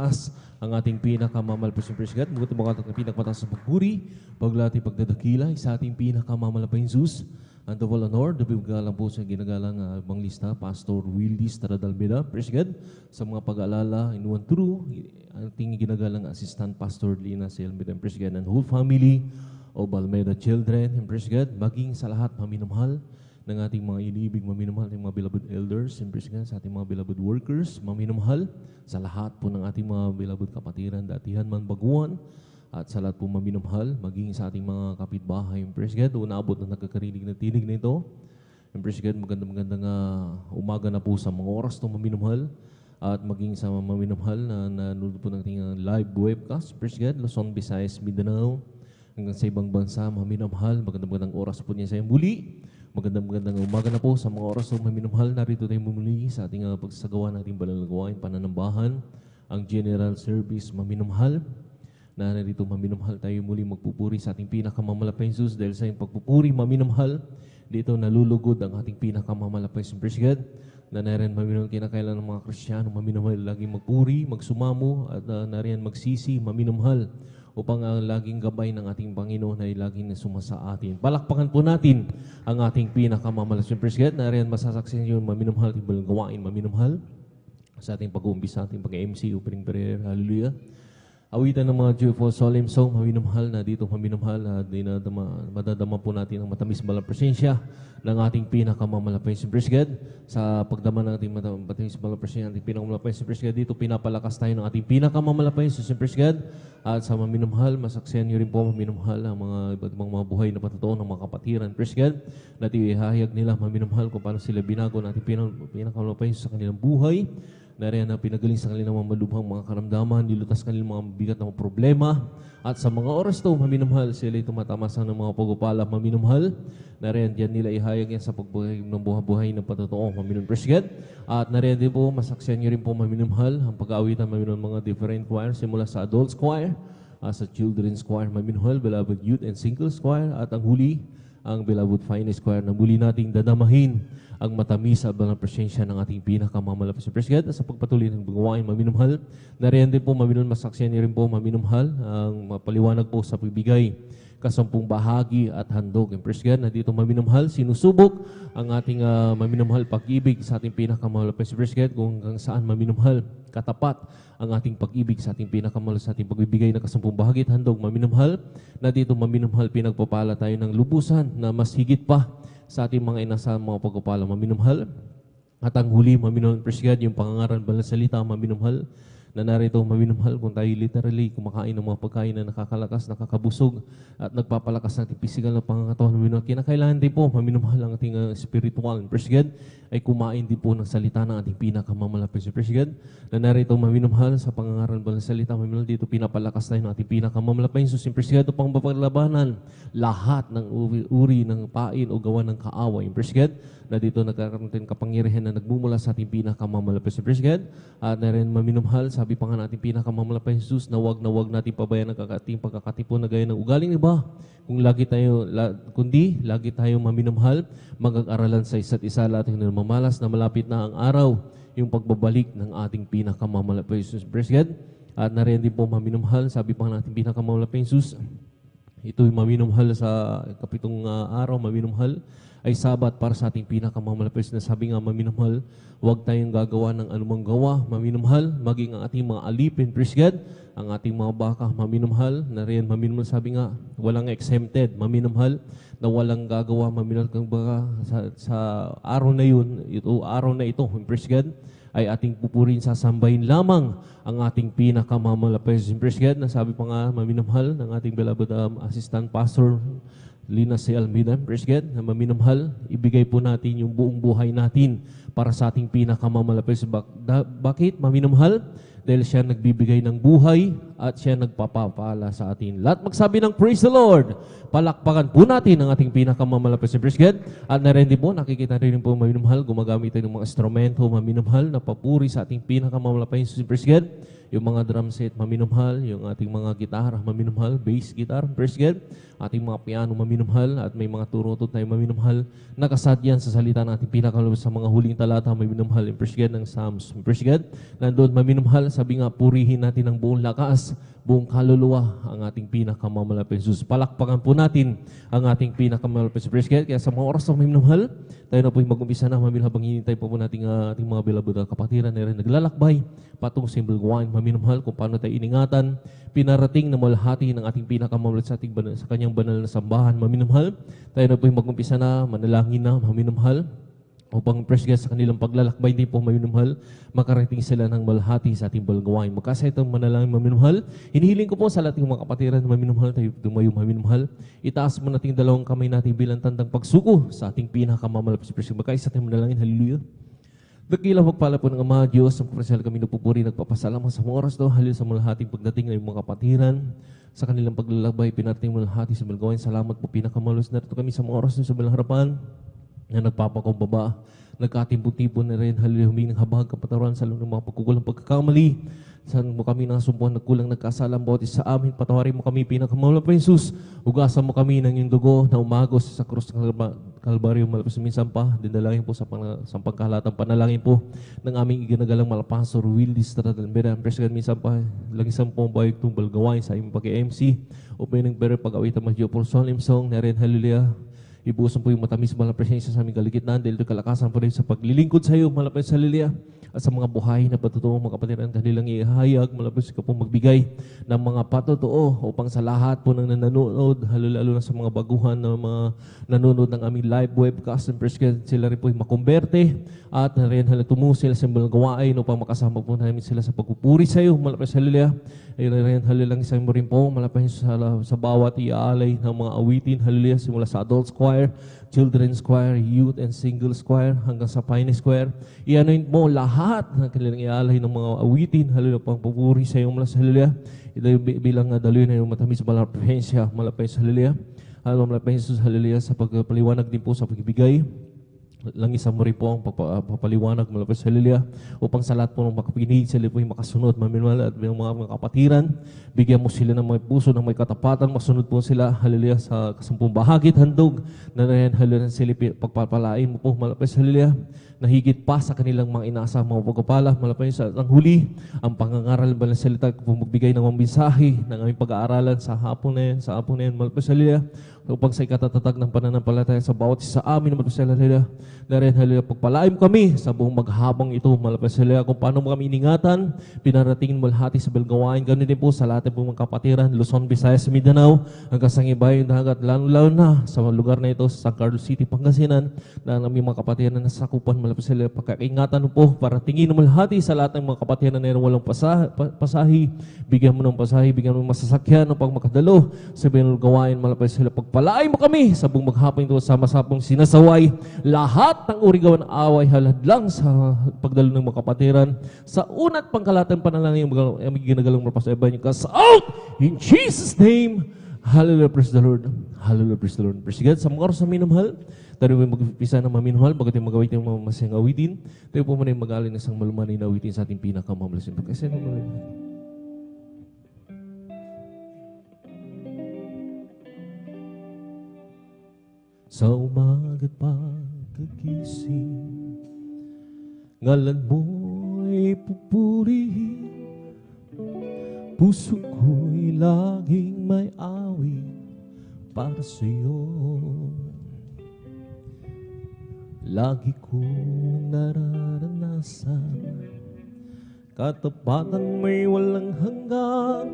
itaas ang ating pinakamamalapis ng Presgat. Mugat ang mga pinakmataas sa pagpuri, paglati, pagdadakila, sa ating pinakamamalapis Zeus. And the all honor, the bigagalang po sa ginagalang banglista, Pastor Willie Stradalmeda, Presgat. Sa mga pag-aalala, inuwan true, ating ginagalang Assistant Pastor Lina Selmeda, Presgat, and whole family of Almeda children, Presgat, maging sa lahat maminamahal ng ating mga inibig, maminamahal ng mga beloved elders, sa ating mga beloved workers, maminamahal sa lahat po ng ating mga beloved kapatiran, datihan man baguan, at sa lahat po maminamahal, maging sa ating mga kapitbahay. Praise God, naabot na nagkakarinig na tinig na ito. Praise God, magandang umaga na po sa mga oras itong maminamahal, at maging sa mga maminamahal na nanonood po ng ating live webcast. Praise God, Luzon, Visayas, Mindanao, hanggang sa ibang bansa, maminamahal, magandang oras po niya sa iyong muli. Magandang umaga na po sa mga oras ng maminamahal. Narito tayo muli sa ating pagsasagawa ng ating banalagawain, pananambahan, ang General Service maminamahal. Na narito maminamahal tayo muli magpupuri sa ating pinakamamalapay Zeus dahil sa iyong pagpupuri maminamahal, dito nalulugod ang ating pinakamamalapay Praise God. Na nariyan maminamahal kinakailan ng mga Kristiyano maminamahal, laging magpuri, magsumamo at nariyan magsisi maminamahal upang laging gabay ng ating Panginoon ay laging nasuma sa atin. Palakpakan po natin ang ating pinakamamalapay Praise God. Nariyan masasaksihan yung maminamahal, timbang gawain maminamahal sa ating pag-uumpisa, ating pag-MC, opening prayer, hallelujah. Awitan ng mga joyful solemn song, maminamahal na dito, maminamahal, madadama po natin ang matamis balang presensya ng ating pinakamamalapay Praise God. Sa pagdama ng ating matamis balang presensya, ating pinakamamalapay Praise God, dito pinapalakas tayo ng ating pinakamamalapay Praise God. At sa maminamahal, masaksihan niyo rin po maminamahal ang mga iba't ibang mga buhay na patotoo ng mga kapatiran Praise God. Natin ihahayag nila maminamahal kung paano sila binago ng ating pinakamamalapay sa kanilang buhay. Nariyan na pinagaling sa kanilang mga malubhang mga karamdaman, nilutas kanilang mga bigat na mga problema. At sa mga oras to, maminamahal, sila tumatamasan ng mga pagpapala, maminamahal. Nariyan diyan nila ihayag yan sa pagbuhay ng buhay ng patotoo, maminamahal Praise God. At nariyan din po, masaksihan nyo rin po maminamahal, ang pag-aawitan maminamahal mga different choir, simula sa adults choir, sa children's choir, maminamahal, beloved youth and singles choir, at ang huli, ang beloved finest choir na muli nating dadamahin ang matamis at balang presensya ng ating pinakamamalapit sa Praise God. At sa pagpatuloy ng gawain maminamahal, nariyan din po maminamahal, masaksihan niyo rin po maminamahal ang mapaliwanag po sa pagbigay kasampung bahagi at handog. And Praise God, na dito maminamahal, sinusubok ang ating maminamahal pag-ibig sa ating pinakamalapit sa Praise God, kung hanggang saan maminamahal, katapat ang ating pag-ibig sa ating pinakamalapit sa ating pagbibigay ng kasampung bahagi at handog. Maminamahal, na dito maminamahal, pinagpapala tayo ng lubusan na mas higit pa sa ating mga inasahang mga pagpapala, maminamahal. At ang huli, maminamahal Praise God, yung pangangaral balang salita, maminamahal, na narito maminamahal kung tayo literally kumakain ng mga pagkain na nakakalakas, nakakabusog at nagpapalakas ng ating physical na pangangatawan, maminamahal. Kinakailangan din po maminamahal ang ating spiritual Praise God ay kumain din po ng salita ng ating pinakamamalapit sa Praise God. Na narito maminamahal sa pangangaral balang salita, maminamahal, dito pinapalakas tayo ng ating pinakamamalapit sa Praise God upang mapaglabanan lahat ng uri ng pain o gawa ng kaaway Praise God. Na dito nagkakaroon ng kapangyarihan na nagmumula sa ating pinakamamalapit sa Praise God. At na rin maminamahal, sabi pa nga natin pinakamamalapit Jesus, na wag natin pabayaan ng ating pagkakatipon na gaya ng ugaling iba. Kundi lagi tayo maminamahal, mag-ag-aralan sa isa't isa, lahat ng mamalas na malapit na ang araw, yung pagbabalik ng ating pinakamamalapit Jesus Praise God. At na rin din po maminamahal, sabi pa nga natin pinakamamalapit Jesus, ito'y maminamahal sa kapitong araw, maminamahal ay Sabat para sa ating pinakamamalapit na sabi nga maminamahal, huwag tayong gagawa ng anumang gawa, maminamahal, maging ang ating mga alipin, Praise God, ang ating mga baka, maminamahal, na rin maminamahal, sabi nga, walang exempted, maminamahal, na walang gagawa, maminamahal kang baka sa araw na yun, araw na ito, Praise God, ay ating pupurin, sasambahin lamang ang ating pinakamamalapit, Praise God, na sabi pa nga maminamahal ng ating beloved Assistant Pastor Lina Selmeda, Praise God, na maminamahal, ibigay po natin yung buong buhay natin para sa ating pinakamamalapit. Bakit maminamahal? Dahil siya nagbibigay ng buhay at siya nagpapapala sa atin. Lahat magsabi ng praise the Lord. Palakpakan po natin ang ating pinakamamalapit sa praise God. At narendi po, nakikita rin po maminumhal, gumagamit tayo ng mga instrumento maminumhal na papuri sa ating pinakamamalapit sa praise God. Yung mga drum set maminumhal, yung ating mga gitara maminumhal, bass guitar, praise God, ating mga piano maminumhal, at may mga turutot tayo maminumhal. Nakasad yan sa salita ng ating pinakamalapit sa mga huling talata maminumhal, praise God, ng Psalms, praise God. Nandun maminumhal, sabi nga, purihin natin ng buong lakas, buong kaluluwa ang ating pinakamamalapit Jesus. Palakpakan po natin ang ating pinakamamalapit sa praise God. Kaya sa mga oras na maminumhal, tayo na po mag-umpisa na maminumhal habang hinintay po natin ating mga bilabod na kapatiran na rin naglalakbay patungkol sa Bulgawin maminumhal kung paano tayo iningatan, pinarating na malahati ng ating pinakamamalapit sa kanyang banal na sambahan maminumhal. Tayo na po mag-umpisa na, manalangin na maminumhal upang praise God sa kanilang paglalakbay din po maminumhal, makarating sila ng malahati sa ating balgawain. Magkasa itong manalangin maminumhal, hinihiling ko po sa lating mga kapatiran maminumhal, tayo tumayo maminumhal. Itaas mo nating dalawang kamay natin bilang tandang pagsuko sa ating pinakamamalapit sa praise God. Magkasa itong manalangin, hallelujah. Dakilang pagpala po ng Ama, Diyos, ang presensya kami napupuri, nagpapasalamat sa mga oras daw, halil sa malahating pagdating ng mga kapatiran, sa kanilang paglalakbay, pinarating malahati sa balgawain. Salamat po, pinakamalos na ito kami sa mga oras na sa harapan na nagpapakumbaba, nagkatimpun-tipon na rin, hallelujah, humingi ng habag, kapatawaran sa ng mga pagkukulang pagkakamali. Saan mo kami nasumpuan, nagkulang, nagkasalang bautis sa amin, patawarin mo kami, pinakamamalapit Jesus. Hugasan mo kami ng iyong dugo na umagos sa krus ng Kalbaryo, malapit sa minsan pa. Dinalangin po sa pangkahalatang panalangin po ng aming iginagalang malapastor, Willie Stradalbera. Presgan minsan pa, langisan po ang bayag tumbal gawain sa aming pag-MC. Upay ng bere pag-awitan magyo por solemn song, na rin, hallelujah. Ibuusan po yung matamis mahal na presensya sa aming kaligitnaan dahil ito kalakasan po rin sa paglilingkod sa iyo, malapit sa hallelujah. At sa mga buhay na patotoo, mga kapatid, ang kanilang ihahayag, malapit ka po magbigay ng mga patotoo upang sa lahat po ng nanonood, lalo na sa mga baguhan na mga nanonood ng aming live webcast, sila rin po yung makumberte at na rin tumusil sa mga gawain upang makasama po namin sila sa pagpupuri sa iyo, malapit sa hallelujah. Ay rin halilang isang mo rin po, malapit sa bawat iaalay ng mga awitin, hallelujah, simula sa adults choir, children's choir, youth and singles choir, hanggang sa finest choir. I-anoint mo lahat ng kanilang ialay ng mga awitin, hallelujah, pang pupuri sa iyong malas, hallelujah. Ito yung bilang daluyan na yung matamis malapensya, malapens, hallelujah. Malapens, hallelujah, sa pagpaliwanag din po sa pagbibigay. Langisan mo rin po ang papaliwanag malapit sa hallelujah upang sa lahat po ng makapinig sila po yung makasunod maminwala at mga kapatiran, bigyan mo sila ng may puso, ng may katapatan, masunod po sila hallelujah sa kasampung bahagit handog na rin hallelujah sila pagpapalain mo po malapit sa hallelujah na higit pa sa kanilang mga inaasa mga pagpapala malapit sa ang huli ang pangangaral ba ng salita kung magbigay ng mga mensahe ng aming pag-aaralan sa hapon na yan malapit sa hallelujah upang sa ikatatag ng pananampalataya sa bawat isa sa amin malapit sa hallelujah na rin hallelujah pagpalain mo kami sa buong maghabang ito malapit sa hallelujah kung paano mo kami iningatan pinaratingin mo lahati sa Balgawain ganoon din po sa lahat ng mga kapatiran Luzon, Visayas, Mindanao hanggang sa Ibayo dagat lalo na sa lugar na ito sa San Carlos City, Pangasinan na ang aming mga kapatiran na nasakupan malapit sa hallelujah pagkaingatan mo po para tingin mo lahati sa lahat ng mga kapatiran na walang pasahi bigyan mo ng pasahi bigyan mo ng masasakyan upang makadalo sa Balgawain malapit sa hallelujah pagpalain mo kami sa buong maghapon ito sama-sapong sinasaway lahat ng urigawan away haladlang sa pagdalo ng mga kapatiran sa una't pangkalatan panalangin ang ginagalang mapasaiban yung cast out in Jesus' name. Hallelujah, praise the Lord. Hallelujah, praise the Lord. Praise God. Sa mga oras na minumhal, tayo po mag-upisa ng maminumhal, bagat yung magawit yung mga masayang awitin, tayo po muna yung mag-alin ng isang malumanay na awitin sa ating pinakamamalasin. Kasi naman sa umaga't pagkagising, ngalan mo'y pupurihin, puso ko'y laging may awit para sa'yo. Lagi kong nararanasan, katapatan mo'y walang hanggan,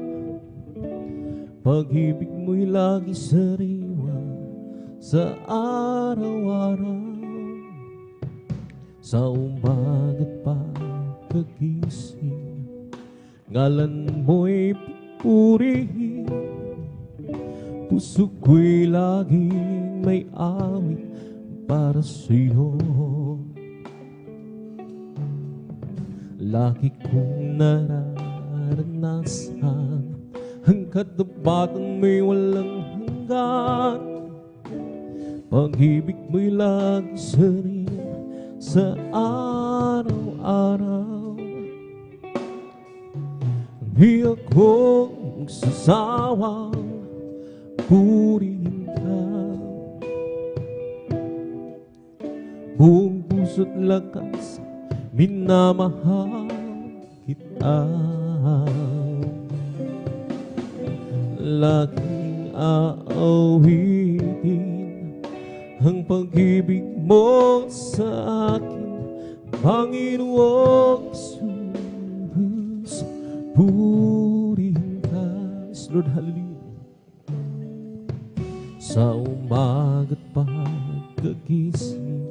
pag-ibig mo'y lagi sariwa sa araw-araw. Sa umaga't pagkagising, ngalan mo'y pupurihin, puso ko'y laging may awit para sa'yo. Lagi kong nararanasan, katapatan mo'y walang hanggan. Pag-ibig mo'y lagi sa rin sa araw-araw. Di ako magsasawang purihin ka. Buong puso't lakas, minamahal kita. Laging aawitin ang pag-ibig mo sa akin, Panginoong Jesus. Purihin ka, Lord, hallelujah. Sa umaga't pagkagising,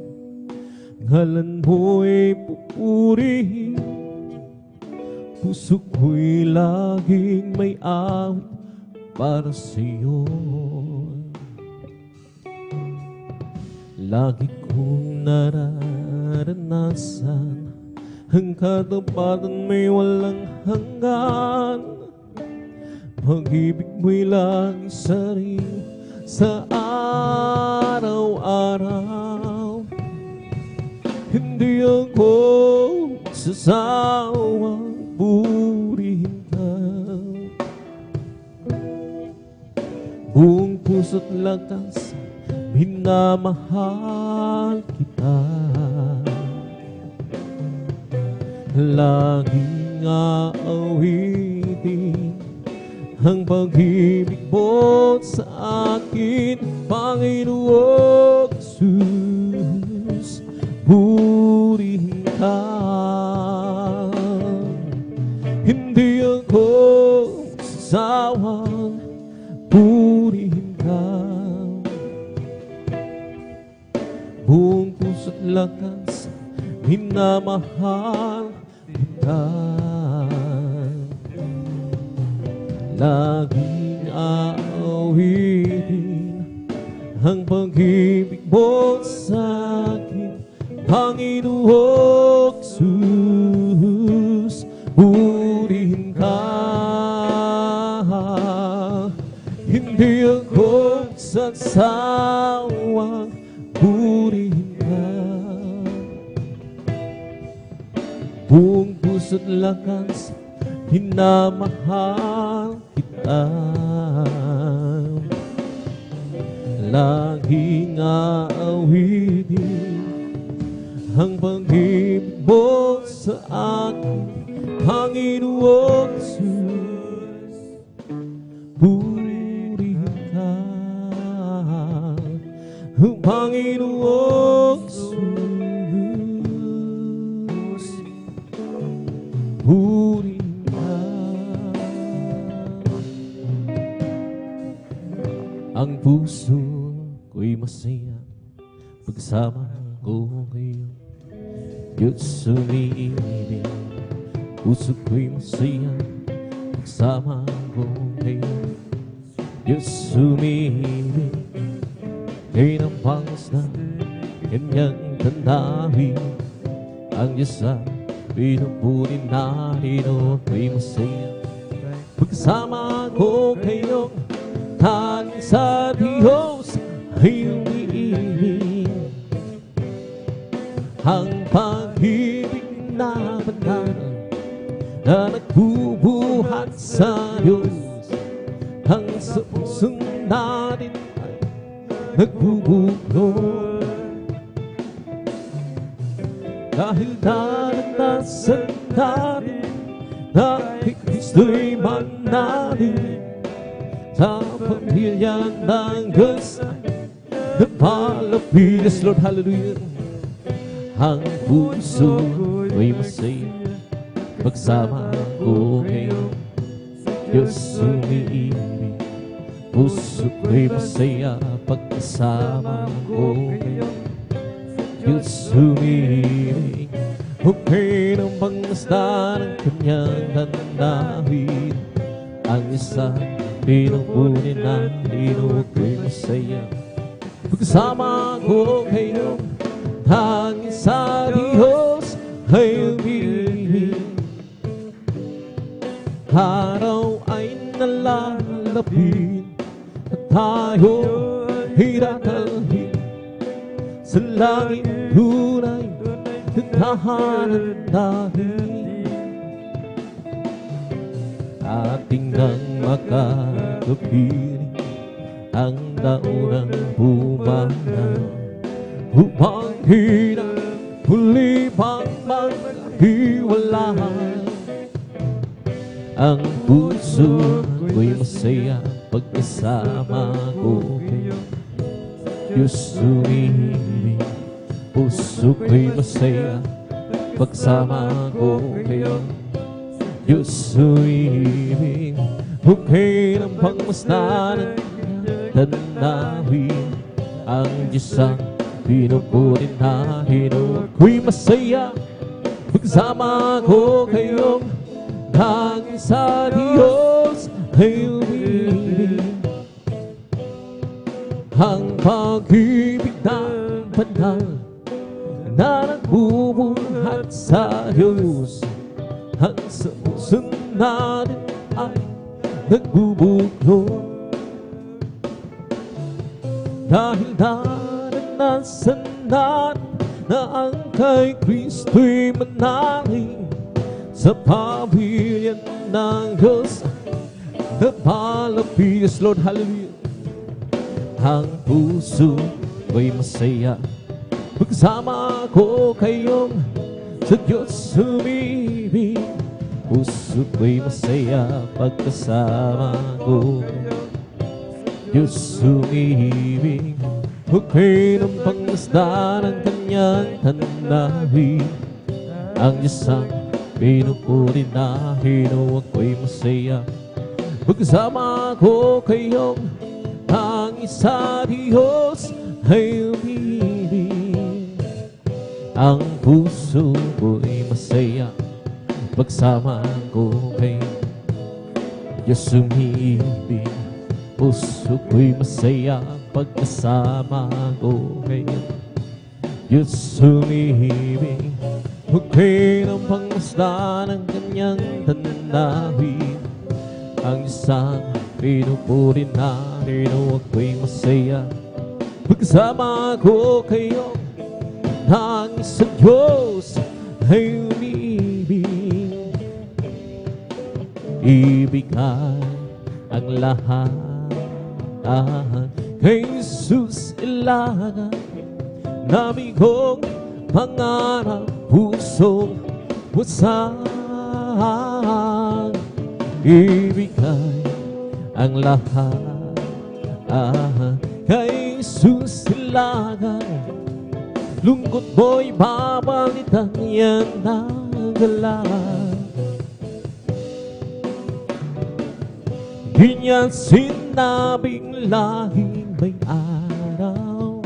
ngalan mo'y pupurihin. Puso ko'y laging may awit para sa'yo. Lagi kong nararanasan ang katapatan may walang hanggan. Pag-ibig mo'y lagi sa rin sa araw-araw. Hindi ako sasawang purihin ka. Buong puso't lakas, minamahal kita. Laging aawitin ang pag-ibig mo sa akin, Panginoong Jesus. Purihin ka. Hindi ako sasawang purihin ka. Buong puso't lakas, minamahal kita. Laging aawitin ang pag-ibig mo sa akin, Panginoong Jesus. Purihin ka. Hindi ako sasawang purihin ka. Buong puso't lakas, minamahal kita. Laging aawitin ang pag-ibig mo sa akin, Panginoong Jesus. Purihin ka, Panginoong Jesus. Purihin ka. Ang puso ko'y masaya pagsama ko kayo. Diyos sumiibig, puso ko'y masaya pagsama ko kayo. Diyos sumiibig, kayo ng pangos na kanyang tanawin. Ang Diyos sa pinupunin natin, o ko'y masaya pagsama ko kayo. Tanging sa Diyos ay umiibig, ang pag-ibig na banal na nagbubuhat sa Diyos. Ang sa pusong natin ay nagbubuklod, dahil naranasan natin na kay Kristo'y manalig. Sa pamilya ng Diyos na palapit. Yes, Lord, hallelujah. Ang puso ko'y masaya pagsama ko kayo. Diyos umiibig, puso ko'y masaya pagkasama ko kayo. Diyos umiibig, okay ng pangasta ng kanyang nanawin. Ang isang pinupunin ng lino ko'y masaya pagkasama ko kayo. Hangin sa Diyos ay umibig, araw ay nalalaman lalapit at tayo hirakalhin sa langit tunay tahanan natin. Ating nang makakapiling ang daunang bumana upang hirap muli pang maghiwalay. Ang puso ko'y masaya pagkasama ko kayo. Diyos umibig, puso ko'y masaya pagsama ko kayo. Diyos umibig, bukay ng pangmasdan tanawin ang Diyos ang pinupunin natin. Ako'y masaya pagsama ko kayong hangin sa Diyos ay umibig. Ang pag-ibig ng banal na nagbubuhat sa Diyos, ang sa puso natin ay nagbubuklod. Dahil naranasan natin na ang kay Kristo'y manaling sa pamilya ng Diyos na palapit. Yes, Lord, hallelujah. Ang puso ko'y masaya pagsama ko kayong sa Diyos umibig. Puso ko'y masaya pagkasama ko Diyos umibig. Bukay ng pangmasdan ang kanyang tanawin. Ang Diyos ang pinupunin natin. O ako'y masaya pagsama ko kayong ang isa Diyos ay umibig. Ang puso ko'y masaya pagsama ko kayo. Diyos umibig. Puso ko'y masaya pagkasama ko kayo. Diyos umibig. Bukay ng pangmasdan ang kanyang tanawin. Ang isang pinupunin natin. O ako'y masaya pagsama ko kayo. Ang isang Diyos ay umibig. Ibigay ang lahat kay Jesus ilaga. Namin kong pangarap pusong wasak. Ibigay ang lahat kay Jesus ilaga. Lungkot mo'y babalitan yan ng galang. Di niya sinabing laging may araw,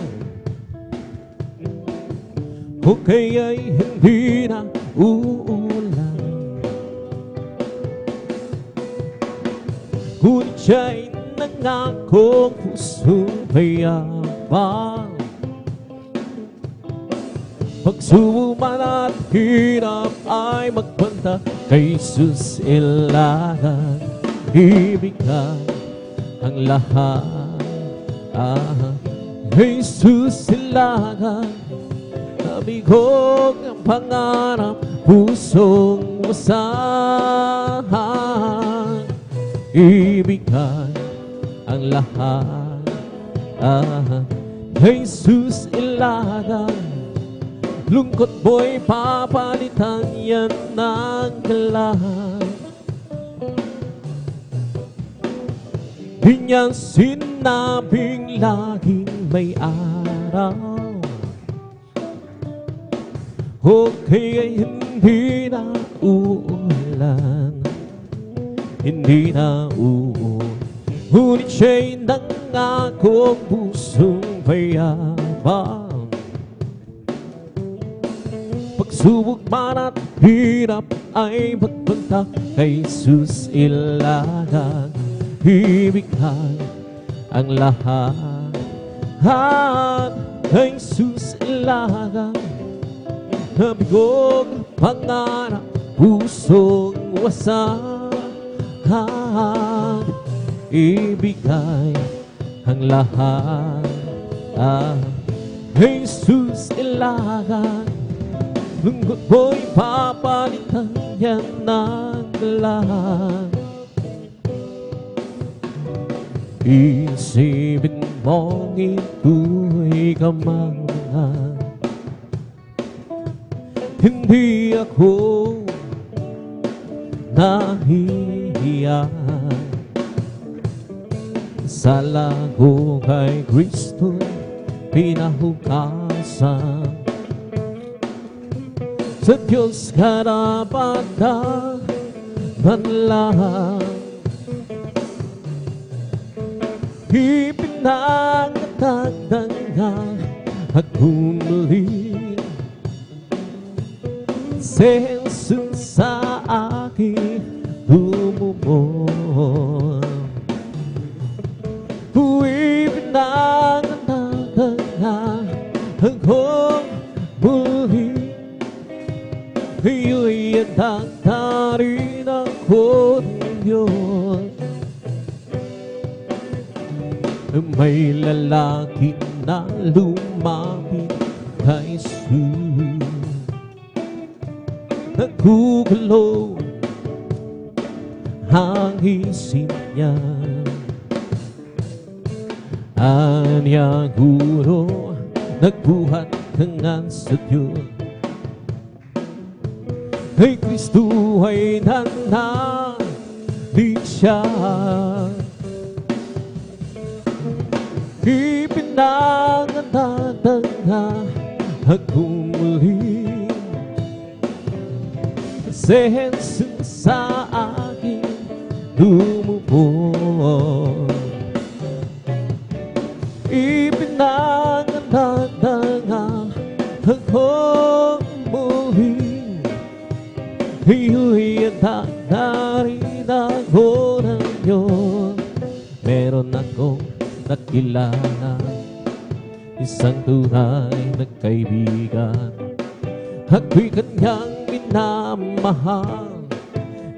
o kaya'y hindi na uulan. Ngunit siya'y nangakong pusong mayabang. Pagsubok man at hirap ay magbanta kay Jesus ilagan. Ibigay ang lahat kay Jesus ilagan. Nabigog ang pangarap pusong wasak. Ibigay ang lahat kay Jesus ilagan. Lungkot mo'y papalitan yan ng galang. Di niya sinabing laging may araw, o kaya'y hindi na uulan. Hindi na uulan. Ngunit siya'y nangakong pusong mayabang. Pagsubok man at hirap ay magbanta kay Jesus ilagan. Ibigay ang lahat kay Jesus ilagan. Nabigog ang pangarap pusong wasak. ibigay ang lahat. Jesus, ilagan, lungkot mo'y papalitan yan ng lahat. Isipin mong ito'y kamangha, hindi ako nahihiya. Sa lago kay Kristo pinahugasan, sa Diyos karapatan manlang. Ipinangatag nga ako muli, si Jesus sa akin lumubog. Ipinangatag nga ako muli, iyo'y atatarin ako ng Diyos. May lalaki na lumapit kay Jesus, nagugulo ang isip niya. Anyang guro, nagbuhat ka nga sa Diyos, kay Kristo ay nanalig siya. Ipinangatag nga akong muli, si Jesus sa akin lumubog. Ipinangatag nga akong muli, iyo'y atatarin ako ng Diyos. Meron akong nakilala, isang tunay na kaibigan, ako'y kanyang minamahal.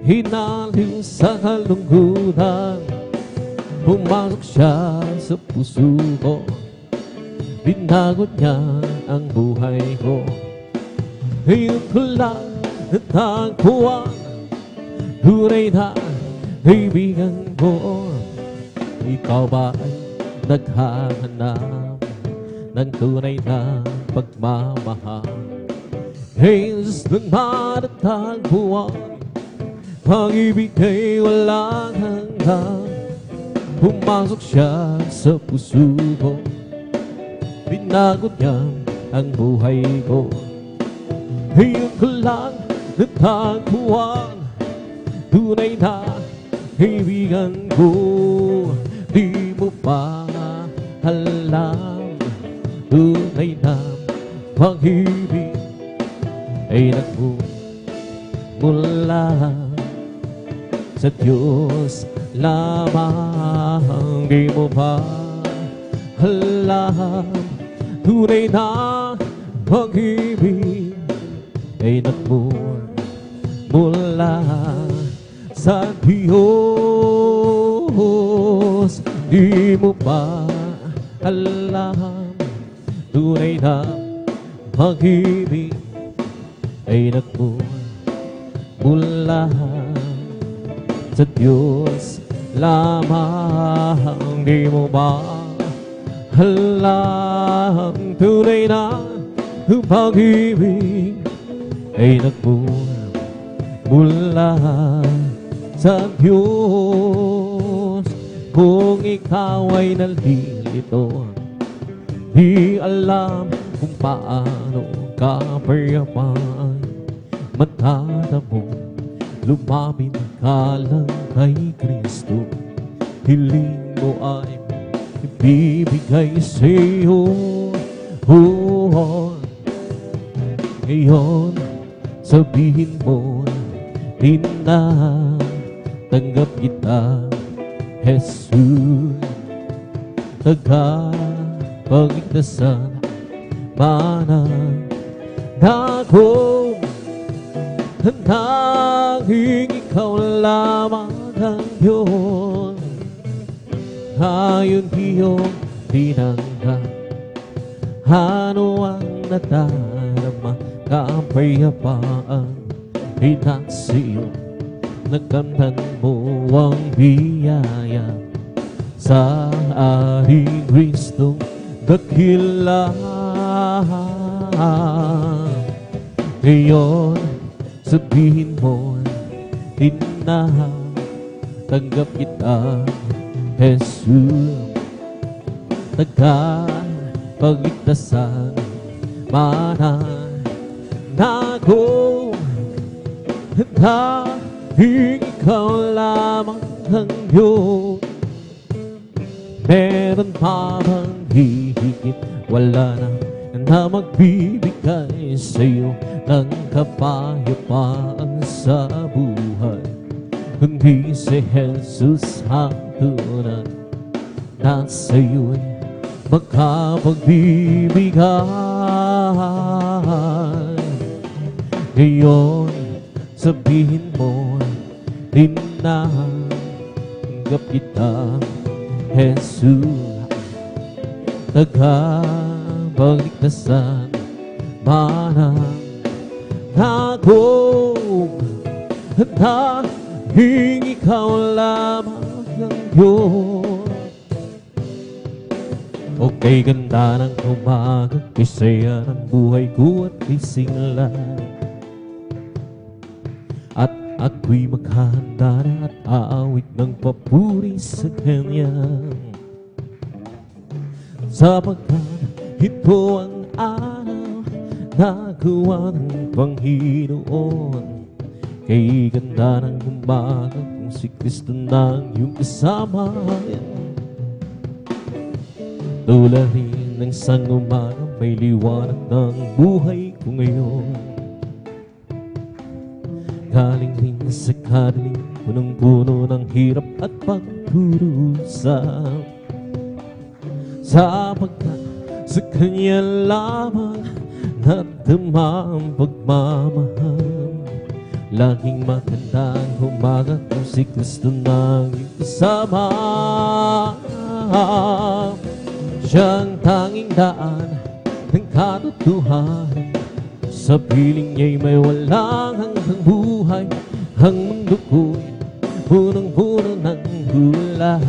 Hinaliw sa kalungkutan, pumasok siya sa puso ko, binago niya ang buhay ko. Ngayon ko lang natagpuan, tunay na kaibigan ko. Ikaw ba ay naghahanap ng tunay na pagmamahal? Jesus, nang matatagpuan, pag-ibig ay walang hanggan. Pumasok siya sa puso ko, binago niya ang buhay ko. Ngayon ko lang natagpuan, tunay na kaibigan ko. Di mo pa alam, tunay na pag-ibig ay nagmumula sa Diyos lamang. Di mo pa alam, tunay na pag-ibig ay nagmumula sa Diyos. Di mo pa alam, tunay na pag-ibig ay nagmumula sa Diyos lamang. Di mo ba alam, tunay na pag-ibig ay nagmumula sa Diyos. Kung ikaw ay nalilito, di alam kung paano ka payaman, matadamo, lumapit ka lang kay Kristo. Hiling mo ay ibibigay sa'yo. Ngayon, sabihin mo, tinatanggap kita, Jesus, tagapagligtasan, manang dako, handang ikaw lamang ang Diyos. Ayon iyong tinanggap, ano ang nadarama? Kapayapaan pinagsiyo, nagkamtan mo ang biyaya sa ating Kristong dakila. Ngayon sabihin mo, tanggap kita, Jesus, tagapagligtasan, mananago, dahil ikaw lamang ang Diyos. Meron pa bang hihigit? Wala na magbibigay sa'yo ng kapayapaan sa buhay, kundi si Jesus ang tunay na sa'yo'y makapagbibigay. Ngayon sabihin mo, tinanggap kita, Jesus, tagapagligtasan, mananago, dahil ikaw lamang ang Diyos. O kay ganda ng umaga, kay saya ng buhay ko at kay singla, at ako'y maghahanda na at aawit ng papuri sa Kanya, sapagkat ito ang araw na gawa ng Panginoon. Kay ganda ng umaga kung si Kristo na ang iyong kasama, tulad rin ng isang umaga may liwanag ng buhay ko ngayon. Galing rin sa kadaling punong-puno ng hirap at pagdurusa, sapagkat sa Kanya lamang nadama ang pagmamahal. Laging maganda ang umaga kung si Kristo na ang iyong kasama. Siyang tanging daan ng katotohanan, sa piling niya'y may walang hanggang buhay. Ang mundo ko'y punong-puno ng gulay.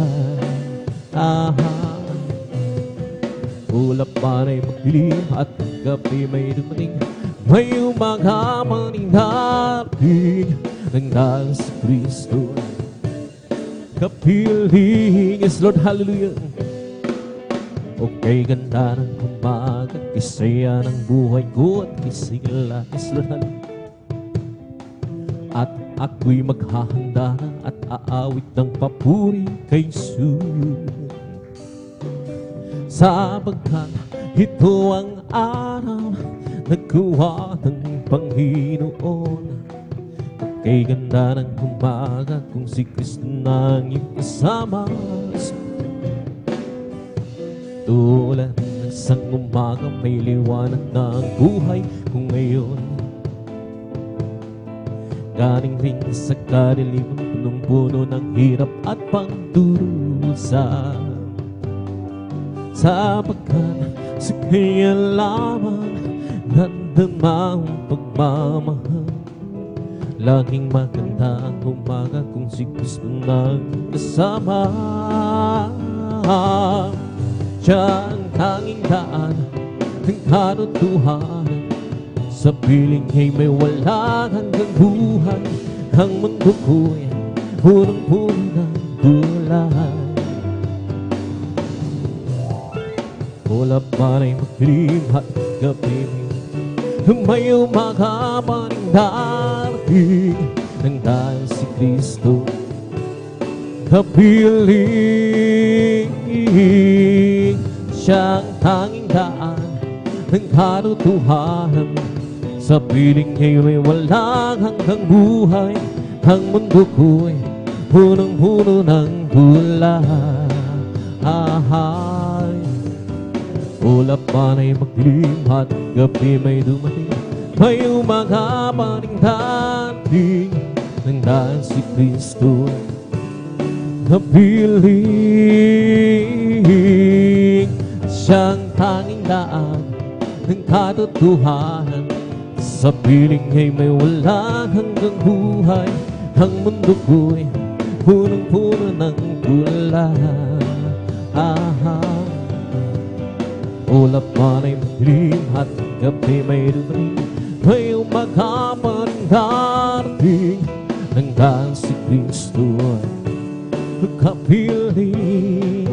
Ulap man ay magdilim at gabi may dumating, may umaga maning dating ng dahil sa Kristo. Kapiling, yes Lord, hallelujah. O kay ganda ng umaga, kay saya ng buhay ko at kay sigla, yes Lord, hallelujah. At ako'y maghahanda na at aawit ng papuri kay Jesus, sapagkat ito ang araw nagkuha ng Panginoon. Kay ganda ng umaga kung si Kristo na ang iyong kasama, tulad ng isang umaga may liwanag na ang buhay ko ngayon. Galing rin sa kadiliman, punong-puno ng hirap at pagdurusa, sapagkat sa Kanya lamang nadama ang pagmamahal. Laging maganda ang umaga kung si Kristo na kasama. Siya ang tanging daan ng katotohanan, sa piling niya'y may walang hanggang buhay. Ang mundo ko'y punong-puno ng gulay. Ulap man ay magdilim at gabi may umaga pa rin darating ng dahil si Kristo. Kapiling, siyang tanging daan ng katotohanan, sa piling niya'y may walang hanggang buhay. Ang mundo ko'y punong-puno ng gulay. Ulap man ay magdilim at gabi may dumating, may umaga pa rin dating ng dahil si Kristo. kapiling, siyang tanging daan ng katotohanan. Sa piling niya'y may walang hanggang buhay. Ang mundo ko'y punong-puno ng bulan. Ulap man ay madilim at gabi may dumating, may umaga man darating, hanggang si Kristo ay kapiling.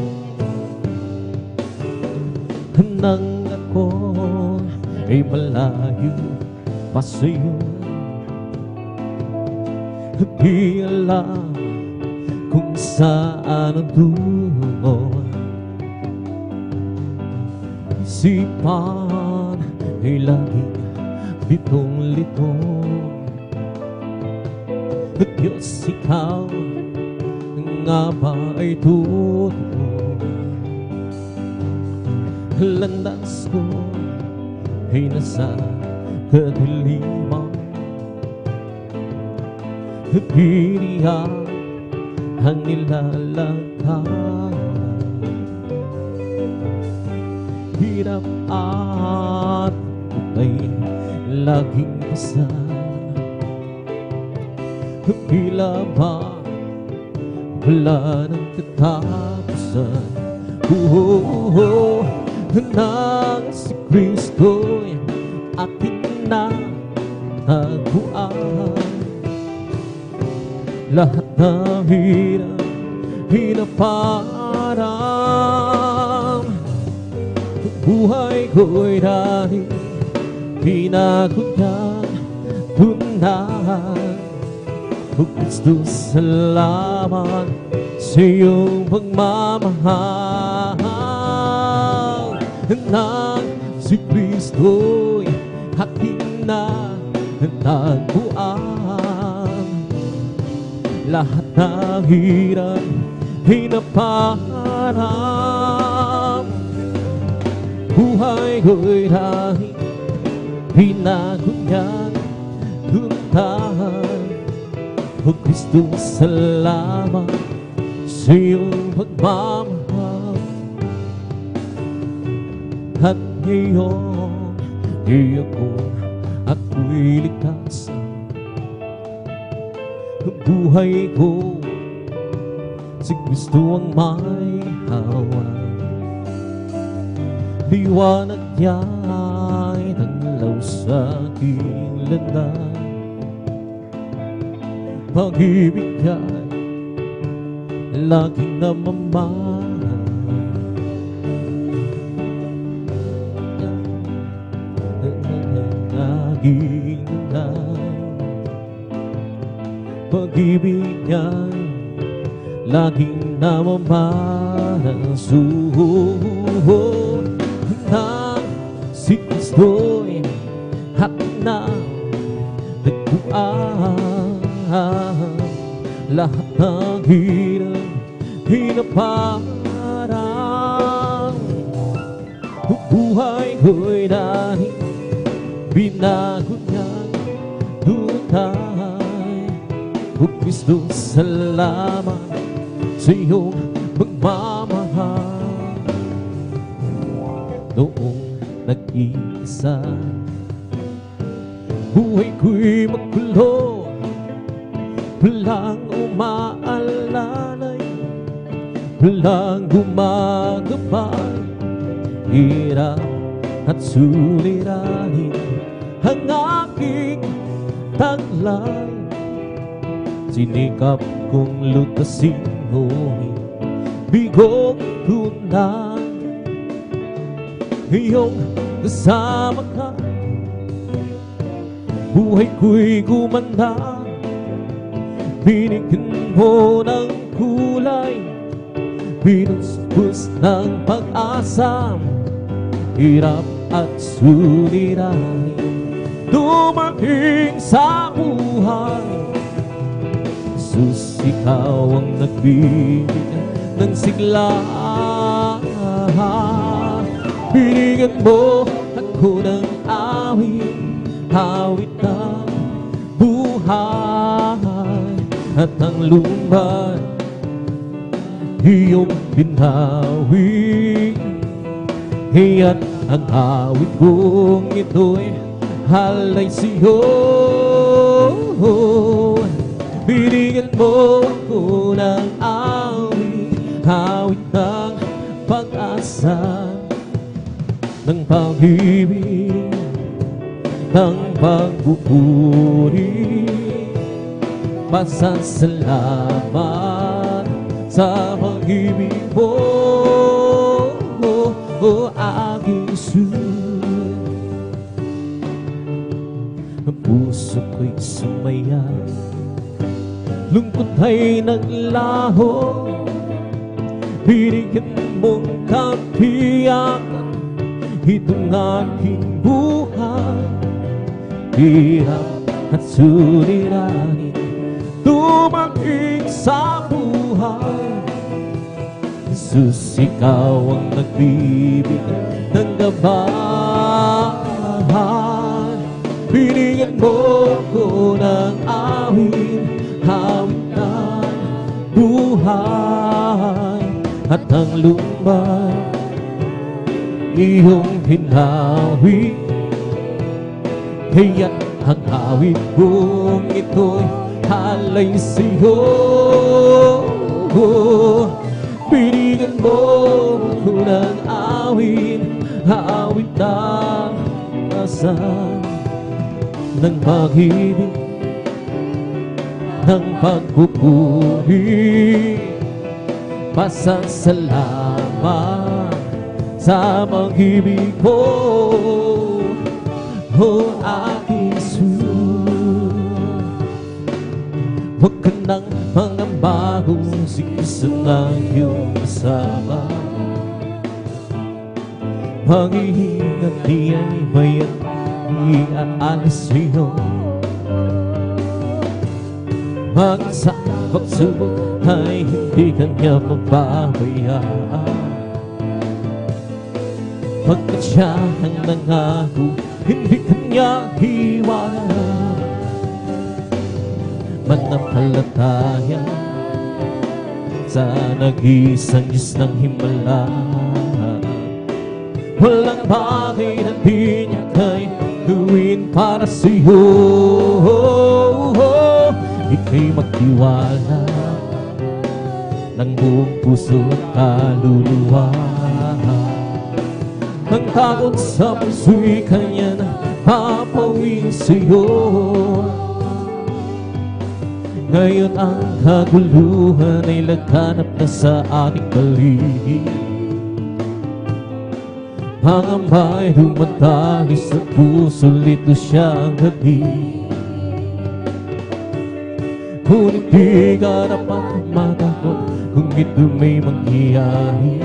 Nang ako ay malayo pa sa'yo, di alam kung saan ang tungo. Isipan ay laging litong-litong. Diyos, ikaw nga ba ay totoo? Landas ko ay nasa kadiliman, tiriyak ang nilalakad. Hirap at bukay laging basa, tila ba wala ng katapusan. Nang si Kristo'y ating natagpuan, lahat ng hirap hinaparang. Buhay ko'y dahil pinagkunan tunan. O Kristo, salamat sa iyong pagmamahal. Nang si Kristo'y aking natagpuan, lahat ng hirap hinaparang. Buhay ko'y dahil pinagkunan tunan. O Kristo, salamat sa iyong pagmamahal. At ngayon, di ako'y ligtas. Ang buhay ko, si Kristo ang may hawak. Liwanag niya'y naglaw sa aking landas. Pag-ibig niya'y laging namamahal. Pag-ibig niya'y laging namamahal. Suhod nang si Kristo'y ating natagpuan, lahat ng hirap hinaparang. Buhay ko'y dahil binago niyang tunay. O Kristo, salamat sa iyong pagmamahal. Noong nag-iisa, buhay ko'y magulo, walang umaalalay, walang gumagabay. Hirap at suliranin ang aking taglay. Sinikap kong lutasin mo'y bigong tunay. Iyong kasama ka, buhay ko'y gumanda. Binigyan mo ng kulay, binuspos ng pag-asa. Hirap at suliranin dumating sa buhay. Jesus, ikaw ang nagbibigay ng sigla. Binigyan mo ako ng awit, awit ng buhay. At ang lumbay iyong binawi. Kaya't ang awit kong ito'y halay sa'yo. Binigyan mo ako ng awit, awit ng pag-asa, ng pag-ibig, ng pagpupuri. Pasasalamat sa pag-ibig mo, o aking Isus. Ang puso ko'y sumaya, lungkot ay naglaho. Binigyan mong katiyakan itong aking buhay. Hirap at suliranin, tumangking sa buhay. Jesus, ikaw ang nagbibigay ng gabay. Binigyan mo ko ng awit, awit ng buhay. At ang lumbay iyong hinawi. Kaya't ang awit kong ito'y halay sa'yo. Binigyan mo ko ng awit, awit ng asa, ng pag-ibig, ng pagpupuri. Pasasalamat sa pag-ibig mo, o aking Isus. Huwag ka nang mangamba kung sikisan ang iyong kasama. Pag-iingat niya'y bayan, iaalis sa'yo. Mag-isa pagsubok ay hindi kanya mababayaan. Pagkat siya ang nangako, hindi kanya hiwala. Manampalataya sa nag-iisang Diyos ng himala. Walang bagay na di niya kaya gawin para sa'yo. Ika'y magtiwala ng buong puso at kaluluwa. Ang takot sa puso'y kanya na papawin sa'yo. Ngayon ang kaguluhan ay laganap na sa ating paligid. Pangamba'y dumadali sa puso, lito siyang hatid. Ngunit di ka dapat matakot kung ito may mangyayari.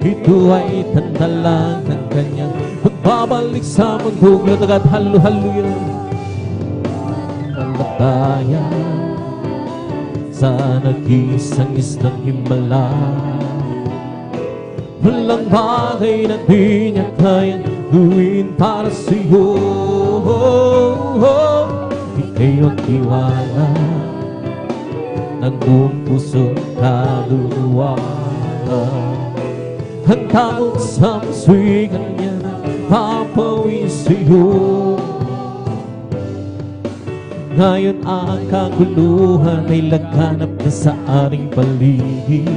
Ito ay tanda lang ng kanyang pagbabalik sa mundo. Latag at halo-halo yan. Palataya sa nag-iisang islang himala. Walang bagay na di niya kayang gawin para sa'yo. Ika'y magtiwala ng buong puso at kaluluwa. Ang takot sa puso'y kanya na papawin sa'yo. Ngayon ang kaguluhan ay laganap na sa ating paligid.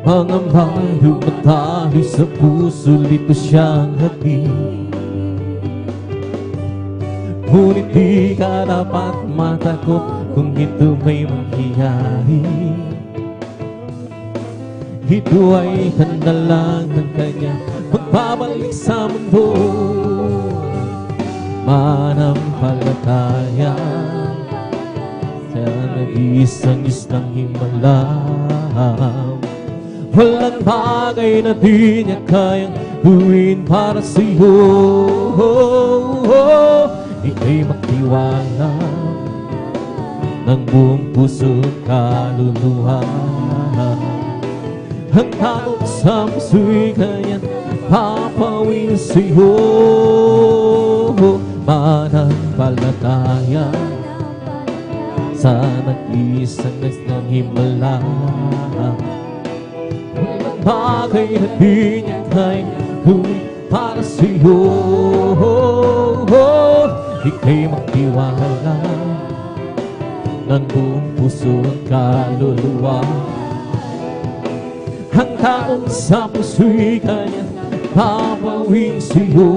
Pangamba'y dumadali sa puso, lito siyang hatid. Ngunit di ka dapat matakot kung ito may mangyayari. Ito ay tanda lang ng kanya pagbabalik sa mundo. Manampalataya sa nag-iisang Diyos ng himala. Walang bagay na di niya kayang gawin para sa'yo. Ika'y magtiwala ng buong puso at kaluluwa. Ang takot sa puso'y kanyang papawin sa'yo. Manampalataya sa nag-iisang ng himala. Walang bagay na di niya kaya gawin para sa'yo. Ika'y magtiwala ng buong puso at kaluluwa. Ang taong sa puso'y kanya papawin sa'yo.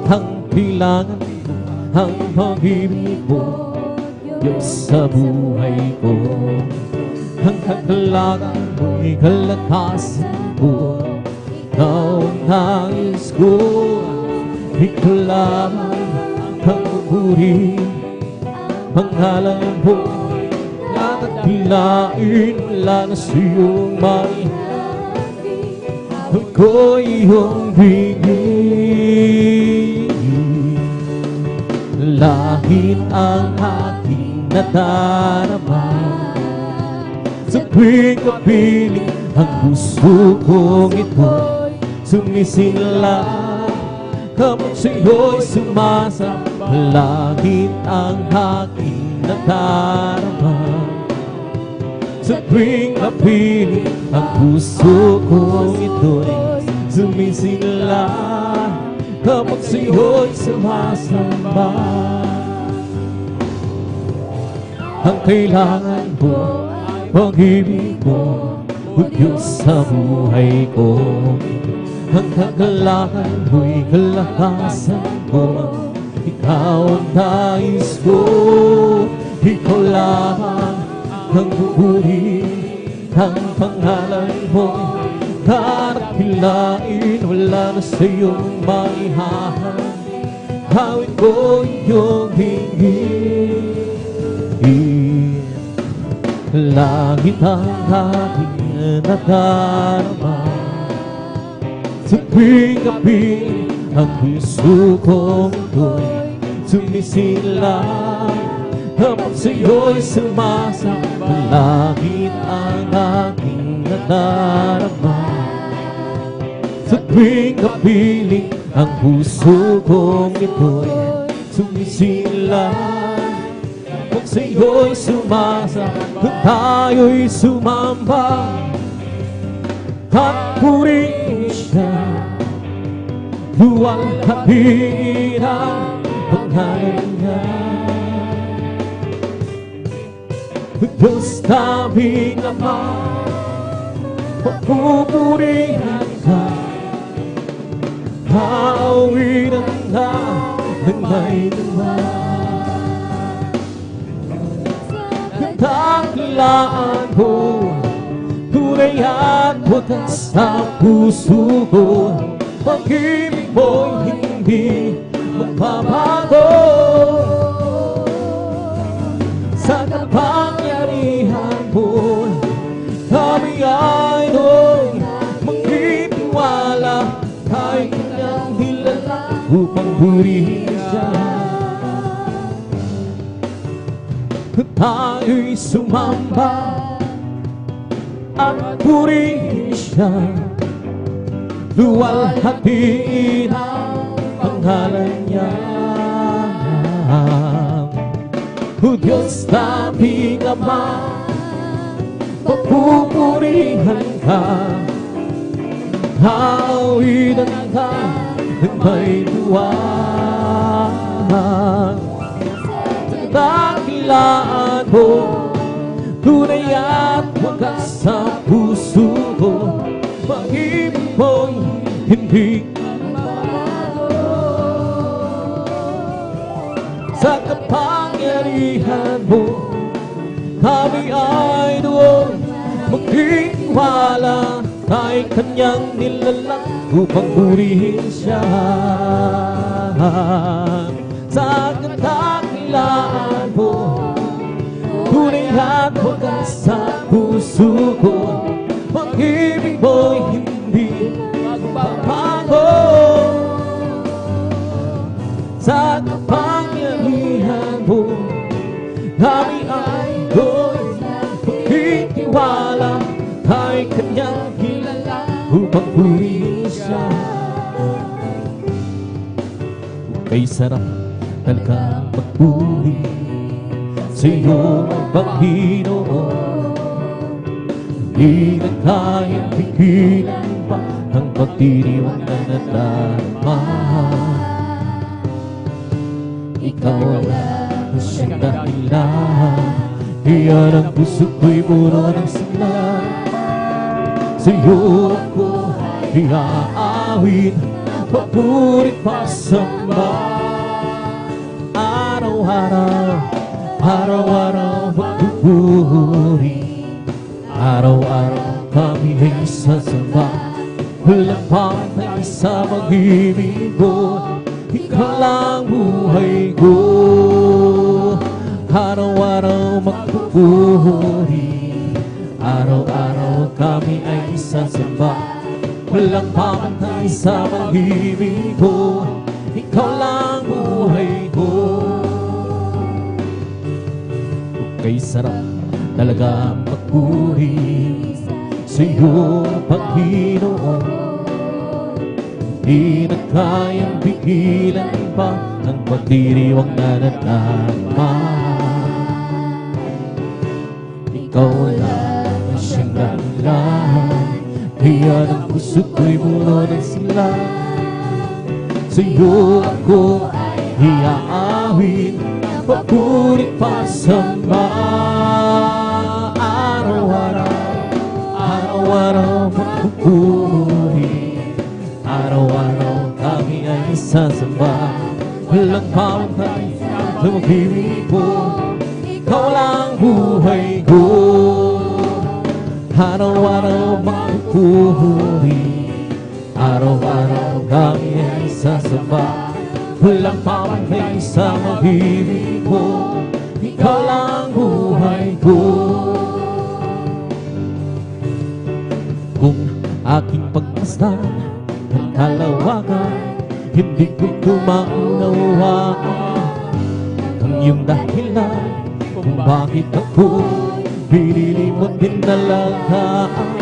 Ang kailangan ko, ang pag-ibig mo, Diyos sa buhay ko. Ang kagalakan mo'y kalakasan ko. Ikaw ang nais ko, ikaw lamang ang pupuri. Pangalan mo natagpilain, wala na siyong maihabi. Ako'y iyong bigay. Lahit ang aking nadarama. Sa tuwing kapiling ang puso kong ito'y sumisinla. Kapag sa'yo'y sumasamba, lahit ang aking nadarama. Sa tuwing kapiling ang puso kong ito'y sumisinla. Kapag sa'yo'y sumasamba, ang kailangan mo, pag-ibig mo, o Diyos sa buhay ko. Ang kagalakan mo'y kalakasan ko. Ikaw ang nais ko, ikaw lamang ang pupuri. Ang pangalan mo'y karakilain, wala na sa'yong maihahabi. Hawin ko iyong hingin. Langit ang aking nadarama. Sa tuwing gabi ang puso kong ito'y sumisilang. Kapag sa'yo'y sumasamba, langit ang aking nadarama. Sa tuwing kapiling ang puso kong ito'y sumisilang. Kapag sa'yo'y sumasamba, tayo'y sumamba at purihin siya. Luwalhatiin ang pangalan niya. Diyos naming Ama, papupurihan ka. Haawinan ka ng may naman. Dakilaan ko, tunay at wagas sa puso ko. Pag-ibig mo'y hindi magbabago. Sa kapangyarihan mo, kami ay doon magtitiwala. Kahit kanyang hilala upang purihin siya. Tayo'y sumamba at purihin siya. Luwalhatiin ang pangalan niya. O Diyos naming Ama, papupurihan ka. Haawinan ka ng may tuwa. Dakilaan mo, tunay at wagas sa puso ko. Pag-ibig mo'y hindi magbabago. Sa kapangyarihan mo, kami ay doon magtitiwala. Kahit kanyang nilalang upang purihin siya. Sa kadakilaan mo, tunay at wagas sa puso ko. Pag-ibig mo'y hindi magbabago. Sa kapangyarihan mo, kami ay doon magtitiwala. Kahit kanyang kilala upang purihin siya. Kay sarap talagang magpuri sa iyong Panginoon. Di na kayang pigilan pa ang pagdiriwang na nadarama. Ikaw ang siyang dahilan, iyan ang puso ko'y puno ng sigla. Sa iyo ako iaawin, papuri pasamba. Araw-araw, araw-araw magpupuri. Araw-araw kami ay sasamba. Walang pantay sa pag-ibig ko, ikaw lang buhay ko. Araw-araw magpupuri. Araw-araw kami ay sasamba. Walang pantay sa pag-ibig ko, ikaw lang buhay ko. Kay sarap talaga magpuri sa iyo, Panginoon. Di na kayang pigilan pa ang pagdiriwang na nadarama. Ikaw lang ang siyang dahilan, iyan ang puso ko'y puno ng sigla. Sa iyo ako iaawin, papuri pasamba. Araw-araw, araw-araw magpupuri. Araw-araw kami ay sasamba. Walang pantay sa pag-ibig ko, ikaw lang buhay ko. Araw-araw magpupuri. Araw-araw kami ay sasamba. Walang pantay sa pag-ibig ko, ikaw lang buhay ko. Kung aking pagmasdan ang kalawakan, hindi ko tumaunawaan ang iyong dahilan kung bakit ako pinili mo din nalagaan.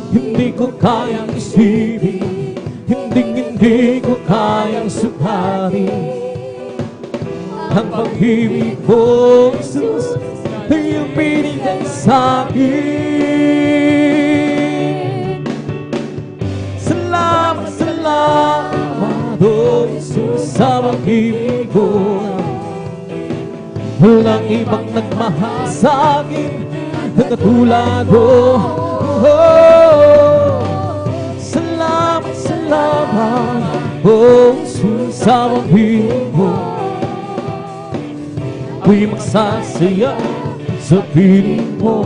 Hindi ko kayang isipin, hindi ko kayang sukarin ang pag-ibig ko, Jesus, na iyong binigay sa'kin. Salamat, salamat, oh Jesus, sa pag-ibig ko. Walang ibang nagmahal sa'kin na katulad mo. Salamat, salamat, oh Jesus, sa pag-ibig mo. Ako'y magsasaya sa piling mo.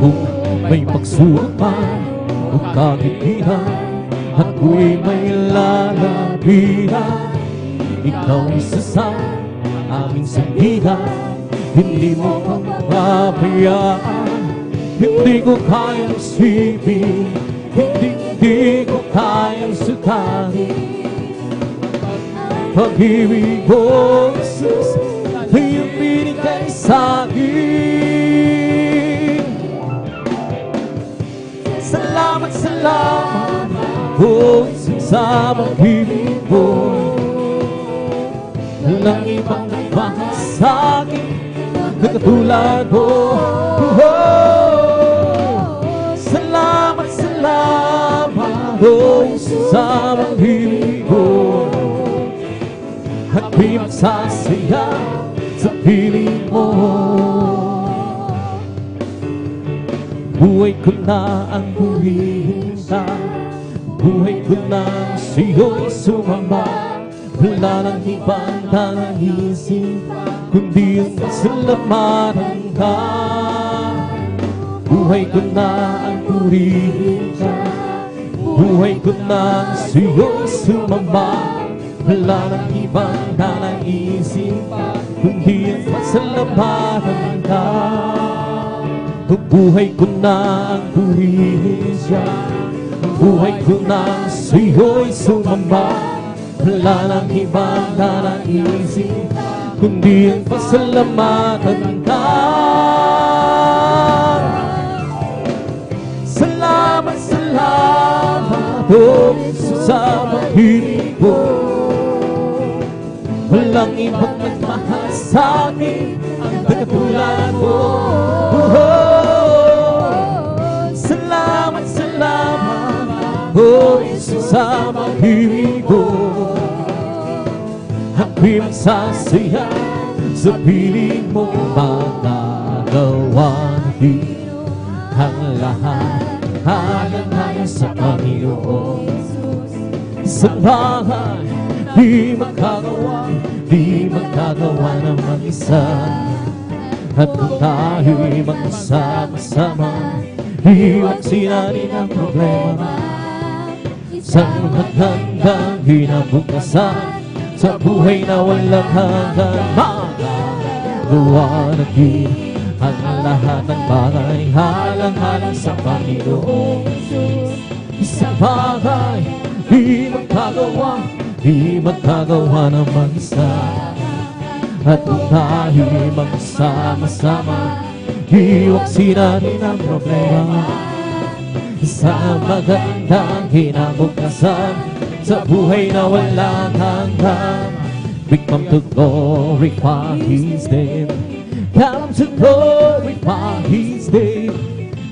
Kung may pagsubok man o kagipihan, ako'y may lalapitan. Ikaw isa sa aming sandigan, hindi mo kang pabayaan. Hindi ko kayang isipin, hindi ko kayang sukarin pag-ibig ko, Jesus, na iyong binigay sa'kin. Salamat, salamat, oh Jesus, sa pag-ibig ko. Walang ibang nagmahal sa'kin na katulad mo. Salamat, salamat, oh Jesus, sa pag-ibig ko. Ako'y magsasaya sa piling mo. Buhay ko na ang humihintay, buhay ko na sa'yo'y sumamba. Wala nang ibang nanaisip, kundi ang pasalamatan ka. Buhay ko na ang purihin ka, buhay ko na sa'yo'y sumamba. Wala nang ibang nanaisip, kundi ang pasalamatan ka. Buhay ko na ang purihin siya, buhay ko na sa'yo'y sumamba. Wala nang ibang nanaisip, kundi ang pasalamatan ka. Salamat, salamat, oh, sa pag-ibig mo. Walang ibang nagmahal sa akin ang katulad mo. Salamat, salamat, oh Jesus, sa pag-ibig ko. Ako'y magsasaya sa piling mo, magagawa din ang lahat. Alang-alang sa Panginoon. Sa bahay, di magkagawa ng mag-isa. At kung tayo'y magsama-sama, iwaksin natin ang problema. Sa magandang kinabukasan, sa buhay na walang hanggan, magagawa natin ang lahat ng bagay. Halang-halang sa Panginoon. Sa bagay, di magkagawa ng mag-isa. At kung tayo'y magsama-sama, iwaksin natin ang problema. Sa magandang kinabukasan, sa buhay na walang hanggan, we come to glorify His name. Come to glorify His name.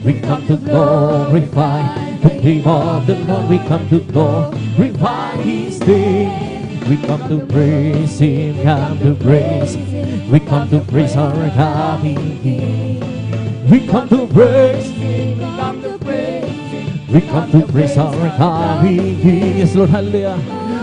We come to glorify the name of the Lord. We come to glorify His name. We come to praise Him, come to praise. We come to praise our God. We come to praise Him, we come to praise. We come to praise our God. Yes, Lord, hallelujah.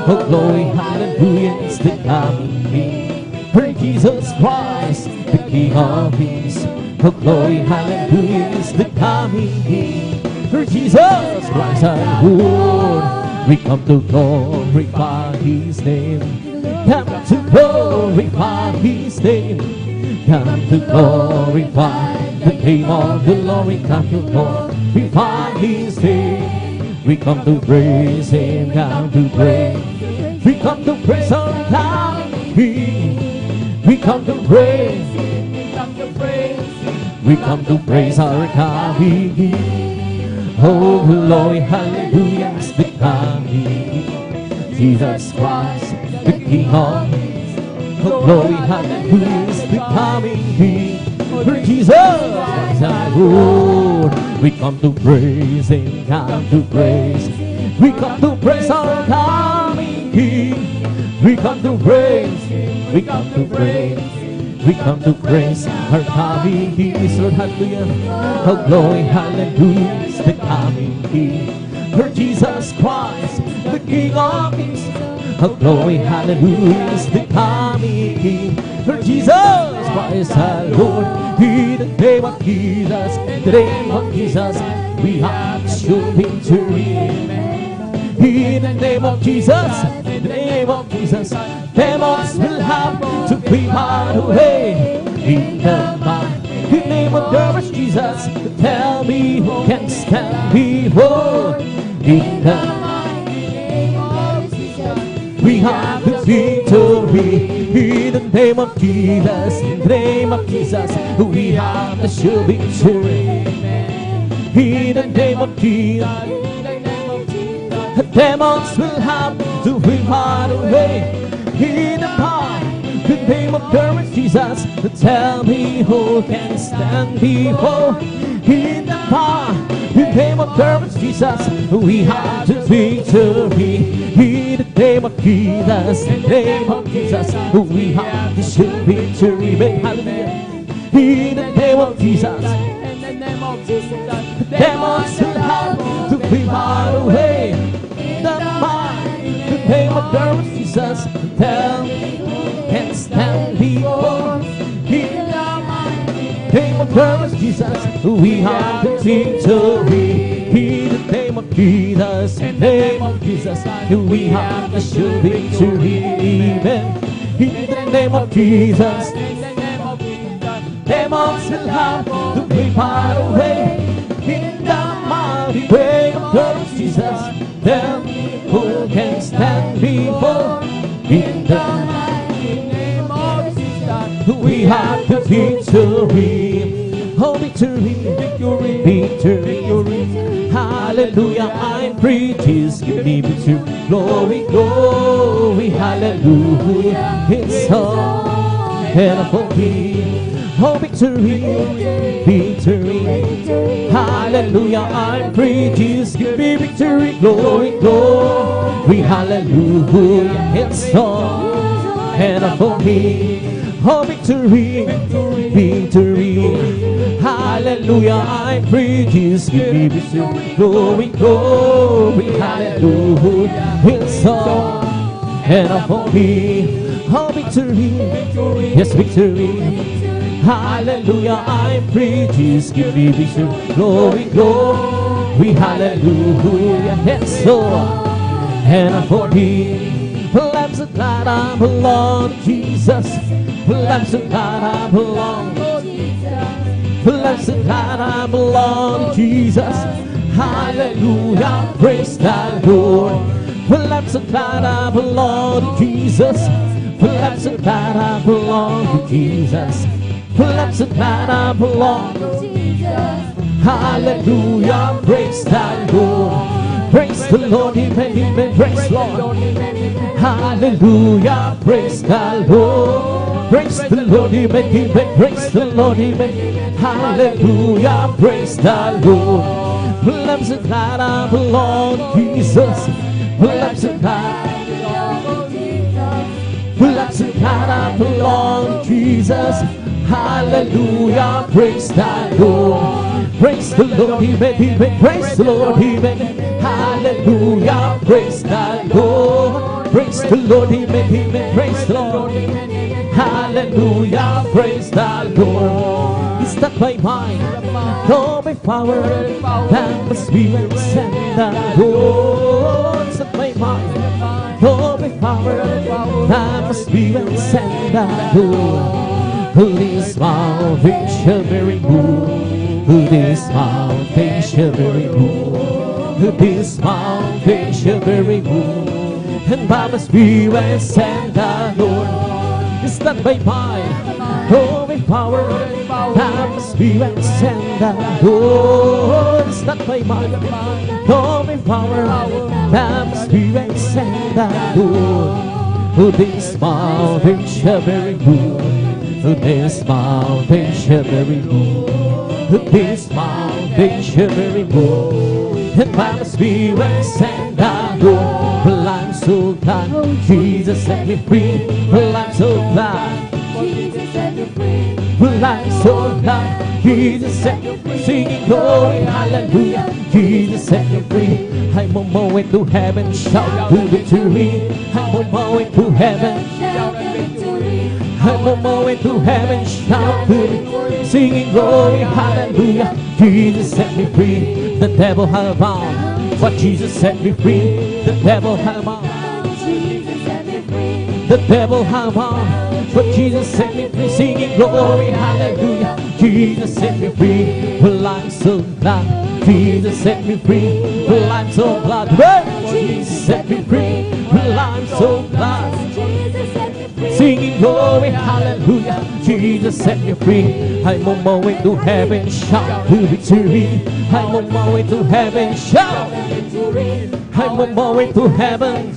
Oh, glory, hallelujah, is the coming King. For Jesus Christ, the King of Kings. Oh, glory, hallelujah, is the coming King. For Jesus Christ, our Lord. We come to glorify His name. Come to glorify His name. Come to glorify the name of the Lord. We come to glorify His name. We come to praise Him. Come to praise. We come to praise our God. We come to praise. We come to praise. We come to praise our God. Oh, glory, hallelujah, is the coming Jesus Christ, the King of Kings. Oh, glory, hallelujah, is the coming King. For Jesus Christ our Lord. We come to praise Him, come to praise. We come to praise our coming King. We come to praise Him, we come to praise. We come to praise our coming King. Lord, hallelujah. Oh, glory, hallelujah, is the coming King. For Jesus Christ, the King of Kings. Oh, glory, hallelujah, is the coming King. For Jesus Christ, our Lord. In the name of Jesus, in the name of Jesus, we have sure victory. In the name of Jesus, in the name of Jesus, demons will have to be far away. In the mighty name of the Lord Jesus, tell me who can stand before. In the mighty name of Jesus, we have the victory. In the name of Jesus, in the name of Jesus, we have the sure victory. In the name of Jesus, the demons will have to be far away. In the name of the Lord Jesus, tell me who can stand before. In the name of the Lord Jesus, we have the victory. In the name of Jesus, in the name of Jesus, we have the sure victory. Hallelujah. In the name of Jesus, in the name of Jesus, the demons will have to be far away. In the name of the Lord Jesus, tell me who can stand before. In the name of the Lord Jesus, we have the victory. In the name of Jesus, in the name of Jesus, we have the sure victory. Amen. In the name of Jesus, in the name of Jesus, demons will have to be far away. In the mighty name of the Lord Jesus, tell me who can stand before. In the mighty name of Jesus, we have the victory. Oh, victory, victory, victory, victory. Hallelujah, I'm free. Jesus, give me victory. Glory, glory, hallelujah. It's all and for me. Oh, victory, victory. Hallelujah, I'm free. Jesus, give me victory. Glory, glory, hallelujah. It's all and for me. Oh, victory, victory. Hallelujah, I'm free. Jesus, give me victory. Glory, glory, hallelujah. It's all and for me. Oh, victory, yes, victory. Hallelujah, I'm free. Jesus, give me victory. Glory, glory, hallelujah. It's all and for me. Lambs of God, I belong to Jesus. Lambs of God, I belong to Jesus. Lambs of God, I belong to Jesus. Hallelujah, praise the Lord. Lambs of God, I belong to Jesus. Lambs of God, I belong to Jesus. Lambs of God, I belong to Jesus. Hallelujah, praise the Lord. Praise the Lord, amen, praise the Lord. Hallelujah, praise the Lord. Praise the Lord, amen, praise the Lord, amen. Hallelujah, praise the Lord. Lambs of God, I belong to Jesus. Lambs of God, lambs of God, I belong to Jesus. Hallelujah, praise the Lord. Praise the Lord, amen, praise the Lord, amen. Hallelujah, praise the Lord. Praise the Lord, amen, praise the Lord. Hallelujah, praise the Lord. It's not by might, nor by power, that the Spirit send the Lord. It's not by might, nor by power, that the Spirit send the Lord. This mountain shall be removed. This mountain shall be removed. This mountain shall be removed. And by the Spirit send the Lord. It's not by might, nor by power, by the Spirit send the Lord. It's not by might, nor by power, by the Spirit send the Lord. This mountain shall be removed. This mountain shall be removed. This mountain shall be removed. And by the Spirit send the Lord. Well, I'm so glad Jesus set me free. Well, I'm so glad Jesus set me free. Well, I'm so glad Jesus set me free. Singing glory, hallelujah. Jesus set me free. I'm on my way to heaven, shout to victory. I'm on my way to heaven, shout to victory. I'm on my way to heaven, shout to victory. Singing glory, hallelujah. Jesus set me free. The devil had bound, but Jesus set me free. The devil had bound, Jesus set me free. The devil had bound, but Jesus set me free. Singing glory, hallelujah. Jesus set me free. Well, I'm so glad Jesus set me free. Well, I'm so glad Jesus set me free. Well, I'm so glad Jesus set me free. Singing glory, hallelujah. Jesus set me free. I'm on my way to heaven, shout to victory. I'm on my way to heaven, shout victory. I'm on my way to heaven,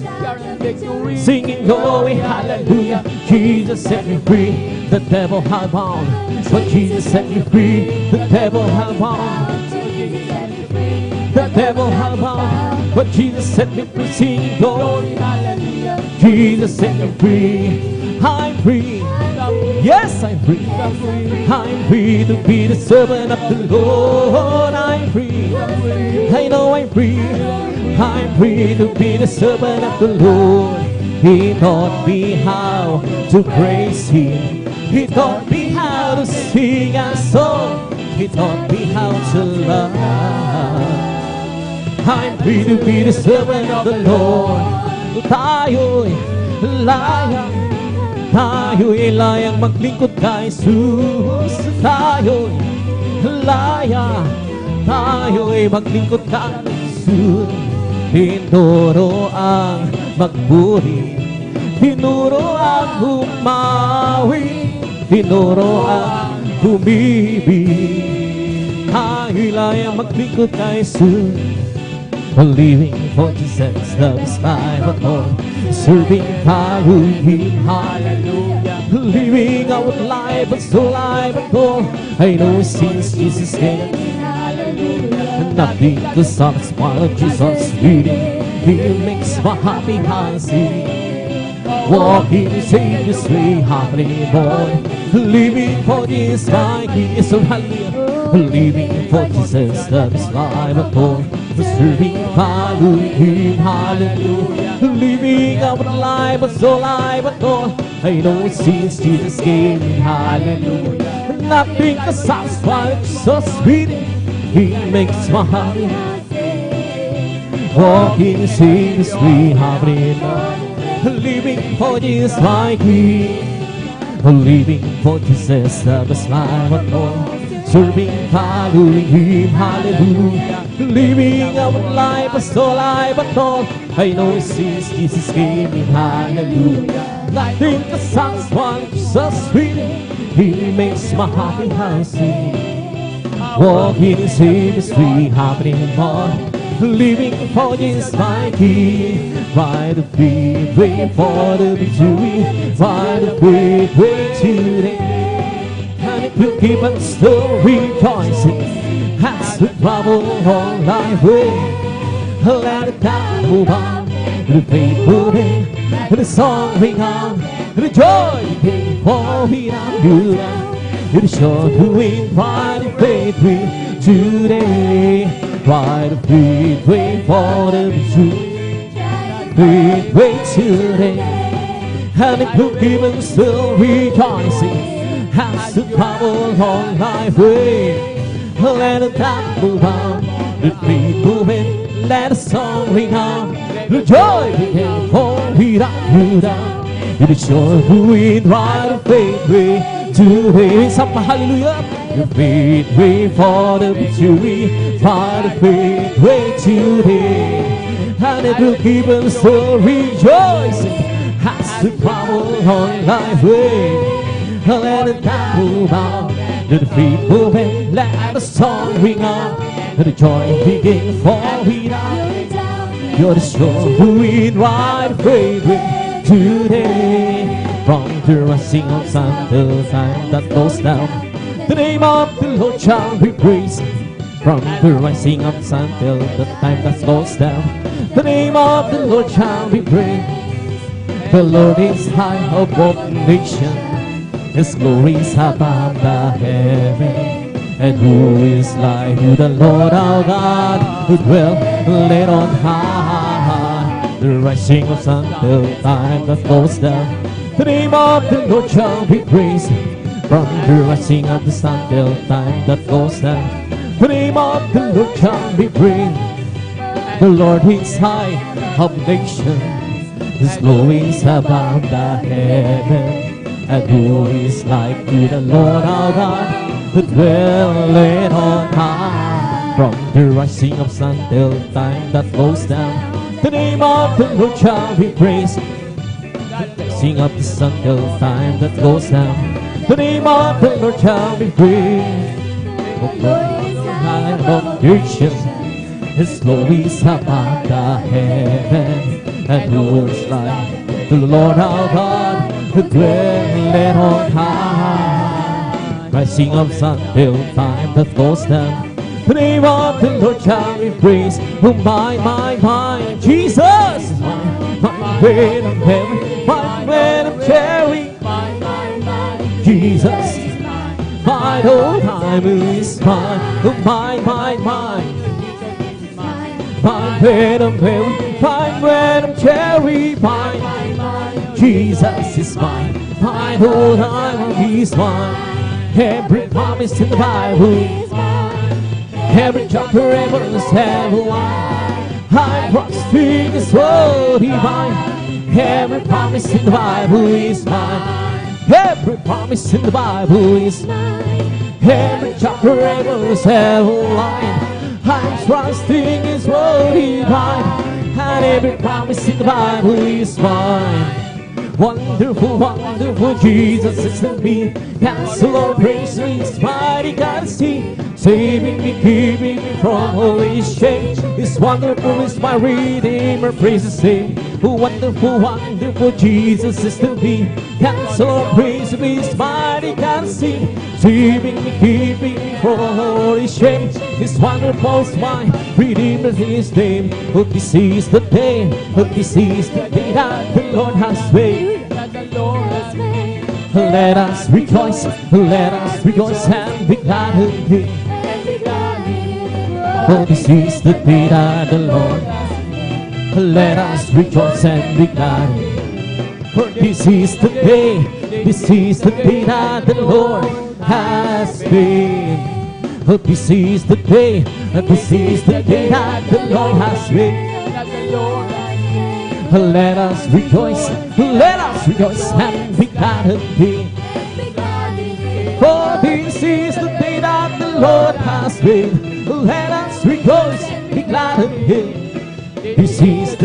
singing glory, hallelujah. Jesus set me free. The devil had bound, but Jesus set me free. The devil had bound, the devil had bound, but Jesus set me free. Singing glory, hallelujah. Jesus set me free. I'm free. Yes, I'm free. I'm free to be the servant of the Lord. I'm free. I know I'm free. I'm free to be the servant of the Lord. He taught me how to praise Him. He taught me how to sing a song. He taught me how to love. I'm free to be the servant of the Lord. Tayo'y layang, tayo'y layang maglingkod kay Jesus. Tayo'y layang, tayo'y maglingkod kay Jesus. Tinuro ang magburi, tinuro ang umawi, tinuro ang umibig. hilay ang maglingkod kay Jesus. Living for Jesus, love is life at all. Serving Hallelujah, hallelujah. Living our life, but so life at all. I know since Jesus came, hallelujah. Nothing to satisfy Jesus leading. He makes my happy heart sing. Walking the Savior's way, happily born. Living for this life, He is so hallelujah. Living for Jesus, love is life at all. Serving Hallelujah, hallelujah. Living our life, but so life at all. I know since Jesus came, hallelujah. Nothing can satisfy, so sweet. He makes my heart walking the Savior's way, happily born. Living for Jesus like He. Living for Jesus, love is life at all. Serving Hallelujah, hallelujah. Living our life, but so life at all. I know since Jesus came in, hallelujah. Nothing can satisfy, so sweet. He makes my happy heart sing. Walking in Savior's way, happening on. Living for Jesus like He. By the faith, wait for the victory. By the faith, wait today. And it will keep us still rejoicing. As we travel on thy way, let it down move on. The faithful day, the song ring on. The joy came for me and you. It is sure to win. Pride and faith win today. Pride and faith wait for the victory. Faith wait today. And it will keep us still rejoicing. As to travel on thy way, let the time move on. The feet moving, let the song ring on. The joy became for me that you down. It is sure to win, right of faith way today. Sapa hallelujah. The faith way for the victory, right of faith way today. And it will keep us still rejoicing. As to travel on thy way. Let the time move on. Let the feet move and let the song ring on. Let the joy begin for me now. You're the sure who win right faith today. From the rising of sun till the time that goes down, the name of the Lord shall be praised. From the rising of sun till the time that goes down, the name of the Lord shall be praised. The Lord is high above nations. His glory is above the heaven. And who is like you, the Lord our God, who dwell laid on high. The rising of sun till time that goes down, the name of the Lord shall be praised. From the rising of the sun till time that goes down, the name of the Lord shall be praised. The Lord is high of nations. His glory is above the heaven. And who is like you, the Lord our God, who dwelleth on high. From the rising of sun till time that goes down, the name of the Lord shall be praised. The rising of the sun till time that goes down, the name of the Lord shall be praised. The Lord is high above nations. His glory is above the heaven. And who is like the Lord our God, who dwelleth on high. Rising of sun till time that goes down, the name of the Lord shall be praised. Oh my, Jesus is mine. My bread of heaven, my bread of cherry. Jesus is mine. My whole time is mine. Oh my. My bread of heaven, my bread of cherry pie. Jesus is mine, my whole time is mine. Every promise in the Bible is mine. Every chapter ever is heaven. I trust in His word divine. Every promise in the Bible is mine. Every promise in the Bible is mine. Every chapter ever is heaven. I'm trusting His word divine. And every promise in the Bible is mine. Wonderful, wonderful Jesus is to me. Counselor, praise me, His mighty God is He. Saving me, keeping me from all His shame. His wonderful is my Redeemer, praise His name. Wonderful, wonderful Jesus is to me. Counselor, praise me, His mighty God is He. Saving me, keeping me from all His shame. His wonderful is my Redeemer, His name. Oh, this is the day, oh, this is the day that the Lord has made. Let us rejoice and be glad in Him. Oh, this is the day that the Lord. Let us rejoice and be glad in Him. For this is the day that the Lord has made. Oh, this is the day that the Lord has made. Let us rejoice and be glad in Him. For this is the day that the Lord has made. Let us rejoice and be glad in Him. This is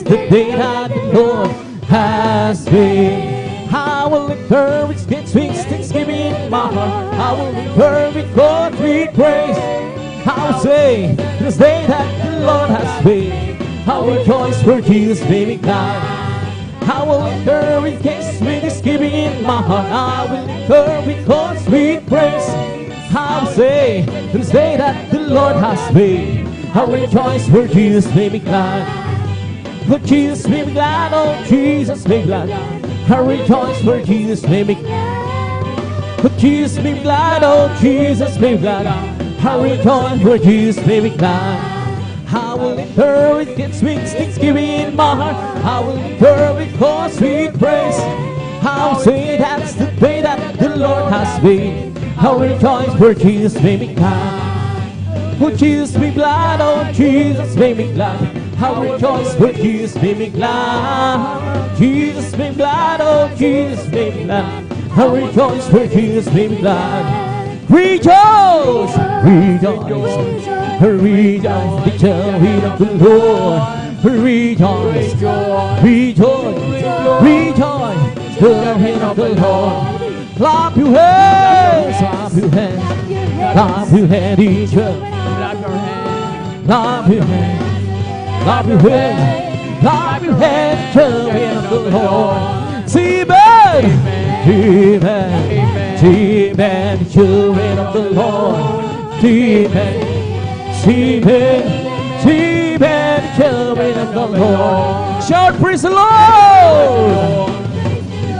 the day that the Lord has made. I will encourage His wings, thanksgiving in my heart. I will encourage God with praise. I will say, this day that the Lord has made. I will rejoice for Jesus made me glad. I will encourage His with thanksgiving in my heart. I will encourage God with praise. I will say, this day that the Lord has made. I will rejoice for Jesus made me glad. For Jesus made me glad, oh Jesus made me glad. I rejoice for Jesus made me glad. For Jesus made me glad, oh Jesus made me glad. I rejoice for Jesus made me glad. I will encourage His wings, thanksgiving in my heart. I will encourage God sweet praise. I will say that's the day that the Lord has made. I will rejoice for Jesus made me glad. For Jesus made me glad, oh Jesus made me glad. I will rejoice for Jesus made me glad. Jesus made me glad, oh Jesus made me glad. I will rejoice for Jesus made me glad. Rejoice, rejoice, rejoice, the joy of the Lord. Rejoice, rejoice, rejoice, the hand of the Lord. Clap your hands, clap your hands, clap your hands, each other. Clap your hands, clap your hands, clap your hands, the hand of the Lord. See man, Amen, children of the Lord. Amen, children of the Lord. Shout, praise the Lord.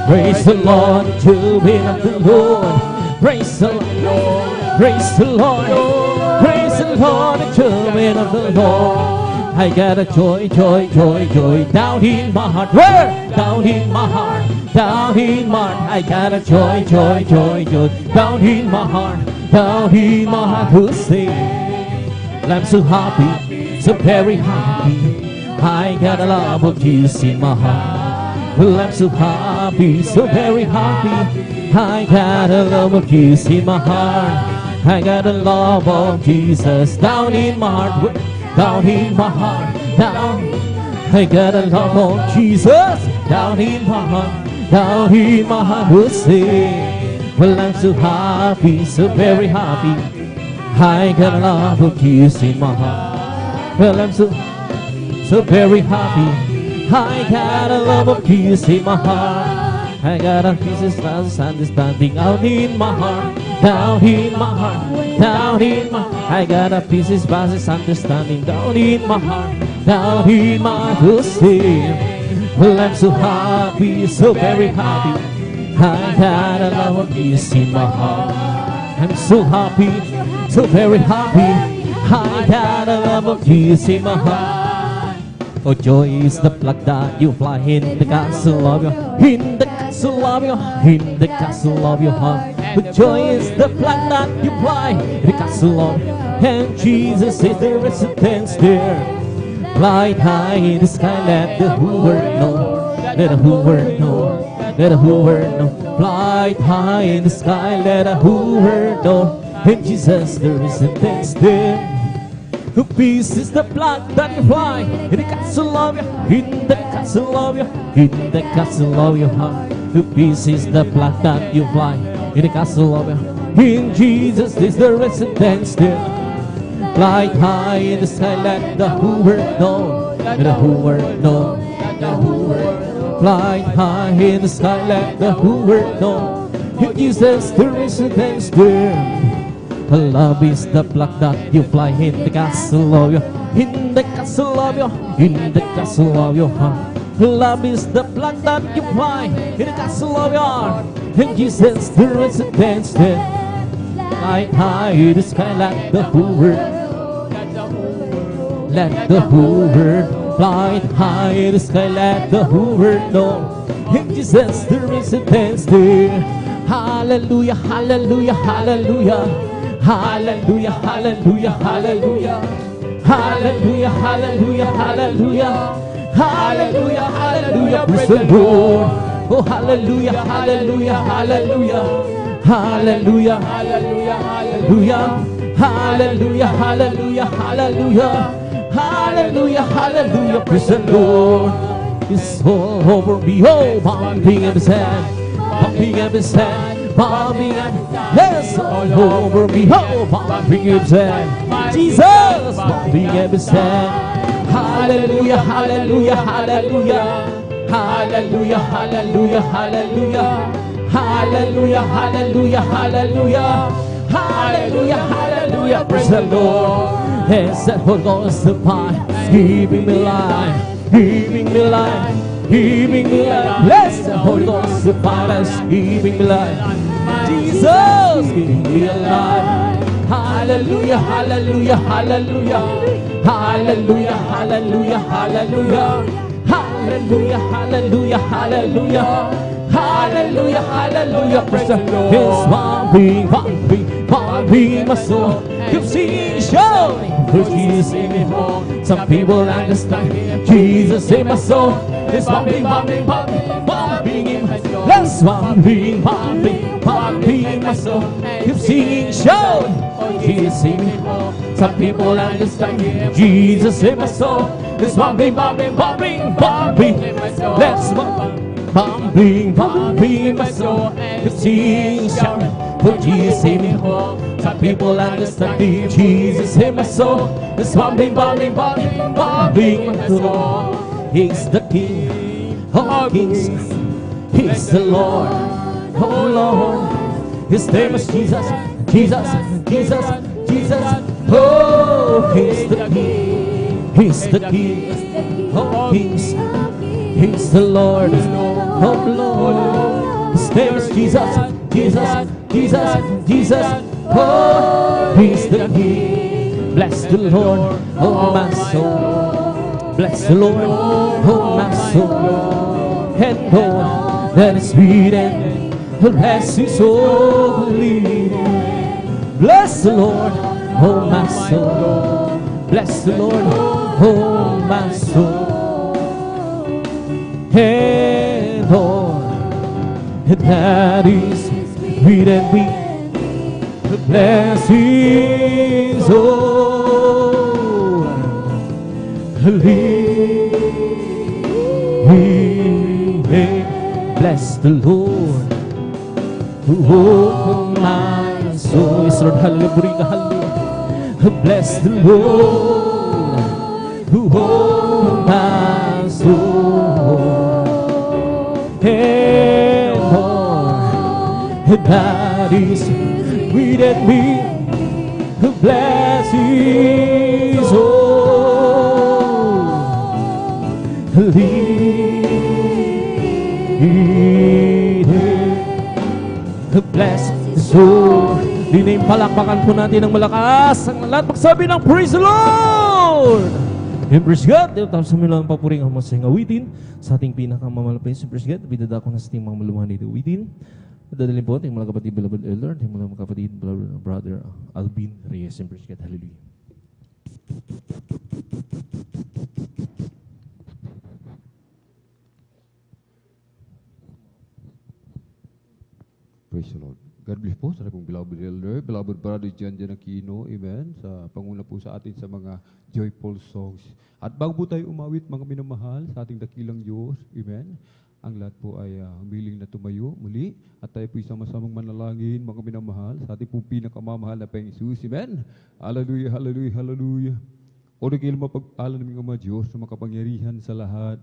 Praise the Lord, children of the Lord. Praise the Lord, praise the Lord, praise the Lord, children of the Lord. I got a joy, joy, joy, joy down in my heart. Where? Down in my heart, down in my heart. I got a joy, joy, joy, joy down in my heart, down in my heart to sing. I'm so happy, so very happy. I got a love of Jesus in my heart. Well, I'm so happy, so very happy. I got a love of Jesus in my heart. I got a love of Jesus down in my heart. Down in my heart, down. I got a love of Jesus down in my heart, down in my heart will sing. Well, I'm so happy, so very happy. I got a love of Jesus in my heart. Well, I'm so very happy. I got a love of Jesus in my heart. I got a peace of understanding out in my heart, down in my heart, down in my heart. I got a peace of understanding down in my heart, down in my heart to sing. Well, I'm so happy, so very happy. I got a love of Jesus in my heart. I'm so happy, so very happy. I got a love of Jesus in my heart. Oh, joy is the flag that you fly in the castle of your, in the castle of your, in the castle of your heart. But joy is the flag that you fly in the castle of, and Jesus is the residence there. Fly high in the sky, let the whole world know, let the whole world know, let the whole world know. Fly high in the sky, let the whole world know, and Jesus the residence there. Peace is the flag that you fly in the castle of your, in the castle castle of your, in the castle of your heart. To pieces the flag that you fly. In the castle of your, in Jesus is the residence there. Fly high in the sky, let the whole world know. Let the whole world know. Let the whole world know. Fly high in the sky, let the whole world know. In Jesus the residence there. Love is the flag that you fly in the castle of your, in the castle of your, in the castle of your heart. Love is the flag that you fly in the castle of your heart. And Jesus the residence there. Fly high in the sky, let the whole world, let the whole world fly high in the sky, let the whole world know. In Jesus the residence there. Hallelujah, hallelujah, hallelujah. Hallelujah, hallelujah, hallelujah. Hallelujah, hallelujah, hallelujah. Hallelujah, hallelujah, praise the Lord. Oh, hallelujah, hallelujah, hallelujah. Hallelujah, hallelujah, hallelujah. Hallelujah, hallelujah, hallelujah. Hallelujah, hallelujah, praise the Lord. It's all over me, oh, bumping in his hand, bumping in his hand. Bombing and yes, all over me, oh, bombing and Jesus, bombing and hallelujah, hallelujah, hallelujah, hallelujah, hallelujah, hallelujah, hallelujah, hallelujah, hallelujah, hallelujah, hallelujah, praise the Lord. Yes, that Holy Ghost divine, giving me life, giving me life, giving me life. Bless the Holy Ghost divine, us giving me life. Jesus, give me alive. Hallelujah, hallelujah, hallelujah. Hallelujah, hallelujah, hallelujah. Hallelujah, hallelujah, hallelujah. Hallelujah, hallelujah. Praise the Lord. It's bumping, bumping, bumping my soul. Keep singing, shouting, for Jesus in me home. Some people understand Jesus in my soul. It's bumping, bumping, bumping, bumping in my soul. Let's bumping, bumping, bumping in my soul. Keep singing, shouting, for Jesus in me home. Some people understand Jesus in my soul. It's bumping, bumping, bumping, bumping in my soul. Let's bumping, bumping in my soul. Keep singing, shouting, for Jesus in me home. Some people understand Jesus in my soul. It's bumping, bumping, bumping, bumping in my soul. He's the King of kings. He's the Lord, oh Lord. His name is Jesus, Jesus, Jesus, Jesus. Oh, He's the King. He's the King of kings. He's the Lord, oh Lord. His name is Jesus, Jesus, Jesus, Jesus. Oh, He's the King. Bless the Lord, oh my soul. Bless the Lord, oh my soul. And all that is written, bless His holy name. Bless the Lord, oh my soul. Bless the Lord, oh my soul. And all that is written, we bless His holy name. Bless the Lord, oh my soul. Yes, Lord, hallelujah, hallelujah. Bless the Lord, oh my soul. And all that is within me, bless His holy name. Bless His holy name. Palakpakan po natin ng malakas ang lahat magsabi ng praise the Lord. And praise God. Tapos sa mga papuring ang masayang awitin sa ating pinakamalapit sa praise God. Bidada ko na sa ating mga malumahan dito awitin. Dadalhin po ating mga kapatid, beloved elder, ating mga kapatid, brother Alvin Reyes. And praise God. Hallelujah. Praise the Lord. God bless po sa pong beloved elder, beloved brother John Aquino, amen, sa panguna po sa atin sa mga joyful songs. At bago po tayo umawit, mga minamahal, sa ating dakilang Diyos, amen, ang lahat po ay humiling na tumayo muli at tayo po sama-samang manalangin, mga minamahal, sa ating pong pinakamamahal na Panginoong Jesus, amen. Hallelujah, hallelujah, hallelujah. O naging mapagpala ng mga Diyos na makapangyarihan sa lahat,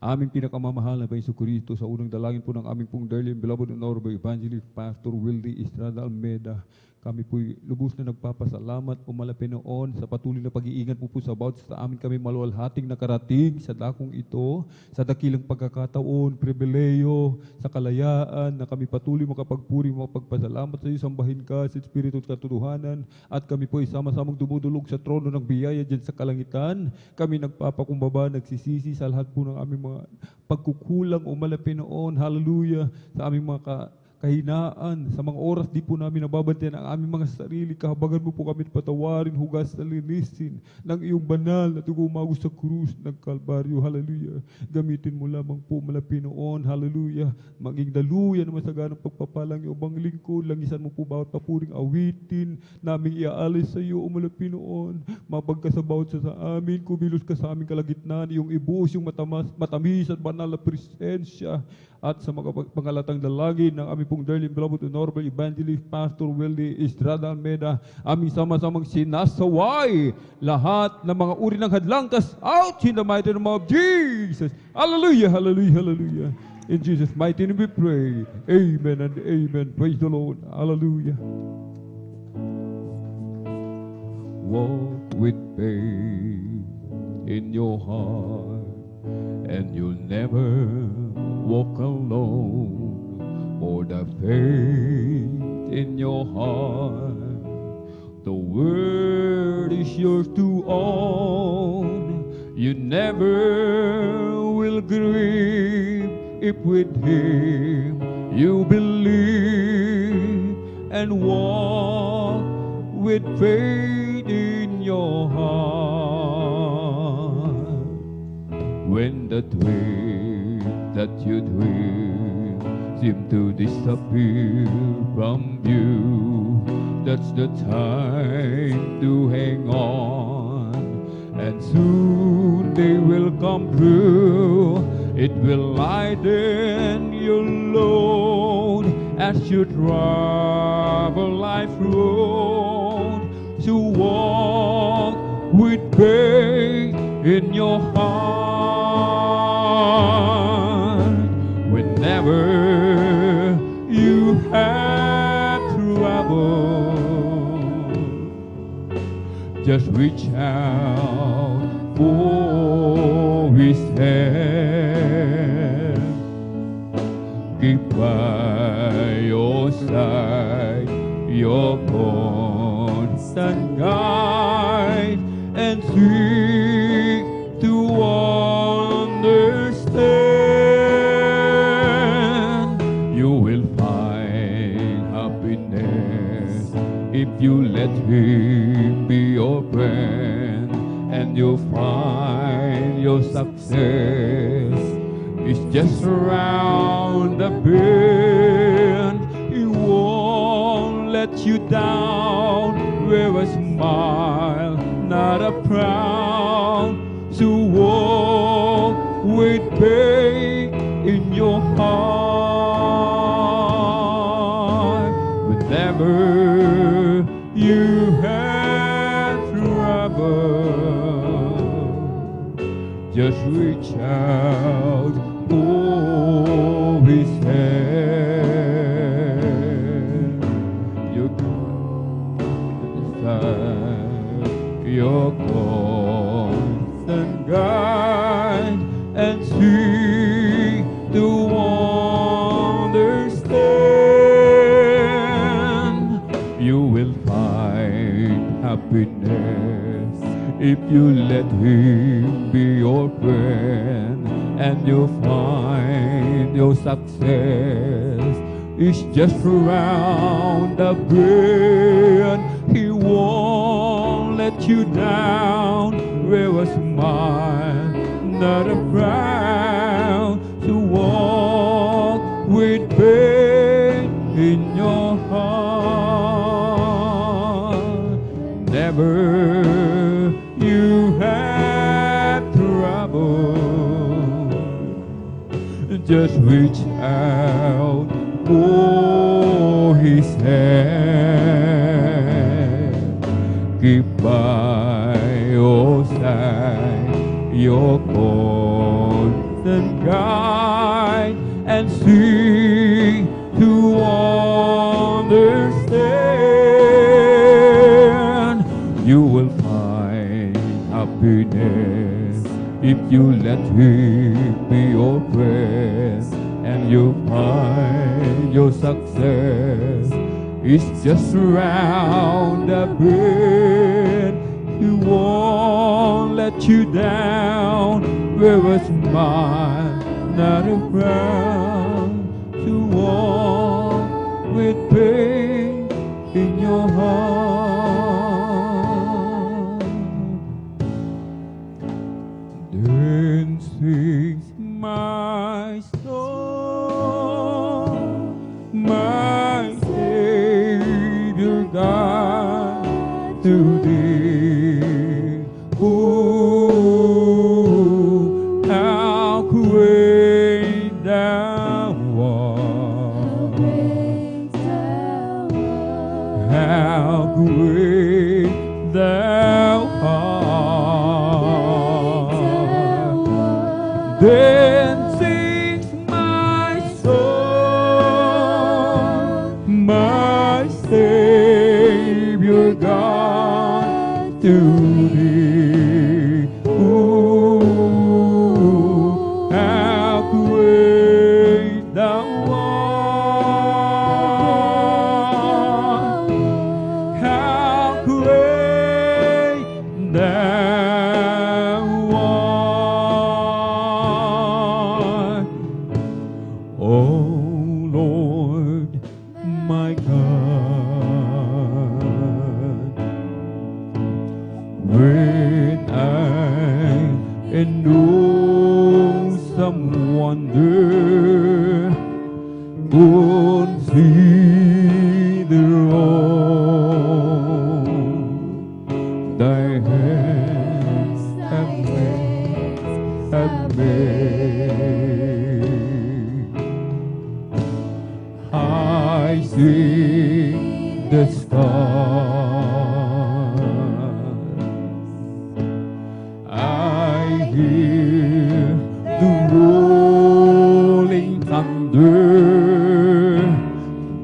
aming pinakamamahal na Panginoong Kristo, sa unang dalangin po ng aming pong darling beloved and honorable evangelist Pastor Wildy Estrada Almeida, kami po lubos na nagpapasalamat o malapinoon sa patuloy na pag-iingat po sa bawat sa amin kami maluwalhating nakarating sa dakong ito, sa dakilang pagkakataon, pribileyo, sa kalayaan na kami patuloy makapagpuri, makapagpasalamat sa iyo, sambahin ka sa Espiritu at katotohanan, at kami po sama-samang dumudulog sa trono ng biyaya dyan sa kalangitan. Kami nagpapakumbaba, nagsisisi sa lahat po ng aming mga pagkukulang o malapinoon, hallelujah, sa aming mga kahinaan, sa mga oras di po namin nababantayan ang aming mga sarili. Kahabagan mo po kami patawarin, hugas na linisin ng iyong banal na tugumagos sa krus ng Kalbaryo, hallelujah. Gamitin mo lamang po malapinoon, hallelujah, maging daluyan na masaganang pagpapalang iyong bang lingkod. Langisan mo po bawat papuring awitin naming iaalis sa iyo, o malapinoon. Mabag ka sa bawat sa amin, kumilos ka sa aming kalagitnaan, iyong ibuhos yung matamis at banal na presensya. At sa mga pangalatang dalangin ng aming pong darling beloved honorable evangelist Pastor Wildy Estrada Almeida, aming sama-samang sinasaway lahat ng mga uri ng hadlang, cast out in the mighty name of Jesus. Hallelujah, hallelujah, hallelujah. In Jesus' mighty name we pray. Amen and amen. Praise the Lord. Hallelujah. Walk with faith in your heart, and you'll never walk alone, for the faith in your heart, the word is yours to own. You never will grieve if with him you believe and walk with faith in your heart. When the dream that you dream seem to disappear from you, that's the time to hang on, and soon they will come true. It will lighten your load as you travel life's road. To walk with faith in your heart. Whenever you have trouble, just reach out for his hand. Keep by your side, your constant guide, and seek to understand. You will find happiness if you let him be your friend, and you'll find your success is just around the bend. He won't let you down. Wear a smile, not a frown. To walk with faith in your heart. Whenever you have trouble, just reach out for his hand. Your your constant guide, and seek to understand. You will find happiness if you let him be your friend, and you'll find your success is just around the bend. He won't let you down. Wear a smile, not a frown. To walk with faith in your heart. Never you had trouble, just reach out for His hand. Keep by your side, your constant guide, and seek to understand. You will find happiness if you let Him be your friend, and you'll find your success is just around the bend. He won't let you down. With a smile, not a frown, to walk with faith in your heart. Then sings my soul, my Savior God, to Thee. Ooh, how great Thou art! How great Thou art! Then sings my soul, my Savior God, to Thee. Ooh, how great Thou art! How great Thou art! Oh Lord, my God, when I in awesome wonder consider all Thy hands have made. I see the stars, I hear the rolling thunder,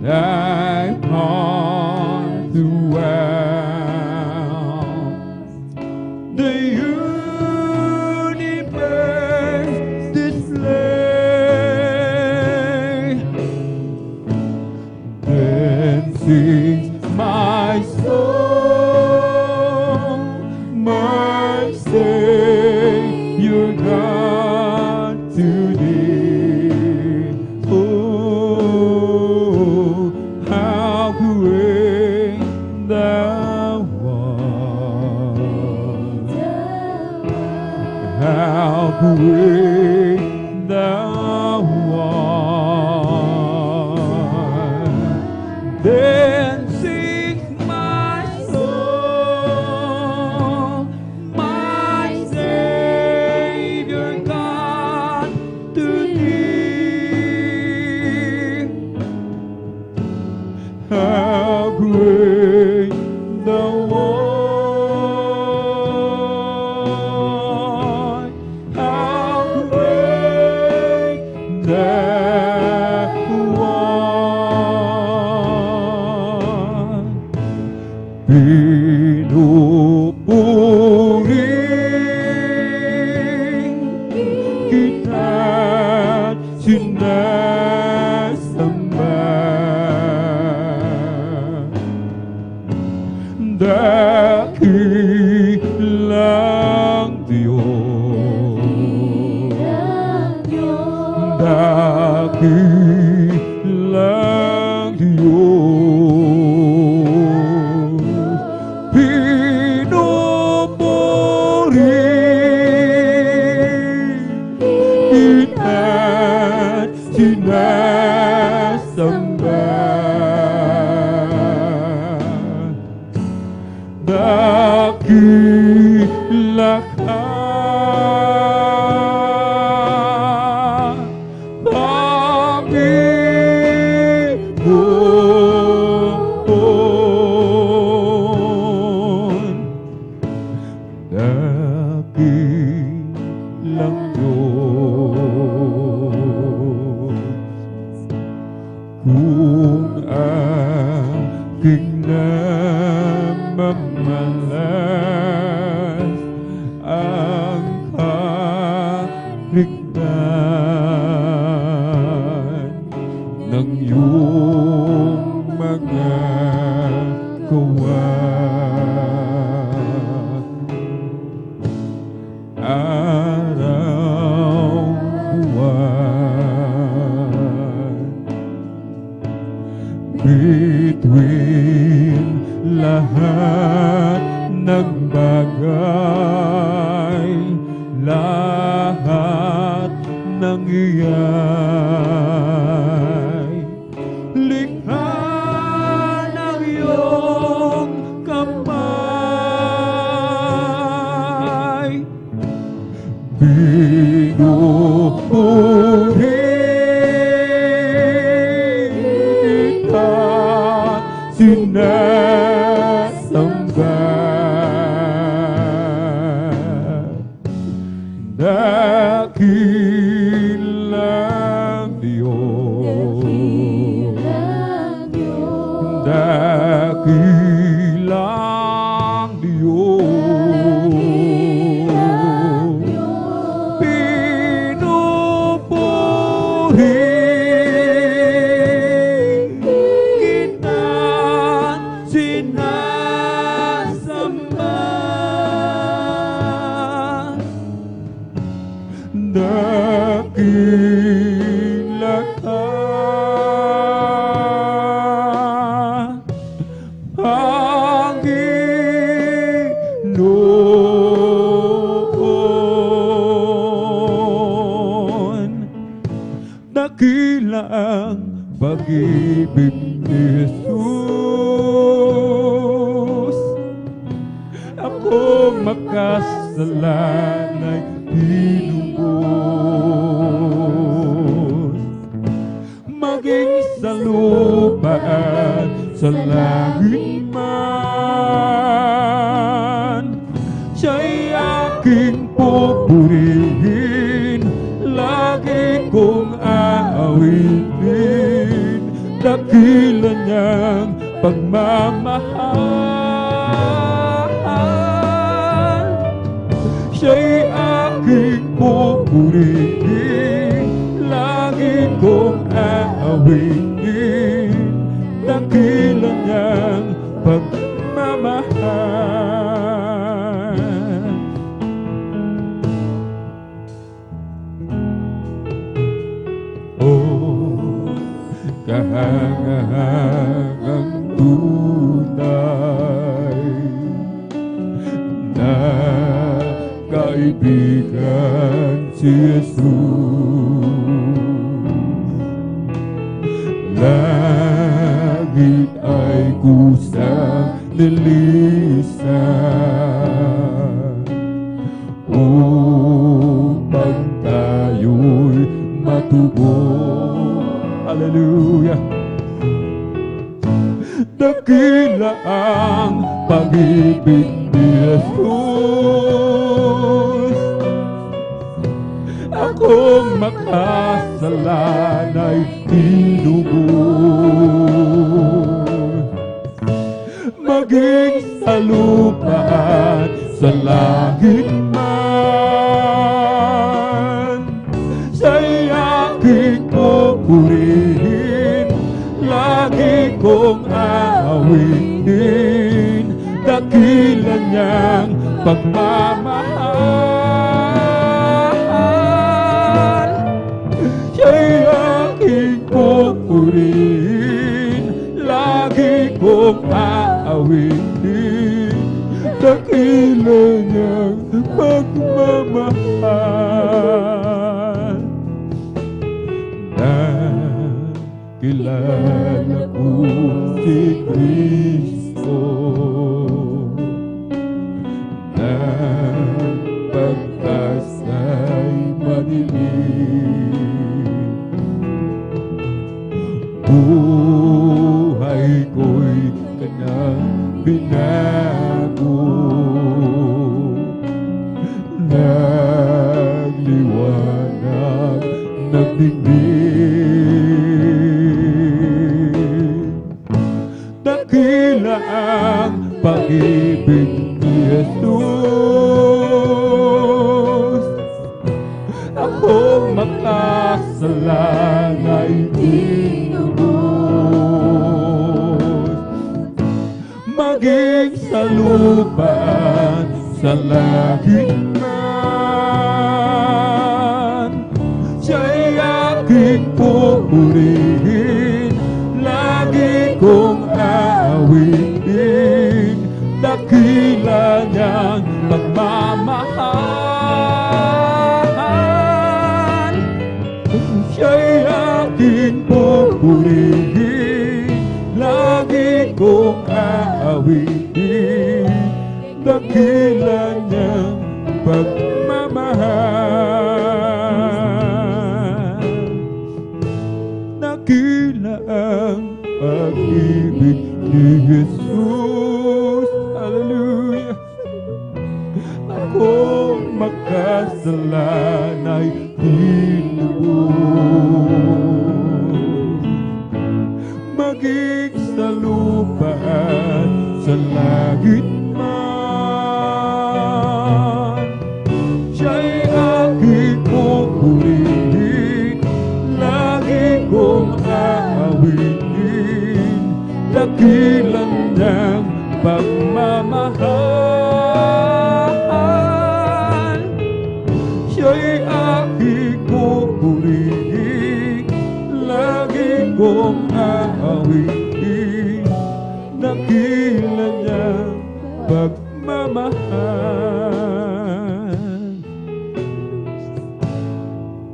Thy heart throughout the universe display. Then sings my soul, my Savior God, to Thee. Oh, how great Thou art! How great Thou art! Then sings my soul, my Savior God, to Thee. How great Thou art! How great Thou art! Pinupuri kita sinasamba, dakilang Diyos, dakilang Diyos, pinupuri kita sinasamba. dakilang Diyos. Kung aking namamalas ang kaligtaan ng iyong mga gawa. Araw, buwan, bituin lahat ng bagay, lahat ng iyay likha ng iyong kamay. Pinupuri at sinasamba, dakilang Diyos, dakilang Diyos. Dakila ka, Panginoon. Dakila ang pag-ibig ni Jesus. Ako makasalanay tinubos, maging sa lupa at sa langit man. Siya'y aking pupurihin, lagi kong aawitin, dakila niyang pagmamahal. Siya'y aking pupurihin, lagi kong aawitin, dakila niyang pagmamahal. Oh, kahangahangang tunay na kaibigan si Jesus. Langit ay kusang nilisan upang tayo'y matubos. Hallelujah! Dakila ang pag-ibig ni Jesus. Akong makasalanay tinubos, maging sa lupa at sa langit man. Siya'y aking pupurihin, lagi kong aawitin, dakila niyang pagmamahal. Siya'y aking pupurihin, lagi kong aawitin, dakila niyang pagmamahal. Kilala ko si Kristo na pagkasa'y madilim. binago, nagliwanag, nagdinig. Dakila ang pag-ibig ni Jesus. Ako makasalanay tinubos, maging sa lupa at sa langit man. Siya'y aking pupurihin, lagi kong aawitin, dakila niyang pagmamahal. Siya'y aking pupurihin, lagi kong aawitin, dakila niyang pagmamahal. Dakila ang pag-ibig ni Jesus. Hallelujah. Ako makasalanay tinubos, maging sa lupa at sa langit man. Siya'y aking pupurihin, lagi kong aawitin, dakilan niyang pagmamahal. Siya'y aking pupurihin, lagi kong aawitin, dakilan niyang pagmamahal.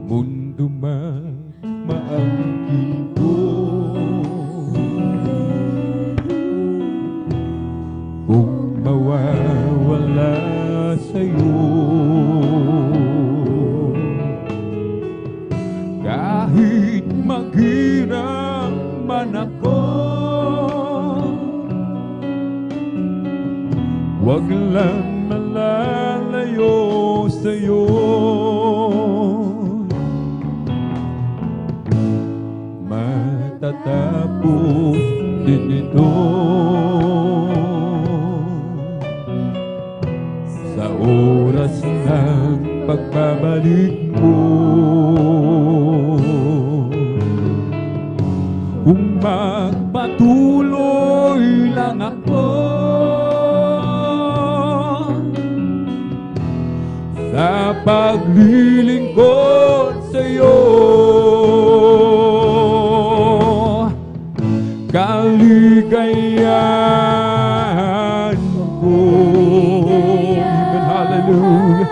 Mundo man maangkin ko, kung mawawala sa'yo, kahit maghirap man ako, wag lang malalayo sa'yo. Matatapos din ito sa oras ng pagbabalik mo. Kung magpatuloy lang ako sa paglilingkod sa'yo, kaligayahan ko. Amen, hallelujah.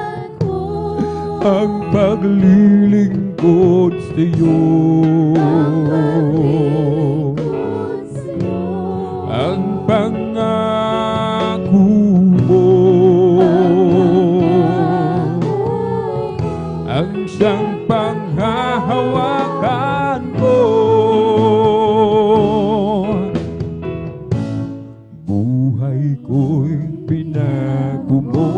Ang paglilingkod sa'yo, ang pangako mo, ang siyang panghahawakan ko. Buhay ko'y pinago mo.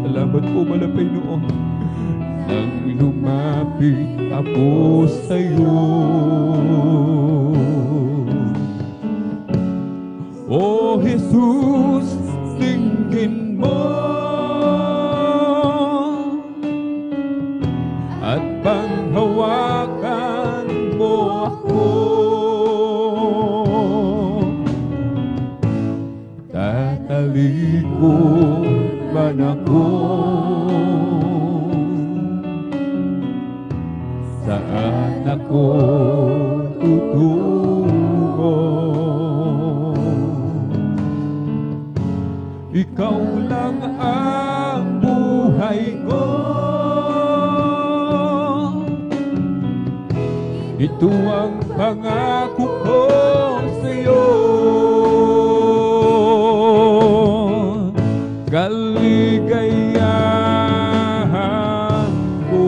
Salamat po, malapay noon, nang lumapit ako sa'yo. O Jesus, tingin mo at panghawakan mo ako. Tatalikod man ako, saan ako tutungo? Ikaw lang ang buhay ko, ito ang pangako ko sa'yo. Kaligayahan ko,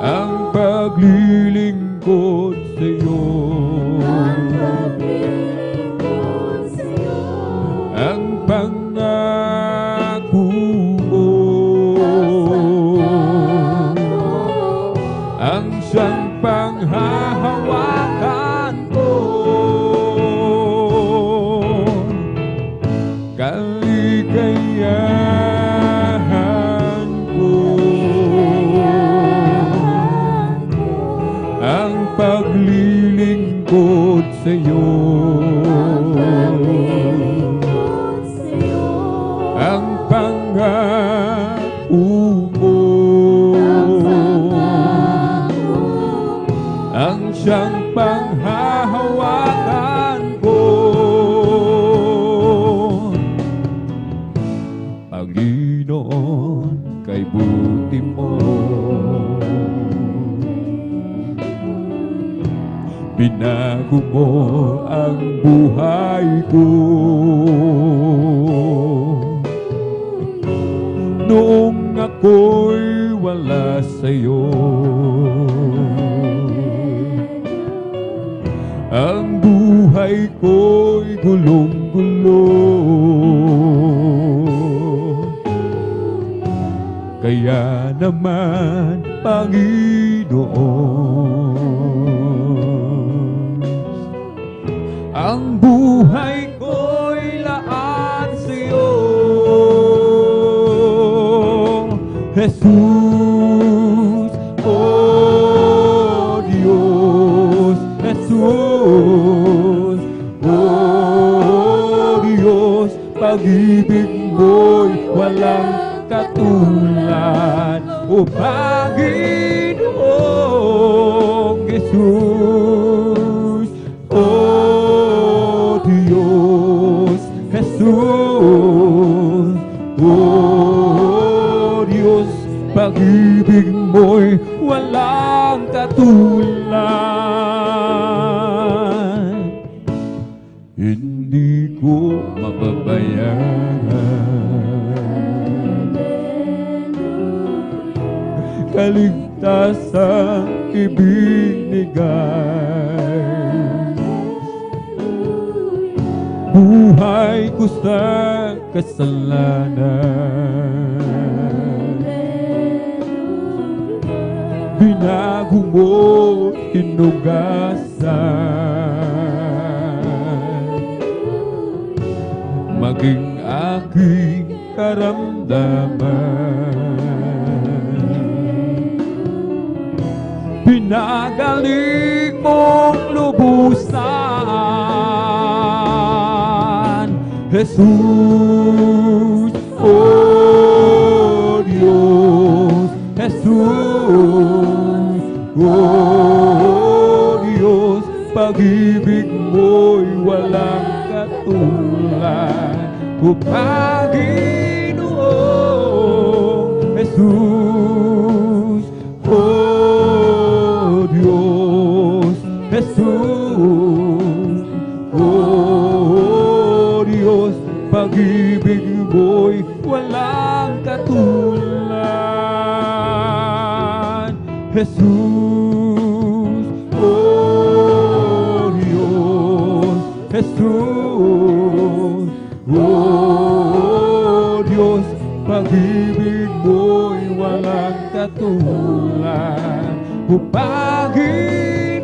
ang paglilingkod sa'yo. Ang pangako mo, ang siyang panghahawakan ko. Kaligayahan ko, ang paglilingkod sa'yo. Ang pangako mo, ang siyang panghahawakan ko. Panginoon, kay buti mo, binago mo ang buhay ko. Noong ako'y wala sa'yo, ang buhay ko'y gulong-gulo. Kaya naman, Panginoon, ang buhay ko'y laan sa'yo. Jesus, oh Diyos, Jesus, oh Diyos, pag-ibig mo'y walang katulad. O Panginoong Jesus, oh Diyos, Jesus, oh Diyos, pag-ibig mo'y walang katulad. Hindi ko mababayaran kaligtasang ibinigay. Buhay ko sa kasalanan, binago mo, hinugasan, maging aking karamdaman. Pinagaling mong lubusan, Jesus, oh Diyos, Jesus, oh Diyos, pag-ibig mo'y walang katulad. O Panginoon, Jesus, oh Diyos, Jesus, oh Diyos, pag-ibig mo'y walang katulad. Jesus, oh Diyos, Jesus, oh Diyos, pag-ibig mo'y walang katulad. O Panginoong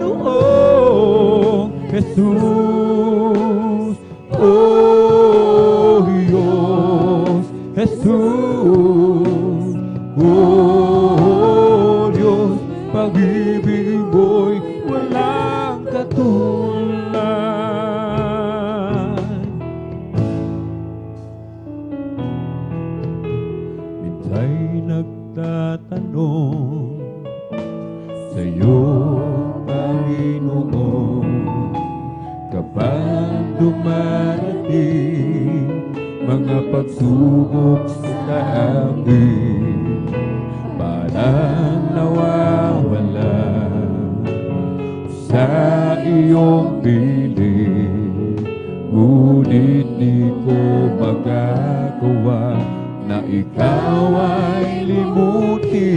Jesus, oh Diyos, Jesus, oh Diyos, pag-ibig mo'y walang katulad. Minsa'y nagtatanong sa'yo, Panginoon, kapag dumarating mga pagsubok sa amin, parang nawawala sa iyong piling. Ngunit di ko magagawa na ikaw ay limutin.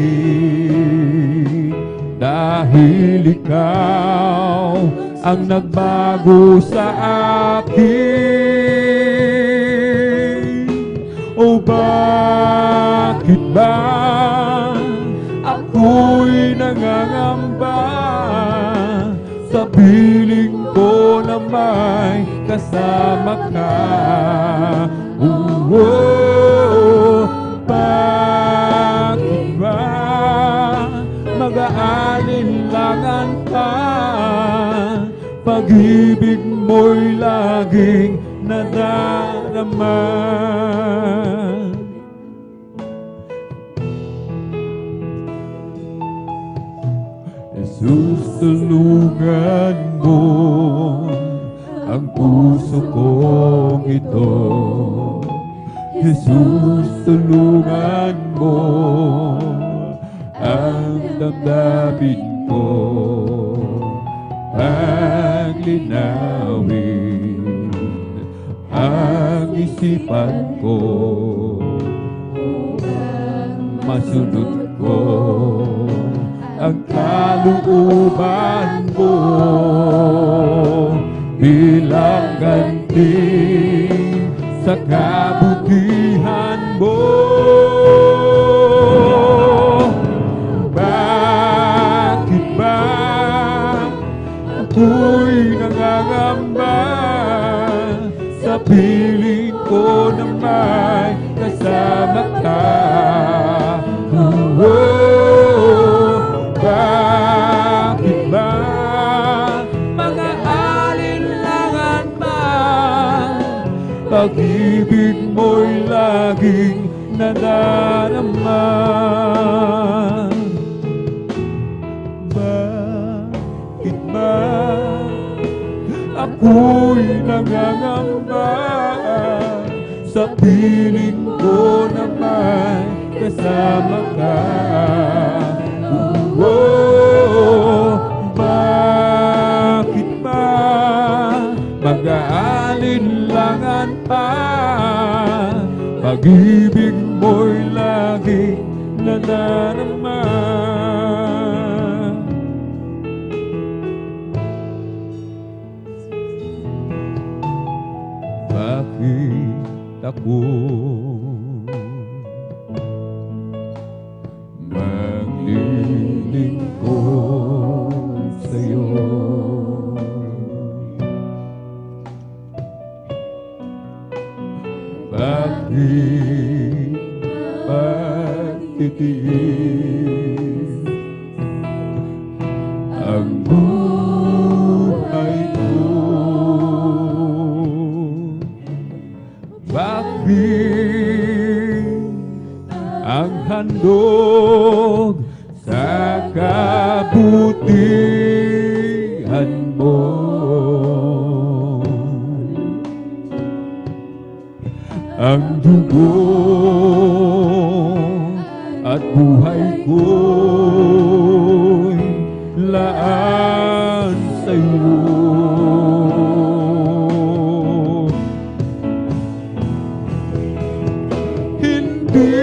dahil ikaw ang nagbago sa akin. O bakit ba ako'y nangangamba sa piling ko na may kasama ka? Bakit ba mag-aalinlangan ka? Pag-ibig mo'y laging nadarama. Jesus, tulungan mo ang puso kong ito. Jesus, tulungan mo ang damdamin ko. Paglinawin ang isipan ko, masunod ko ang kalooban mo bilang ganti sa kabutihan mo. Bakit ba ako'y nangangamba sa piling ko na may kasama ka? Bakit ba mga alinlangan ba? Pag-ibig mo'y laging nadarama. Bakit ba ako'y nangangamba sa piling ko na may kasama ka? Bakit ba mag-aalinlangan pa? Pag-ibig mo'y laging nadarama. Bakit ako maglilingkod sa'yo? Bakit pagtitiis ang buhay ko? Bakit ang handog sa kabutihan mo? Ang dugo at buhay ko'y laan sa'yo. Hindi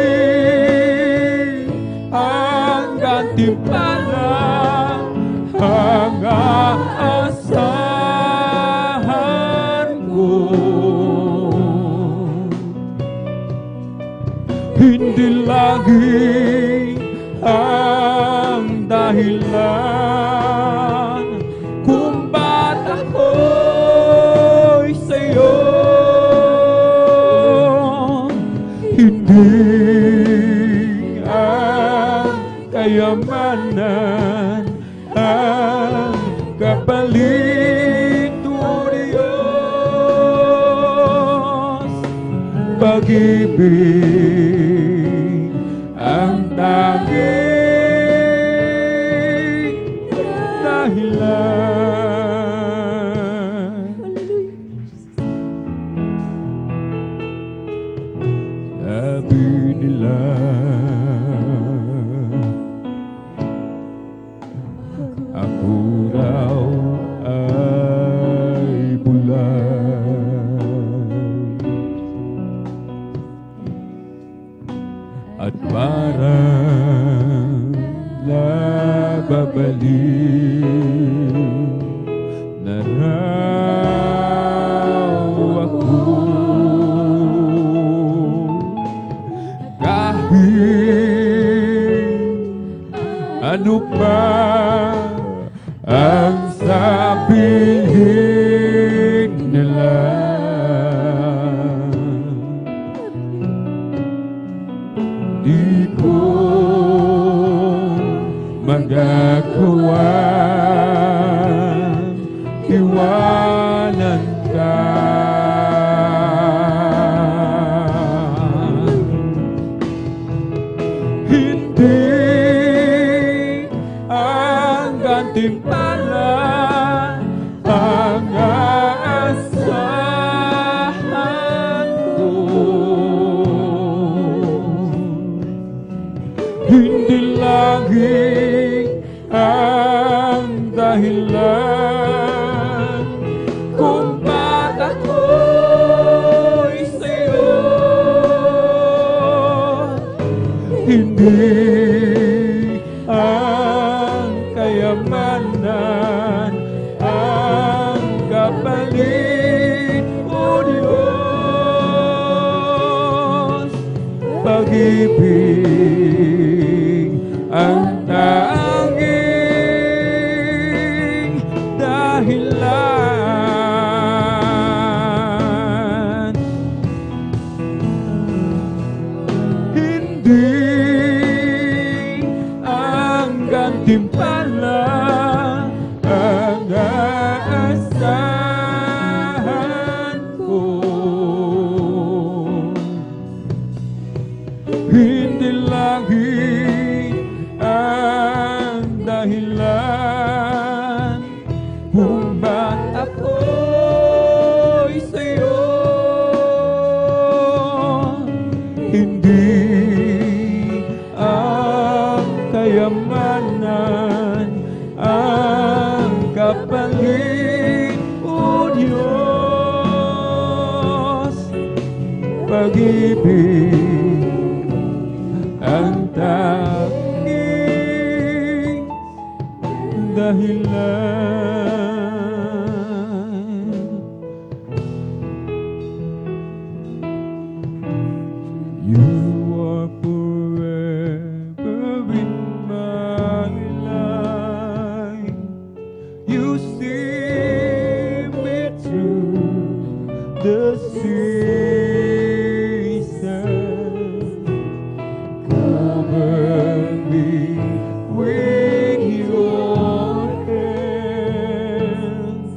ang gantimpala ang aasahan ko. Hindi lagi ang dahilan kung ba't ako'y sa'yo. Hindi ang kayamanan ang kapalit mo, Diyos. Pag-ibig ang tanging dahilan. Sabi nila ako raw ay bulan at parang nababaliw. na raw ako. Kahit ano pa ang sabihin nila, di ko magagawa iwanan ka. Hindi ang gantimpala ang aasahan ko. Hindi langit ang dahilan kung bakit ako'y sa'yo. Hindi ang kayamanan ang kapalit, O Diyos. Pag-ibig ang tanging dahilan. Hindi ang gantimpala ang aasahan ko. Hindi langit ang dahilan kung ba't ako'y sa'yo. Hindi ang kayamanan ang kapalit, O Diyos. Pag-ibig ang tanging dahilan. You are forever in my life. You see me through the seasons. Cover me with your hands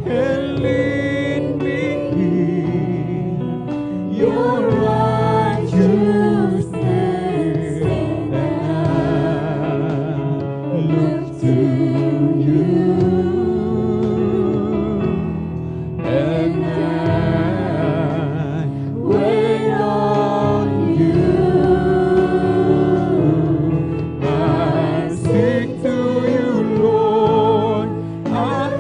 and lead me in your righteousness. And I look to you, and I wait on you. I seek to you, Lord, a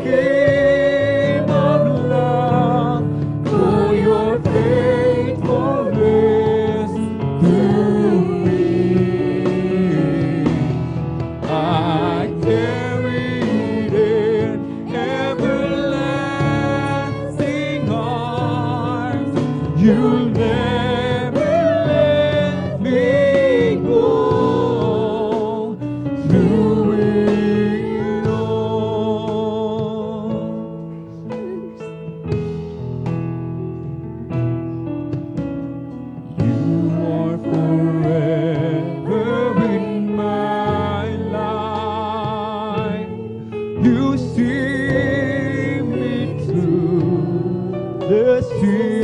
hymn of love for your faithfulness to me. I carry it in everlasting arms. You'll never let me go through it all. You are forever in my life. You see me through the seasons.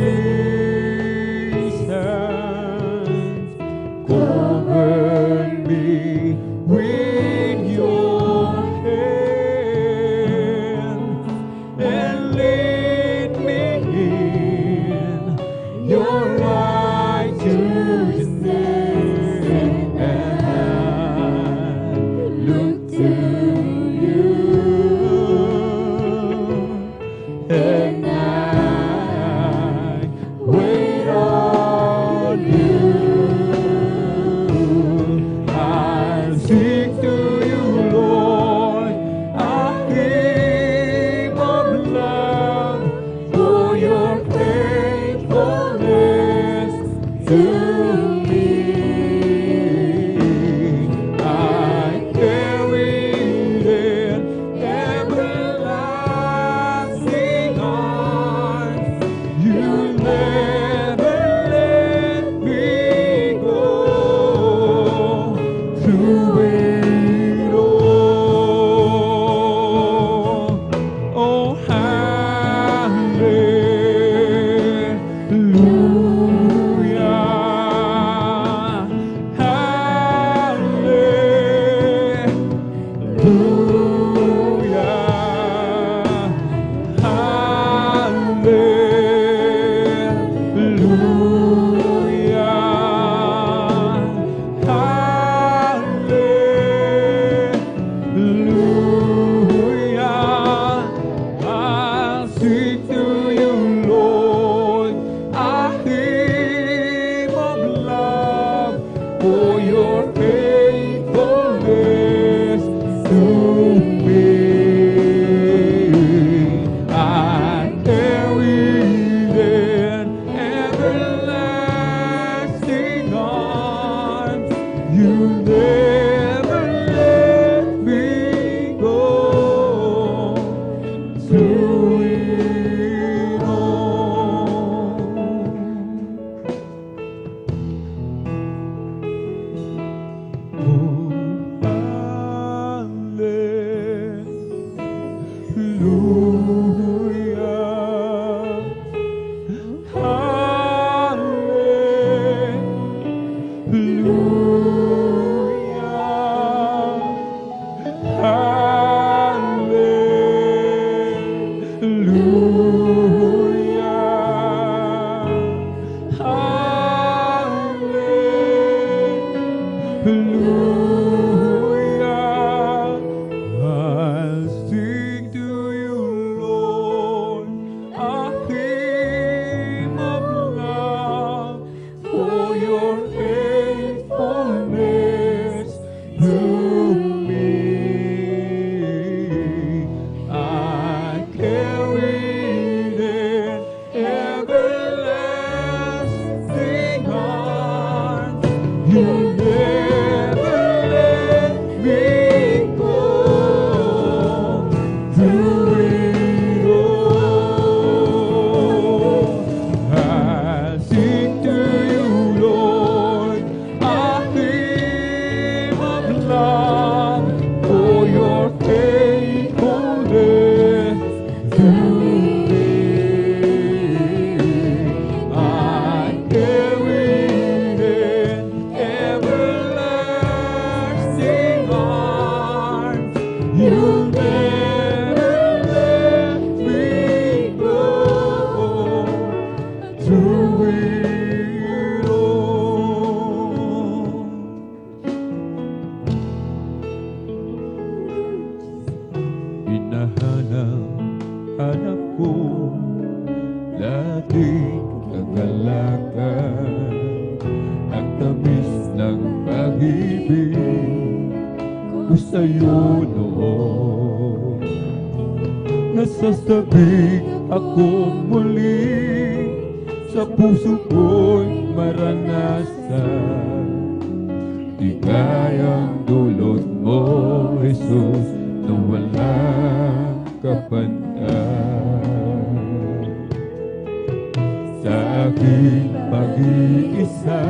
Cover me with your hand and lead me in your righteousness. And I look to you, and I I'll sing to you, Lord, a hymn of love for your faithfulness to me. I carried an everlasting arms. You never let me go. Through it all, I sing to you, Lord, a hymn of love for your faithfulness to me. I carried an everlasting arms. You never let me go. Through it all. Hinahanap ko dating kagalakan, ang tamis ng pag-ibig ko sa'yo noon. Nasasabik ako muli, sa puso ko'y maranasan. Di kayang dulot mo, Jesus, na walang kapantay. Sa aking pag-iisa,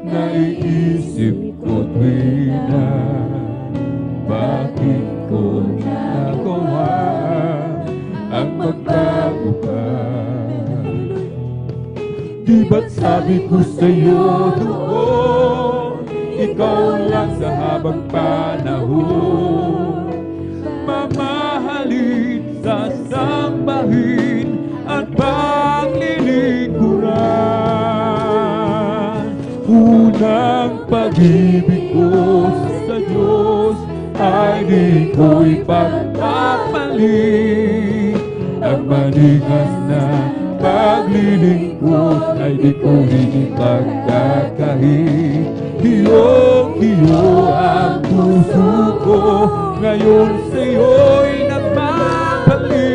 naiisip ko tuwina, bakit ko nagawa ang magbago pa? Di ba't sabi ko sa'yo doon, ikaw lang sa habang panahon, mamahalin, sasambahin at paglilingkuran. Unang pag-ibig ko sa Diyos ay di ko'y pagpapalit. Ang maningas na paglilingkod ay di ko rin ipagkakahit. Hiyo-hiyo ang puso ko, ngayon sa'yo'y nagpapalik.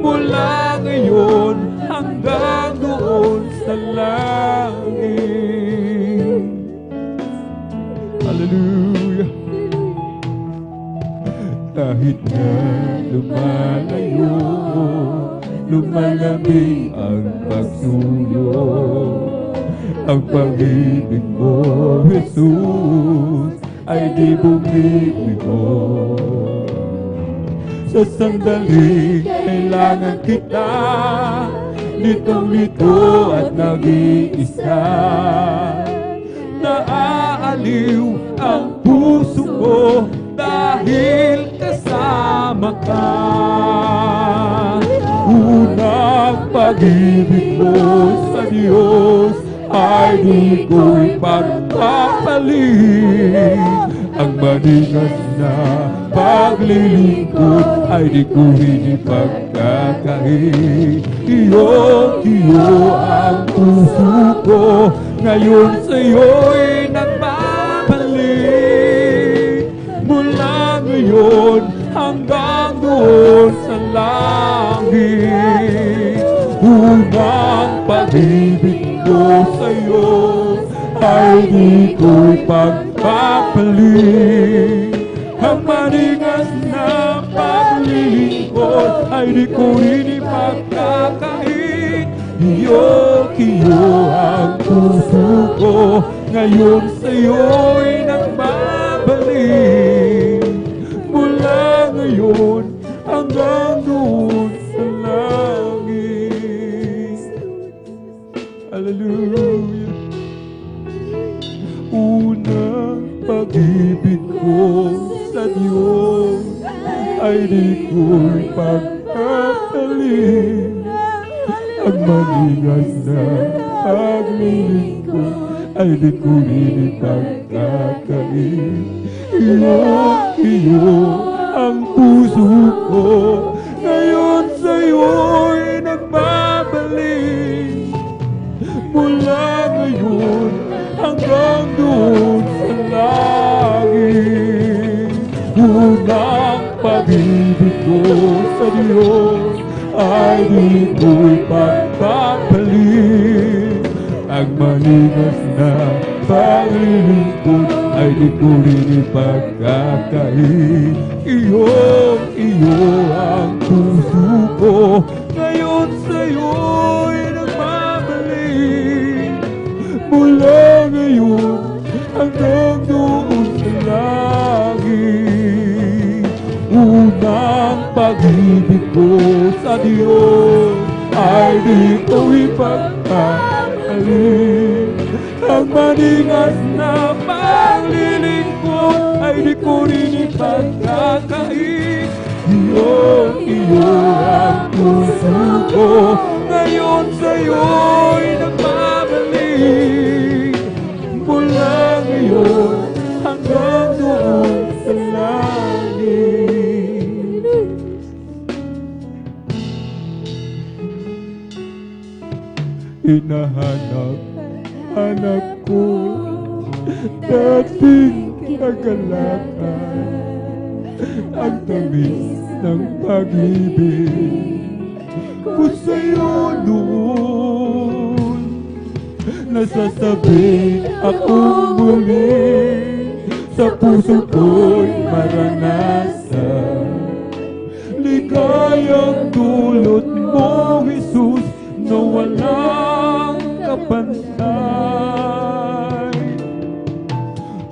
Mula ngayon hanggang doon sa langit. Hallelujah. Kahit na lumalayo, lumalamig ang pagsuyo, ang pag-ibig mo, Jesus, ay di bumibigo. Sa sandali, kailangan kita, litong-lito at nag-iisa. Naaaliw ang puso ko dahil kasama ka. Unang pag-ibig mo sa Diyos ay di ko'y pagpapalit. Ang maningas na paglilingkod ay di ko rin ipagkakahit. Iyo-iyo ang puso ko, ngayon sa'yo'y nagbabalik. Mula ngayon hanggang doon sa langit. Unang pag-ibig ko sa'yo ay di ko'y pagpapalit. Ang maningas na paglilingkod ay di ko rin ipagkakahit. Iyo-iyo ang puso ko, ngayon sa'yo'y nagbabalik. Mula ngayon ngayon hanggang doon sa langit. Hallelujah. Unang pag-ibig ko sa Diyos ay di ko'y pagkakalit. Ang maningas na paglilingkod ay di ko rin ipagkakait. Iyo ang puso ko ngayon sa'yo'y nagbabalik. Mula ngayon hanggang doon sa langit. Unang pag-ibig ko sa Diyos ay di ko'y pagpapalik. Ang maningas na paglilingkod ay di ko rin ipagkakait. Iyo ang puso ko ngayon sa'yo'y nagbabalik. Mula ngayon hanggang doon sa langit. Unang pag-ibig ko sa Diyos ay di ko ipagkakait. Ang maningas na paglilingkod ay di ko rin ipagkakait. Iyo ang puso ko ngayon sa'yo'y nagbabalik. Mula ngayon hanggang doon sa langit. Hinahanap ko dating kagalakan, ang tamis ng pag-ibig ko sa'yo noon. Nasasabi akong muli sa puso ko'y maranasan. Ligayang dulot mo, Jesus, na walang kapantay.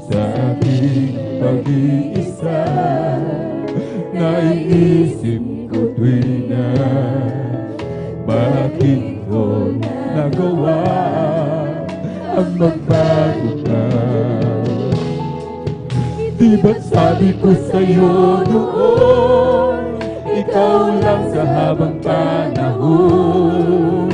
Sa aking pag-iisa, naiisip ko tuwina, bakit ko nagawa ang magbago ka? Di ba't sabi ko sa'yo noon, ikaw lang sa habang panahon,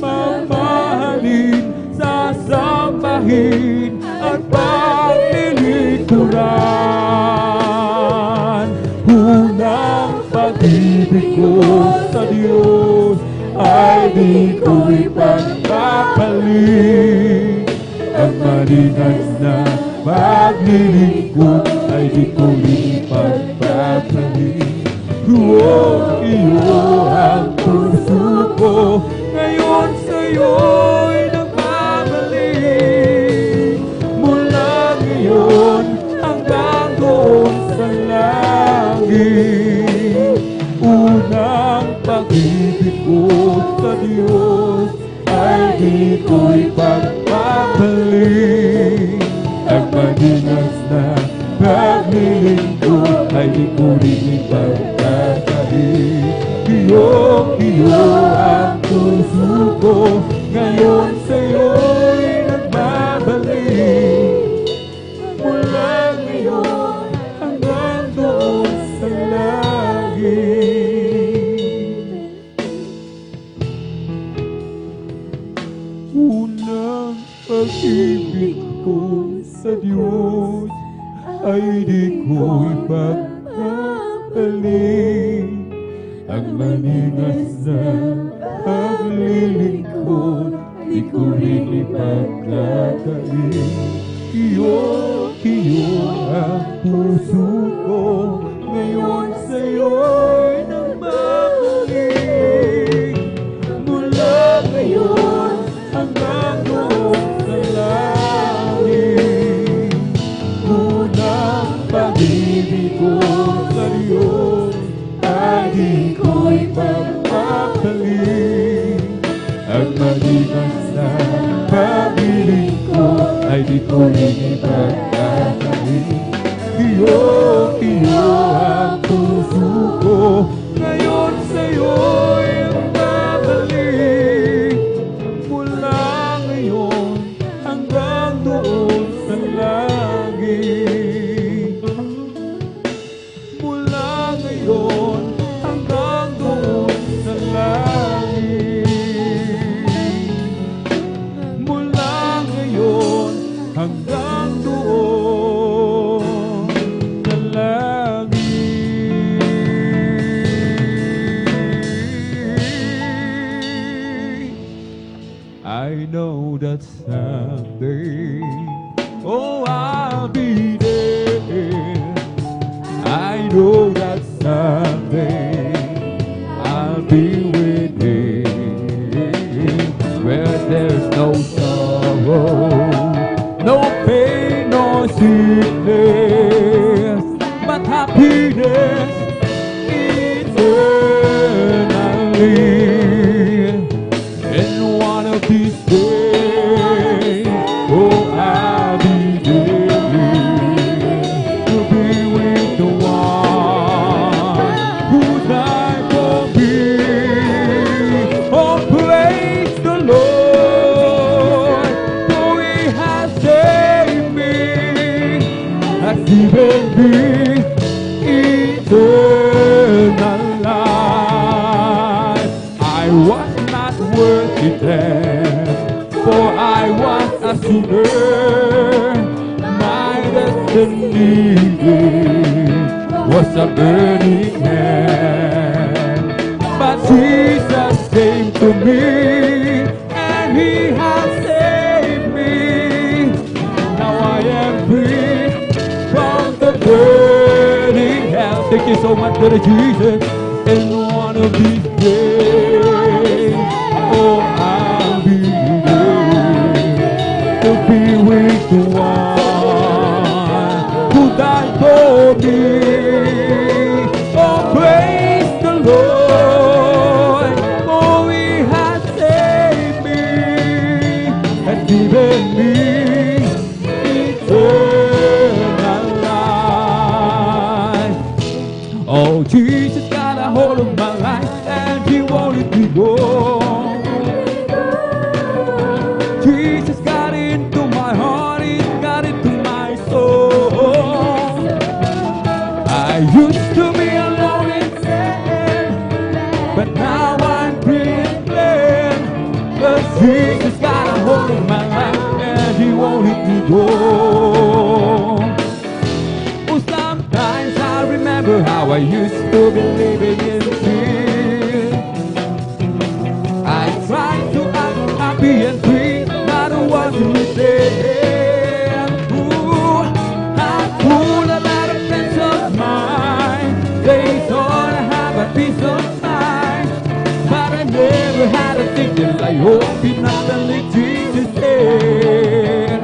mamahalin, sasambahin at paglilingkuran. Unang pag-ibig ko sa Diyos ay di ko ipagpapalit. Ang maningas na paglilingkod ay di ko ipagpapalit. Iyo ang puso ko ngayon sa'yo'y nagbabalik. Mula ngayon hanggang doon sa langit. Unang pag-ibig ko sa Diyos ay di ko ipagpapalik. Ang maningas na paglilingkod ay di ko rin ipagkakait. Iyo ang puso ko ngayon sa'yo'y nagbabalik. Mula ngayon hanggang doon sa langit. Unang pag-ibig ko sa Diyos ay di ko ipagpapalik. Ang maningas na paglilingkod di ko rin ipagkakait. Iyo ang puso ko ngayon sa'yo'y nagbabalik. Mula ngayon hanggang doon sa langit. Unang pag-ibig ko sa Diyos ay di ko ipagpapalit. Ang maningas na paglilingkod ay di ko rin ipagkakait. Iyo ang puso that someday, oh, I'll be there. I know that someday I'll be with Him, where there's no sorrow, no pain, no sickness, but happiness eternally. And one of these days, oh, I'll be there to be with the one who died for me. Oh, praise the Lord, for He has saved me, has given me eternal life. I was not worthy then, for I was a sinner. My destiny was a burning hell, but Jesus came to me, and He has saved me. Now I am free from the burning hell. Thank you so much, Brother Jesus. And one of these days, oh, I'll be there to be with the one who died for me. Oh, praise the Lord, for He has saved me and given me eternal life. Oh, Jesus got a hold of my life, and He won't let me go. Jesus got into my heart, He got into my soul. I used to be alone and sad, but now I'm free and glad, 'cause Jesus got a hold of my life, and He won't let me go. Oh, sometimes I remember how I used to be living in fear. I tried to act happy and free, not a one who said, ooh, I pulled a lot of friends of mine. They thought I have a peace of mind, but I never had a thing that I hope in nothing like Jesus said.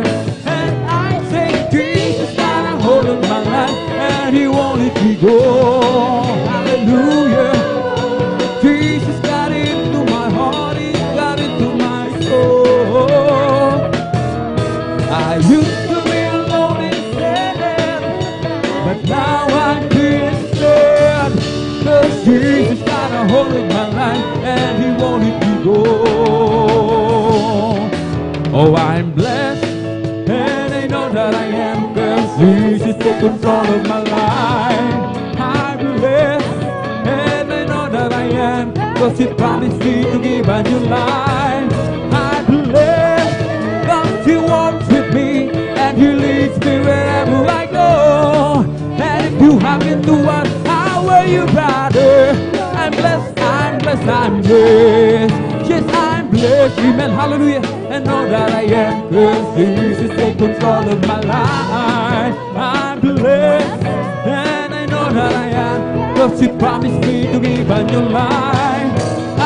And I say, Jesus got a hold of my life, and He won't let me go. Hallelujah. Jesus got into my heart, He got into my soul. I used to be alone and sad, but now I'm being sad, 'cause Jesus got a hold of my life, and He won't let me go. Oh, I'm blessed, and I know that I am, 'cause Jesus take control of my life. I'm blessed, and I know that I am, 'cause He promised me to give a new life. I'm blessed, 'cause He walks with me, and He leads me wherever I go. And if you happen to ask, how are you, brother? I'm blessed, I'm blessed, I'm blessed. Yes, I'm blessed, amen, hallelujah. And know that I am, 'cause Jesus take control of my life. I'm blessed, and I know that I am, 'cause He promised me to give a new life.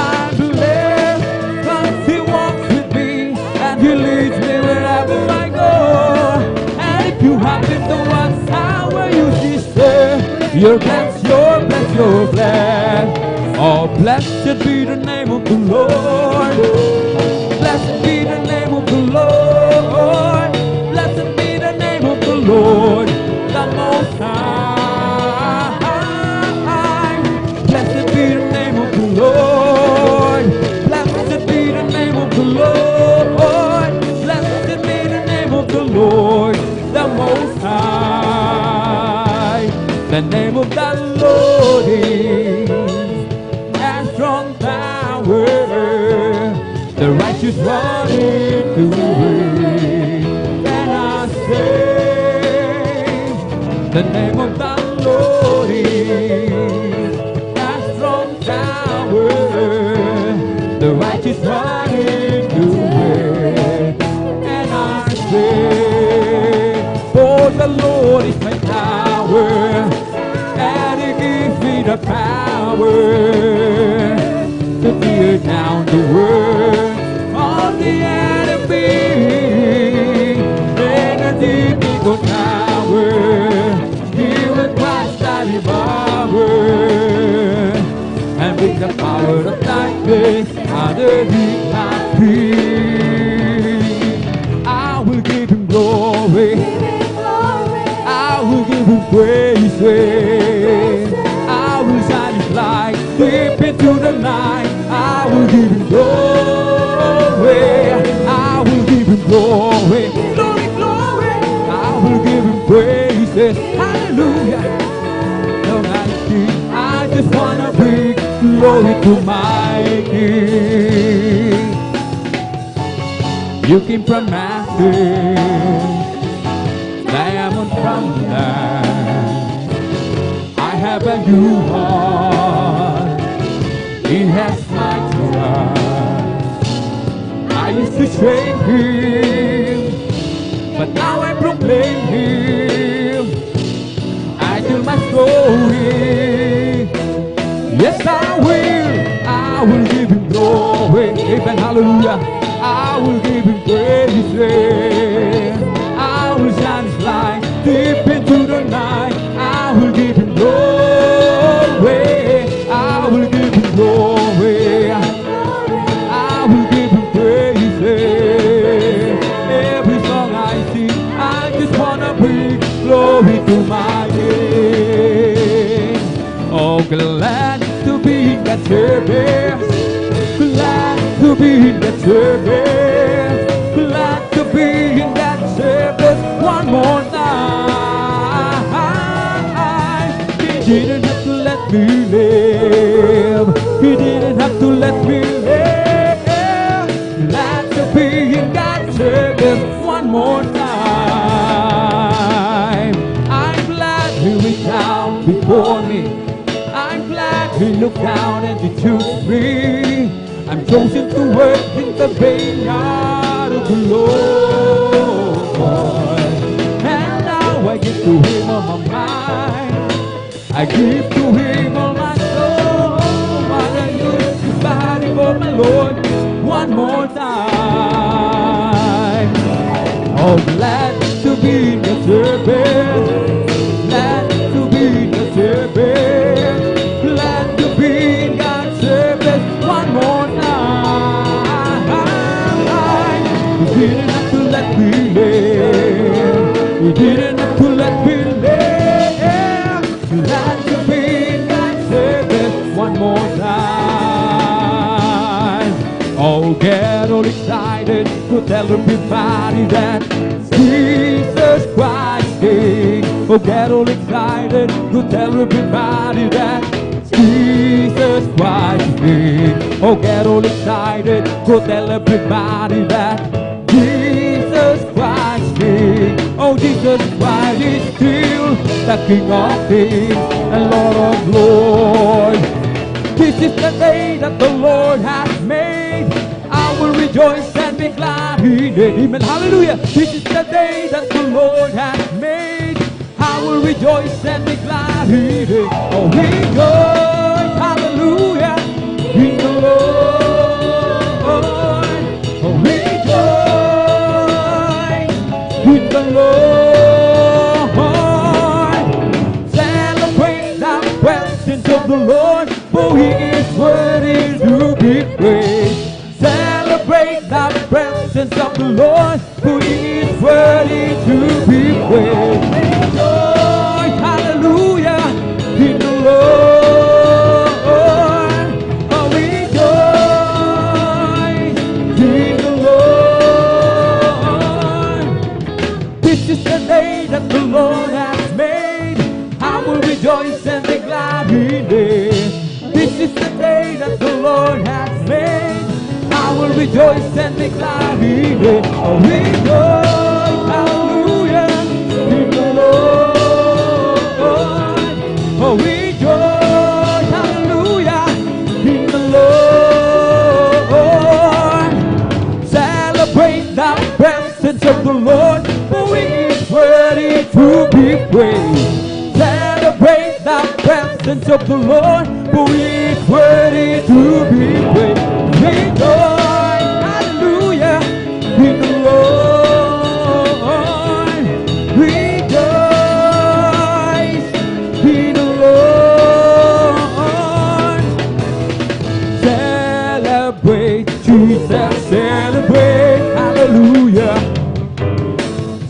I'm blessed, 'cause He walks with me, and He leads me wherever I go. And if you happen to ask, how are you, sister? You're blessed, you're blessed, you're blessed. Oh, blessed be the name of the Lord. Blessed be the name of the Lord. Blessed be the name of the Lord, the Most High. Blessed be the name of the Lord. Blessed be the name of the Lord. Blessed be the name of the Lord, the Most High. The name of the Lord is a strong tower. The righteous run into it and are saved. The name of the Lord is a strong tower. The righteous run into it the power to tear down the world of the enemy. In a deep eagle tower, He will crush the power, and with the power of darkness underneath my feet, I will give Him glory. I will give Him praise. I will shine His light deep into the night. I will give Him glory. I will give Him glory. Glory, glory. I will give Him praises. Hallelujah. Lord, I just wanna bring glory to my King. You came from mountains, diamond from land. I have a new heart. He has my trust. I used to shame Him, but now I proclaim Him. I tell my story. Yes, I will. I will give Him glory. Amen. Hallelujah. I will give Him praise. I will shine His light deep into the night. I will give Him glory. I will give Him glory. I will give Him praise. Every song I sing, I just wanna bring glory to my King. Oh, glad to be in that service. Glad to be in that service. Glad to be in that service one more time. He didn't have to let me live. He didn't have to let me live. Glad to be in that service one more time. I'm glad He reached down before me. I'm glad He looked down and He chose me. I'm chosen to work in the vineyard of the Lord. And now I give to Him all my mind. I give to Him all my soul. What I use to body for my Lord one more time. Oh, glad to be in the service. Glad to be in the service. Glad to be in God's service one more time. He didn't have to let me live. He didn't have to let me live. Glad to be in God's service one more time. Oh, get all excited to tell everybody that Jesus Christ King. Oh, get all excited to tell everybody that Jesus Christ King. Oh, get all excited to tell everybody that Jesus Christ King. Oh, Jesus Christ is still the King of Kings and Lord of Lords. This is the day that the Lord has made. I will rejoice and be glad in it. Amen. Hallelujah. This is the day that the Lord has made. I will rejoice and be glad in it. Oh, rejoice. Hallelujah. In the Lord. Oh, rejoice in the Lord. Celebrate the presence of the Lord, for He is worthy to be praised. Celebrate the presence of the Lord, for He is worthy to be praised. Rejoice, hallelujah, in the Lord. Oh, rejoice in the Lord. This is the day that the Lord has made. I will rejoice and be glad in it. This is the day that the Lord has made. I will rejoice and be glad in it. Oh, rejoice, hallelujah, in the Lord. Oh, rejoice, hallelujah, in the Lord. Celebrate the presence of the Lord, for He is worthy to be praised. Celebrate the presence presence of the Lord, for He is worthy to be praised. Rejoice, hallelujah, in the Lord. Rejoice in the Lord. Celebrate Jesus, celebrate, hallelujah.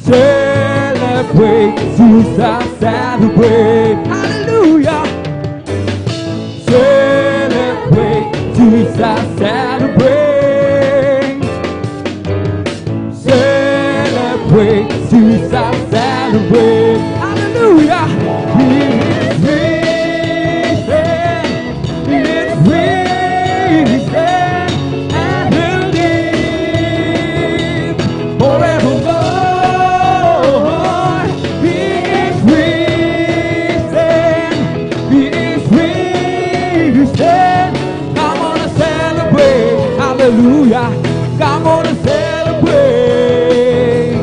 Celebrate Jesus, celebrate, hallelujah. Celebrate Jesus, celebrate. Celebrate Jesus, celebrate, hallelujah. He is risen, He is risen, and He'll live forevermore. He is risen, He is risen. Come on and celebrate, hallelujah. Come on and celebrate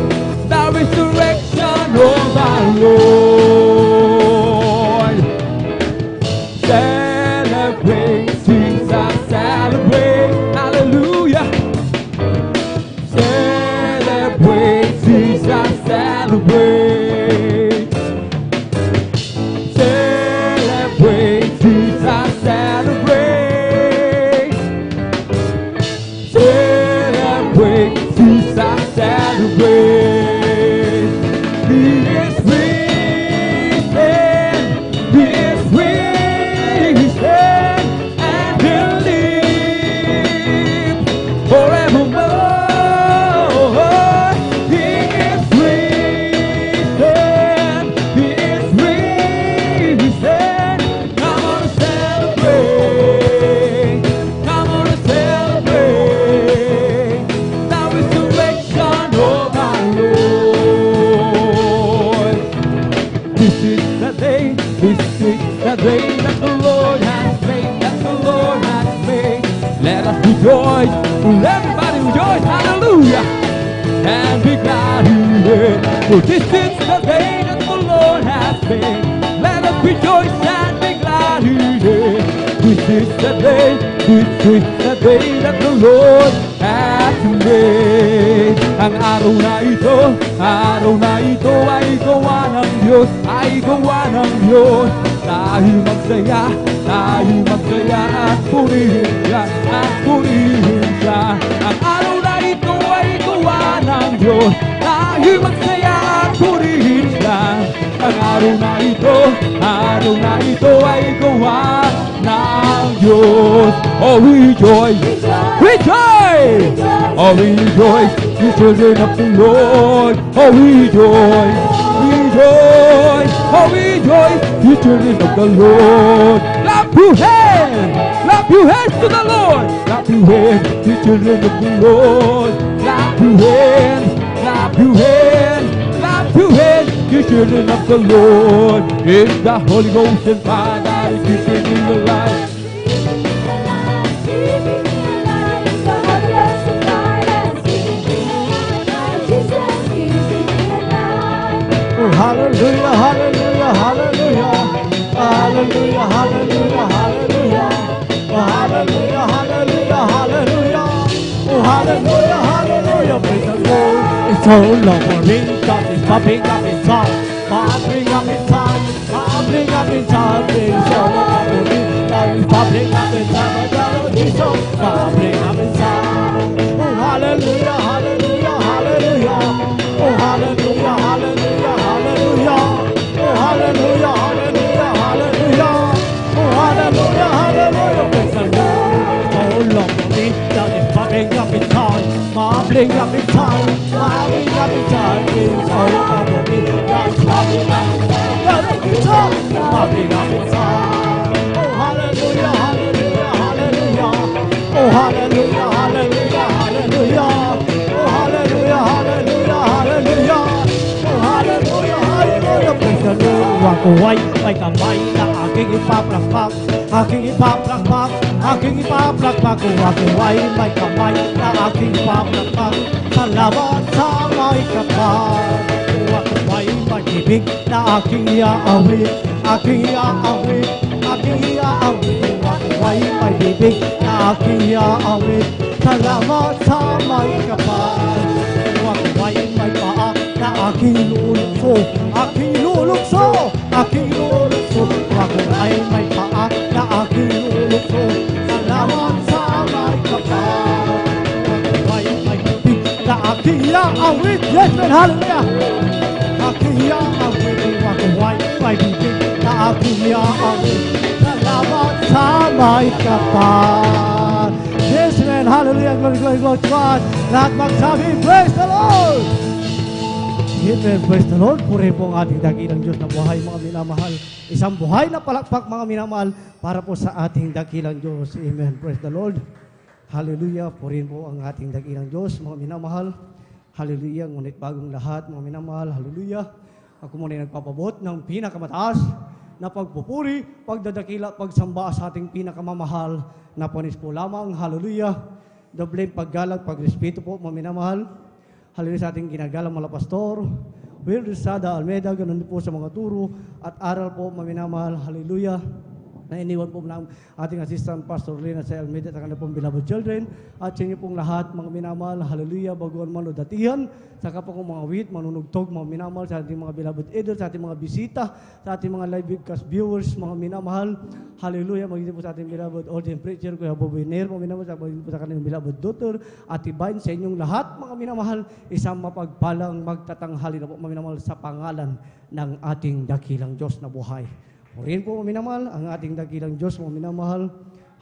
the resurrection of our Lord. Celebrate Jesus, celebrate, hallelujah. Celebrate Jesus, celebrate. Celebrate Jesus, celebrate. Celebrate Jesus, celebrate. He is risen, He is risen, and He'll live forevermore. He is risen, He is risen. Come on and celebrate, come on and celebrate the resurrection of our Lord. This is the day that the Lord has made, that the Lord has made. Let us rejoice, everybody rejoice, hallelujah, and be glad in it. For this is the day that the Lord has made. Let us rejoice and be glad in it. This is the day that the Lord has made. Ang araw na ito ay gawa ng Diyos, ay gawa ng Diyos. Tayo magsaya at purihin siya. Ang araw na ito ay gawa ng Diyos, tayo magsaya at purihin siya. Ang araw na ito ay gawa ng Diyos. Oh, rejoice, rejoice, oh, rejoice, you children of the Lord. Oh, rejoice, rejoice, oh, rejoice, you children of the Lord. Clap your hands to the Lord. Clap your hands, you children of the Lord. Clap your hands, clap your hands, clap your hands, you children of the Lord. In the Holy Ghost and fire, keeping in the light. Hallelujah, hallelujah, hallelujah, hallelujah, hallelujah, hallelujah, hallelujah, hallelujah, hallelujah, oh hallelujah, hallelujah, praise the Lord. It's so lovely, God is popping up inside, popping up inside, popping up inside, it's so lovely, God is popping up inside, it's so popping up inside, oh hallelujah, hallelujah, hallelujah, oh hallelujah, hallelujah, hallelujah, oh hallelujah, hallelujah, hallelujah, oh hallelujah, hallelujah, praise the Lord. Oh Lord, God is popping up in time, popping up in time, popping up in time, it's all over me. God is popping up in time, popping up in time. Oh hallelujah, hallelujah, hallelujah, oh hallelujah, hallelujah, hallelujah, oh hallelujah, hallelujah, hallelujah. Hallelujah, hallelujah, praise the Lord. Ako ay may kamay na aking ipaprakpak, aking ipaprakpak, aking ipaprakpak. Kung ako ay may kamay na aking ipaprakpak, salamat sa may kapal. Kung ako ay may ibig na aking iaawit, aking iaawit, bibig na aking iaawit. Salamat sa may kapal. Huwag may paa na aking lulukso, aking lulukso, aking lulukso. Huwag may paa na aking lulukso. Salamat sa may kapal. Huwag may bibig na aking iaawit. Yes, man, hallelujah. Aking iaawit. Huwag may bibig na aking iaawit. Salamat sa may kapal. Yes, man, hallelujah. Glory, glory, glory to God. Lahat magsabi, praise the Lord. Amen, praise the Lord. Puri po ang ating dakilang Diyos na buhay, mga minamahal. Isang buhay na palakpak, mga minamahal, para po sa ating dakilang Diyos. Amen, praise the Lord. Hallelujah. Purihin po ang ating dakilang Diyos, mga minamahal. Hallelujah. Ngunit bagong lahat, mga minamahal. Hallelujah. Ako muna nagpapabot ng pinakamataas na pagpupuri, pagdadakila, pagsamba sa ating pinakamamahal na panis po lamang. Hallelujah. Dobleng paggalang, pagrespeto po, mga minamahal. Hallelujah sa ating ginagalang mga pastor. Will Rizada Almeida, ganun din po sa mga turo at aral po, mga minamahal. Hallelujah. Na iniwan po ng ating assistant pastor Lena sa Almeida at ang kanilang pong beloved children at sa inyo pong lahat, mga minamahal. Hallelujah. Baguhan man o datihan, saka po kong mga wit, manunugtog, mga minamahal, sa ating mga beloved elders, sa ating mga bisita, sa ating mga live webcast viewers, mga minamahal. Hallelujah. Magiging po sa ating beloved ordained preacher, Kuya Boboy Nair, mga minamahal, magiging po sa kanilang beloved daughter, at ibahin sa inyong lahat, mga minamahal, isang mapagpalang magtatanghali na po, mga minamahal, sa pangalan ng ating dakilang Diyos na buhay. Purihin po, mga minamahal, ang ating dakilang Diyos, mga minamahal.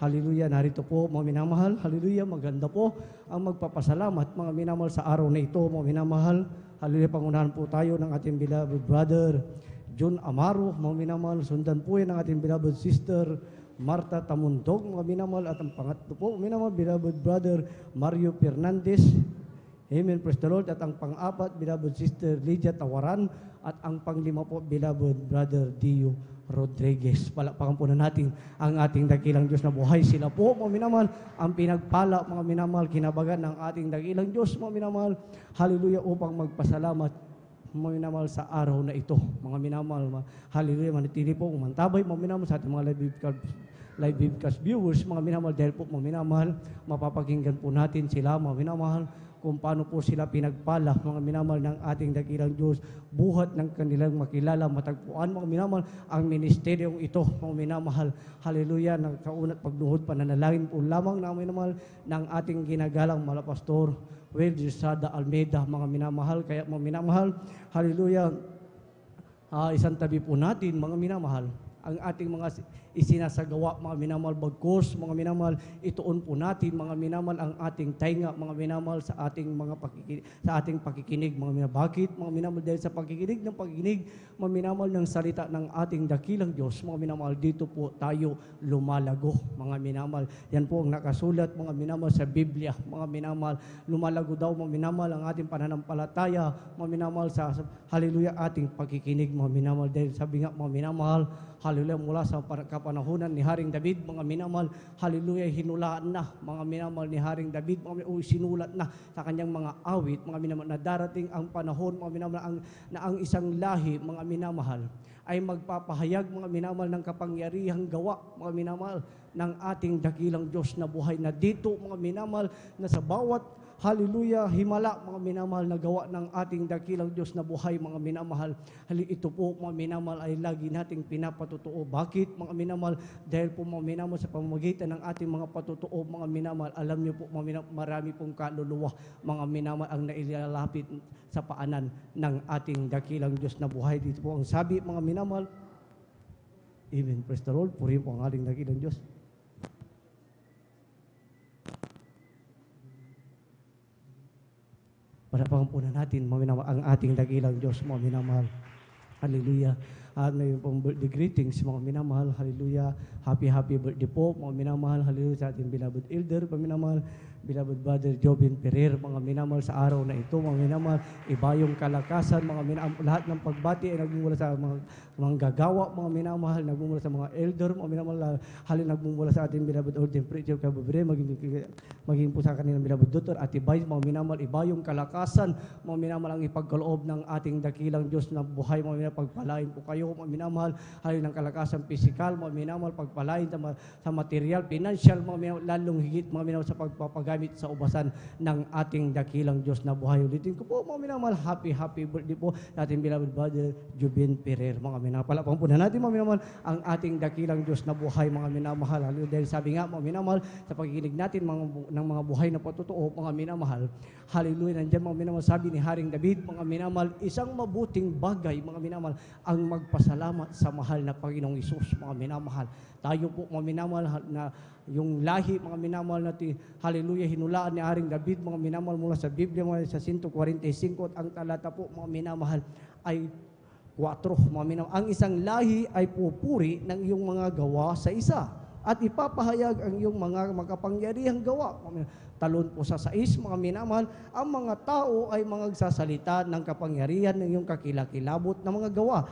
Hallelujah, narito po, mga minamahal. Hallelujah, maganda po ang magpapasalamat, mga minamahal, sa araw na ito, mga minamahal. Hallelujah, pangunahan po tayo ng ating beloved brother, John Amaro, mga minamahal. Sundan po yan ang ating beloved sister, Marta Tamundog, mga minamahal. At ang pangatlo po, mga minamahal, beloved brother, Mario Fernandez. Amen, praise the Lord. At ang pang-apat, beloved sister, Lydia Tawaran. At ang panglima po, beloved brother, Dio Rodriguez. Palakpakan po na natin ang ating dakilang Diyos na buhay. Sila po, mga minamahal, ang pinagpala, mga minamahal, kinabagan ng ating dakilang Diyos, mga minamahal. Hallelujah, upang magpasalamat, mga minamahal, sa araw na ito. Mga minamahal, hallelujah, manitili po, umantabay, mga minamahal, sa ating mga live webcast viewers, mga minamahal, dahil po, mga minamahal, mapapakinggan po natin sila, mga minamahal, kung paano po sila pinagpala, mga minamahal, ng ating dakilang Diyos, buhat ng kanilang makilala, matagpuan, mga minamahal, ang ministeryong ito, mga minamahal. Hallelujah, ng kaunat pagduhod, pananalangin po lamang na minamahal ng ating ginagalang malapastor, Will Rizada Almeida, mga minamahal. Kaya mga minamahal, hallelujah, isang tabi po natin, mga minamahal, ang ating mga isinasagawa, mga minamahal, bagkos, mga minamahal, ituon po natin, mga minamahal, ang ating tainga, mga minamahal, sa ating mga pakikinig, mga minamahal. Bakit, mga minamahal? Dahil sa pakikinig, mga minamahal, ng salita ng ating dakilang Diyos, mga minamahal, dito po tayo lumalago, mga minamahal. Yan po ang nakasulat, mga minamahal, sa Biblia, mga minamahal. Lumalago daw, mga minamahal, ang ating pananampalataya, mga minamahal, sa hallelujah, ating pakikinig, mga minamahal. Dahil sabi nga, mga minamahal, hallelujah, mula sa kapanahunan ni Haring David, mga minamahal, hallelujah, hinulaan na, mga minamahal, ni Haring David, mga minamahal, sinulat na sa kanyang mga awit, mga minamahal, na darating ang panahon, mga minamahal, na ang isang lahi, mga minamahal, ay magpapahayag, mga minamahal, ng kapangyarihang gawa, mga minamahal, ng ating dakilang Diyos na buhay, na dito, mga minamahal, na sa bawat hallelujah, himala, mga minamahal, na gawa ng ating dakilang Diyos na buhay, mga minamahal. Ito po, mga minamahal, ay lagi nating pinapatutuo. Bakit, mga minamahal? Dahil po, mga minamahal, sa pamamagitan ng ating mga patutuo, mga minamahal, alam niyo po, mga minamahal, marami pong kaluluwa, mga minamahal, ang nailalapit sa paanan ng ating dakilang Diyos na buhay. Dito po ang sabi, mga minamahal. Amen. Praise the Lord. Purihin po ang ating dakilang Diyos. Palapakan po na natin, mga minamahal, ang ating dakilang Diyos, mga minamahal. Hallelujah. At may pong birthday greetings, mga minamahal. Hallelujah. Happy birthday po, mga minamahal. Hallelujah sa ating beloved elder, mga minamahal. Beloved brother Jobin Pereira, mga minamahal, sa araw na ito, mga minamahal, iba yung kalakasan, mga minamahal, lahat ng pagbati ay nagmumula sa mga gagawa, mga minamahal, nagmumula sa mga elder, mga minamahal, halin nagmumula sa ating beloved ordained preacher, Kuya Boboy, maging po sa kanilang beloved daughter, at iba, mga minamahal, iba yung kalakasan, mga minamahal, ang ipagkaloob ng ating dakilang Diyos na buhay, mga minamahal, pagpalain po kayo, kayo, mga minamahal, haliluya ng kalakasan pisikal, mga minamahal, pagpalain sa material, financial, mga minamahal, lalong higit, mga minamahal, sa pagpapagamit sa ubasan ng ating dakilang Diyos na buhay. Ulitin ko po, mga minamahal, happy birthday po sa ating beloved brother, Jubin Pereira. Mga minamahal, palakpakan po natin, mga minamahal, ang ating dakilang Diyos na buhay, mga minamahal. Haliluya, dahil sabi nga, mga minamahal, sa pagkikinig natin ng mga buhay na patotoo, mga minamahal, haliluya, nandiyan, mga minamahal, sabi ni Haring David, mga minamahal, isang mabuting bagay, mga minamahal, ang magpasalamat sa mahal na Panginoong Hesus, mga minamahal. Tayo po, mga minamahal, na yung lahi, mga minamahal natin, haleluya, hinulaan ni Haring David, mga minamahal, mula sa Biblia, mga sa 145, at ang talata po, mga minamahal, ay 4, mga minamahal. Ang isang lahi ay pupuri ng iyong mga gawa sa isa, at ipapahayag ang iyong mga makapangyarihang gawa. Talon po sa 6, mga minamahal, ang mga tao ay magsasalita ng kapangyarihan ng iyong kakilakilabot na mga gawa,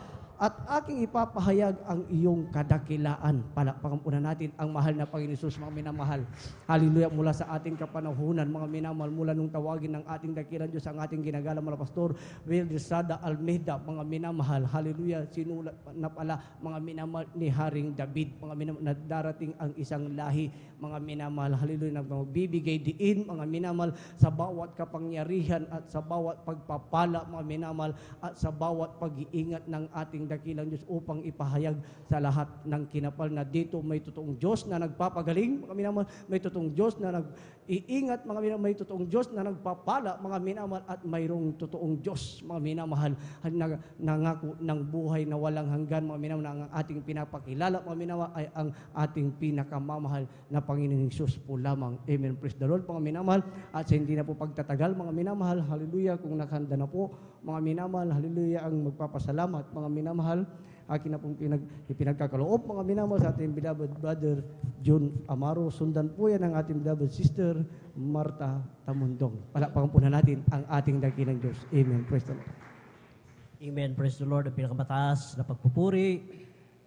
at aking ipapahayag ang iyong kadakilaan. Palakpakan po natin ang mahal na Panginoon Hesus, mga minamahal. Hallelujah, mula sa ating kapanahunan, mga minamahal, mula nung tawagin ng ating dakilang Diyos ang ating ginagalang mga pastor, Will Estrada Almeida, mga minamahal. Hallelujah, sinulat na pala, mga minamahal, ni Haring David, mga minamahal, na darating ang isang lahi, mga minamahal. Hallelujah, na magbibigay diin, mga minamahal, sa bawat kapangyarihan at sa bawat pagpapala, mga minamahal, at sa bawat pag-iingat ng ating dakilang Diyos upang ipahayag sa lahat ng kinapal na dito may totoong Diyos na nagpapagaling, mga minamahal, may totoong Diyos na nag-iingat, mga minamahal, may totoong Diyos na nagpapala, mga minamahal, at mayroong totoong Diyos, mga minamahal, na nangako ng buhay na walang hanggan, mga minamahal, na ang ating pinapakilala, mga minamahal, ay ang ating pinakamamahal na Panginoong Hesus po lamang. Amen. Praise the Lord, mga minamahal, at sa hindi na po pagtatagal, mga minamahal, hallelujah, kung nakahanda na po, mga minamahal, hallelujah, ang magpapasalamat, mga minamahal, akin na pong ipinagkakaloob, mga minamahal, sa ating beloved brother John Amaro. Sundan po yan ang ating beloved sister Marta Tamundong. Palakpakan po na natin ang ating dakilang Diyos. Amen. Praise the Lord. Amen. Praise the Lord. Ang pinakamataas na pagpupuri,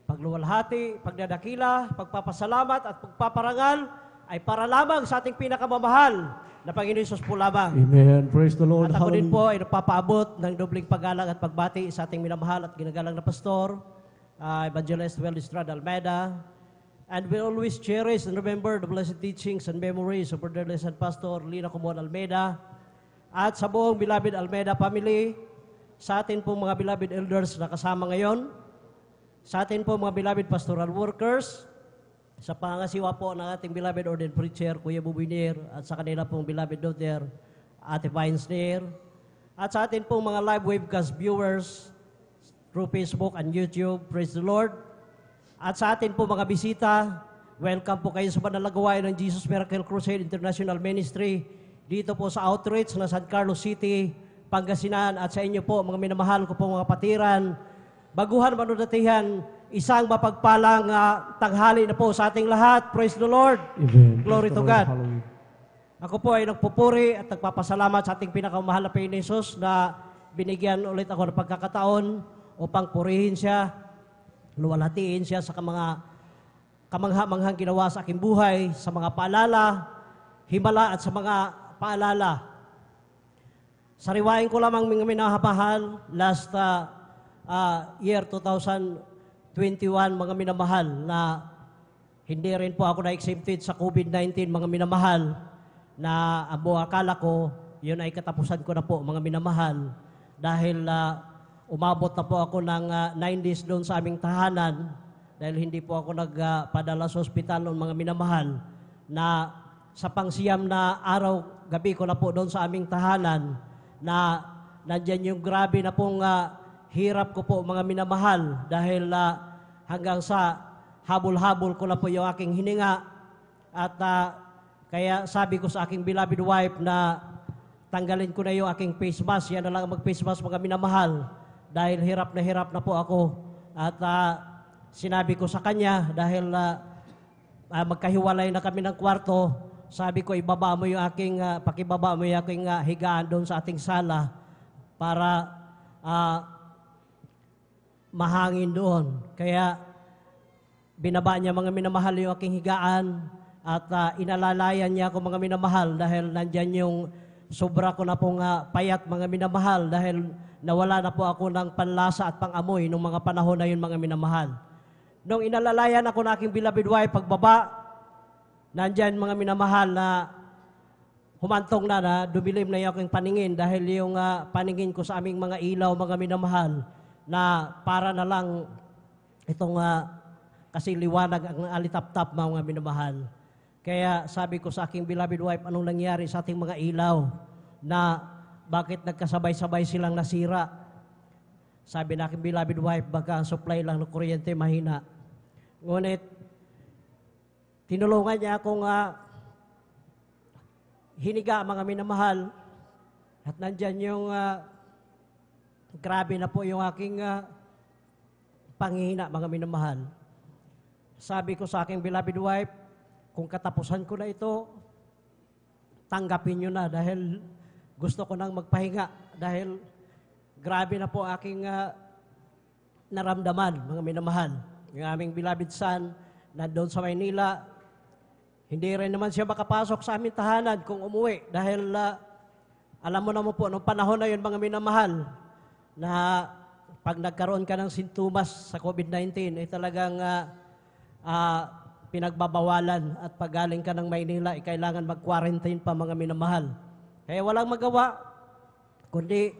pagluwalhati, pagdadakila, pagpapasalamat at pagpaparangal ay para lamang sa ating pinakamamahal na Panginoon Hesus po lamang. Amen. Praise the Lord. At ako din po ay nagpapaabot ng dobling paggalang at pagbati sa ating minamahal at ginagalang na pastor, Evangelist Will Estrada Almeida. And we always cherish and remember the blessed teachings and memories of Brother and Pastor Lina Comon Almeida, at sa buong beloved Almeida family, sa atin po mga beloved elders na kasama ngayon, sa atin po mga beloved pastoral workers, sa pangasiwa po ng ating beloved ordained preacher, Kuya Bubinir, at sa kanila pong beloved daughter, Ate Vinesner, at sa atin pong mga live webcast viewers through Facebook and YouTube, praise the Lord. At sa atin po mga bisita, welcome po kayo sa panalagawain ng Jesus Miracle Crusade International Ministry dito po sa outreach na San Carlos City, Pangasinan, at sa inyo po mga minamahal ko po mga patiran, baguhan manunatihan, isang mapagpalang tanghali na po sa ating lahat. Praise the Lord. Amen. Glory Praise to the Lord. God. Hallelujah. Ako po ay nagpupuri at nagpapasalamat sa ating pinakamahal na Panginoon Hesus na binigyan ulit ako ng pagkakataon upang purihin siya, luwalhatiin siya sa mga kamangha-manghang ginawa sa aking buhay, sa mga paalala, himala at sa mga paalala. Sariwain ko lamang mga minamahal, last year 2021, mga minamahal, na hindi rin po ako na-exempted sa COVID-19, mga minamahal, na ang buong akala ko, yun ay katapusan ko na po, mga minamahal, dahil umabot na po ako ng 9 days doon sa aming tahanan, dahil hindi po ako nagpadala sa ospital noon, mga minamahal, na sa pangsiyam na araw, gabi ko na po doon sa aming tahanan, na nandyan yung grabe na pong hirap ko po, mga minamahal, dahil hanggang sa habol-habol ko na po yung aking hininga, at kaya sabi ko sa aking beloved wife na tanggalin ko na yung aking face mask, yan na lang mag-face mask, mga minamahal, dahil hirap na po ako. At sinabi ko sa kanya, dahil magkahiwalay na kami ng kwarto, sabi ko, ibaba mo yung aking, pakibaba mo yung aking higaan doon sa ating sala para mahangin doon. Kaya binaba niya, mga minamahal, yung aking higaan, at inalalayan niya ako, mga minamahal, dahil nandyan yung sobra ko na pong payat, mga minamahal, dahil nawala na po ako ng panlasa at pangamoy nung mga panahon na yun, mga minamahal. Nung inalalayan ako na aking beloved wife, pagbaba, nandyan mga minamahal na humantong na dumilim na yung aking paningin dahil yung paningin ko sa aming mga ilaw, mga minamahal, na para na lang itong kasi liwanag ang alitap-tap, mga minamahal. Kaya sabi ko sa aking beloved wife, anong nangyari sa ating mga ilaw na bakit nagkasabay-sabay silang nasira? Sabi na aking beloved wife, baka ang supply lang ng kuryente mahina. Ngunit, tinulungan niya akong hiniga, mga minamahal, at nandyan yung grabe na po yung aking panghihina, mga minamahal. Sabi ko sa aking beloved wife, kung katapusan ko na ito, tanggapin nyo na dahil gusto ko nang magpahinga dahil grabe na po aking naramdaman, mga minamahal. Yung aming beloved son, nandun sa Maynila, hindi rin naman siya makapasok sa aming tahanan kung umuwi dahil alam mo naman po, nung panahon na yun, mga minamahal, na pag nagkaroon ka ng sintomas sa COVID-19, ay talagang pinagbabawalan at pag galing ka ng Maynila, ay kailangan mag-quarantine pa, mga minamahal. Kaya walang magawa, kundi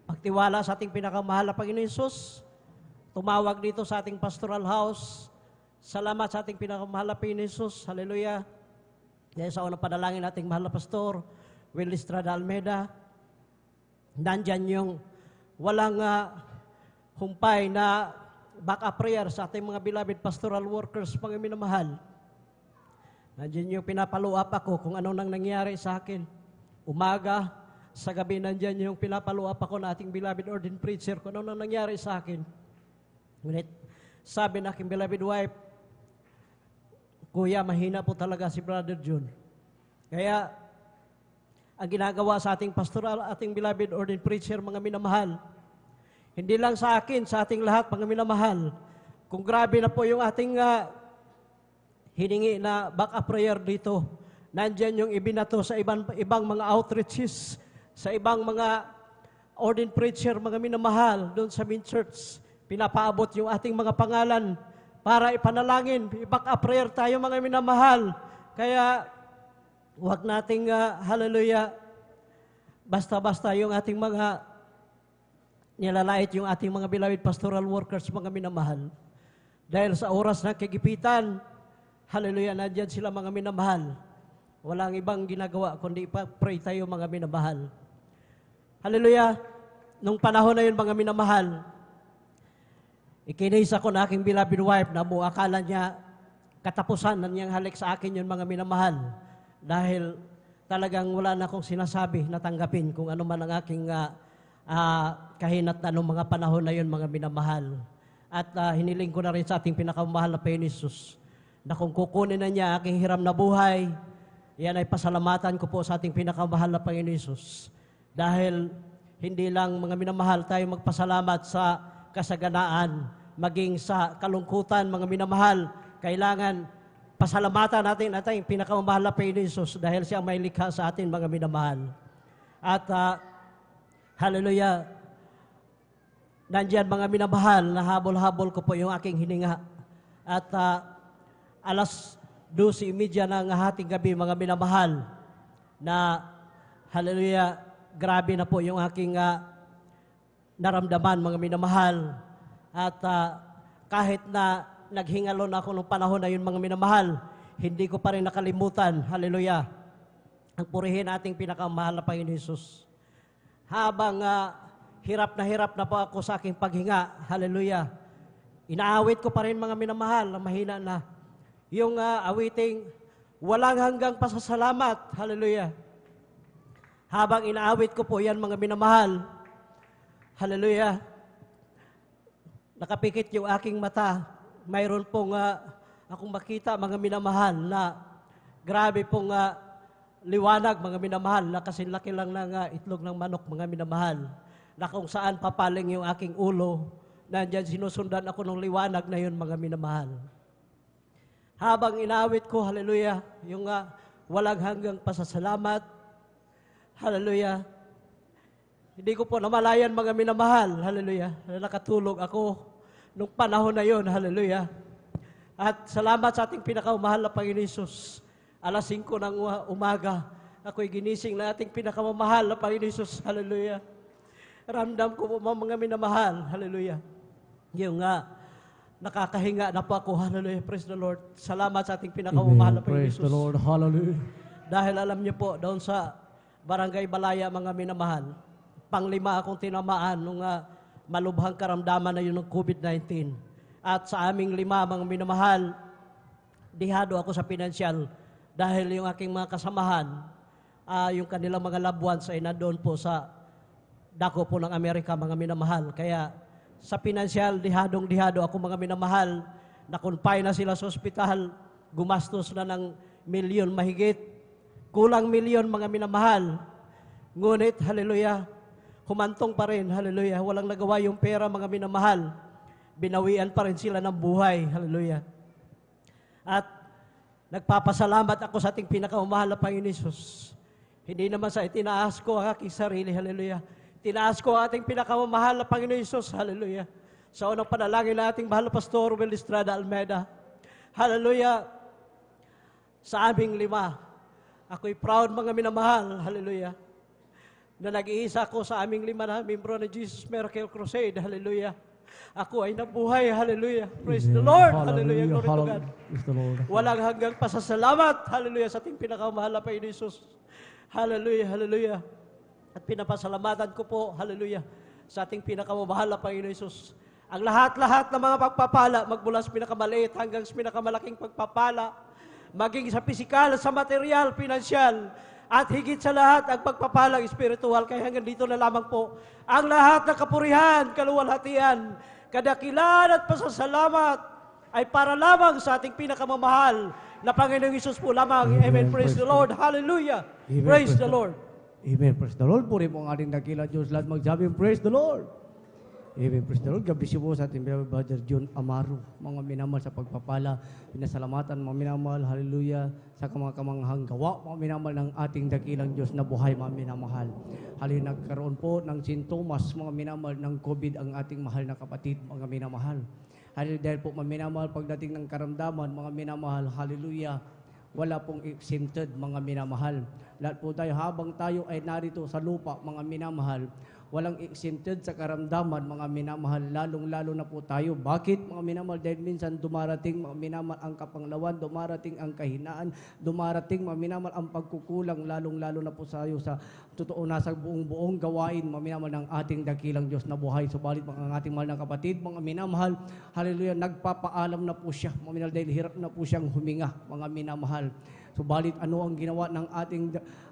pagtiwala sa ating pinakamahal na Panginoon Hesus, tumawag dito sa ating pastoral house. Salamat sa ating pinakamahal na Panginoon Hesus. Hallelujah. Dahil sa unang panalangin nating mahal na pastor, Will Estrada Almeida, nandyan yung walang humpay na backup prayer sa ating mga beloved pastoral workers, mga minamahal. Nandyan yung pinapaluap ako kung ano nang nangyari sa akin. Umaga, sa gabi nandyan yung pinapaluap ako na ating beloved ordained preacher kung ano nang nangyari sa akin. Ngunit sabi na aking beloved wife, Kuya, mahina po talaga si Brother June. Kaya, ang ginagawa sa ating pastoral, ating beloved ordained preacher, mga minamahal, hindi lang sa akin, sa ating lahat, mga minamahal, kung grabe na po yung ating hiningi na backup prayer dito, nandyan yung ibinato sa ibang mga outreaches, sa ibang mga ordained preacher, mga minamahal, doon sa main church, pinapaabot yung ating mga pangalan para ipanalangin, i-back up prayer tayo, mga minamahal. Kaya, huwag nating, hallelujah, basta-basta yung ating mga nilalait yung ating mga beloved pastoral workers, mga minamahal. Dahil sa oras ng kagipitan, hallelujah, nandyan sila, mga minamahal. Walang ibang ginagawa, kundi pray tayo, mga minamahal. Hallelujah, nung panahon na yun, mga minamahal, ikinisa ko na aking beloved wife na akala niya katapusan na niyang halik sa akin yun, mga minamahal. Dahil talagang wala na akong sinasabi na tanggapin kung ano man ang aking kahinatnan ng mga panahon na yun, mga minamahal. At hiniling ko na rin sa ating pinakamahal na Panginoon Hesus na kung kukunin na niya aking hiram na buhay, yan ay pasalamatan ko po sa ating pinakamahal na Panginoon Hesus. Dahil hindi lang, mga minamahal, tayo magpasalamat sa kasaganaan, maging sa kalungkutan, mga minamahal, kailangan pasalamatan natin at ang pinakamahal na Panginoon Hesus dahil siya may likha sa atin, mga minamahal. At hallelujah, nandyan, mga minamahal, na habol-habol ko po yung aking hininga. At alas 12:30 ng hating gabi, mga minamahal, na hallelujah, grabe na po yung aking naramdaman, mga minamahal. At kahit na naghingalon ako nung panahon na yun, mga minamahal, hindi ko pa rin nakalimutan, hallelujah, ang purihin ating pinakamahal na Panginoon Hesus. Habang hirap na po ako sa aking paghinga, hallelujah, inaawit ko pa rin, mga minamahal, na mahina na yung awiting walang hanggang pasasalamat, hallelujah. Habang inaawit ko po yan, mga minamahal, hallelujah, nakapikit yung aking mata. Mayroon pong akong makita, mga minamahal, na grabe pong liwanag, mga minamahal, na kasinlaki lang ng itlog ng manok, mga minamahal, na kung saan papaling yung aking ulo, nandyan sinusundan ako ng liwanag na yun, mga minamahal. Habang inaawit ko, hallelujah, yung walang hanggang pasasalamat, hallelujah, Hindi ko po namalayan mga minamahal, hallelujah, na nakatulog ako nung panahon na yon, hallelujah. At salamat sa ating pinakamahal na Panginoon Hesus. Alas 5 ng umaga, ako'y ginising na ating pinakamamahal na Panginoon Hesus, hallelujah. Ramdam ko po mga minamahal, hallelujah. Yung nakakahinga na po ako, hallelujah, praise the Lord. Salamat sa ating pinakamamahal na Panginoon Praise Hesus. the Lord. Hallelujah. Dahil alam niyo po, doon sa Barangay Balaya, mga minamahal, panglima akong tinamaan nung malubhang karamdaman na yun ng COVID-19. At sa aming 5, mga minamahal, dihado ako sa pinansyal dahil yung aking mga kasamahan, yung kanilang mga loved ones ay nandoon po sa dako po ng Amerika, mga minamahal. Kaya sa pinansyal, dihadong-dihado ako, mga minamahal. Na-confine na sila sa ospital, gumastos na ng milyon mahigit. Kulang milyon, mga minamahal. Ngunit, hallelujah, humantong pa rin, hallelujah. Walang nagawa yung pera, mga minamahal. Binawian pa rin sila ng buhay, hallelujah. At nagpapasalamat ako sa ating pinakamahal na Panginoon Hesus. Hindi naman sa itinaas ko ang aking sarili, hallelujah. Tinaas ko ang ating pinakamahal na Panginoon Hesus, hallelujah. Sa unang panalangin na ating mahal na Pastor Will Estrada Almeida, hallelujah. Sa aming 5, ako'y proud, mga minamahal, hallelujah, na nag-iisa ako sa aming 5 na membro ng Jesus Miracle Crusade, hallelujah. Ako ay nabuhay, hallelujah. Praise the Lord, hallelujah, glory to God. Praise the Lord. Walang hanggang pasasalamat, hallelujah, sa ating pinakamahal na Panginoon Hesus. Hallelujah, hallelujah. At pinapasalamatan ko po, hallelujah, sa ating pinakamahal na Panginoon Hesus. Ang lahat-lahat ng mga pagpapala, magmula sa pinakamaliit hanggang sa pinakamalaking pagpapala, maging sa pisikal, sa material, pinansyal, at higit sa lahat, ang pagpapalang espiritual. Kaya hanggang dito na lamang po, ang lahat ng kapurihan, kaluwalhatian, kadakilan at pasasalamat ay para lamang sa ating pinakamamahal na Panginoong Hesus po lamang. Amen. Praise the Lord. Hallelujah. Amen. Praise the Lord. Amen. Praise the Lord. Puri mo ang ating dakila Diyos. Lahat magsabi, praise the Lord. Amen. Praise the Lord. Gabi siya po sa ating Brother John Amaro. Mga minamahal sa pagpapala. Pinasalamatan, mga minamahal. Hallelujah. Sa mga kamanghang gawa, mga minamahal ng ating dakilang Diyos na buhay, mga minamahal. Hallelujah. Nagkaroon po ng sintomas, mga minamahal ng COVID ang ating mahal na kapatid, mga minamahal. Hallelujah. Dahil po, mga minamahal, pagdating ng karamdaman, mga minamahal, hallelujah, wala pong exempted, mga minamahal. Lahat po tayo, habang tayo ay narito sa lupa, mga minamahal, walang exempted sa karamdaman, mga minamahal, lalong-lalo na po tayo. Bakit, mga minamahal? Dahil minsan dumarating, mga minamahal, ang kapanglawan, dumarating ang kahinaan, dumarating, mga minamahal, ang pagkukulang, lalong-lalo na po tayo sa totoo nasa buong gawain, mga minamahal, ng ating dakilang Diyos na buhay. Subalit, mga ating mahal na kapatid, mga minamahal, hallelujah, nagpapaalam na po siya, mga minamahal, dahil hirap na po siyang huminga, mga minamahal. Subalit, ano ang ginawa ng ating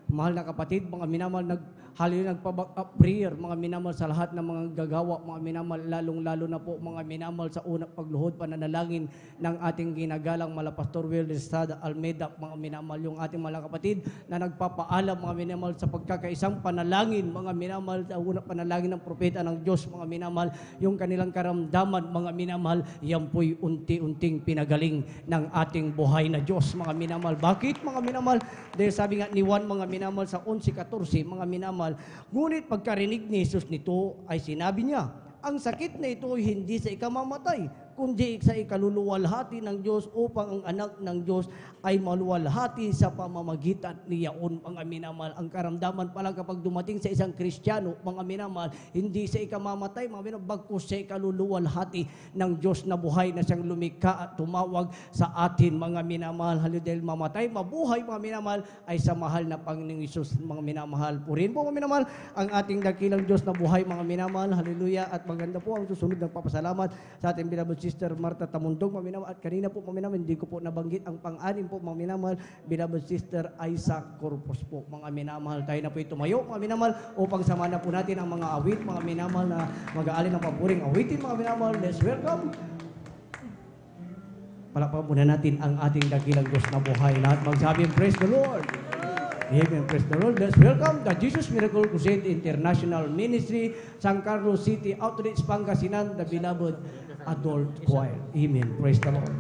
mahal na kapatid, mga minamahal, nagpa-back up prayer, mga minamahal, sa lahat ng mga gagawa, mga minamahal, lalong-lalo na po, mga minamahal, sa unang pagluhod, pananalangin ng ating ginagalang mala Pastor Will Estrada Almeida, mga minamahal, yung ating mga kapatid na nagpapaalam, mga minamahal, sa pagkakaisang panalangin, mga minamahal, sa unang panalangin ng propeta ng Diyos, mga minamahal, yung kanilang karamdaman, mga minamahal, yan po'y unti-unting pinagaling ng ating buhay na Diyos, mga minamahal. Bakit, mga minamahal? Dahil sabi nga ni Juan, mga minamahal, sa 11:14, mga minamahal, ngunit pagkarinig ni Jesus nito ay sinabi niya, ang sakit na ito ay hindi sa ikamamatay, kundi sa ikaluluwalhati ng Diyos upang ang anak ng Diyos ay maluwalhati sa pamamagitan niyaon, mga minamahal. Ang karamdaman pala kapag dumating sa isang Kristiyano, mga minamahal, hindi sa ikamamatay, mga minamahal, bagkus sa ikaluluwalhati ng Diyos na buhay na siyang lumikha at tumawag sa atin, mga minamahal. Dahil mamatay, mabuhay, mga minamahal, ay sa mahal na Panginoong Hesus, mga minamahal. Purin po, mga minamahal, ang ating dakilang Diyos na buhay, mga minamahal. Hallelujah. At maganda po ang susunod ng papasalamat sa ating beloved Sister Marta Tamundong, mga minamahal. At kanina po, mga minamahal, hindi ko po nabanggit ang pang-anim po, mga minamahal, beloved Sister Isaac Corpus po, mga minamahal. Tayo na po tumayo, mga minamahal, upang sama na po natin ang mga awit, mga minamahal, na mag-aalin ng paboring awitin, mga minamahal. Let's welcome. Palakpakan muna natin ang ating dakilang Diyos na buhay. Lahat magsabi, praise the Lord. Amen. Praise the Lord. Let's welcome the Jesus Miracle Crusade International Ministry, San Carlos City Outreach, Pangasinan, the beloved adult choir. Amen. Praise the Lord.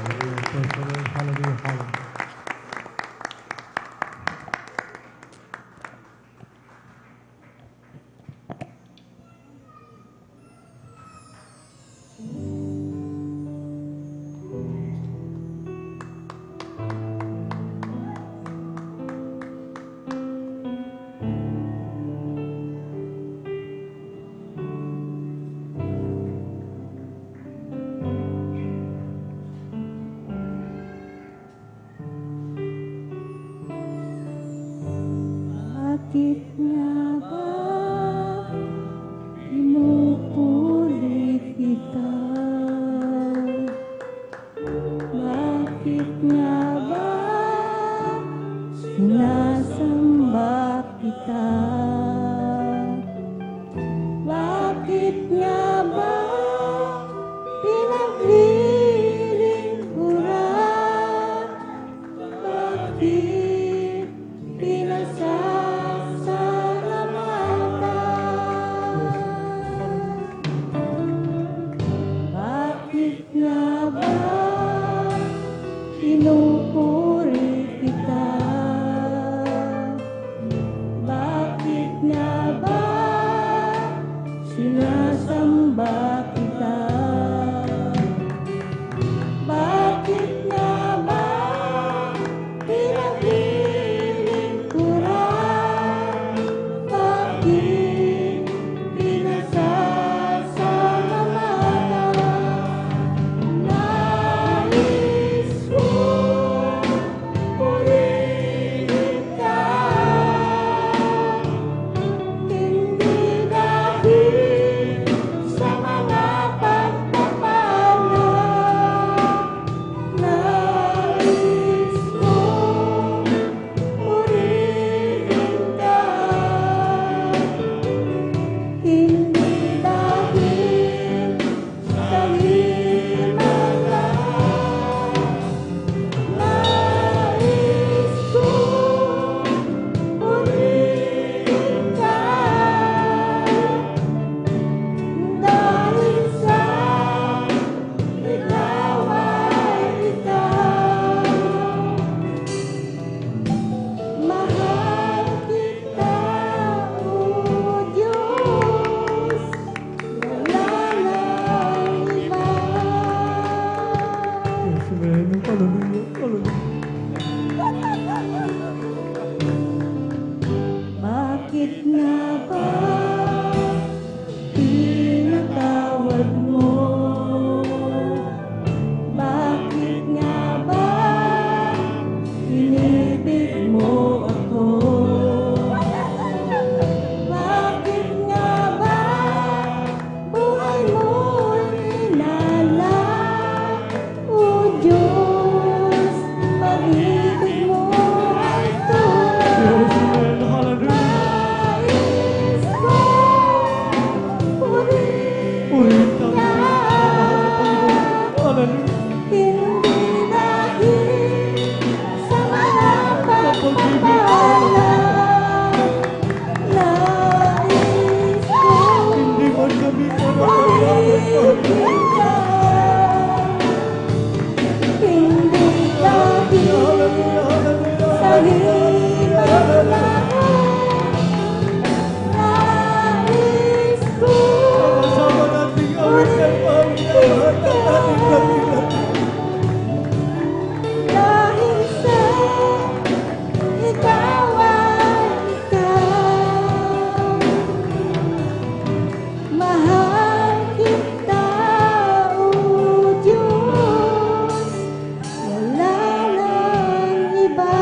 Praise the Lord. Hallelujah. Hallelujah. Bakit nga ba pinupulit kita? Bakit nga ba sinasamba kita? Bakit nga ba pinaglilingkuran? Bakit pinasasalamatan? Bakit nga ba pinupuri kita? Bakit nga ba sinasamba kita? Bakit nga ba pinaglilingkuran? Bakit pinasasalamatan? Nais ko purihin ka, hindi dahil sa mga pagpapala. Nais ko purihin ka, hindi dahil sa himala. Nais ko purihin ka, dahil sa ikaw ay ikaw. Mahal kita, O Diyos, wala nang iba. Yes, amen. Hallelujah. Hallelujah. Bakit nga ba pinatawad mo? Bakit nga ba inibig mo ako? Bakit nga ba buhay mo'y inala? O Diyos, pag-ibig mo ay tunay. Yes, amen. Hallelujah. Nais ko purihin Purihin ka, ka, Hallelujah. hindi dahil sa mga pagpapala. Nais ko Hindi man kami purihin ka, hindi dahil sa himala. Nais ko Sama nating awitan, Panginoon, at ating kapilan. dahil sa ikaw ay ikaw. Mahal kita, O Diyos, wala nang iba.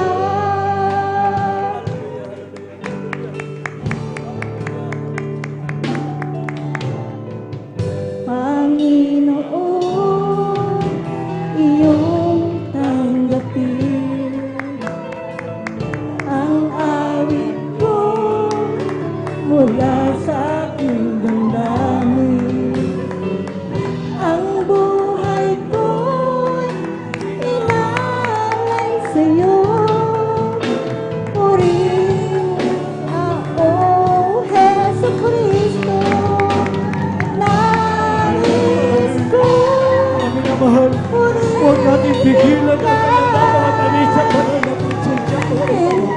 Tigilan mo na yung mga tamis sa pananapit sa siya, Panginoon.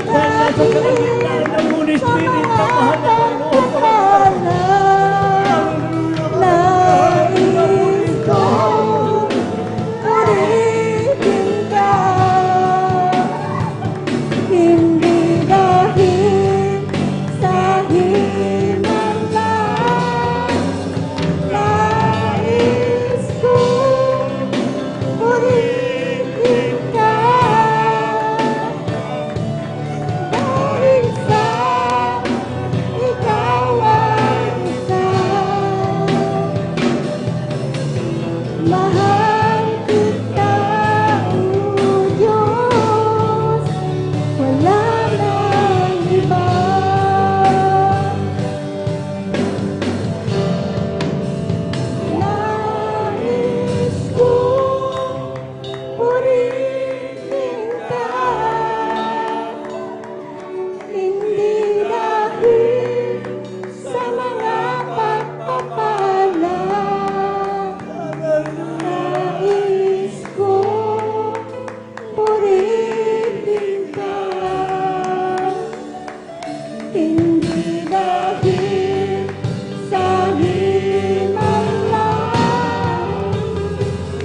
Dahil nasa kalagitnaan ng Holy Spirit na mahal na Panginoon, Nais kong purihin ka, hindi dahil sa hinalang. Nais kong purihin ka, dahil sa ikaw ang isa. Mahal kita, O Diyos, wala nang iba. Nais kong purihin ka, hindi dahil sa mga pagpapala. Nais kong purihin ka, hindi dahil sa hinalang.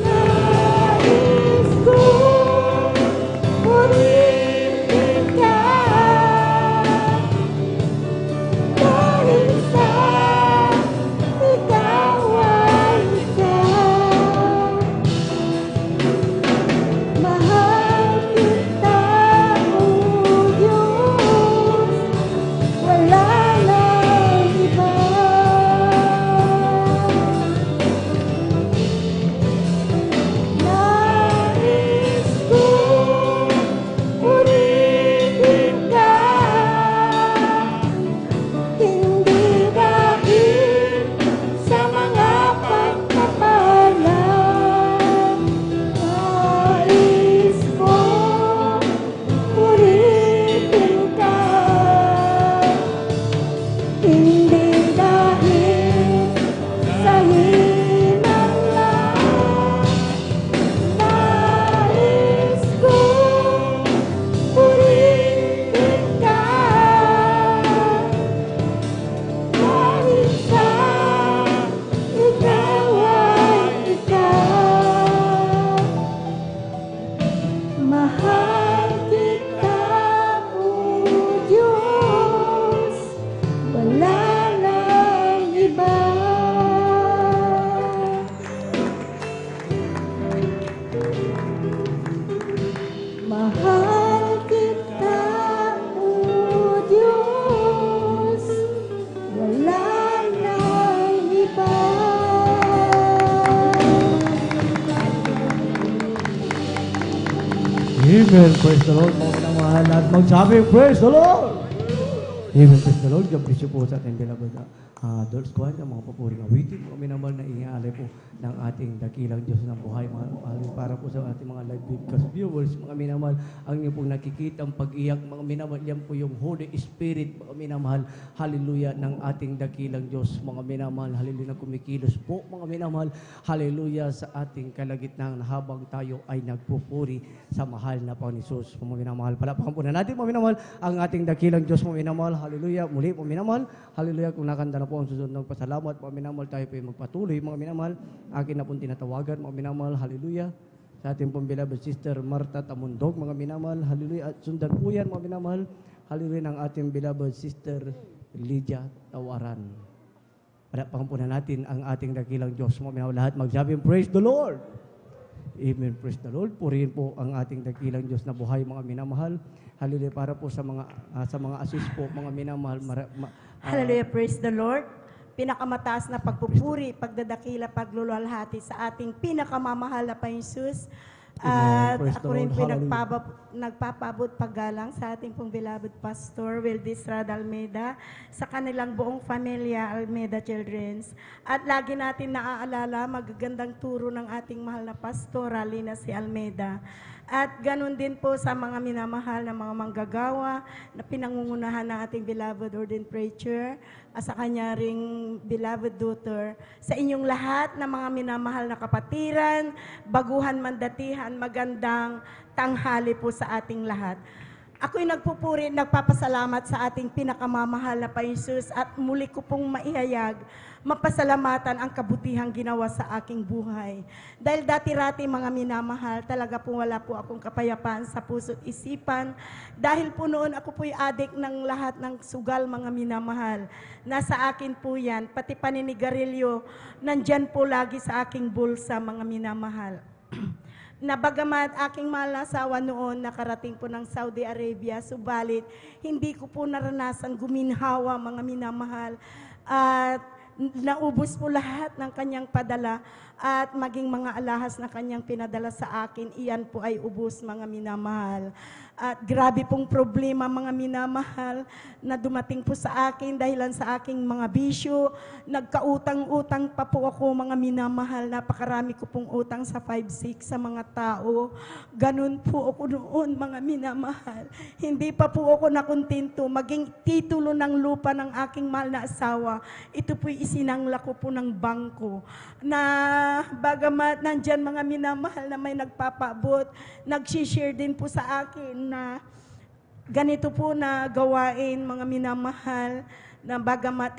Nais kong purihin ka, dahil sa ikaw ang isa. Mahal kita, O Diyos, wala nang iba. Nais kong purihin ka, hindi dahil sa mga pagpapala. Nais kong purihin ka, hindi dahil sa hinalang. Nais kong purihin ka, dahil sa ikaw ang isa. Mahal kita, O Diyos, wala nang iba. Mahal kita, O Diyos, wala nang iba. Amen. Praise the Lord. Mga minamahal at magsabi, praise the Lord. Amen. Praise the Lord. God bless you po sa ating beloved Adults Squad, ang mga papuring awitin, mga minamahal na inaalay po ng ating dakilang Diyos ng buhay, mga minamahal, para po sa ating mga live podcast viewers, mga minamahal, ang inyo pong nakikita ang pag-iyak, mga minamahal, yan po yung Holy Spirit, mga minamahal, hallelujah, ng ating dakilang Diyos, mga minamahal, hallelujah, na kumikilos po, mga minamahal, hallelujah, sa ating kalagitnaan habang tayo ay nagpupuri sa mahal na Panginoon Hesus, mga minamahal. Palapakan po na natin, mga minamahal, ang ating dakilang Diyos, mga minamahal, hallelujah, muli, mga minamahal, hallelujah, kung nakanta na po ang susunod ng pasalamat, mga minamahal, tayo po ay magpatuloy, mga minamahal, akin na pong tinatawagan, mga minamahal, hallelujah, sa ating pong beloved sister Marta Tamundog, mga minamahal, hallelujah, at sundan po yan, mga minamahal, hallelujah, ng ating beloved sister Lydia Tawaran. Palapakan po na natin ang ating dakilang Diyos, mga minamahal, lahat magsabi, praise the Lord! Amen, praise the Lord. Purihin po ang ating dakilang Diyos na buhay, mga minamahal. Hallelujah, para po sa mga assist po, mga minamahal. Hallelujah, praise the Lord. Pinakamataas na pagpupuri, pagdadakila, pagluluwalhati sa ating pinakamamahal na Panginoon Hesus. At Praise the ako rin Lord. po Hallelujah. nagpapabot paggalang sa ating pong beloved Pastor Wildis Rad Almeida, sa kanilang buong pamilya Almeida Children's. At lagi natin naaalala magagandang turo ng ating mahal na Pastor Alina si Almeida. At ganun din po sa mga minamahal na mga manggagawa na pinangungunahan ng ating beloved ordained preacher at sa kanya ring beloved daughter. Sa inyong lahat na mga minamahal na kapatiran, baguhan man datihan, kapihan, magandang tanghali po sa ating lahat. Ako'y nagpupuri, nagpapasalamat sa ating pinakamamahal na Jesus at muli ko pong maihayag, mapasalamatan ang kabutihang ginawa sa aking buhay. Dahil dati-rati mga minamahal, talaga po wala po akong kapayapaan sa puso't isipan. Dahil po noon ako po'y adik ng lahat ng sugal mga minamahal. Nasa akin po yan, pati paninigarilyo, nandyan po lagi sa aking bulsa mga minamahal. Na bagamat aking mahal na asawa noon nakarating po ng Saudi Arabia, subalit hindi ko po naranasan guminhawa mga minamahal at naubos po lahat ng kanyang padala at maging mga alahas na kanyang pinadala sa akin, iyan po ay ubos mga minamahal. At grabe pong problema mga minamahal na dumating po sa akin dahilan sa aking mga bisyo. Nagkautang-utang pa po ako mga minamahal. Napakarami ko pong utang sa 5-6 sa mga tao. Ganun po ako noon mga minamahal. Hindi pa po ako nakontento. Maging titulo ng lupa ng aking mahal na asawa, ito po'y isinangla ko po ng bangko. Na bagamat nandyan mga minamahal na may nagpapaabot, nag-share din po sa akin na ganito po na gawain mga minamahal na bagamat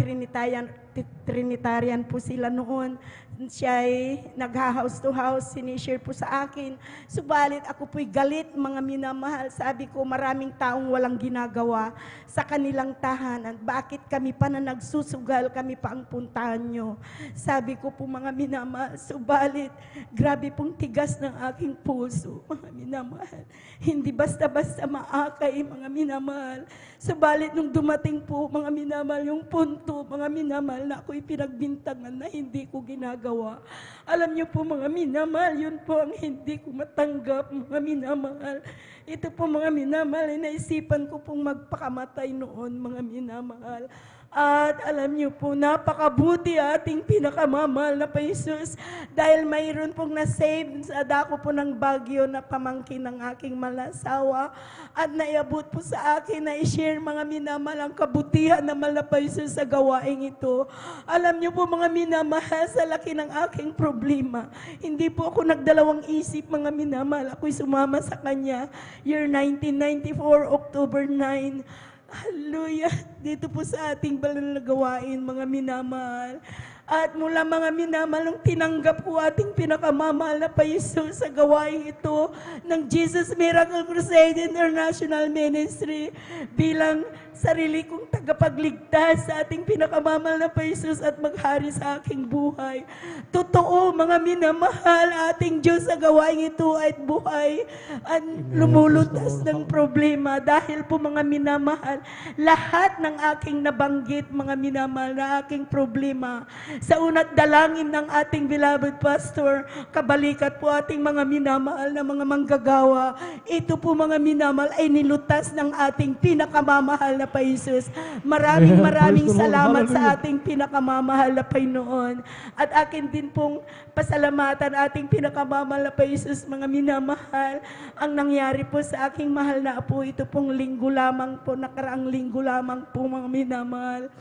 Trinitarian po sila noon. Siya ay nag-house to house, sinishare po sa akin. Subalit ako po'y galit mga minamahal. Sabi ko maraming taong walang ginagawa sa kanilang tahanan. Bakit kami pa na nagsusugal, kami pa ang puntahan nyo? Sabi ko po mga minamahal, subalit grabe pong tigas ng aking puso mga minamahal. Hindi basta-basta maakay mga minamahal. Subalit nung dumating po mga minamahal yung punto mga minamahal na ako'y pinagbintangan na hindi ko ginagawa. Alam niyo po mga minamahal, yun po ang hindi ko matanggap mga minamahal. Ito po mga minamahal, naisipan ko pong magpakamatay noon mga minamahal. At alam niyo po, napakabuti ating pinakamamahal na pa Jesus dahil mayroon pong nasave sa dako po ng Baguio na pamangkin ng aking malasawa at naiabot po sa akin na i-share mga minamahal ang kabutihan na mahal na pa Jesus sa gawaing ito. Alam niyo po mga minamahal, sa laki ng aking problema, hindi po ako nagdalawang isip mga minamahal. Ako'y sumama sa kanya year 1994, October 9. Hallelujah! Dito po sa ating banal na gawain, mga minamahal. At mula mga minamahal, nung tinanggap ko ating pinakamamahal na pa Jesus sa gawain ito ng Jesus Miracle Crusade International Ministry bilang sarili kong tagapagligtas sa ating pinakamamahal na pa Jesus at maghari sa aking buhay. Totoo, mga minamahal, ating Diyos sa gawain ito ay buhay at lumulutas ng problema. Dahil po mga minamahal, lahat ng aking nabanggit, mga minamahal, na aking problema, sa una't dalangin ng ating beloved pastor, kabalikat po ating mga minamahal na mga manggagawa, ito po mga minamahal ay nilutas ng ating pinakamamahal na pa Jesus. Maraming salamat sa ating pinakamamahal na Panginoon. At akin din pong pasalamatan ating pinakamamahal na pa Jesus, mga minamahal. Ang nangyari po sa aking mahal na apo, ito pong linggo lamang po, nakaraang linggo lamang po mga minamahal.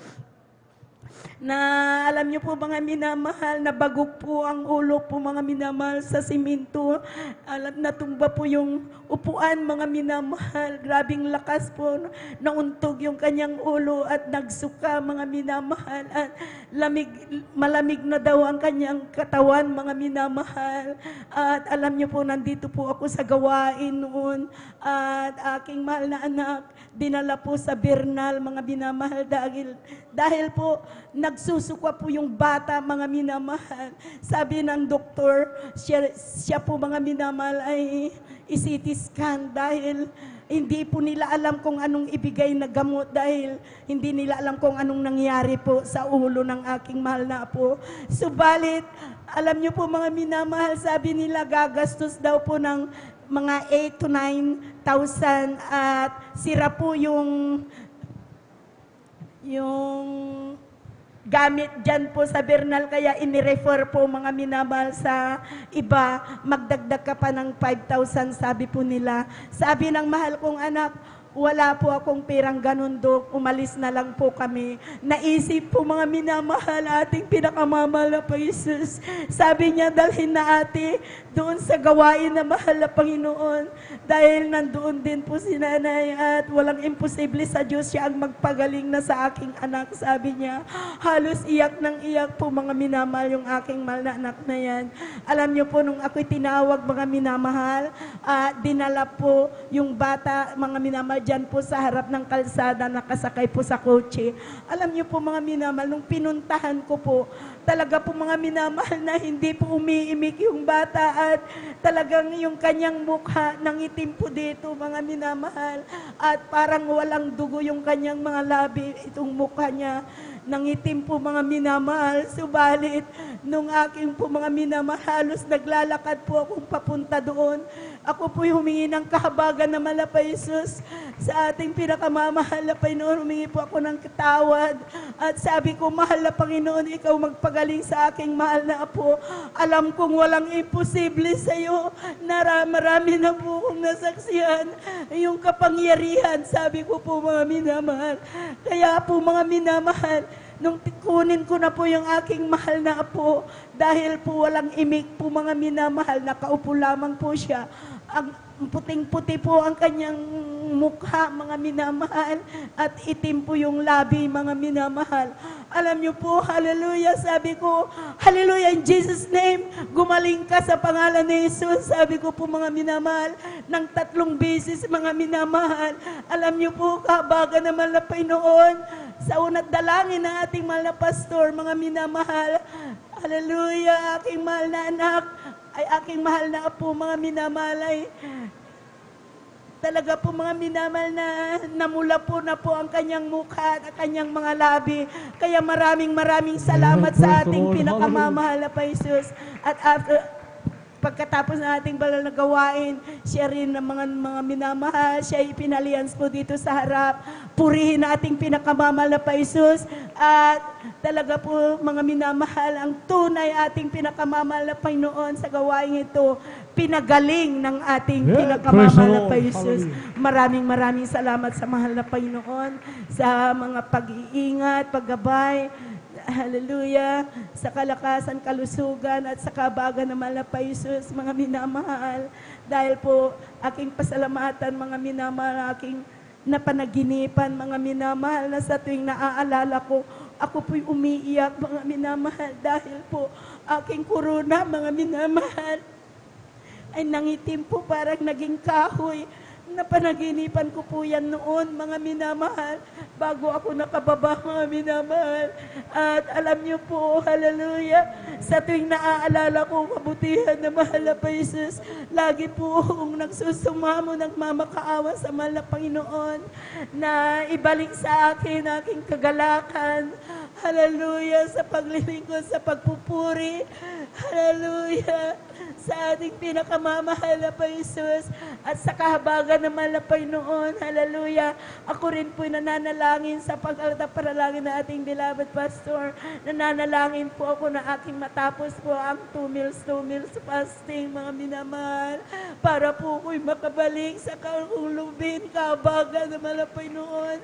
Na alam niyo po mga minamahal, na bagok po ang ulo po mga minamahal sa simento. Alam, natumba po yung upuan mga minamahal. Grabing lakas po, nauntog yung kanyang ulo at nagsuka mga minamahal. At malamig na daw ang kanyang katawan mga minamahal. At alam niyo po, nandito po ako sa gawain noon. At aking mahal na anak, dinala po sa Bernal mga minamahal dahil po nagsusukwa po yung bata mga minamahal. Sabi ng doktor, siya po mga minamahal ay i-CT scan dahil hindi po nila alam kung anong ibigay na gamot dahil hindi nila alam kung anong nangyari po sa ulo ng aking mahal na apo. Subalit, alam niyo po mga minamahal, sabi nila gagastos daw po ng mga 8,000 to 9,000 at sira po yung gamit dyan po sa Bernal, kaya inirefer po mga minamahal sa iba, magdagdag ka pa ng 5,000 sabi po nila. Sabi ng mahal kong anak, wala po akong perang ganun, Dok. Umalis na lang po kami. Naisip po mga minamahal, ating pinakamamahal na pa Jesus. Sabi niya, dalhin na ate doon sa gawain na mahal na Panginoon. Dahil nandoon din po si nanay at walang imposible sa Diyos, siya ang magpagaling na sa aking anak. Sabi niya, halos iyak ng iyak po mga minamahal yung aking mahal na anak na yan. Alam niyo po, nung ako'y tinawag mga minamahal, dinala po yung bata, mga minamahal, dyan po sa harap ng kalsada, nakasakay po sa kotse. Alam niyo po mga minamahal, nung pinuntahan ko po, talaga po mga minamahal na hindi po umiimik yung bata at talagang yung kanyang mukha nangitim po dito mga minamahal at parang walang dugo yung kanyang mga labi, itong mukha niya. Nangitim po mga minamahal, subalit nung aking po mga minamahal, halos naglalakad po akong papunta doon. Ako po'y humingi ng kahabagan na mahal na Jesus sa ating pinakamamahal na Panginoon. Humingi po ako ng katawad at sabi ko, mahal na Panginoon, ikaw magpagaling sa aking mahal na apo. Alam kong walang imposible sa iyo. Marami na po kong nasaksihan yung kapangyarihan. Sabi ko po mga minamahal. Kaya po mga minamahal, nung kunin ko na po yung aking mahal na apo, dahil po walang imik po mga minamahal, nakaupo lamang po siya. Ang puting-puti po ang kanyang mukha, mga minamahal, at itim po yung labi, mga minamahal. Alam niyo po, hallelujah, sabi ko, hallelujah, in Jesus' name, gumaling ka sa pangalan ni Jesus. Sabi ko po mga minamahal, ng 3 beses, mga minamahal. Alam niyo po, kahabagan naman na Panginoon, sa unat dalangin ng ating mahal na pastor, mga minamahal, hallelujah, aking mahal na anak, ay aking mahal na apo, mga minamahal, ay talaga po mga minamahal na namula po na po ang kanyang mukha at kanyang mga labi. Kaya maraming salamat sa ating pinakamamahal na pa Jesus. At pagkatapos ng ating banal na gawain, siya rin ng mga minamahal, siya ipinalians po dito sa harap. Purihin na ating pinakamamahal na pa Jesus. At talaga po mga minamahal, ang tunay ating pinakamamahal na Panginoon sa gawain ito, pinagaling ng ating pinakamamahal na pa Jesus. Maraming salamat sa mahal na Panginoon, sa mga pag-iingat, paggabay, hallelujah, sa kalakasan, kalusugan, at sa kabagan ng mahal na pa Jesus, mga minamahal. Dahil po, aking pasalamatan, mga minamahal, aking napanaginipan, mga minamahal, na sa tuwing naaalala ko, ako po'y umiiyak, mga minamahal, dahil po, aking kuruna, mga minamahal, ay nangitim po, parang naging kahoy. Napanaginipan ko po yan noon, mga minamahal, bago ako nakababa, mga minamahal. At alam niyo po, hallelujah, sa tuwing naaalala ko kabutihan na mahal na pa Jesus, lagi po akong nagsusumamo, nagmamakaawa sa mahal na Panginoon, na ibalik sa akin aking kagalakan, hallelujah, sa paglilingkod, sa pagpupuri, hallelujah, sa ating pinakamamahal na pa Jesus, at sa kahabagan naman na Panginoon, hallelujah. Ako rin po nananalangin sa pag-altapanalangin na ating beloved pastor. Nananalangin po ako na aking matapos po ang 2 meals fasting, mga minamahal, para po ako'y makabalik sa kalubin, kahabagan naman na Panginoon.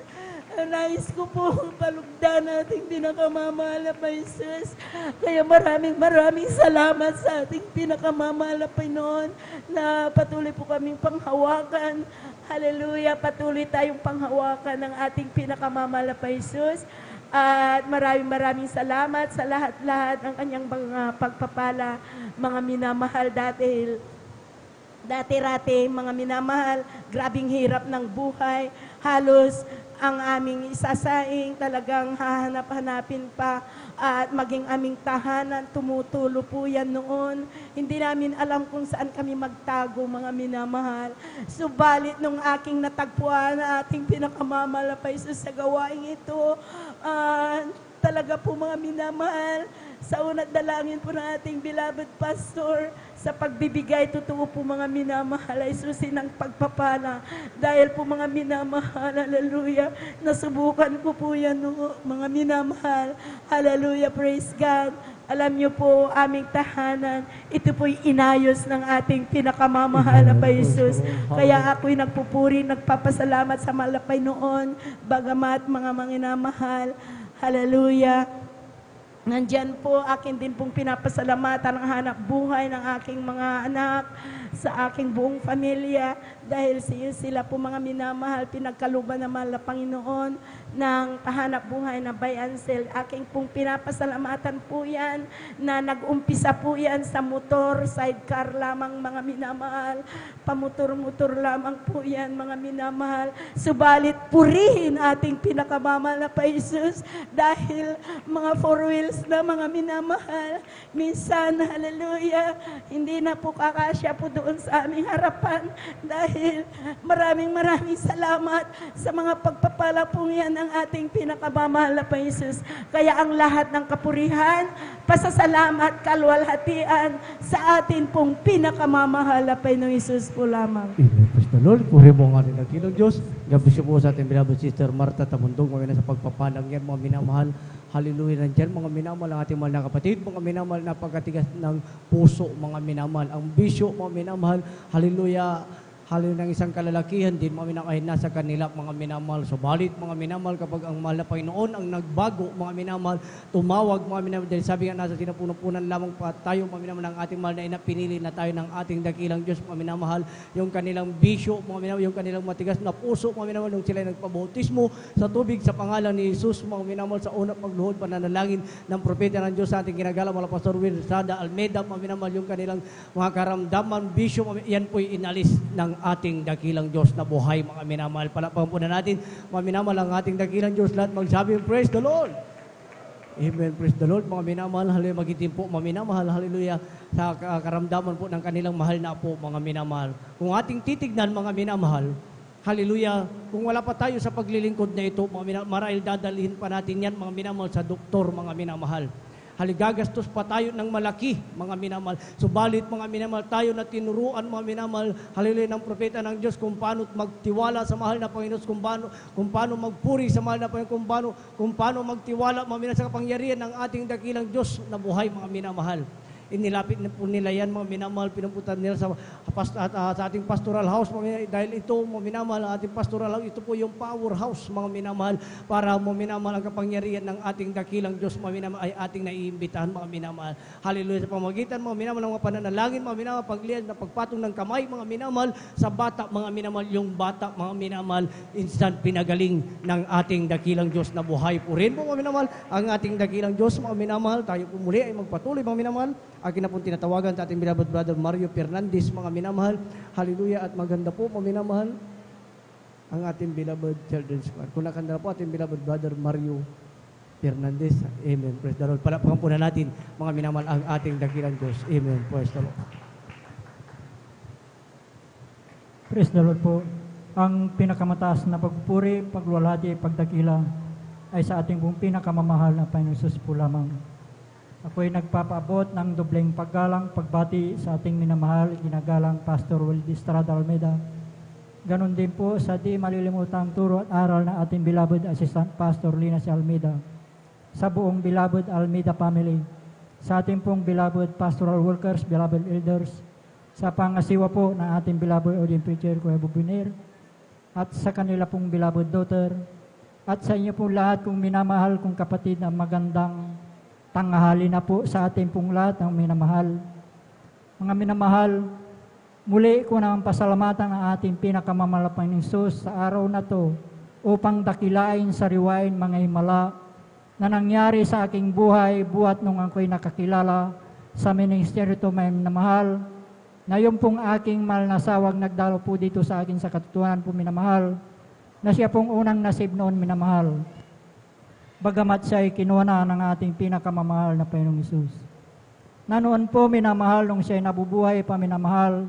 Nais ko po palugdan nating pinakamamahal na Jesus. Kaya maraming salamat sa ating pinakamamahal na Panginoon na patuloy po kaming panghawakan. Hallelujah, patuloy tayong panghawakan ng ating pinakamamahal na Jesus. At maraming salamat sa lahat-lahat ng kanyang mga pagpapala, mga minamahal, dati-rati, mga minamahal, grabing hirap ng buhay, halos ang aming isasaing talagang hahanap-hanapin pa at maging aming tahanan, tumutulo po yan noon. Hindi namin alam kung saan kami magtago, mga minamahal. Subalit nung aking natagpuan na ating pinakamamahal na pa Jesus sa gawain ito, talaga po mga minamahal, sa unat dalangin po ng ating beloved pastor, sa pagbibigay, totoo po mga minamahal, ay susi ng pagpapala. Dahil po mga minamahal, hallelujah, nasubukan ko po yan, mga minamahal, hallelujah, praise God. Alam niyo po, aming tahanan, ito po'y inayos ng ating pinakamamahal na Jesus. Kaya ako'y nagpupuri, nagpapasalamat sa malapay noon, bagamat mga manginamahal. Hallelujah. Nandyan po, akin din pong pinapasalamatan ang hanap buhay ng aking mga anak, sa aking buong pamilya, dahil sila po mga minamahal, pinagkaluban naman ng Panginoon ng kahanap buhay na by Ansel. Aking pong pinapasalamatan po yan, na nag-umpisa po yan sa motor, sidecar lamang mga minamahal, pamotor-motor lamang po yan mga minamahal. Subalit purihin ating pinakamamahal na pa Jesus, dahil mga four wheels na mga minamahal, minsan, hallelujah, hindi na po kakasya po doon sa aming harapan, dahil maraming salamat sa mga pagpapala po yan ng ating pinakamamahal na pa Jesus. Kaya ang lahat ng kapurihan, pasasalamat, kalwalhatian sa atin pong pinakamamahal na Panginoong Jesus po lamang. Amen. Praise the Lord. Puri mo ang ating dakilang Diyos. God bless you po sa ating beloved sister Martha Tamundong. Ngayon na sa pagpapalang yan, mga minamahal. Hallelujah. Nandyan, mga minamahal, ang ating mahal na kapatid. Mga minamahal, napagkatigas ng puso, mga minamahal. Ang bisyo, mga minamahal. Hallelujah. Hallelujah, ng isang kalalakihan din, mga minamahal, nasa kanila, mga minamahal. Subalit, mga minamahal, kapag ang mahal na Panginoon ang nagbago, mga minamahal, tumawag, mga minamahal, dahil sabi nga nasa sinapunan lamang pa tayo, mga minamahal, ng ating mahal na ina, pinili na tayo ng ating dakilang Diyos, mga minamahal, yung kanilang bisyo, mga minamahal, yung kanilang matigas na puso, mga minamahal, nung sila nagpabautismo sa tubig, sa pangalan ni Jesus, mga minamahal, sa unang pagluhod, pananalangin ng propeta ng Diyos sa ating ginagala, mga Pastor Will Sada Almeida, mga minamahal, yung kanilang mga karamdaman, bisyo, yan po'y inalis ng ating dakilang Diyos na buhay, mga minamahal. Palakpakan po na natin, mga minamahal, ang ating dakilang Diyos, lahat magsabi, praise the Lord. Amen, praise the Lord, mga minamahal. Hallelujah, magitin po, mga minamahal, hallelujah, sa karamdaman po ng kanilang mahal na po, mga minamahal. Kung ating titignan, mga minamahal, hallelujah, kung wala pa tayo sa paglilingkod na ito, mga minamahal, marahil dadalhin pa natin yan, mga minamahal, sa doktor, mga minamahal. Haligagastos pa tayo ng malaki, mga minamahal. Subalit, mga minamahal, tayo na tinuruan, mga minamahal, hallelujah, ng propeta ng Diyos, kung paano magtiwala sa mahal na Panginoon, kung paano magpuri sa mahal na Panginoon, kung paano magtiwala, mga minamahal, sa kapangyarihan ng ating dakilang Diyos na buhay, mga minamahal. Inilapit na po nila yan, mga minamahal, pinamputan nila sa ating pastoral house, mga minamahal, dahil ito, mga minamahal, ating pastoral house, ito po yung powerhouse, mga minamahal, para, mga minamahal, ang kapangyarihan ng ating dakilang Diyos, mga minamahal, ay ating naiimbitahan, mga minamahal. Hallelujah, sa pamagitan, mga minamahal, ng mga pananalangin, mga minamahal, paglihan na pagpatong ng kamay, mga minamahal, sa bata, mga minamahal, yung bata, mga minamahal, instant pinagaling ng ating dakilang Diyos na buhay. Purin po, mga minamahal, ang ating dakilang Diyos, mga minamahal, tayo po muli ay magpatuloy, mga minamahal. Akin na pong tinatawagan sa ating beloved brother Mario Fernandez, mga minamahal. Hallelujah, at maganda po, mga minamahal, ang ating beloved children's choir. Kung nakanda po ating beloved brother Mario Fernandez. Amen. Praise the Lord. Palakpakan po na natin, mga minamahal, ang ating dakilang Diyos. Amen. Praise the Lord. Praise the Lord po. Ang pinakamataas na pagpupuri, pagluwalhati, pagdakila ay sa ating pong pinakamamahal na Panginoon Jesus po lamang. Ako'y nagpapaabot ng dobleng paggalang, pagbati sa ating minamahal, ginagalang Pastor Will Estrada Almeida. Ganon din po sa di malilimutang turo at aral na ating beloved Assistant Pastor Lina C. Almeida. Sa buong beloved Almeida family, sa ating pong beloved pastoral workers, beloved elders, sa pangasiwa po ng ating beloved ordained preacher, Kuya Bubinir, at sa kanila pong beloved daughter, at sa inyo pong lahat kong minamahal kong kapatid na magandang tanghali na po sa ating pong lahat ng minamahal. Mga minamahal, muli ko naman pasalamatan ang ating pinakamamahal ng Jesus sa araw na to upang dakilain, sariwain, mga himala na nangyari sa aking buhay buhat nung ako'y nakakilala sa ministeryo to, may minamahal, na yung pong aking mahal na sawag nagdalo po dito sa akin sa katotohanan po, minamahal, na siya pong unang nasib noon, minamahal. Bagamat siya ay kinuha na ng ating pinakamamahal na Panginoong Hesus. Na noon po, minamahal, nung siya ay nabubuhay pa, minamahal,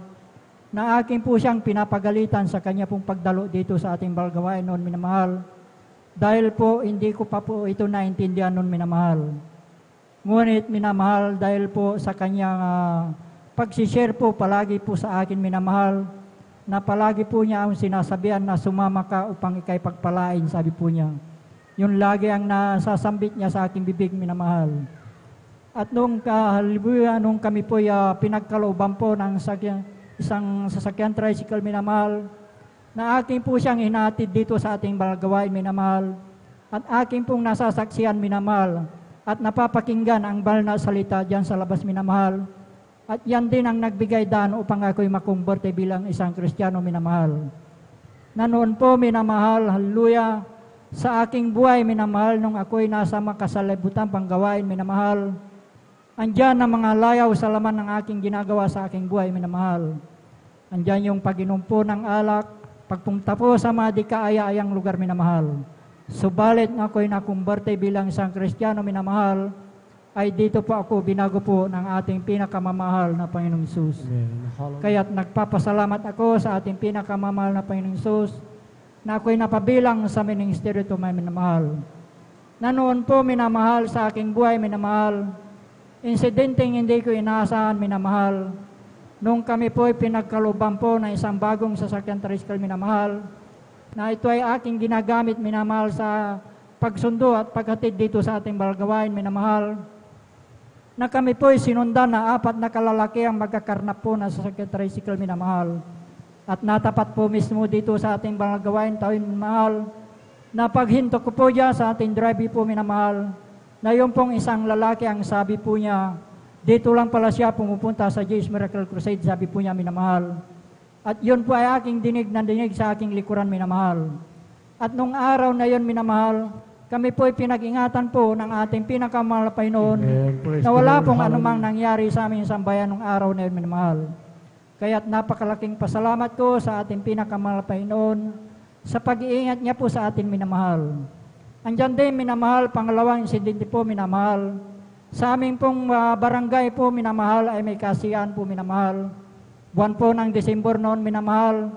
na akin po siyang pinapagalitan sa kanya pong pagdalo dito sa ating balgawain noon, minamahal. Dahil po, hindi ko pa po ito naintindihan noon, minamahal. Ngunit, minamahal, dahil po sa kanyang pagsishare po, palagi po sa akin, minamahal, na palagi po niya ang sinasabihan na sumama ka upang ikay pagpalain, sabi po niya. Yun lagi ang nasasambit niya sa aking bibig, minamahal. At nung nung kami po pinagkalooban po ng isang sasakyan tricycle, minamahal, na aking po siyang hinatid dito sa ating balagawain, minamahal, at aking pong nasasaksiyan, minamahal, at napapakinggan ang banal na salita diyan sa labas, minamahal. At yan din ang nagbigay daan upang ako'y makumberte bilang isang Kristiyano, minamahal. Na noon po, minamahal, hallelujah, sa aking buhay, minamahal, nung ako'y nasa makasalibutan panggawain, minamahal, andyan ang mga layaw sa laman ng aking ginagawa sa aking buhay, minamahal. Andyan yung pag-inom po ng alak, pagpunta po sa mga di kaaya-ayang lugar, minamahal. Subalit na ako'y nakumberte bilang isang Kristiyano, minamahal, ay dito po ako binago po ng ating pinakamamahal na Panginoong Hesus. Kaya't nagpapasalamat ako sa ating pinakamamahal na Panginoong Hesus na ako'y napabilang sa ministeryo ito, may minamahal. Na noon po, minamahal, sa aking buhay, minamahal, insidenteng hindi ko inaasahan, minamahal, nung kami po'y pinagkalooban po ng isang bagong sasakyan tricycle, minamahal, na ito ay aking ginagamit, minamahal, sa pagsundo at paghatid dito sa ating balagawain, minamahal, na kami po'y sinundan na 4 na kalalaki ang magkakarnap po na sasakyan tricycle, minamahal. At natapat po mismo dito sa ating balagawain, minamahal, na paghinto ko po dyan sa ating drive po, minamahal, na yung pong isang lalaki, ang sabi po niya, dito lang pala siya pumupunta sa Jesus Miracle Crusade, sabi po niya, minamahal. At yun po ay aking dinig na dinig sa aking likuran, minamahal. At nung araw na yun, minamahal, kami po ay pinag-ingatan po ng ating pinakamahal na Panginoon na wala pong anumang nangyari sa aming sambayan nung araw na yun, minamahal. Kaya't napakalaking pasalamat ko sa ating pinakamahal na Panginoon sa pag-iingat niya po sa atin, minamahal. Andyan din, minamahal, pangalawang insidente po, minamahal. Sa aming pong barangay po, minamahal, ay may kasiyahan po, minamahal. Buwan po ng Desember noon, minamahal,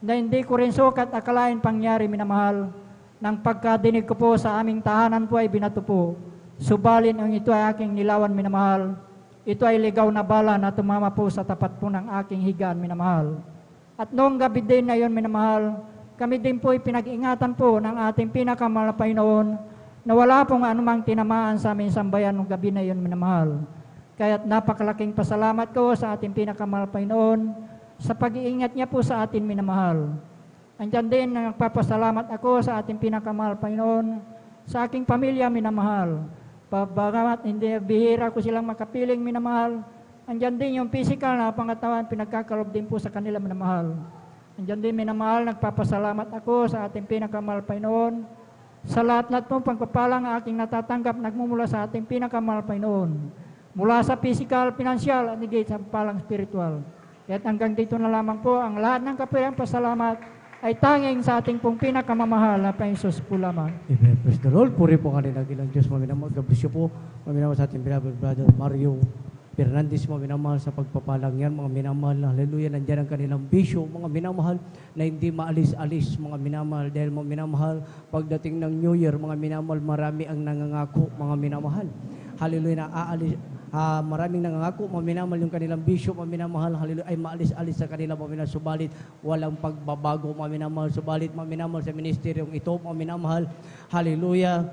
na hindi ko rin sukat akalain pangyari, minamahal. Nang pagkadinig ko po sa aming tahanan po ay binato po. Subalin ang ito ay aking nilawan, minamahal. Ito ay ligaw na bala na tumama po sa tapat po ng aking higaan, minamahal. At noong gabi din na yon, minamahal, kami din po ay pinag-ingatan po ng ating pinakamahal na Panginoon na wala pong anumang tinamaan sa aming sambayan noong gabi na yon, minamahal. Kaya't napakalaking pasalamat ko sa ating pinakamahal na Panginoon sa pag-iingat niya po sa atin, minamahal. Andyan din na nagpapasalamat ako sa ating pinakamahal, Panginoon, sa aking pamilya, minamahal. Bagamat hindi bihira ko silang makapiling, minamahal, andyan din yung physical na pangatawan, pinagkakalob din po sa kanila, minamahal. Andyan din, minamahal, nagpapasalamat ako sa ating pinakamahal, Panginoon, sa lahat-lahat pong pagpapalang aking natatanggap, nagmumula sa ating pinakamahal, Panginoon. Mula sa physical, financial, at higit sa palang spiritual. At hanggang dito na lamang po, ang lahat ng kapayang pasalamat ay tanging sa ating pong pinakamamahal na Panginoon po lamang. Amen. Praise the Lord. Puri po kanila ilang Diyos. Maminamahal. God bless you po. Maminamahal sa ating beloved brother Mario Fernandez. Maminamahal sa pagpapalang yan. Mga minamahal na hallelujah. Nandiyan ang kanilang bisyo. Mga minamahal na hindi maalis-alis. Mga minamahal. Dahil mga minamahal, pagdating ng New Year, mga minamahal, marami ang nangangako. Mga minamahal. Hallelujah. Na aalis. Maraming nangangako, maminamal yung kanilang bisyo, maminamahal, hallelujah, ay maalis-alis sa kanila, maminamahal, subalit walang pagbabago, maminamahal, subalit maminamahal sa ministeryong ito, maminamahal, hallelujah,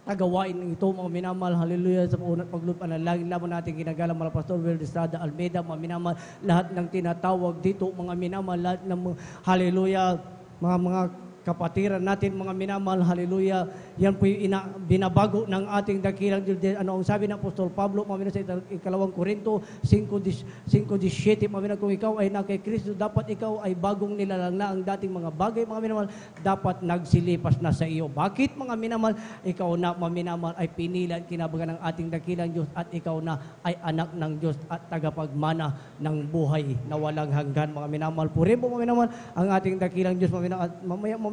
agawain ng ito, maminamahal, hallelujah, sa unat paglupa na laging lamang natin ginagalang mga Pastor Will Estrada Almeida, maminamahal, lahat ng tinatawag dito, mga minamahal, lahat ng hallelujah, mga kapatiran natin, mga minamahal, hallelujah, yan po yung binabago ng ating dakilang Diyos. Ano ang sabi ng Apostol Pablo, mga minamahal, sa 2 Korinto 5:17, mga minamahal, kung ikaw ay na kay Kristo, dapat ikaw ay bagong nilalang na, ang dating mga bagay, mga minamahal, dapat nagsilipas na sa iyo. Bakit, mga minamahal? Ikaw na, mga minamahal, ay pinilan, kinabagan ng ating dakilang Diyos, at ikaw na ay anak ng Diyos at tagapagmana ng buhay na walang hanggan, mga minamahal. Purin po, mga minamahal, ang ating dakilang Diyos, mga minamahal, at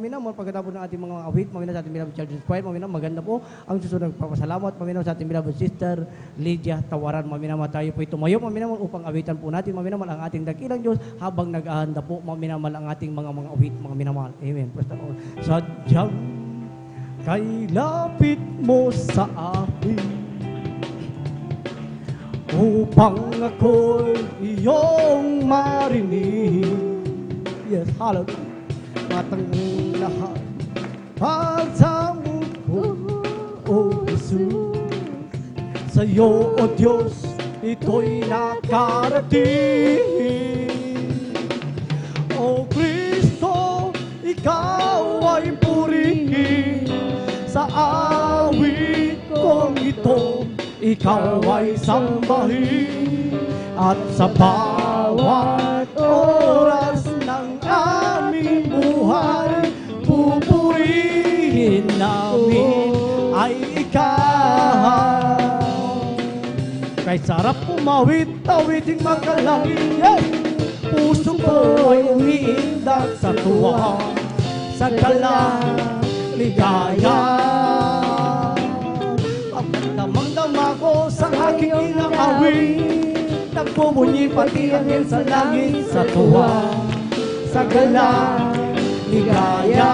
minamahal, pagkatapos ng ating mga awit, maminamahal sa ating beloved children's choir, maminamahal, maganda po ang susunod pagpapasalamat, maminamahal sa ating beloved sister Lydia Tawaran, maminamahal, tayo po tumayo, maminamahal, upang awitan po natin, maminamahal, ang ating dakilang Diyos habang nag-ahanda po, maminamahal, ang ating mga awit, mga minamahal. Amen. Praise the Lord. Sadyang kay lapit mo sa akin upang ako'y iyong marinig. Yes, hallelujah. Matang lahat pagtawag ko, O Jesus, sa sa'yo, O Diyos, ito'y nakarating. O Kristo, ikaw ay purihin sa awit kong ito, ikaw ay sambahin at sa bawat oras ng aming buhay, pupurihin namin ay ikaw. Kay sarap umawit, awiting magkalangin, yes! Puso ko ay umiindak sa tuwa, sa ligaya. Pagdamang-dama ko sa aking inakawin, nagbubunyi pati angin sa langit sa tuwa, sa ligaya.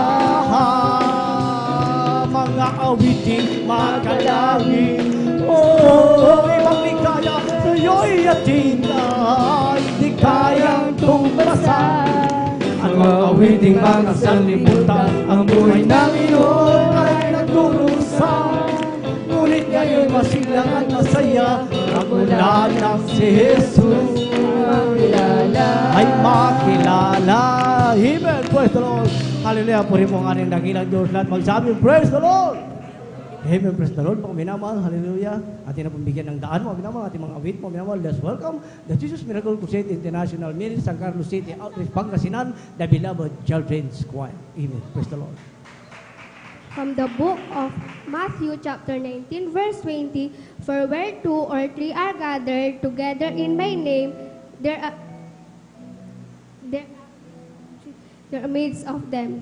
Mga awiting makalangin, ibang ligaya sa'yo'y atinay, di kayang tumbasan. Ang mga awiting mga sanlibutan, ang buhay ng iyon ay nagdurusa. Ngunit ngayon masilang at masaya, kagulan ng si Jesus ay makilala. Amen. Praise the Lord. Hallelujah. Puri mo ang aning dakilang Diyos. Lahat magsabi, praise the Lord. Amen. Praise the Lord. Mga minamahal. Hallelujah. Atin na pambigyan ng daan. Mga minamahal. Ating mga awit. Mga minamahal. Let's welcome the Jesus Miracle Crusade International Ministry, San Carlos City Outreach, Pangasinan, the beloved Children's Choir. Amen. Praise the Lord. From the book of Matthew chapter 19 verse 20, for where 2 or 3 are gathered together in my name, there are midst of them.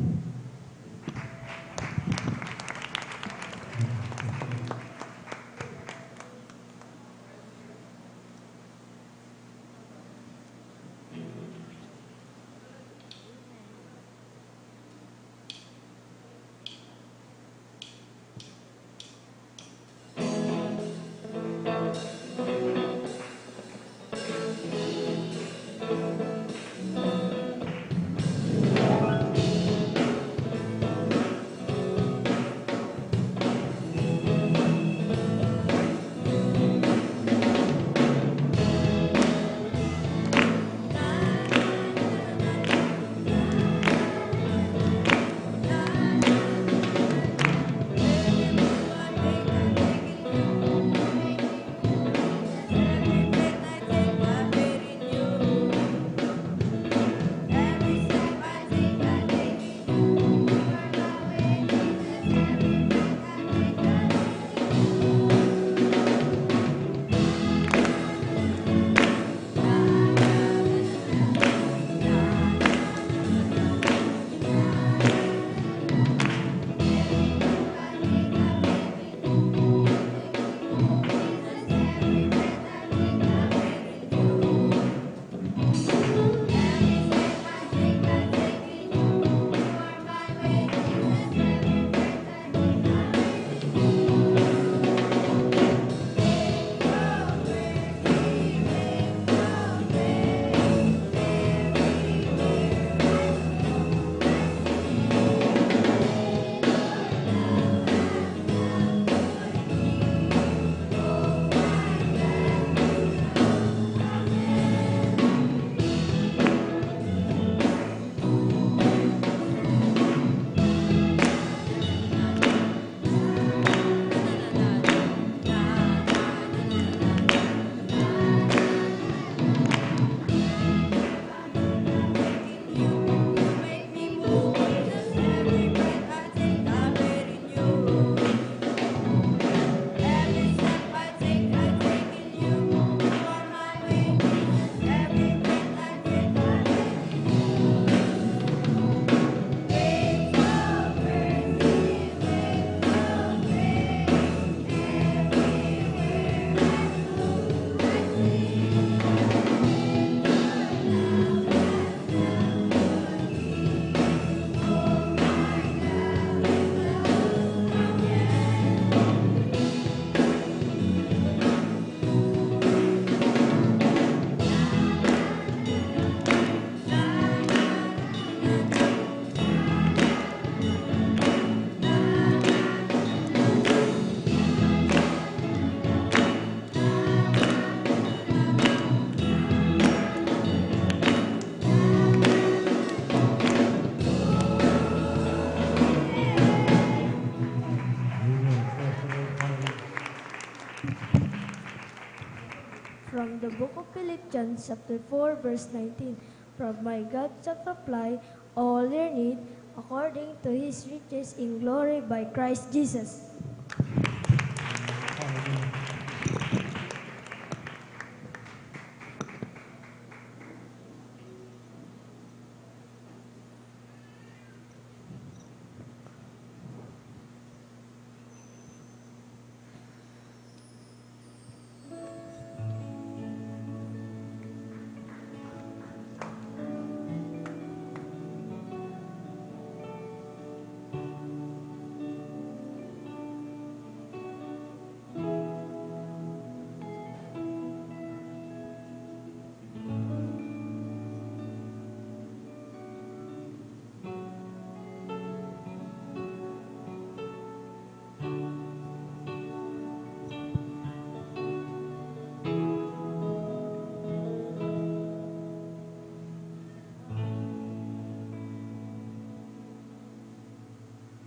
John chapter 4, verse 19. For my God shall supply all your need according to his riches in glory by Christ Jesus.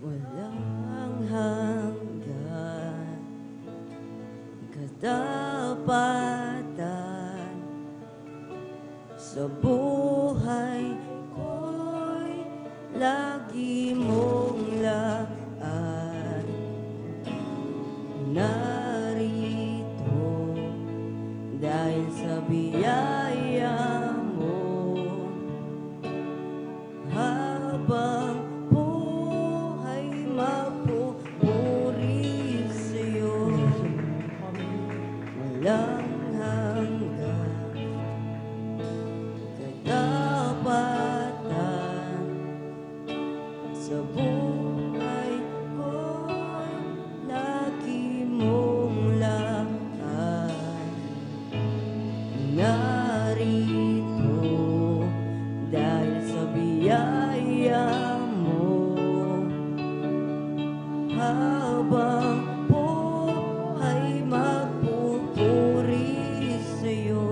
Walang hanggan, katapatan sa buhay ko'y lagi mong laan. Narito dahil sa biyaya mo, habang mapupuri sa'yo. Walang hanggan, katapatan sa buhay ko'y lagi mong laan. Narito dahil sa biyaya mo, habang buhay magpupuri sa'yo.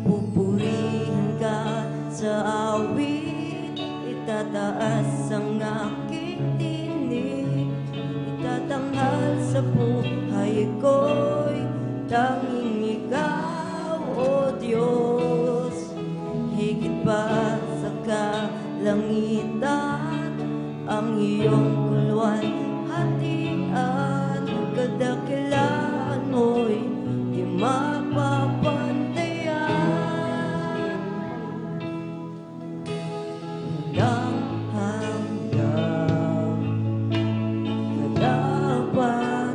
Pupurihin ka sa awit, itataas ang aking tinig, itatanghal sa buhay ko'y tanging ikaw, O Diyos. Higit pa sa kalangitan ang iyong hatian, kadakilaan mo'y di mapapantayan. Walang hanggan, katapatan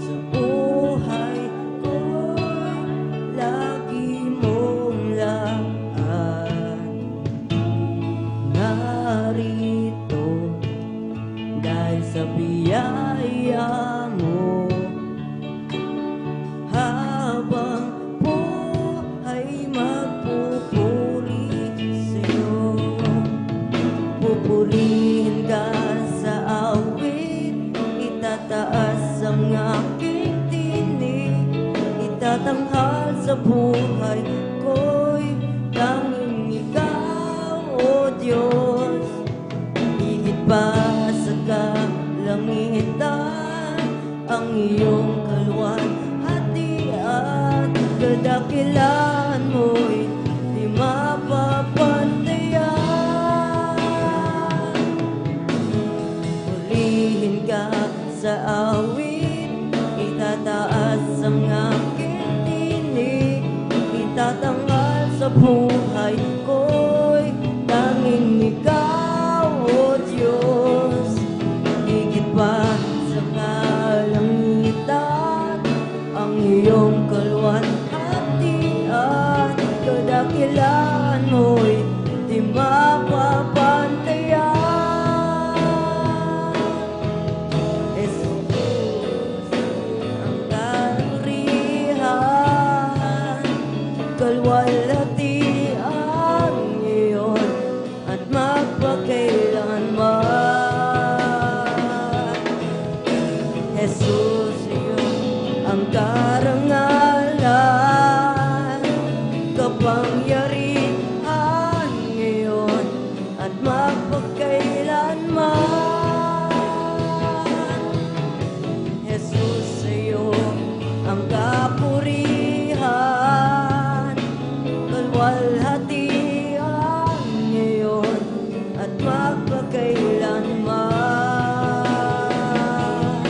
sa buhay ko'y lagi mong laan. Narito dahil sa biyaya mo, habang buhay magpupuri sa'yo. Pupurihin ka sa awit, itataas ang aking tinig, itatanghal sa buhay ko'y tanging ikaw, O Diyos. Higit pa sa kalangitan ang iyong kaluwalhatian, kadakilaan mo'y di mapapantayan. Purihin ka sa awit, itataas ang aking tinig, itatanghal sa buhay ko'y tanging ikaw, O Diyos. Higit pa sa kalangitan ang iyong kaluwalhatian, kadakilaan mo'y di mapapantayan. Jesus, ang karurihan, kaluwalhatian ngayon at magpakailanman. Jesus, iyong ang karangalan, kapangyarihan ngayon at magpakailanman. Jesus, iyo ang kapulihan, luwalhatian ngayon at magpakailanman.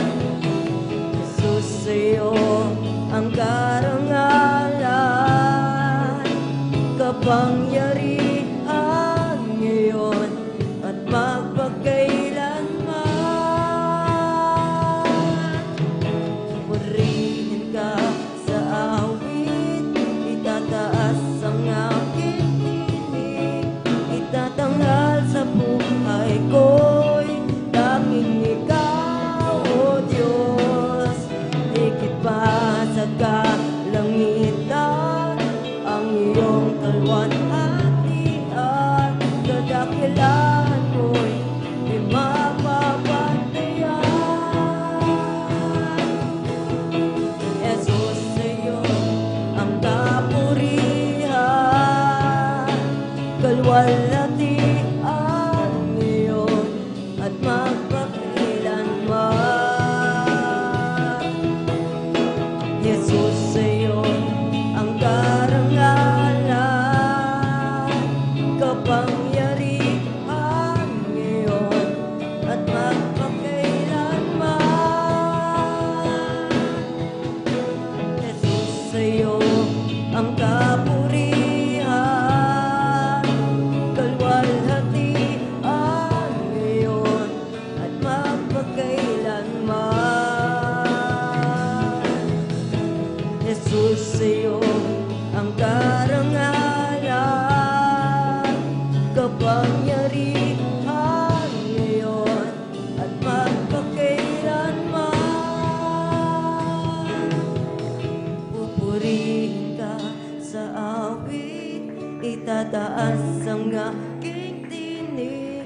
Jesus, sa'yo ang karangalan, kapangyarihan ngayon at magpakailanman. Purihin ka sa awit, itataas ang aking tinig, itatanghal sa buhay ko'y tanging ikaw, O Diyos. Higit pa sa kalangitan, ang iyong kalwalhatian, kadakilaan mo'y di mapapantayan. Jesus, sa'yo ang kapurihan, kalwalhatian ngayon at magpakailanman. Jesus, sa'yo ang karangalan, kapangyarihan ngayon at magpakailanman. Jesus, sa'yo ang kapurihan, kalwalhatian ngayon at magpakailanman. Jesus, sa'yo ang karangalan, kapangyarihan ngayon at magpakailanman. Pupurihin ka sa awit, itataas ang aking tinig,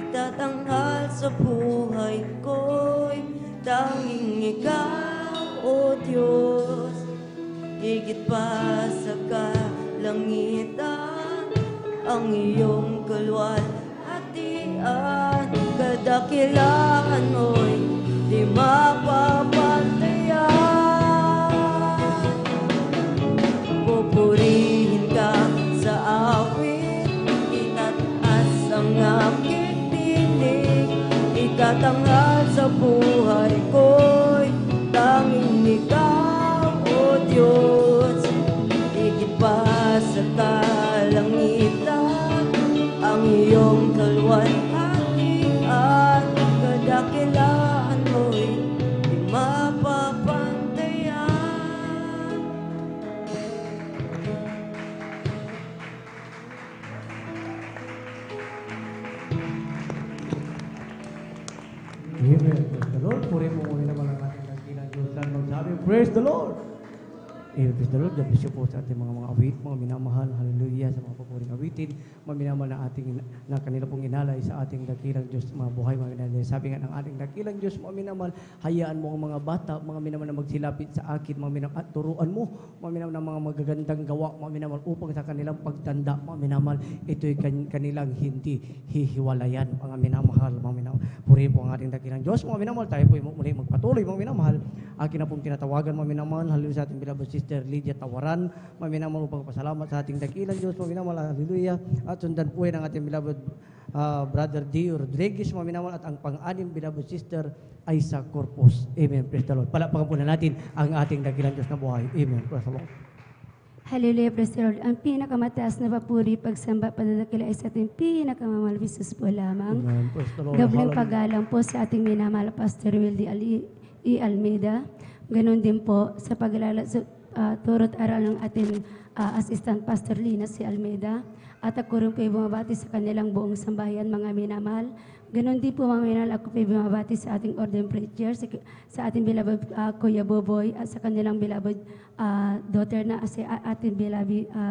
itatanghal sa buhay ko'y tanging ikaw, O Diyos. Higit pa sa kalangitan, ang iyong kalwalhatian, kadakilaan mo'y di mapapantayan. Pupurihin ka sa awit, itataas ang aking tinig, itatanghal sa buhay ko'y tanging ikaw, O Diyos. Higit pa sa kalangitan, ang iyong kalwalhatian, kadakilaan mo'y di mapapantayan. Amen. Praise the Lord. Puri mo muli naman ang ating dakilang Diyos. At magsabi, praise the Lord. Amen. Praise the Lord. God bless you po sa ating mga awit, mga minamahal. Hallelujah. Sa mga papuring awitin, mga minamahal na kanila pong inalay sa ating dakilang Diyos, mga buhay, mga inalay. Sabi nga ng ating dakilang Diyos, mga minamahal, hayaan mo ang mga bata, mga minamahal na magsilapit sa akin, mga minamahal, at turuan mo, mga minamahal na mga magagandang gawa, mga minamahal, upang sa kanilang pagtanda, mga minamahal, ito'y kanilang hindi hihiwalayan, mga minamahal, mga minamahal. Puri po ang ating dakilang Diyos, mga minamahal, tayo po muli magpatuloy, mga minamahal. Akin na pong tinatawagan, mga minamahal, hallelujah sa ating beloved Sister Lydia Tawaran, mga minamahal, upang pasalamat sa ating dakilang Diyos, mga minamahal, hallelujah. At sundan po ng ating beloved Brother Dio Rodriguez, mga minamahal, at ang pang-anim beloved Sister Aisa Corpus. Amen. Praise the Lord. Palakpakan po na natin ang ating dakilang Diyos na buhay. Amen. Praise the Lord. Hallelujah, praise the Lord. Ang pinakamataas na papuri, pagsamba, padadakila ay sa ating pinakamamahal Bisus po lamang. Amen. Praise the Lord. Dobleng Hallelujah. paggalang po sa ating minamahal Pastor Wildy E. Almeida. Ganon din po sa paglalala sa turot aral ng ating Assistant Pastor Lina si Almeida. At ako rin po ay bumabati sa kanilang buong sambahayan, mga minamahal. Ganon din po, mga minamahal, ako po ay bumabati sa ating ordained preacher, sa ating beloved Kuya Boboy, at sa kanilang beloved daughter na si ating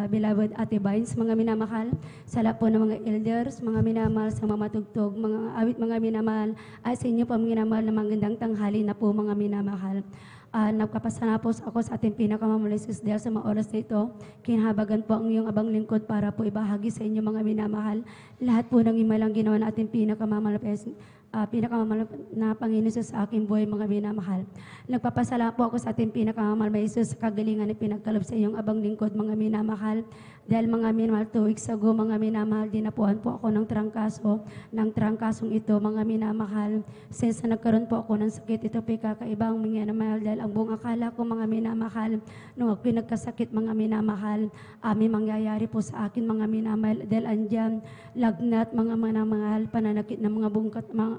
beloved Ate Vines, mga minamahal. Sa lahat po ng mga elders, mga minamahal, sa mga matugtog, mga awit, mga minamahal, at sa inyo po, mga minamahal, na magandang tanghali na po, mga minamahal. Nagkapasana po ako sa ating pinakamamalisis dahil sa mga oras na ito. Kinahabagan po ang iyong abang lingkod para po ibahagi sa inyo, mga minamahal. Lahat po ng imalang ginawa na ating pinakamamalapas pinakamamahal na Panginoon Jesus sa aking buhay, mga minamahal. Nagpapasalamat po ako sa ating pinakamamahal na Jesus sa kagalingan na pinagkalob sa iyong abang lingkod, mga minamahal. Dahil mga minamahal, 2 weeks ago, mga minamahal, dinapuan po ako ng trangkasong ito, mga minamahal. Since na nagkaroon po ako ng sakit, ito po kakaibang mga minamahal. Dahil ang buong akala ko, mga minamahal, nung ako nagkasakit, mga minamahal, may mangyayari po sa akin, mga minamahal. Dahil andyan, lagnat, mga minamahal, pananakit ng mga buong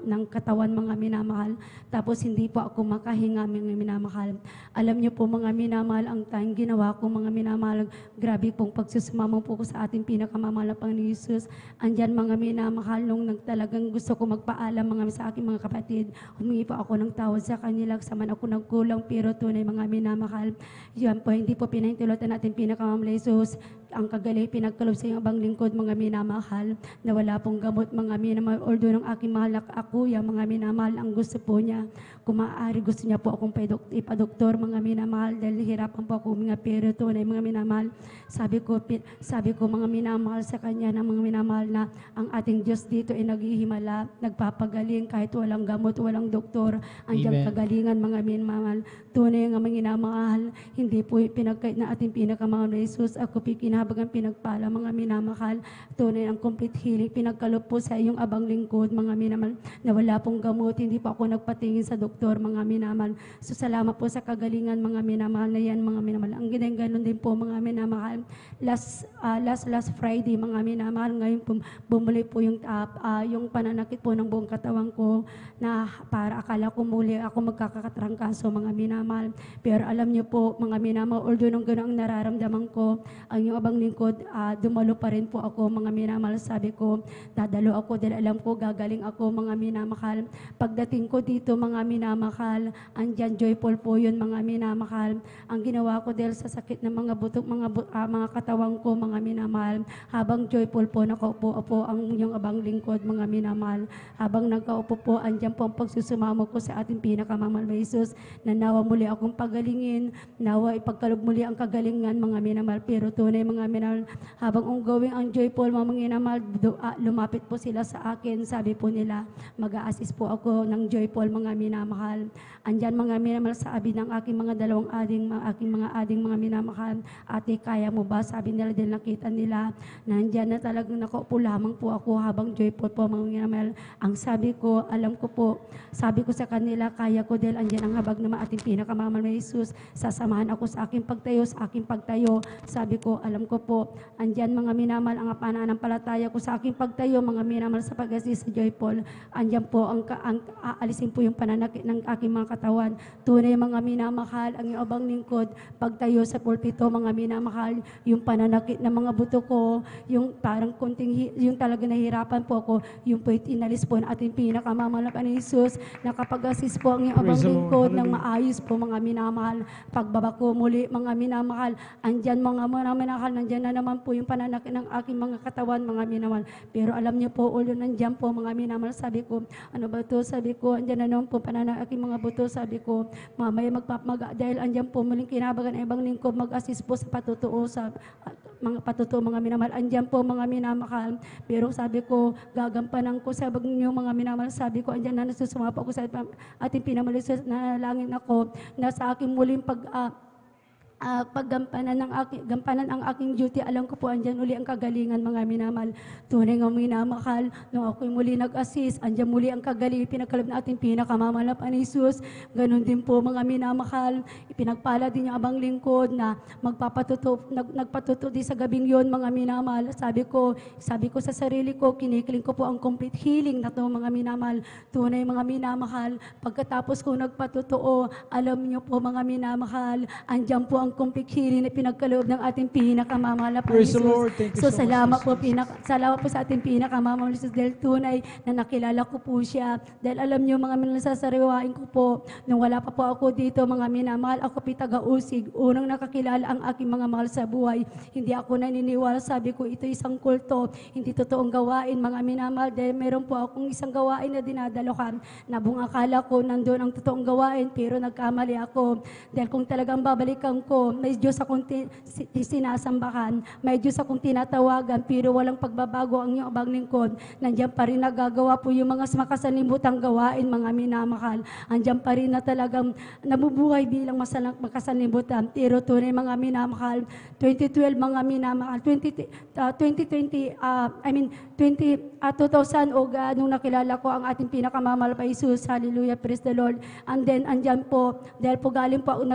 ng katawan, mga minamahal. Tapos hindi po ako makahinga, mga minamahal. Alam niyo po, mga minamahal, ang tayong ginawa ko, mga minamahal, grabe pong pagsusumamo po ko sa ating pinakamamahal na Panginoon Jesus. Andyan, mga minamahal, nung talagang gusto ko magpaalam sa aking mga kapatid, humingi po ako ng tawad sa kanila, saman ako nagkulang, pero tunay, mga minamahal. Yan po, hindi po pinahintulutan natin pinakamamahal na Jesus. Ang kagaling pinagkalob sa iyong abang lingkod, mga minamahal, na wala pong gamot, mga minamahal. Although ng aking mahal na akuya, mga minamahal, ang gusto po niya, kung maaari, gusto niya po akong ipadoktor, mga minamahal, dahil hirapan po ako huminga, pero tunay, mga minamahal. Sabi ko, mga minamahal sa kanya, na mga minamahal, na ang ating Diyos dito ay naghihimala, nagpapagaling kahit walang gamot, walang doktor. Andiyan kagalingan, mga minamahal. Tunay, nga mga minamahal, hindi po pinagkait na ating pinakamahal na Jesus. Ako habang pinagpala, mga minamahal, tunay ang complete healing, pinagkalop po sa iyong abang lingkod, mga minamahal, na wala pong gamot, hindi pa ako nagpatingin sa doktor, mga minamahal. So salamat po sa kagalingan, mga minamahal na yan, mga minamahal. Ang ganon din po, mga minamahal, last Friday, mga minamahal, ngayon po, bumuli po yung pananakit po ng buong katawan ko, na para akala ko muli ako magkakatrangkaso, mga minamahal. Pero alam niyo po, mga minamahal, although nung gano'n ang nararamdaman ko, ang yung abang lingkod, dumalo pa rin po ako, mga minamahal. Sabi ko, dadalo ako dahil alam ko gagaling ako, mga minamahal. Pagdating ko dito, mga minamahal, andyan joyful po yun, mga minamahal. Ang ginawa ko dahil sa sakit ng mga butok, mga katawan ko, mga minamahal, habang joyful po, nakaupo po ang yung abang lingkod, mga minamahal. Habang nagkaupo po, andyan po ang pagsusumamo ko sa ating pinakamamahal na Jesus, na nawa muli akong pagalingin, nawa ipagkalog muli ang kagalingan, mga minamahal. Pero tunay, mga minamahal, habang ongoing ang joyful, mga minamahal, lumapit po sila sa akin. Sabi po nila, mag-a-assist po ako ng joyful, mga minamahal. Andyan, mga minamahal, sa abi ng aking mga dalawang ading, mga minamahal, ate, kaya mo ba? Sabi nila, dahil nakita nila, nandyan na talagang nakaupo lamang po ako habang joyful po, mga minamahal. Ang sabi ko, alam ko po, sabi ko sa kanila, kaya ko dahil andyan ang habag naman ating pinakamamahal na Jesus. Sasamahan ako sa aking pagtayo, Sabi ko, alam ko po, andyan, mga minamahal, ang pananampalataya ko sa aking pagtayo, mga minamahal, sa pag-assist sa joyful. Andyan po, aalisin po yung pananakit ng aking mga katawan. Tunay, mga minamahal, ang iyong abang lingkod, pagtayo sa pulpito, mga minamahal, yung pananakit ng mga buto ko, yung parang yung talaga nahihirapan po ako, yung po inalis po ng ating pinakamamahal na Panginoon Jesus, nakapag-assist po ang iyong abang lingkod ng maayos po, mga minamahal. Pagbaba ko muli, mga minamahal, andyan, mga minamahal, nandyan na naman po yung pananakit ng aking mga katawan, mga minamahal. Pero alam niyo po, ulo nandyan po, mga minamahal. Sabi ko, ano ba ito? Sabi ko, andyan na naman po pananakit aking mga buto. Sabi ko, mamaya dahil andyan po muling kinabagan ng ibang lingkod, mag-assist po sa patutuo, mga minamahal. Andyan po, mga minamahal. Pero sabi ko, gagampanan ko sa niyo, mga minamahal. Sabi ko, andyan na nasusuma po ako sa ating pinamalis na langin ako, na sa aking muling gampanan ang aking duty. Alam ko po, andyan uli ang kagalingan, mga minamahal. Tunay, nga minamahal, nung ako'y muli nag-assist, andyan muli ang kagalingan, pinagkalab na ating pinakamamahal na Panginoon Jesus. Ganon din po, mga minamahal, ipinagpala din yung abang lingkod na nagpatuto din sa gabing yon, mga minamahal. Sabi ko sa sarili ko, kinikiling ko po ang complete healing na to, mga minamahal. Tunay, mga minamahal, pagkatapos ko nagpatutuo, alam niyo po, mga minamahal, andyan po ang complete healing na pinagkaloob ng ating pinakamamahal na Panginoon Jesus. So salamat po, salamat po sa ating pinakamamahal na Jesus, dahil tunay na nakilala ko po siya. Dahil alam niyo, mga minasasariwain ko po, nung wala pa po ako dito, mga minamahal, ako taga-usig. Unang nakakilala ang aking mga mahal sa buhay. Hindi ako naniniwala. Sabi ko, ito isang kulto, hindi totoong gawain, mga minamahal. Dahil meron po akong isang gawain na dinadalokan, na buong akala ko nandun ang totoong gawain, pero nagkamali ako. Dahil kung talagang babalikan ko, ako, may Diyos akong sinasambahan, may Diyos akong tinatawagan, pero walang pagbabago ang iyong abang lingkod. Nandiyan pa rin nagagawa po yung mga makasalimutang gawain, mga minamahal. Andiyan pa rin na talagang nabubuhay bilang makasalimutan. Pero tunay mga minamahal, 2012 mga minamahal, 2000 nung nakilala ko ang ating pinakamamahal pa Jesus, hallelujah, praise the Lord. And then, andyan po, dahil po galing po,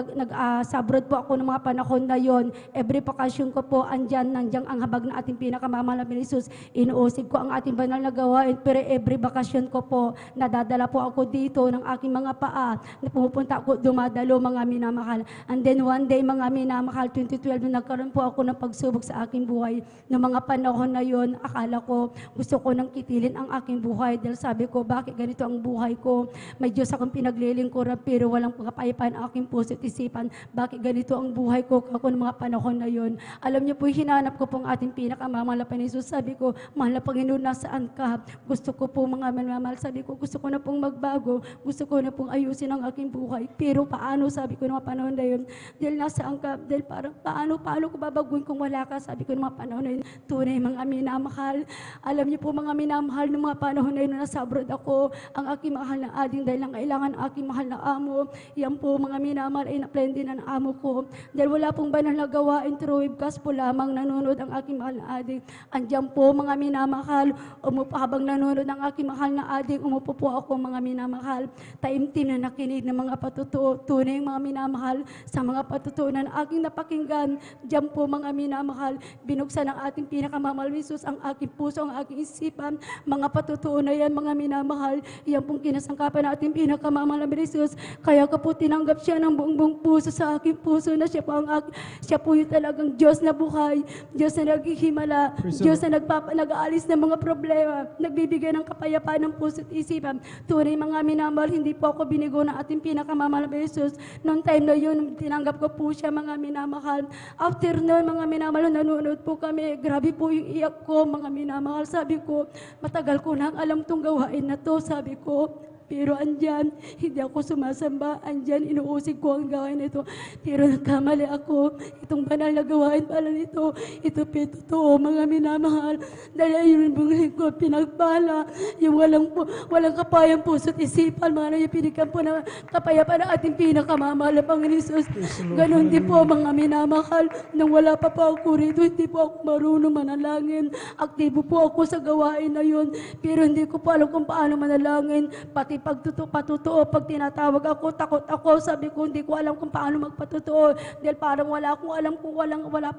sa abroad po ako ng mga panahon na yon, every vacation ko po, nandiyan ang habag na ating pinakamamahal na Jesus, inuusig ko ang ating banal na gawain, pero every vacation ko po, nadadala po ako dito ng aking mga paa, na pumupunta ako, dumadalo mga minamahal. And then one day, mga minamahal, 2012, nung nagkaroon po ako ng pagsubok sa aking buhay, noong mga panahon na yon, akala ko, gusto ko nang kitilin ang aking buhay, dahil sabi ko, bakit ganito ang buhay ko? May Diyos akong pinaglilingkuran, pero walang kapayapaan ang aking puso at isipan. Bakit ganito ang buhay ko ako ng mga panahon na yon? Alam niyo po, hinanap ko pong ating pinakamamahal na Jesus. Sabi ko, mahal na Panginoon, nasaan ka? Gusto ko po mga minamahal. Sabi ko, gusto ko na pong magbago. Gusto ko na pong ayusin ang aking buhay. Pero paano? Sabi ko ng mga panahon na yon. Dahil nasaan ka? Dahil parang paano ko babaguhin kung wala ka? Sabi ko ng mga panahon na yun. Tunay mga minamahal. Alam niyo po mga minamahal ng mga panahon na yun na nasa abroad ako, ang aking mahal na ading dahil lang kailangan aking mahal na amo. Yan po mga minamahal ay na-plan din ng amo ko. Dahil wala pong banal na gawain, through webcast po lamang nanonood ang aking mahal na ading. Andiyan po mga minamahal, umupo habang nanonood ang aking mahal na ading, umupo po ako mga minamahal. Taimtim na nakinig ng mga patutuo, tunay mga minamahal sa mga patutuo na aking napakinggan. Diyan po mga minamahal, binuksan ng ating pinakamamahal Jesus ang aking puso, ang aking isipan. Mga patutuo na yan mga minamahal, yan pong kinasangkapan natin pinakamamahal na Jesus. Kaya ko po tinanggap siya ng buong puso sa aking puso na siya po yung talagang Diyos na buhay, Diyos na naghihimala, Diyos na nag-aalis ng mga problema, nagbibigay ng kapayapaan ng puso at isipan. Tunay mga minamahal, hindi po ako binigo ng ating pinakamamahal na Jesus. Noong time na yun, tinanggap ko po siya mga minamahal. After noon, mga minamahal, nanonood po kami. Grabe po yung iyak ko, mga minamahal. Sabi ko, matagal ko nang alam tong gawain na to. Sabi ko, pero andyan, hindi ako sumasamba. Andyan, inuusig ko ang gawain nito. Pero nagkamali ako. Itong banal na gawain pala nito. Ito totoo, mga minamahal. Dahil ayun mong lingkod, pinagpala. Yung walang kapayang puso at isipan. Mga pinigyan po na kapayapaan ng ating pinakamamahal na Panginoon Jesus. Ganon din po, mga minamahal. Nang wala pa po ako rito, hindi po ako marunong manalangin. Aktibo po ako sa gawain na yun. Pero hindi ko po alam kung paano manalangin. Pati pagtotoo, pag tinatawag ako, takot ako. Sabi ko, hindi ko alam kung paano magpatotoo. Dahil parang wala po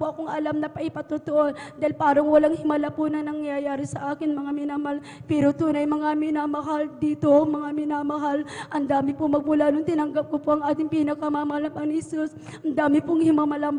akong alam na paipatotoo. Dahil parang walang himala po na nangyayari sa akin, mga minamahal. Pero tunay, mga minamahal, dito, mga minamahal, ang dami po magmula nung tinanggap ko po ang ating pinakamamahal na Panginoon Jesus. Ang dami pong himala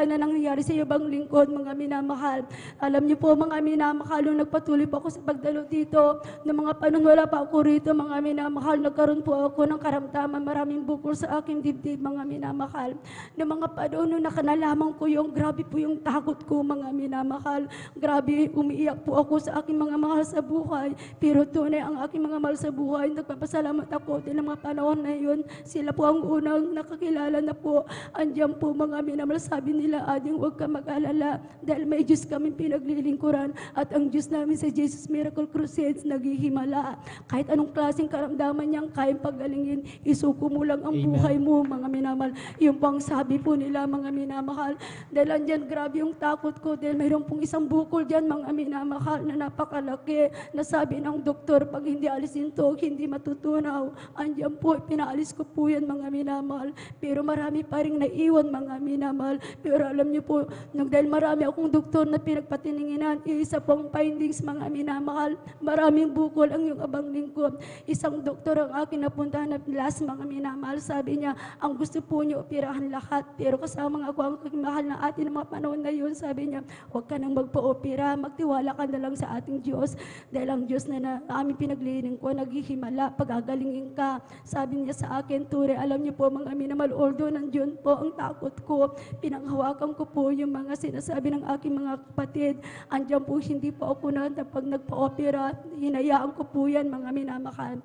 na nangyayari sa ibang lingkod, mga minamahal. Alam niyo po, mga minamahal, nung nagpatuloy po ako sa pagdalo dito, ng mga panahon wala pa ako rito, mga minamahal, nagkaroon po ako ng karamdaman, maraming bukol sa aking dibdib, mga minamahal. Ng mga panahon nung nakanalaman ko yung grabe po yung takot ko, mga minamahal. Grabe, umiiyak po ako sa aking mga mahal sa buhay. Pero tunay ang aking mga mahal sa buhay, nagpapasalamat ako din ng mga panahon na yun. Sila po ang unang nakakilala na po. Andiyan po mga minamahal, sabi nila, ading huwag ka mag-alala dahil may Diyos kaming pinaglilingkuran at ang Diyos namin sa Jesus Miracle Crusades naghihimala. Kahit anong klaseng karamdaman niyang kayang paggalingin, isuko mo lang ang buhay mo, mga minamahal. Yung pang sabi po nila, mga minamahal. Dahil andyan, grabe yung takot ko. Dahil mayroon pong isang bukol dyan, mga minamahal, na napakalaki. Nasabi ng doktor, pag hindi alisin to, hindi matutunaw. Andyan po, pinaalis ko po yan, mga minamahal. Pero marami pa rin naiwan, mga minamahal. Pero alam niyo po, dahil marami akong doktor na pinagpatininginan, isa pong findings, mga minamahal, maraming bukol ang yung abang lingkod. Isang doktor ang akin napuntahan na last, mga minamahal, sabi niya, ang gusto po niyo, operahan lahat. Pero kasama ako ang mahal na atin ng mga panahon na yun, sabi niya, huwag ka nang magpa-opera, magtiwala ka na lang sa ating Diyos. Dahil ang Diyos na aming pinagliling ko, naghihimala, pagagalingin ka. Sabi niya sa akin, Ture, alam niyo po, mga minamahal, although nandiyon po ang takot ko, pinanghawakan ko po yung mga sinasabi ng aking mga kapatid. Andiyan po, hindi po ako na pag nagpa-opera, hinayaan ko po yan, mga minamahal.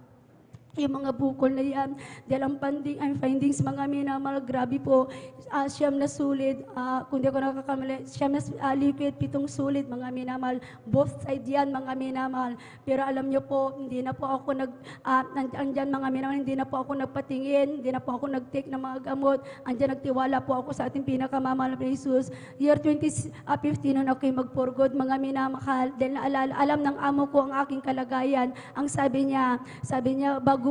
yung mga bukol na yan. Dahil ang findings mga minamahal, grabe po, siyam na sulit, kung di ako nakakamali, siyam na liquid, 7 sulit, mga minamahal. Both side yan, mga minamahal. Pero alam nyo po, hindi na po ako andyan mga minamahal, hindi na po ako nagpatingin, hindi na po ako nag-take ng mga gamot. Andyan nagtiwala po ako sa ating pinakamamahal na Jesus. Year 2015, noon ako'y mag-for-good, mga minamahal. Dahil alam ng amo ko ang aking kalagayan. Ang sabi niya,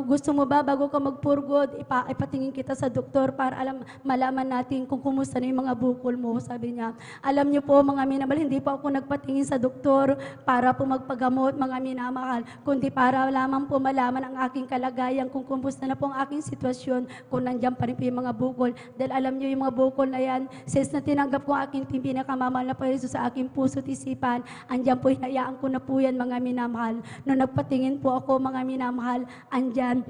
gusto mo ba bago ka mag-for-good, ipatingin kita sa doktor para malaman natin kung kumusta na yung mga bukol mo. Sabi niya, alam niyo po mga minamahal, hindi po ako nagpatingin sa doktor para po magpagamot mga minamahal, kundi para lamang po malaman ang aking kalagayan, kung kumusta na po ang aking sitwasyon, kung nandiyan pa rin po yung mga bukol. Dahil alam niyo yung mga bukol na yan, since na tinanggap ko ang aking pinakamamahal na Panginoon sa aking puso't isipan, andyan po, hinayaan ko na po yan mga minamahal. Nung nagpatingin po ako mga minamahal, andyan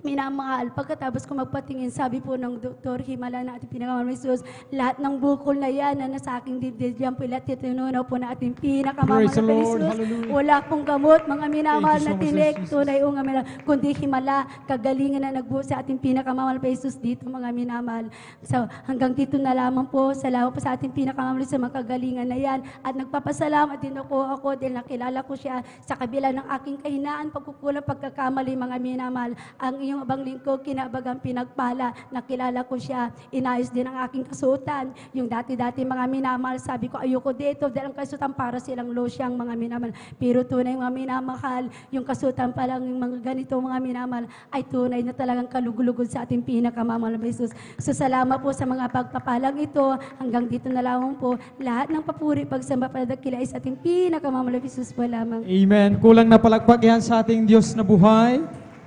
minamahal. Pagkatapos ko magpatingin, sabi po ng doktor, himala na ating pinakamamahal na Jesus, lahat ng bukol na yan na nasa aking dibdib, yan po lahat tinunaw po na ating pinakamamahal Praise the na Lord. Jesus. Hallelujah. Wala pong gamot, mga minamahal Thank na you so much, tinik, Jesus. tunay o nga minamahal, kundi himala, kagalingan na nagbuo sa ating pinakamamahal na Jesus dito, mga minamahal. So, hanggang dito na lamang po, salamat po sa ating pinakamamahal sa mga kagalingan na yan. At nagpapasalamat din ako dahil nakilala ko siya sa kabila ng aking kahinaan, pagkukulang, pagkakamali, mga minamahal. Ang iyong abang lingkod, kinabagang pinagpala, nakilala ko siya, inayos din ang aking kasuotan. Yung dati-dati mga minamahal, sabi ko ayoko dito dahil ang kasuotan para silang losyang mga minamahal. Pero tunay mga minamahal, yung kasuotan pa lang yung mga ganito mga minamahal ay tunay na talagang kalugulugod sa ating pinakamamahal na Jesus. So salamat po sa mga pagpapalang ito. Hanggang dito na lamang po, lahat ng papuri, pagsamba, padakila ay sa ating pinakamamahal na Jesus po lamang. Amen. Kulang na palakpak yan sa ating Diyos na buhay.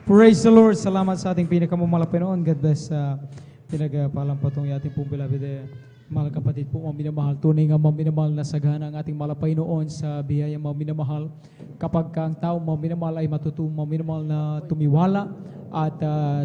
Praise the Lord. Salamat sa ating pinakamamahal na Panginoon. God bless sa pinagpalang patong ating pong beloved mahal kapatid po, mga minamahal. Tunay nga mga minamahal na sagana ang ating mahal Panginoon sa biyaya mga minamahal. Kapag ang tao mga minamahal ay mga minamahal na tumiwala at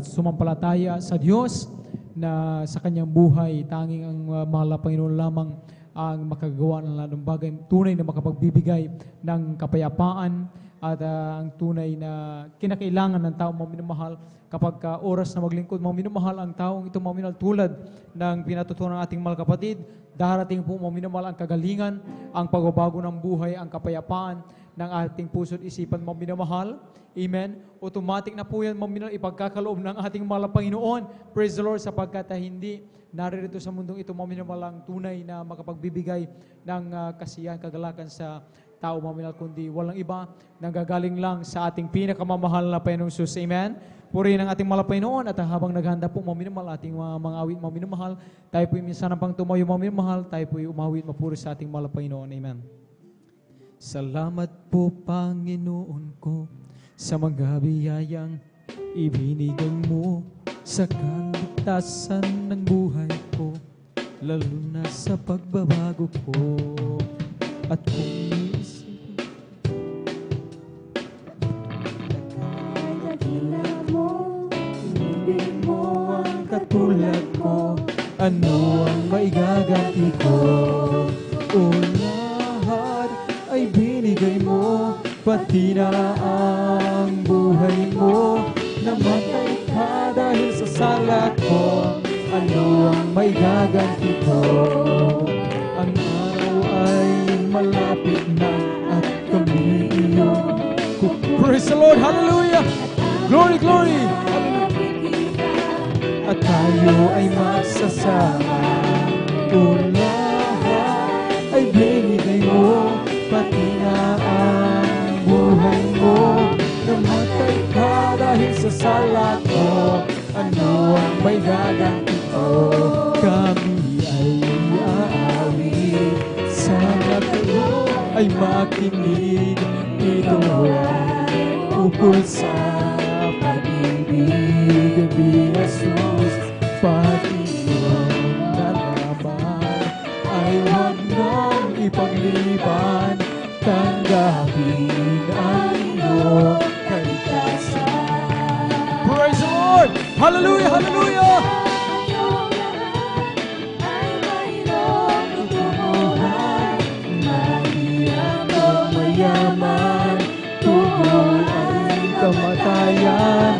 sumampalataya sa Diyos na sa kanyang buhay, tanging ang mahal na Panginoon lamang ang makagawa ng lalong bagay, tunay na makapagbibigay ng kapayapaan at ang tunay na kinakailangan ng tao mga minamahal kapag oras na maglingkod mga minamahal ang taong ito mga minamahal tulad ng pinatutunan ng ating mga kapatid, darating po mga minamahal ang kagalingan, ang pagbabago ng buhay, ang kapayapaan ng ating puso't isipan mga minamahal. Amen. Automatic na po yan mga minamahal ipagkakaloob ng ating mahal na Panginoon. Praise the Lord, sapagkat hindi naririto sa mundong ito mga minamahal ang tunay na makapagbibigay ng kasiyahan, kagalakan sa tao mga minamahal, kundi walang iba, nanggagaling lang sa ating pinakamamahal na Panginoong Jesus. Amen. Purihin ang ating mahal na Panginoon at habang naghanda po mga minamahal, ating mga awit mga minamahal, tayo po minsan pang tumayo mga minamahal, tayo po umawit mapuri sa ating mahal na Panginoon. Amen. Salamat po Panginoon ko sa mga biyayang ibinigay mo sa kaligtasan ng buhay ko, lalo na sa pagbabago ko. At kung iisip dakila mo, ibig mo ang katulad ko, ano ang maigaganti ko? O lahat ay binigay mo, pati na ang buhay mo. Namatay ka dahil sa sala ko, ano ang maigaganti ko? Ang araw ay malapit na at kami iyong praise the Lord, hallelujah, glory, glory, at tayo ay magsasama. O lahat ay binigay mo, pati na ang buhay mo. Namatay ka dahil sa sala ko, ano ang may gaganti ko? Kami ay aawit, sana kayo ay makinig. Ito ay ukol sa pag-ibig ni Jesus. Pati yung nalaman ay huwag nang ipagliban, tanggapin ang iyong kaligtasan. Praise the Lord! Hallelujah! Hallelujah! Mayaman, tugol ay kamatayan,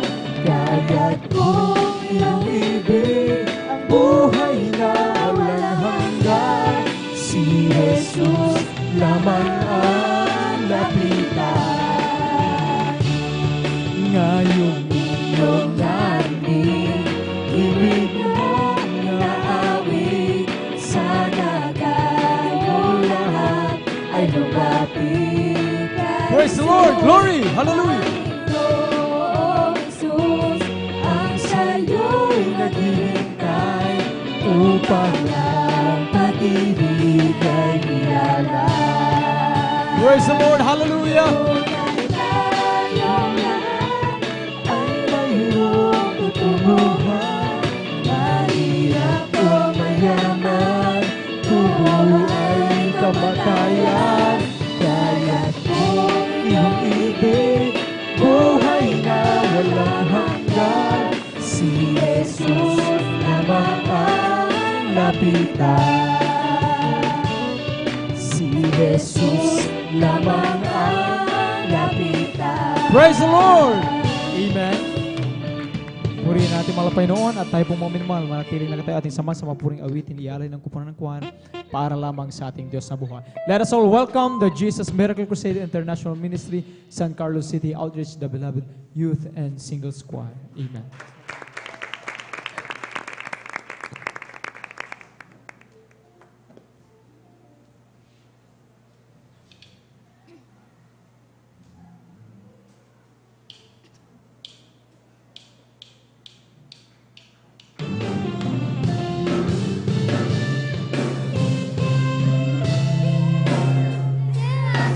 ay lumapit kay Praise the Lord! Glory! Hallelujah! Panginoong Jesus, ang sa'yo'y naghihintay upang ang pag-ibig ay nilalay. Praise the Lord! Hallelujah! Tayong lahat ay mayroong tutunguhan, mahirap o mayaman, tubo ay kamatayan, kaya't kung iyong ibig, buhay na walang hanggan, si Jesus lamang ang lapitan. Si Jesus lamang ang lapitan. Praise the Lord! Amen. Purihin natin mga Panginoon at tayo pong mga minamahal, manatiling na tayo ating sama sa mapuring awitin, ialay ng kupunan ng kuwan para lamang sa ating Diyos na buhay. Let us all welcome the Jesus Miracle Crusade International Ministry, San Carlos City Outreach, the beloved Youth and Singles Choir. Amen.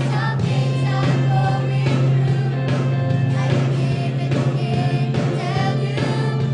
Something I'm going through. I came and tell you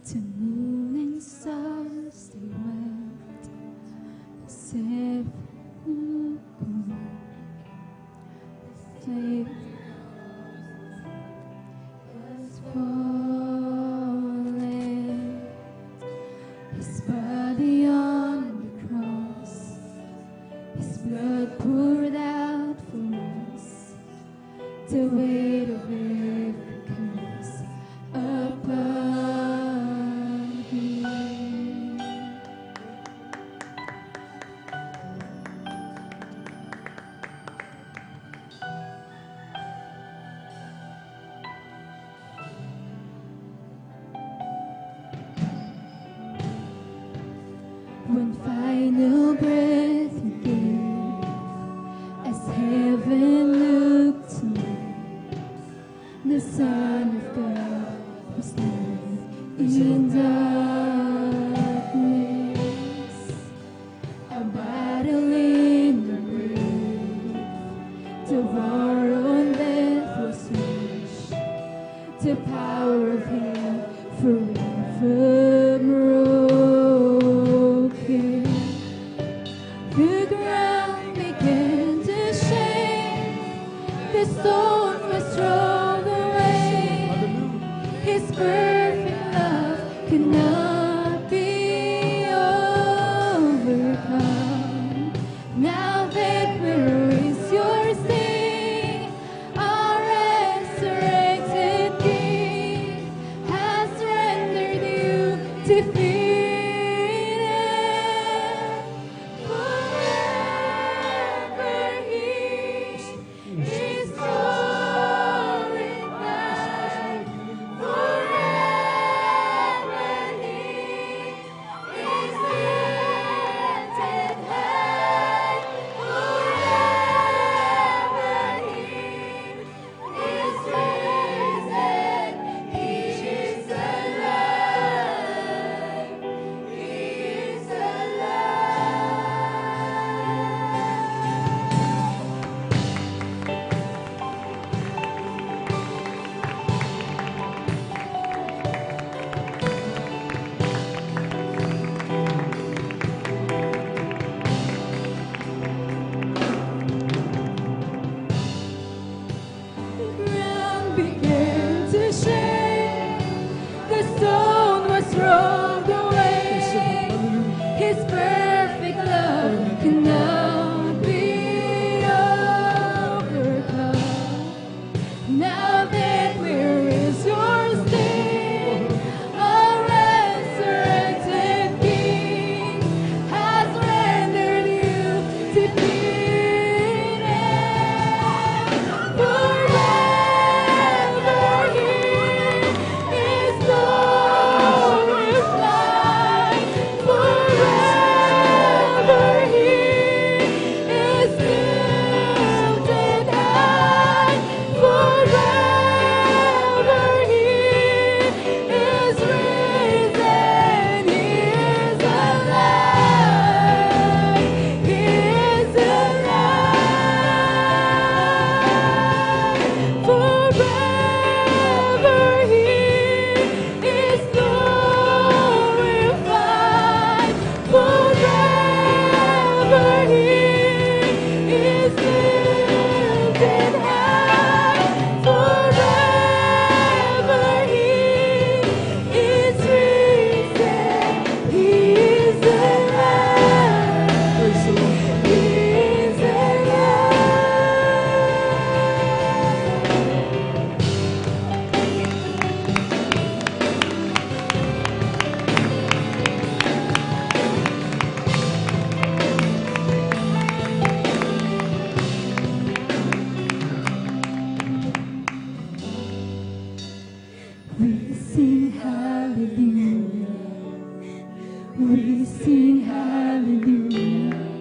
To moon and stars they went, as if the flame was falling. His body on the cross, His blood poured out for us, the weight of every curse upon Him. One final breath He gave, as heaven looked to me, the Son of God was lying in darkness. A battle in the grave, the war on death was waged, the power of Him forever broken. His perfect love cannot be overcome. Now that we're rejoicing, our resurrected King has rendered you defeated. Forever He is glorified. Forever He is lifted high. Forever He is risen. He is alive. He is alive. Forever He is glorified. Forever He is lifted high. Forever He is risen. He is alive. He is We sing hallelujah. We sing hallelujah.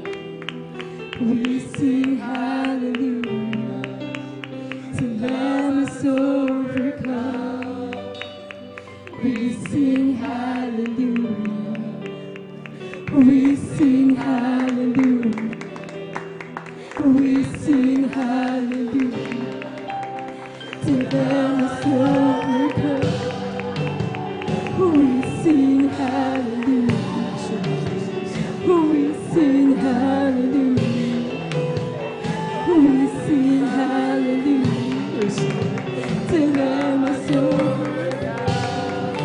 We sing hallelujah. To Lamb is overcome. We sing hallelujah. We sing hallelujah. We sing hallelujah. To Lamb is overcome. We sing hallelujah. We sing hallelujah. We sing hallelujah. To Lamb is overcome.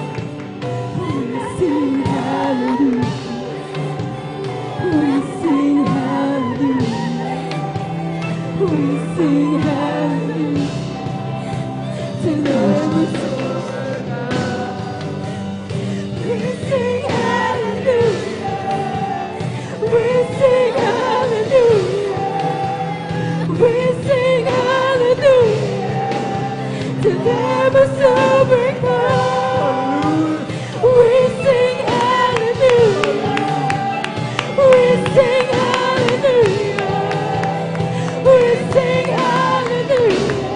We sing hallelujah. We sing hallelujah. We sing hallelujah. To Lamb is we sing hallelujah. We sing hallelujah. We sing hallelujah. To them is overcome. We sing hallelujah. We sing hallelujah. We sing hallelujah.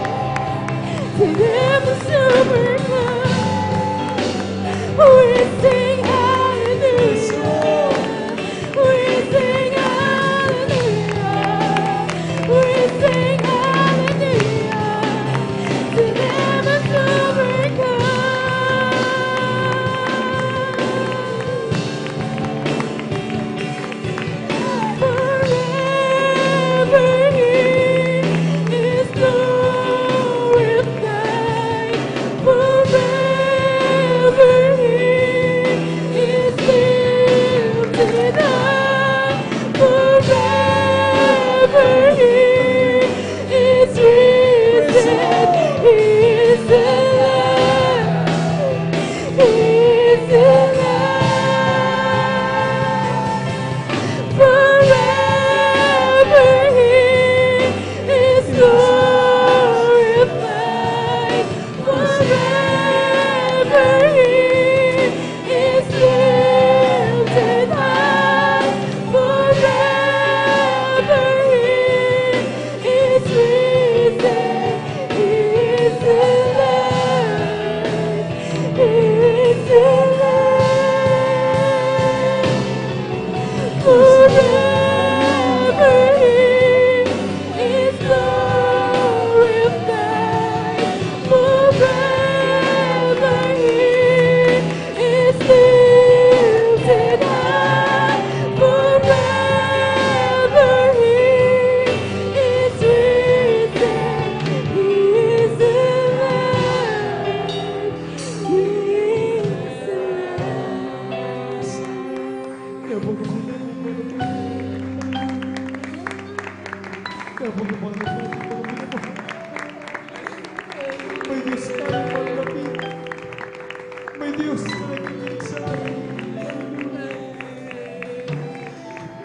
To them is overcome. We sing hallelujah. We sing hallelujah. We sing hallelujah. To them is overcome. Forever He is glorified. Forever He is lifted high. Forever He is risen. He is alive. He is alive. Forever He is glorified. Forever He is lifted high. Forever He is risen. He is alive. He is alive. Forever He is glorified. Forever He is lifted high. Forever He is risen. He is alive. He is alive. Kaya po naman na po, may Diyos tayo malapit. May Diyos na nakikinig sa atin.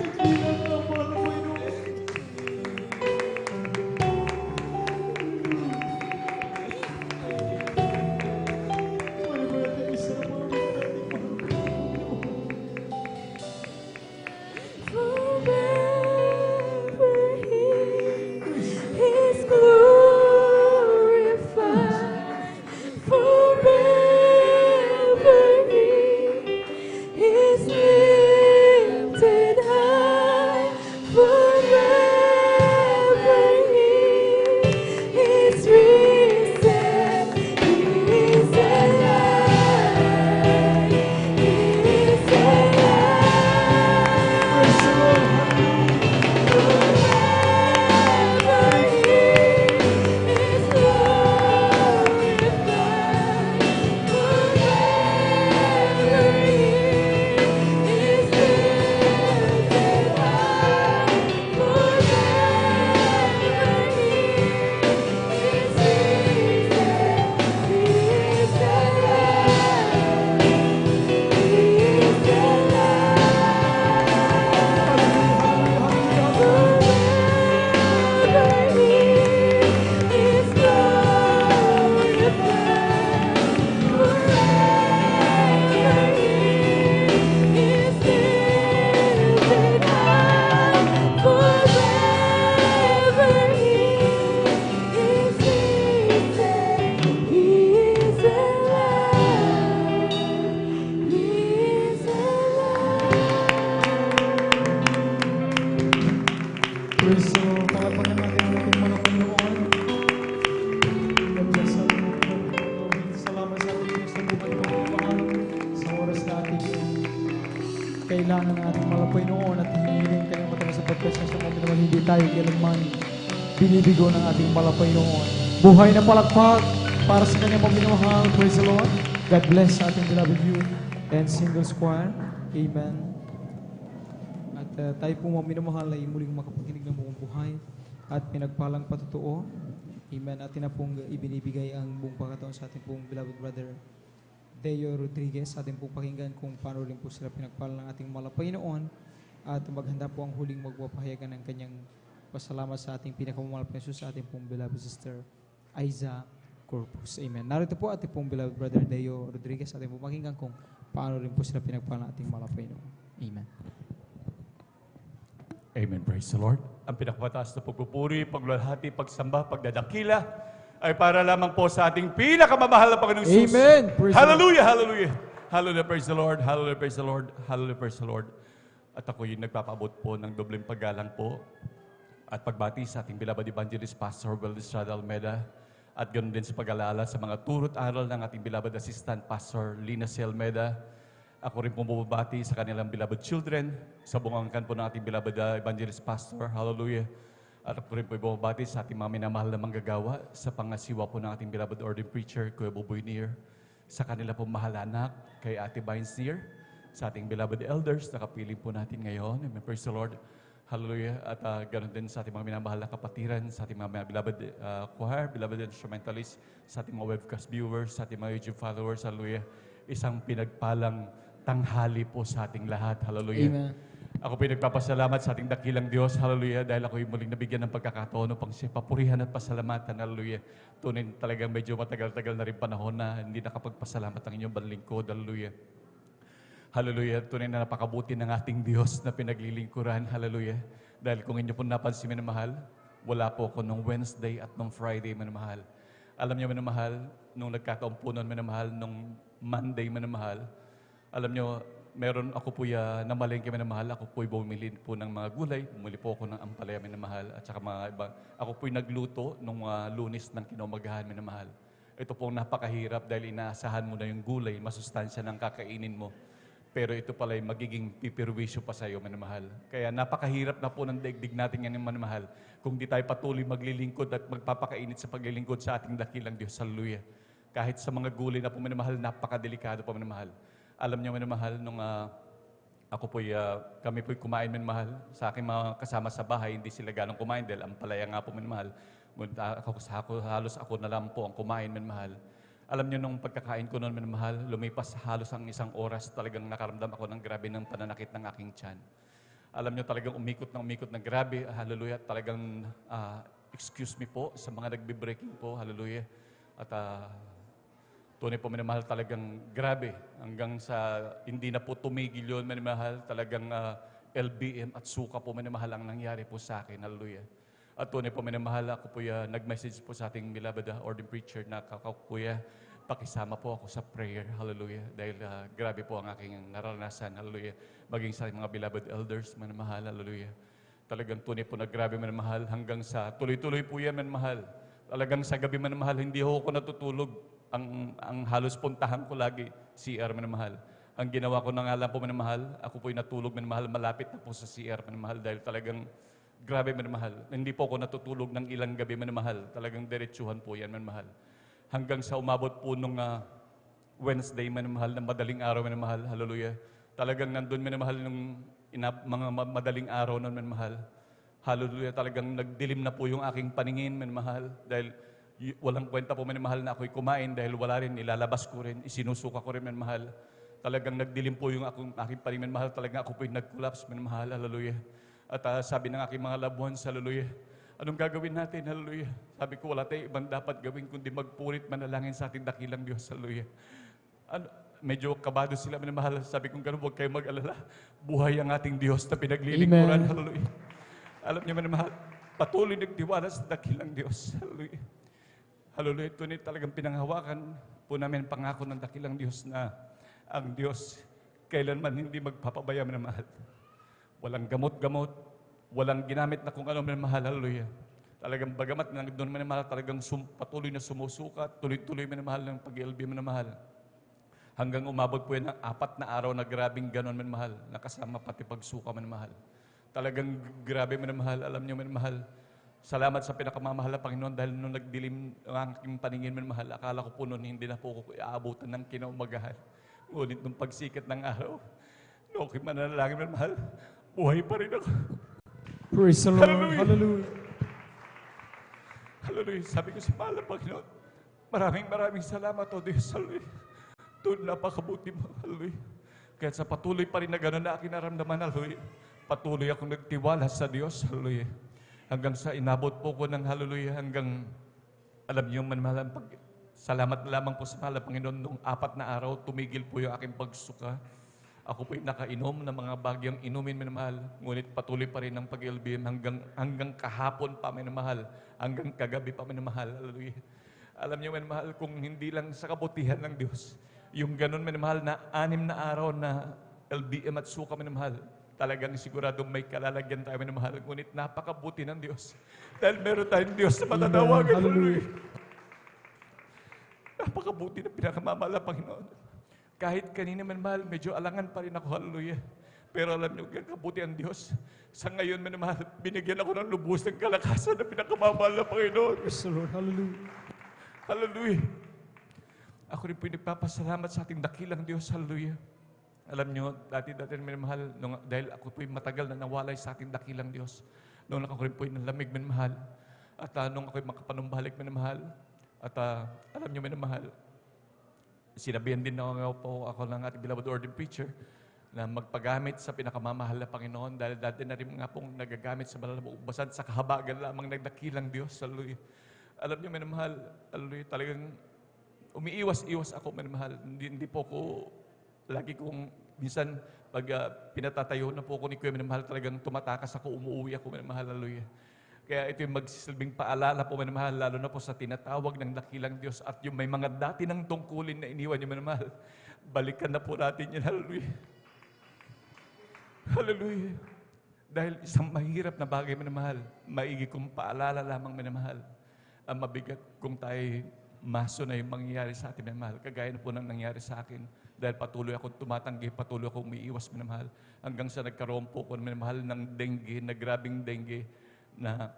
Dakila ka, mahal na Panginoon. Pwede ba natin isa na mga natin, mahal na Panginoon? Forever He is glorified. Forever He is lifted high. Forever He is risen. He is alive. He is alive. Praise the Lord. Praise the Lord. Pagpapagan natin ang ating mga Panginoon. God bless us. Salamat sa ating Diyos na buhay ng pagpapahal sa oras na ating kailangan ng ating mga Panginoon at hinihiling kanyang matagal sa pagkasya sa mga naman hindi tayo kailanman binibigo ng ating mga Panginoon. Buhay na palakpak para sa kanyang pagminamahal. Praise the Lord. God bless sa ating beloved youth and singles choir. Amen. Tayo po mga minamahal ay muling makapakinig ng buong buhay at pinagpalang patotoo. Amen. Atin na pong ibinibigay ang buong pagkataon sa ating pong beloved brother Deo Rodriguez. Atin pong pakinggan kung paano rin po sila pinagpalang ng ating mga Panginoon at maghanda po ang huling magpapahayagan ng kanyang pasalamat sa ating pinakamamahal na Jesus, sa ating pong beloved sister Aiza Corpus. Amen. Narito po ating pong beloved brother Deo Rodriguez. Atin pong pakinggan kung paano rin po sila pinagpalang ng ating mga Panginoon. Amen. Amen. Praise the Lord. Ang pinakamataas na pagpupuri, pagluwalhati, pagsamba, pagdadakila ay para lamang po sa ating pinakamamahal na Panginoong Jesus. Amen. Praise Hallelujah, hallelujah. Hallelujah, praise the Lord. Hallelujah, praise the Lord. Hallelujah, praise the Lord. At ako yung nagpapaabot po ng dobleng paggalang po at pagbati sa ating beloved evangelist Pastor Wildestrad Almeida at ganoon din sa pag-alala sa mga turot aral ng ating beloved assistant Pastor Lina C. Almeida. Ako rin pong bumabati sa kanilang beloved children, sa bungangkan po ng ating beloved evangelist pastor. Hallelujah. At ako rin po bumabati sa ating mga minamahal na manggagawa, sa pangasiwa po ng ating beloved ordained preacher, Kuya Buboy Nier, sa kanila pong mahal anak, kay Ate Vines Nier, sa ating beloved elders, na kapiling po natin ngayon. Amen. Praise the Lord. Hallelujah. At ganoon din sa ating mga minamahal na kapatiran, sa ating mga beloved choir, beloved instrumentalists, sa ating mga webcast viewers, sa ating mga YouTube followers. Hallelujah. Isang pinagpalang tanghali po sa ating lahat. Hallelujah. Amen. Ako po nagpapasalamat sa ating dakilang Diyos. Hallelujah. Dahil ako yung muling nabigyan ng pagkakataon upang siya papurihan at pasalamatan. Hallelujah. Tunay talagang medyo matagal-tagal na rin panahon na hindi nakapagpasalamat ang inyong banlingkod. Hallelujah. Hallelujah. Tunay na napakabuti ng ating Diyos na pinaglilingkuran. Hallelujah. Dahil kung inyo po napansin, minamahal, wala po ako nung Wednesday at nung Friday, minamahal. Alam niyo, minamahal, nung nagkataon po nun, minamahal, nung Monday, minamahal, alam nyo, meron ako po na malengke minamahal. Ako po'y bumili po ng mga gulay. Bumili po ako ng ampalaya minamahal. At saka mga iba. Ako po'y nagluto nung Lunes ng kinaumagahan minamahal. Ito pong napakahirap dahil inaasahan mo na yung gulay, masustansya ng kakainin mo. Pero ito pala'y magiging pipirwisyo pa sa iyo minamahal. Kaya napakahirap na po ng daigdig natin yan minamahal. Kung di tayo patuloy maglilingkod at magpapakainit sa paglilingkod sa ating dakilang Diyos. Hallelujah. Kahit sa mga gulay na po minamahal, napakadelikado po minamahal. Alam niyo, minamahal, nung kami po'y kumain, minamahal. Sa aking mga kasama sa bahay, hindi sila ganong kumain dahil ang palaya nga po, minamahal. Ngunit halos ako na lang po ang kumain, minamahal. Alam niyo, nung pagkakain ko noon, minamahal, lumipas halos ang 1 oras, talagang nakaramdam ako ng grabe ng pananakit ng aking tiyan. Alam niyo, talagang umikot na grabe, hallelujah, talagang, excuse me po sa mga nagbe-breaking po, hallelujah. At tunay po, minamahal, talagang grabe. Hanggang sa hindi na po tumigil yun, minamahal, talagang LBM at suka po, minamahal, ang nangyari po sa akin, hallelujah. At tunay po, minamahal, ako po nag-message po sa ating beloved ordained preacher na kuya, pakisama po ako sa prayer, hallelujah. Dahil grabe po ang aking naranasan, hallelujah. Maging sa mga beloved elders, minamahal, hallelujah. Talagang tunay po na grabe, minamahal, hanggang sa tuloy-tuloy po yan, minamahal. Talagang sa gabi, minamahal, hindi ako natutulog. Ang halos puntahan ko lagi, CR, minamahal. Ang ginawa ko na nga lang po, minamahal, ako po'y natulog, minamahal, malapit na po sa CR, minamahal, dahil talagang grabe, minamahal. Hindi po ako natutulog ng ilang gabi, minamahal. Talagang diretsuhan po yan, minamahal. Hanggang sa umabot po nung Wednesday, minamahal, na madaling araw, minamahal, hallelujah. Talagang nandun, minamahal, nung mga madaling araw nun, minamahal. Hallelujah, talagang nagdilim na po yung aking paningin, minamahal. Dahil walang kwenta po, minamahal, na ako'y kumain dahil wala rin, ilalabas ko rin, isinusuka ko rin, minamahal. Talagang nagdilim po yung aking paningin, minamahal. Talagang ako po'y nag-collapse, minamahal, hallelujah. At sabi ng aking mga loved ones, hallelujah, anong gagawin natin, hallelujah? Sabi ko, wala tayong ibang dapat gawin kundi magpurit, manalangin sa ating dakilang Diyos, hallelujah. Medyo kabado sila, minamahal. Sabi ko, ganun, huwag kayong mag-alala. Buhay ang ating Diyos na pinaglilingkuran, hallelujah. Alam niyo, minamahal, patuloy nagtiwala sa dakilang Diyos, hallelujah. Hallelujah, ito ni talagang pinanghawakan po namin pangako ng dakilang Diyos na ang Diyos kailanman hindi magpapabaya, minamahal. Walang gamot-gamot, walang ginamit na kung ano, minamahal, hallelujah. Talagang bagamat na doon, minamahal, talagang patuloy na sumusukat, tuloy-tuloy, minamahal, ng pag-LB, minamahal. Hanggang umabot po yan ng 4 na araw na grabing ganon, minamahal, nakasama pati pagsuka, minamahal. Talagang grabe, minamahal, alam niyo, minamahal. Salamat sa pinakamamahal na Panginoon dahil nung nagdilim ang aking paningin, minamahal, akala ko po noon hindi na po ako iaabutan ng kinaumagahan. Ngunit nung pagsikat ng araw, nung aking mananalangin, minamahal, buhay pa rin ako. Praise the Lord. Hallelujah. Hallelujah. Hallelujah. Sabi ko sa mahal na Panginoon, maraming salamat, O Diyos. Hallelujah. Doon napakabuti mo. Hallelujah. Kaya sa patuloy pa rin na gano'n na aking naramdaman, hallelujah. Patuloy akong nagtiwala sa Diyos, hallelujah. Hanggang sa inabot po ko ng hallelujah, hanggang, alam niyo, manmalang salamat na lamang po sa mahal na Panginoon, nung 4 na araw, tumigil po yung aking pagsuka. Ako po'y nakainom ng mga bagyang inumin, minamahal. Ngunit patuloy pa rin ang pag-LBM hanggang kahapon pa, minamahal. Hanggang kagabi pa, minamahal. Hallelujah. Alam niyo, minamahal, kung hindi lang sa kabutihan ng Diyos, yung ganun, minamahal, na 6 na araw na LBM at suka, minamahal, talagang sigurado may kalalagyan tayo, minamahal. Ngunit napakabuti ng Diyos. Dahil meron tayong Diyos na matatawagan. Hallelujah. Napakabuti ng pinakamamahal na Panginoon. Kahit kanina, minamahal, medyo alangan pa rin ako, hallelujah. Pero alam niyo, kabuti ang Diyos. Sa ngayon, minamahal, binigyan ako ng lubos ng kalakasan na pinakamamahal na Panginoon. Praise the Lord. Hallelujah. Hallelujah. Ako rin po'y nagpapasalamat sa ating dakilang Diyos, hallelujah. Alam niyo, dati minamahal, dahil ako po'y matagal na nawalay sa ating dakilang Diyos. Noong ako rin po'y nalamig, minamahal. At nung ako'y makapanumbalik, minamahal. At alam niyo, minamahal, sinabihan din na po ako ng ating beloved ordained preacher na magpagamit sa pinakamamahal na Panginoon dahil dati na rin nga pong nagagamit sa banal na ubasan sa kahabagan lamang nagdakilang Diyos. Hallelujah. Alam niyo, minamahal, hallelujah, talagang umiiwas-iwas ako, minamahal. Hindi po ko, lagi kong, minsan, pag pinatatayo na po ako ni Kuya, minamahal, talagang tumatakas ako, umuwi ako, minamahal, hallelujah. Kaya ito yung magsisilbing paalala po, minamahal, lalo na po sa tinatawag ng dakilang Diyos at yung may mga dati ng tungkulin na iniwan niyo, minamahal. Balikan na po natin yan, hallelujah. Hallelujah. Dahil isang mahirap na bagay, minamahal, maigi kong paalala lamang, minamahal. Ang mabigat kung tayo maso na yung mangyayari sa atin, minamahal. Kagaya na po nang nangyari sa akin. Dahil patuloy akong tumatanggi, patuloy akong umiiwas, minamahal. Hanggang sa nagkaroon po ko, minamahal, ng dengue, na grabing dengue, na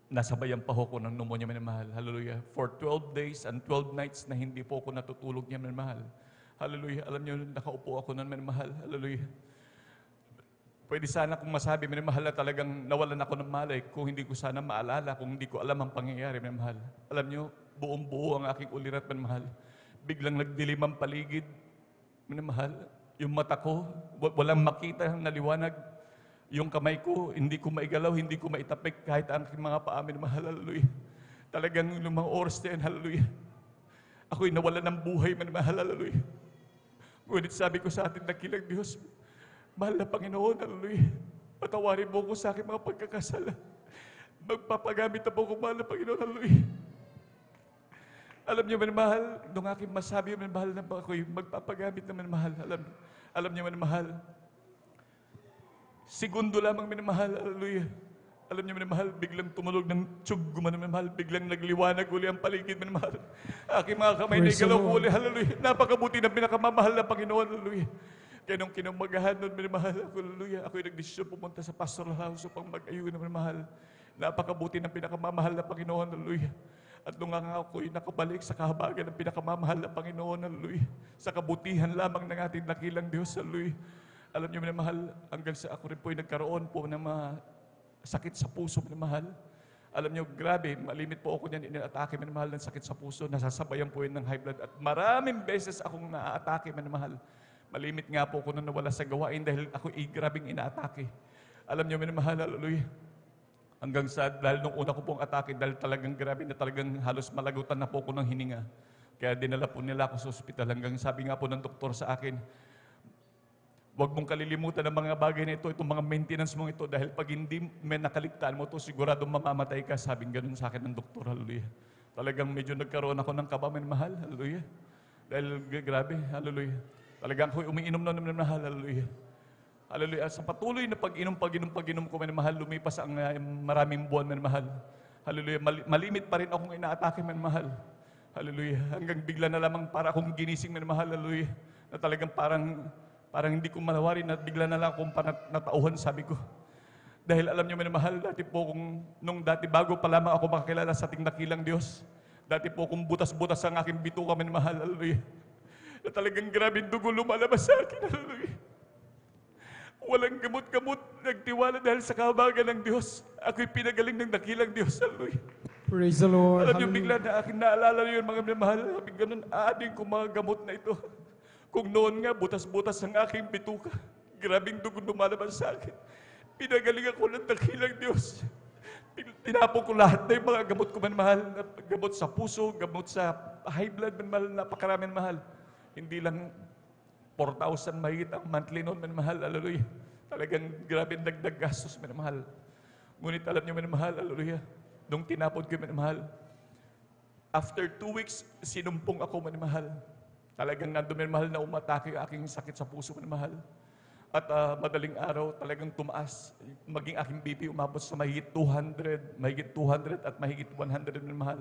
nasabayan pa ko ng pneumonia, minamahal. Hallelujah. For 12 days and 12 nights na hindi po ako natutulog niya, minamahal. Hallelujah. Alam niyo, nakaupo ako nun, minamahal. Hallelujah. Pwede sana kung masabi, minamahal na talagang nawalan ako ng malay kung hindi ko sana maalala, kung hindi ko alam ang pangyayari, minamahal. Alam nyo, buong buo ang aking ulirat, minamahal. Biglang nagdilim ang paligid, minamahal. Yung mata ko, walang makita na liwanag. Yung kamay ko, hindi ko maigalaw, hindi ko maitapik kahit ang aking mga paa, minamahal, hallelujah. Talagang yung mga oras na yan, hallelujah. Ako'y nawalan ng buhay, minamahal, hallelujah. Ngunit sabi ko sa ating dakilang Diyos, mahal na Panginoon, hallelujah. Patawarin mo ko sa aking mga pagkakasala. Magpapagamit na po ko, mahal na Panginoon, hallelujah. Alam niyo, manmahal, nung aking masabi, manmahal na ba ako'y magpapagamit na manmahal. Alam niyo, manmahal, segundo lamang minamahal, hallelujah. Alam niyo, minamahal, biglang tumulog ng tiyug, minamahal, biglang nagliwanag uli ang paligid, minamahal. Aking mga kamay na igalaw ko uli, hallelujah. Napakabuti ng pinakamamahal na Panginoon, hallelujah. Kaya nung kinumagahan nun, minamahal ako, hallelujah, ako'y nagdesisyon pumunta sa pastoral house upang mag-ayun na minamahal. Napakabuti ng pinakamamahal na Panginoon, hallelujah. At nung nga ako'y nakabalik sa kahabagan ng pinakamamahal na Panginoon, hallelujah. Sa kabutihan lamang ng ating dakilang Diyos, hallelujah. Alam niyo, minamahal, hanggang sa ako rin po'y nagkaroon po ng mga sakit sa puso, minamahal. Alam niyo, grabe, malimit po ako niyan, inatake, minamahal, ng sakit sa puso, nasasabayan po yun ng high blood. At maraming beses akong naatake, minamahal. Malimit nga po ako nung nawala sa gawain dahil ako grabing inaatake. Alam niyo, minamahal, hallelujah. Hanggang sa, dahil nung una ko pong atake, dahil talagang grabe na talagang halos malagutan na po ako ng hininga. Kaya dinala po nila ako sa ospital. Hanggang sabi nga po ng doktor sa akin, huwag mong kalilimutan ang mga bagay na ito, itong mga maintenance mong ito, dahil pag hindi may nakaligtaan mo ito, siguradong mamamatay ka. Sabing ganun sa akin ng doktor, hallelujah. Talagang medyo nagkaroon ako ng kaba, mahal, hallelujah. Dahil grabe, hallelujah. Talagang ako'y umiinom na naman, mahal, hallelujah. Hallelujah. Sa patuloy na pag-inom ko, mahal, lumipas ang maraming buwan, mahal. Hallelujah. Malimit pa rin akong inaatake, mahal. Hallelujah. Hanggang bigla na lamang para akong ginising, mahal, hallelujah. Na talagang parang hindi ko malawarin na bigla na lang akong natauhan, sabi ko. Dahil alam niyo, mahal, dati po nung dati bago pa lamang ako makakilala sa ating dakilang Diyos, dati po kung butas-butas ang aking bituka, mahal, hallelujah. Na talagang grabing dugo lumalabas sa akin, hallelujah. Walang gamot-gamot, nagtiwala dahil sa kahabagan ng Diyos. Ako'y pinagaling ng dakilang Diyos, hallelujah. Praise the Lord. Alam niyo, bigla na akin naalala yun, mga minamahal. Sabi ganun, aading ko mga gamot na ito. Kung noon nga, butas-butas ang aking bituka. Grabing dugo lumalabas sa akin. Pinagaling ako ng dakilang Diyos. Tinapon ko lahat na yung mga gamot ko, manmahal. Gamot sa puso, gamot sa high blood, manmahal. Napakaraming mahal. Hindi lang 4,000 mahigit ang monthly noon, manmahal. Hallelujah. Talagang grabe dagdag gastos, manmahal. Ngunit alam niyo, manmahal, hallelujah. Nung tinapon ko, manmahal, after 2 weeks, sinumpong ako, manmahal. Talagang nandun, manmahal, na umatake ang aking sakit sa puso, manmahal. At madaling araw, talagang tumaas. Maging aking BP umabot sa mahigit 200 at mahigit 100, manmahal.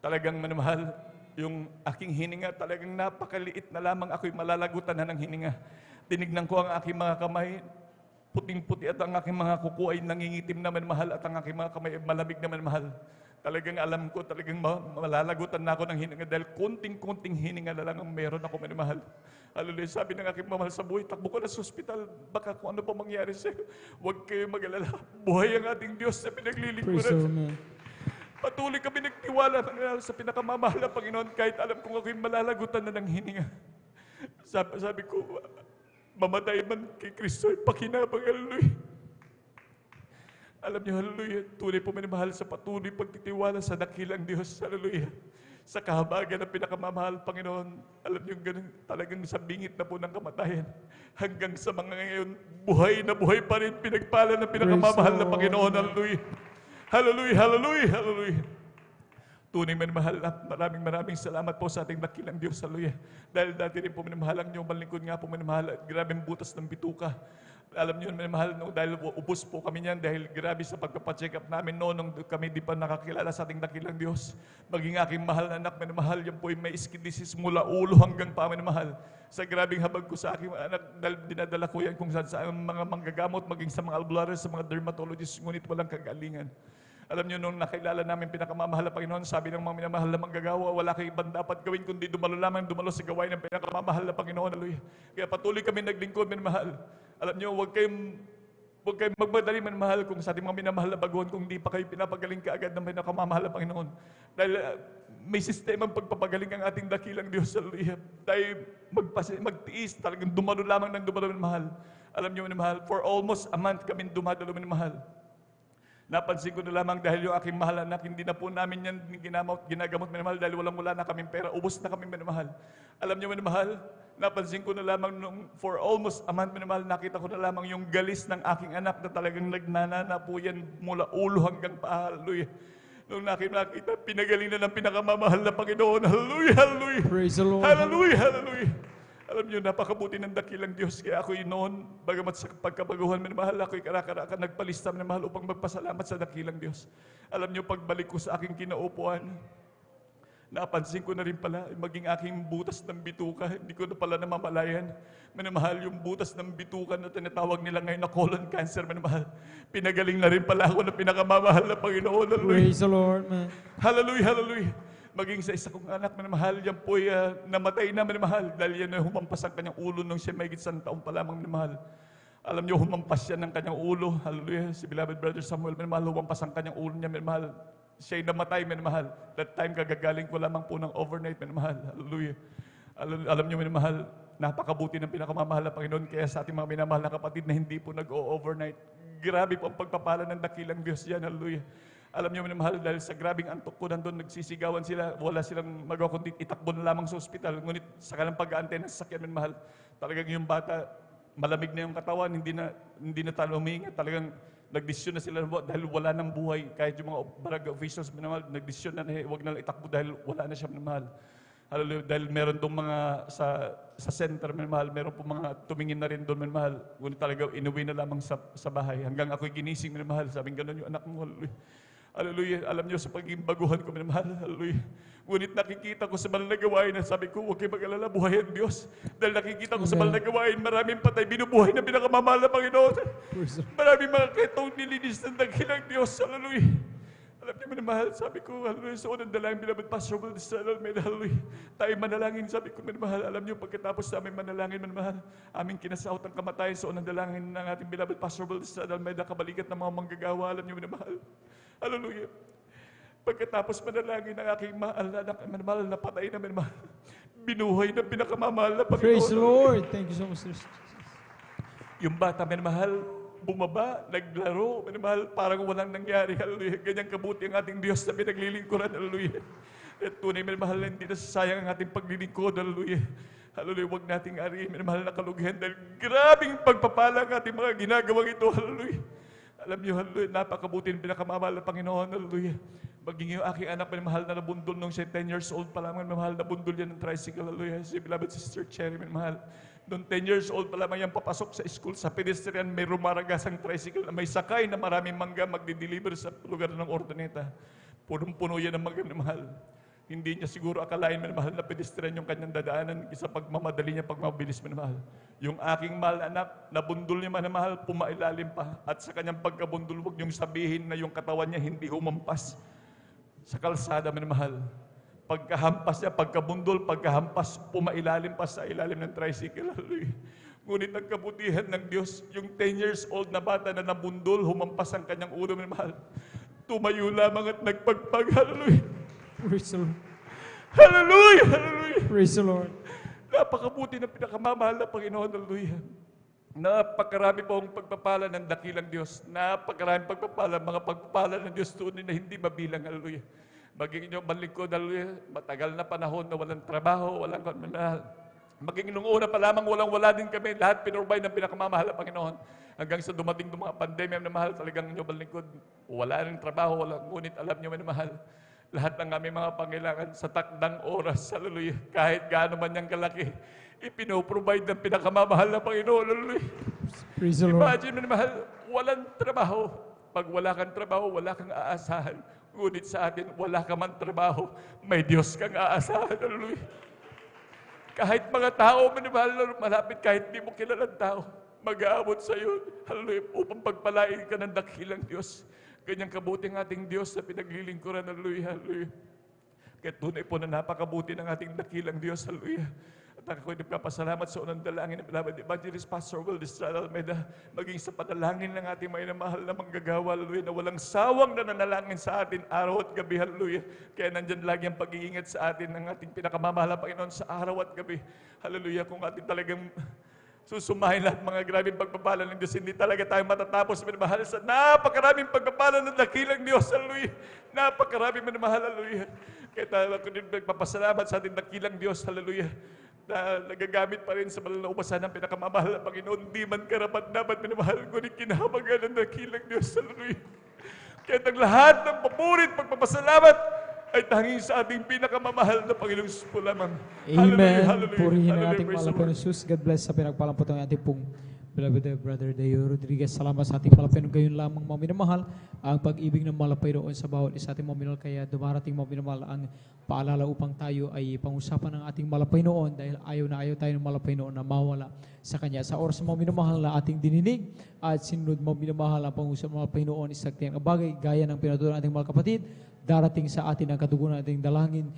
Talagang, manmahal, yung aking hininga, talagang napakaliit na lamang ako'y malalagutan na ng hininga. Tinignan ko ang aking mga kamay, puting-puti at ang aking mga kuko ay nangingitim naman, mahal, at ang aking mga kamay ay malamig naman, mahal. Talagang alam ko, talagang malalagutan na ako ng hininga dahil kunting-kunting hininga na lang ang meron ako, mahal. Hallelujah. Sabi ng aking mamahal sa buhay, takbo ka na sa ospital, baka kung ano pa mangyari sa'yo. Huwag kayo mag-alala. Buhay ang ating Diyos na pinaglilingkuran. Patuloy kami nagtiwala sa pinakamamahal na Panginoon kahit alam kong ako'y malalagutan na ng hininga. Sabi ko, mamatay man kay Kristo ay pakinabang, hallelujah. Alam niyo, hallelujah, tunay po minamahal sa patuloy pagtitiwala sa dakilang Diyos, hallelujah. Sa kahabagan ng pinakamamahal, Panginoon, alam niyo, ganun, talagang sa bingit na po ng kamatayan. Hanggang sa mga ngayon, buhay na buhay pa rin, pinagpala ng pinakamamahal na Panginoon, hallelujah. Hallelujah, hallelujah, hallelujah. Tunay manmahal at maraming salamat po sa ating dakilang Diyos, hallelujah. Dahil dati rin po minamahal ang inyong malingkod nga po minamahal at grabing butas ng bituka. Alam niyo, minamahal, no, dahil ubos po kami niyan dahil grabe sa pagpapacheck up namin noon nung kami di pa nakakilala sa ating dakilang Diyos. Maging aking mahal na anak, minamahal, yan po may skin disease mula ulo hanggang pa, minamahal. Sa grabing habag ko sa aking anak, dahil dinadala ko yan kung saan mga manggagamot, maging sa mga albularyo, sa mga dermatologists, ngunit walang kagalingan. Alam niyo, nung nakilala namin pinakamamahal na Panginoon, sabi ng mga minamahal na manggagawa, wala kayong ibang dapat gawin kundi dumalo sa gawain ng pinakamamahal na Panginoon. Hallelujah. Kaya patuloy kami naglingkod, minamahal. Alam niyo, huwag kayong Huwag kayong magmadali manmahal kung sa ating mga minamahal na baguhan, kung di pa kayo pinapagaling kaagad ng may nakamamahal na Panginoon. Dahil may sistemang pagpapagaling ang ating dakilang Diyos. Hallelujah. Dahil magtiis, talagang dumalo lamang ng dumalo minamahal. Alam niyo minamahal, for almost a month kami dumadalo minamahal. Napansin ko na lamang dahil yung aking mahal anak, hindi na po namin yan ginagamot minamahal dahil wala na kaming pera, ubos na kami minamahal. Alam niyo minamahal, napansin ko na lamang for almost a month minamahal, nakita ko na lamang yung galis ng aking anak na talagang nagnanana po yan mula ulo hanggang paa. Hallelujah. Nung nakita, pinagaling na ng pinakamamahal na Panginoon. Hallelujah, hallelujah. Praise the Lord. Hallelujah, hallelujah. Alam niyo, napakabuti ng dakilang Diyos. Kaya ako'y noon, bagamat sa pagkabaguhan minamahal, ako'y karakaraka nagpalista minamahal upang magpasalamat sa dakilang Diyos. Alam niyo, pagbalik ko sa aking kinaupuan, napansin ko na rin pala, maging aking butas ng bituka, hindi ko na pala namamalayan. Minamahal, yung butas ng bituka na tinatawag nila ngayon na colon cancer, minamahal. Pinagaling na rin pala ako ng pinakamamahal na Panginoon. Hallelujah. Praise the Lord, man. Hallelujah, hallelujah. Maging sa isa kong anak, minamahal, yan po'y namatay na, minamahal, dahil yan ay humampas ang kanyang ulo nung siya may isang taon pa lamang, minamahal. Alam niyo, humampas siya ng kanyang ulo. Hallelujah. Si beloved brother Samuel, minamahal, humampas ang kanyang ulo niya, minamahal. Siya'y namatay, minamahal. That time, kagagaling ko lamang po ng overnight, minamahal. Hallelujah. Alam niyo, minamahal, napakabuti ng pinakamamahal na Panginoon. Kaya sa ating mga minamahal na kapatid na hindi po nag-o-overnight, grabe po ang pagpapala ng dakilang Diyos yan. Hallelujah. Alam niyo, minamahal, dahil sa grabing antok ko nandun, nagsisigawan sila, wala silang magawa kundi itakbo na lamang sa ospital. Ngunit sa kanilang pag-aantay ng sasakyan, minamahal, talagang yung bata, malamig na yung katawan, hindi na talo huminga, talagang nagdesisyon na sila dahil wala nang buhay. Kahit yung mga barangay officials, minamahal, nagdesisyon na huwag na lang itakbo dahil wala na siya, minamahal. Hallelujah. Dahil meron doon mga sa center, minamahal, meron po mga tumingin na rin doon, minamahal. Ngunit talaga inuwi na lamang sa bahay. Hanggang ako'y ginising, minamahal. Sabing gano'n yung anak mo, hallelujah. Hallelujah. Alam niyo, sa pagiging baguhan ko, minamahal, hallelujah. Ngunit nakikita ko sa banal na gawain na sabi ko, huwag kayo mag-alala, buhay ang Diyos. Dahil nakikita ko sa banal na gawain, maraming patay, binubuhay na pinakamamahal na Panginoon. Maraming mga ketong nilinis ng dakilang Diyos, hallelujah. Alam niyo, minamahal, sabi ko, hallelujah, sa unang dalangin, beloved Pastor Will Desradal, hallelujah. Tayo manalangin, sabi ko, minamahal, alam niyo, pagkatapos namin manalangin, minamahal, aming kinasaot ang kamatayan sa unang dalangin ng ating beloved Pastor Will Desradal, may nakabalikat ng mga manggagawa, alam niyo, minamahal. Hallelujah. Pagkatapos manalangin ng aking mahal na anak, minamahal, napatay na, minamahal. Binuhay na pinakamamahal na Panginoon. Praise the Lord. Thank you so much. Yung bata, minamahal, bumaba, naglaro, minamahal, parang walang nangyari. Hallelujah. Ganyang kabuti ang ating Diyos na pinaglilingkuran. Hallelujah. At tunay, minamahal, hindi na sasayang ang ating paglilingkod. Hallelujah. Hallelujah. Huwag nating ariin, minamahal, na kalugihan dahil grabing pagpapala ang ating mga ginagawang ito. Hallelujah. Alam niyo, hallelujah, napakabuti ng pinakamamahal na Panginoon. Hallelujah. Maging yung aking anak, minamahal, na nabundol nung siya 10 years old pa lamang, minamahal, nabundol yan ng tricycle. Hallelujah. Si beloved Sister Cherry, minamahal. Noong 10 years old pa lamang yan, papasok sa school, sa pedestrian, may rumaragasang tricycle na may sakay na maraming mangga magdi-deliver sa lugar ng Ordoneta. Punong-puno yan ng mangga, minamahal. Hindi niya siguro akalain, minamahal, na pedestrian yung kanyang dadaanan isa pagmamadali niya, pagmabilis, minamahal. Yung aking mahal anak, nabundol niya, minamahal, pumailalim pa. At sa kanyang pagkabundol, huwag niyong sabihin na yung katawan niya hindi humampas sa kalsada, minamahal. Pagkahampas niya, pagkabundol, pagkahampas, pumailalim pa sa ilalim ng tricycle. Hallelujah. Ngunit ang kabutihan ng Diyos, yung 10 years old na bata na nabundol, humampas ang kanyang ulo, minamahal. Tumayo lamang at nagpagpag. Hallelujah. Praise the Lord. Hallelujah! Hallelujah! Praise the Lord. Napakabuti ng pinakamamahal na Panginoon. Hallelujah. Napakarami po ang pagpapala ng dakilang Diyos. Napakarami pagpapala, mga pagpapala ng Diyos tunay na hindi mabilang. Hallelujah. Maging inyong manlingkod, hallelujah. Matagal na panahon na walang trabaho, walang kanmanahal. Maging nung una pa lamang walang-wala din kami. Lahat pinurbay ng pinakamamahal na Panginoon. Hanggang sa dumating ng mga pandemya na mahal, talagang inyong manlingkod. Wala rin trabaho, walang ngunit alam niyo na mahal. Lahat ng aming mga pangailangan sa takdang oras, hallelujah, kahit gaano man niyang kalaki, ipinoprovide ng pinakamamahal na Panginoon, hallelujah. Praise the Lord. Imagine mo na mahal, walang trabaho. Pag wala kang trabaho, wala kang aasahan. Ngunit sa atin, wala ka man trabaho, may Diyos kang aasahan, hallelujah. Kahit mga tao, minamahal, malapit, kahit di mo kilalang tao, mag-aabot sa iyo, hallelujah, upang pagpalain ka ng dakilang Diyos. Ganyang kabuti ng ating Diyos sa pinaglilingkuran, hallelujah, hallelujah. Kaya tunay po na napakabuti ng ating dakilang Diyos, hallelujah. At ako'y nagpapasalamat sa unang dalangin ng beloved Evangelist Pastor Will Estrada Almeida, maging sa panalangin ng ating mga namahal na manggagawa, hallelujah, na walang sawang nananalangin sa atin araw at gabi, hallelujah. Kaya nandyan lagi ang pag-iingat sa atin ng ating pinakamamahal na Panginoon sa araw at gabi, hallelujah. Kung atin talagang susumahin lahat mga grabing pagpapala ng Diyos, hindi talaga tayo matatapos, minamahal, sa napakaraming pagpapala ng dakilang Diyos, hallelujah. Napakaraming minamahal, hallelujah. Kaya tayo ako din nagpapasalamat sa ating dakilang Diyos, hallelujah, na nagagamit pa rin sa banal na upasan ng pinakamamahal na Panginoon. Di man karapat dapat minamahal ko rin kinahabagan ng dakilang Diyos, hallelujah. Kaya ang lahat ng papurit, pagpapasalamat ay tanging sa ating pinakamamahal na Panginoong Diyos po lamang. Amen. Hallelujah, Purihin ang hallelujah, ating praise mahal the na Panginoon Lord. Jesus. God bless sa pinagpalampot ng ating pong beloved Brother Deo Rodriguez. Salamat sa ating malapay. Gayon lamang mga minamahal, ang pag-ibig ng malapay roon sa bawat isa ating mga minamahal. Kaya dumarating mga minamahal ang paalala upang tayo ay pangusapan ng ating malapay noon dahil ayaw na ayaw tayo ng malapay noon na mawala sa Kanya. Sa oras mga minamahal na ating dininig at sinunod mga minamahal ang pangusap ng malapay noon, isang bagay gaya ng pinatutunan ng ating mga kapatid, darating sa atin ang katugunan ng ating dalangin.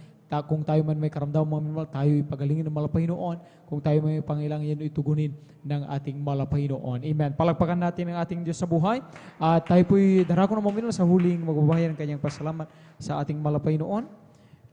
Kung tayo man may karamdaman mga minamahal, tayo ipagalingin ng malapay noon. Kung tayo may pangailangan, yan itugunin ng ating malapay noon. Amen. Palagpakan natin ang ating Diyos sa buhay. At tayo po'y darako ng mga minamahal sa huling magbabahagi ng kanyang pasalamat sa ating malapay noon.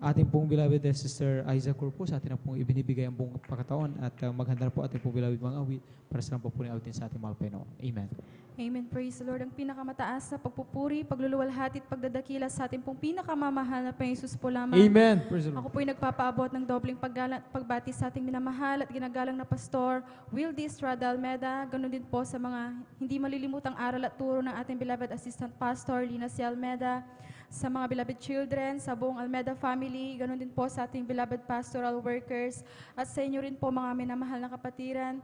Ating pong beloved Sister Aiza Corpus, atin na pong ibinibigay ang buong pagkataon at maghanda na po ating pong beloved mga awit para sa pagpupuri awitin sa ating malapay noon. Amen. Amen. Praise the Lord. Ang pinakamataas na pagpupuri, pagluluwalhati at pagdadakila sa ating pong pinakamamahal na Panginoon po lamang. Amen. Praise the Lord. Ako po'y nagpapaabot ng dobling pagbati sa ating minamahal at ginagalang na Pastor Will D. Estrada Almeida. Ganon din po sa mga hindi malilimutang aral at turo ng ating beloved Assistant Pastor Lina C. Almeida, sa mga beloved children, sa buong Almeida family, ganon din po sa ating beloved pastoral workers, at sa inyo rin po mga minamahal na kapatiran.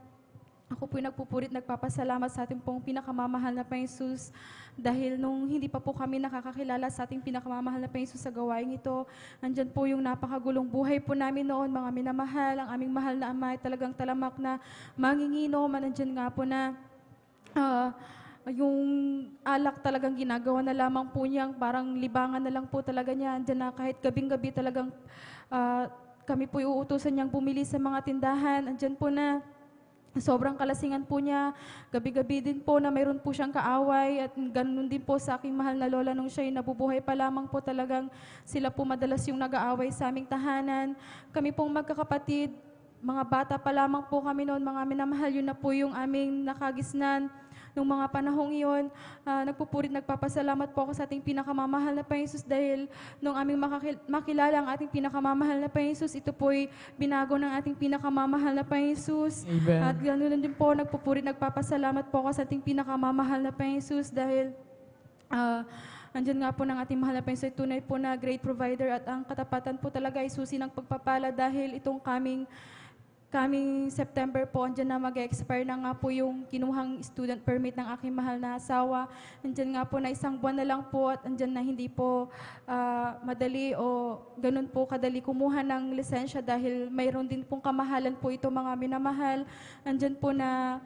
Ako po'y nagpupurit, nagpapasalamat sa ating pong pinakamamahal na Panginoon dahil nung hindi pa po kami nakakakilala sa ating pinakamamahal na Panginoon sa gawain ito, andyan po yung napakagulong buhay po namin noon, mga minamahal, ang aming mahal na Ama ay talagang talamak na manginginom, andyan nga po na yung alak talagang ginagawa na lamang po niyang parang libangan na lang po talaga niya. Andyan na kahit gabing-gabi talagang kami po uutusan niyang bumili sa mga tindahan. Andyan po na sobrang kalasingan po niya. Gabi-gabi din po na mayroon po siyang kaaway at ganun din po sa aking mahal na lola nung siya'y nabubuhay pa lamang po talagang sila po madalas yung nag-aaway sa aming tahanan. Kami pong magkakapatid, mga bata pa lamang po kami noon, mga minamahal, yun na po yung aming nakagisnan. Nung mga panahong iyon, nagpupurit, nagpapasalamat po ako sa ating pinakamamahal na Panginoon dahil nung aming makilala ang ating pinakamamahal na Panginoon, ito po'y binago ng ating pinakamamahal na Panginoon. Amen. At ganoon din po, nagpupurit, nagpapasalamat po ako sa ating pinakamamahal na Panginoon dahil andyan nga po ng ating mahal na Panginoon, tunay po na great provider at ang katapatan po talaga ay susi ng pagpapala dahil itong kaming September po, andyan na mag-expire na nga po yung kinuhang student permit ng aking mahal na asawa. Andyan nga po na 1 buwan na lang po at andyan na hindi po madali o ganun po kadali kumuha ng lisensya dahil mayroon din pong kamahalan po ito mga minamahal. Andyan po na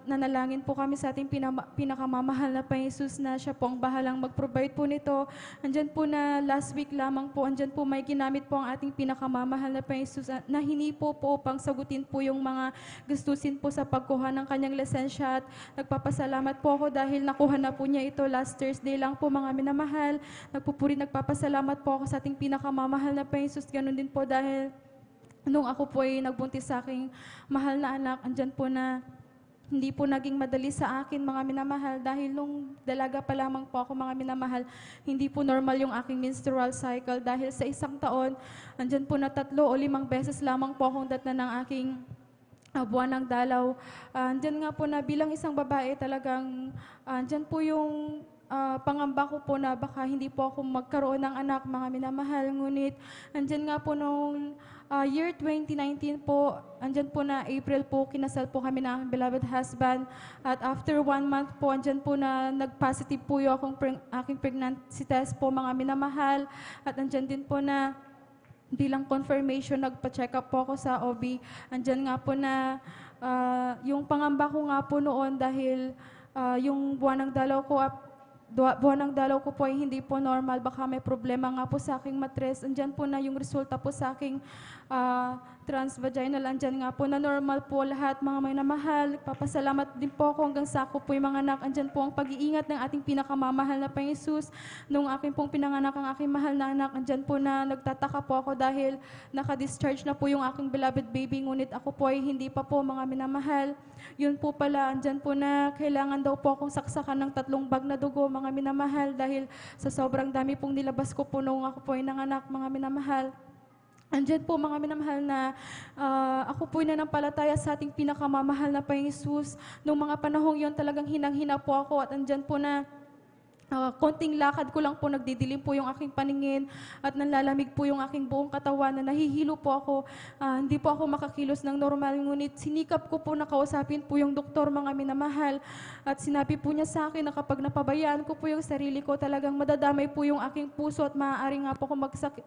nanalangin po kami sa ating pinakamamahal na Panginoon na siya po ang bahalang mag-provide po nito. Andyan po na last week lamang po, andyan po may ginamit po ang ating pinakamamahal na Panginoon na hinipo po upang sagutin po yung mga gastusin po sa pagkuha ng kanyang lisensya at nagpapasalamat po ako dahil nakuha na po niya ito last Thursday lang po mga minamahal. Nagpupuri, nagpapasalamat po ako sa ating pinakamamahal na Panginoon. Ganun din po dahil nung ako po ay nagbuntis sa aking mahal na anak, andyan po na hindi po naging madali sa akin mga minamahal dahil nung dalaga pa lamang po ako mga minamahal, hindi po normal yung aking menstrual cycle dahil sa 1 taon, andyan po na 3 o 5 beses lamang po akong datna ng aking buwan ng dalaw. Andyan nga po na bilang isang babae talagang, andyan po yung pangamba ko po na baka hindi po ako magkaroon ng anak mga minamahal. Ngunit andyan nga po nung year 2019 po, andyan po na April po, kinasal po kami ng beloved husband. At after 1 month po, andyan po na nag-positive po yung aking pregnancy test po mga minamahal. At andyan din po na bilang confirmation, nagpa-check up po ako sa OB. Andyan nga po na yung pangamba ko nga po noon dahil yung buwan ng dalaw ko buwan ng dalaw ko po ay hindi po normal. Baka may problema nga po sa aking matres. Andyan po na yung resulta po sa aking transvaginal. Andyan nga po na normal po lahat, mga may namahal. Nagpapasalamat din po ako hanggang sa ako po yung mga anak. Andyan po ang pag-iingat ng ating pinakamamahal na Panginoon Jesus. Nung aking pong pinanganak ang aking mahal na anak, andyan po na nagtataka po ako dahil naka-discharge na po yung aking beloved baby. Ngunit ako po ay hindi pa po, mga minamahal. Yun po pala, andyan po na kailangan daw po akong saksakan ng 3 bag na dugo, mga minamahal, dahil sa sobrang dami pong nilabas ko po nung ako po ay nanganak, mga minamahal. Andyan po, mga minamahal, na ako po ay nanampalataya sa ating pinakamamahal na Panginoon Jesus. Nung mga panahong yon talagang hinang-hina po ako at andyan po na konting lakad ko lang po, nagdidilim po yung aking paningin at nanlalamig po yung aking buong katawan na nahihilo po ako. Hindi po ako makakilos ng normal, ngunit sinikap ko po na kausapin po yung doktor, mga minamahal. At sinabi po niya sa akin na kapag napabayaan ko po yung sarili ko, talagang madadamay po yung aking puso at maaari nga po ako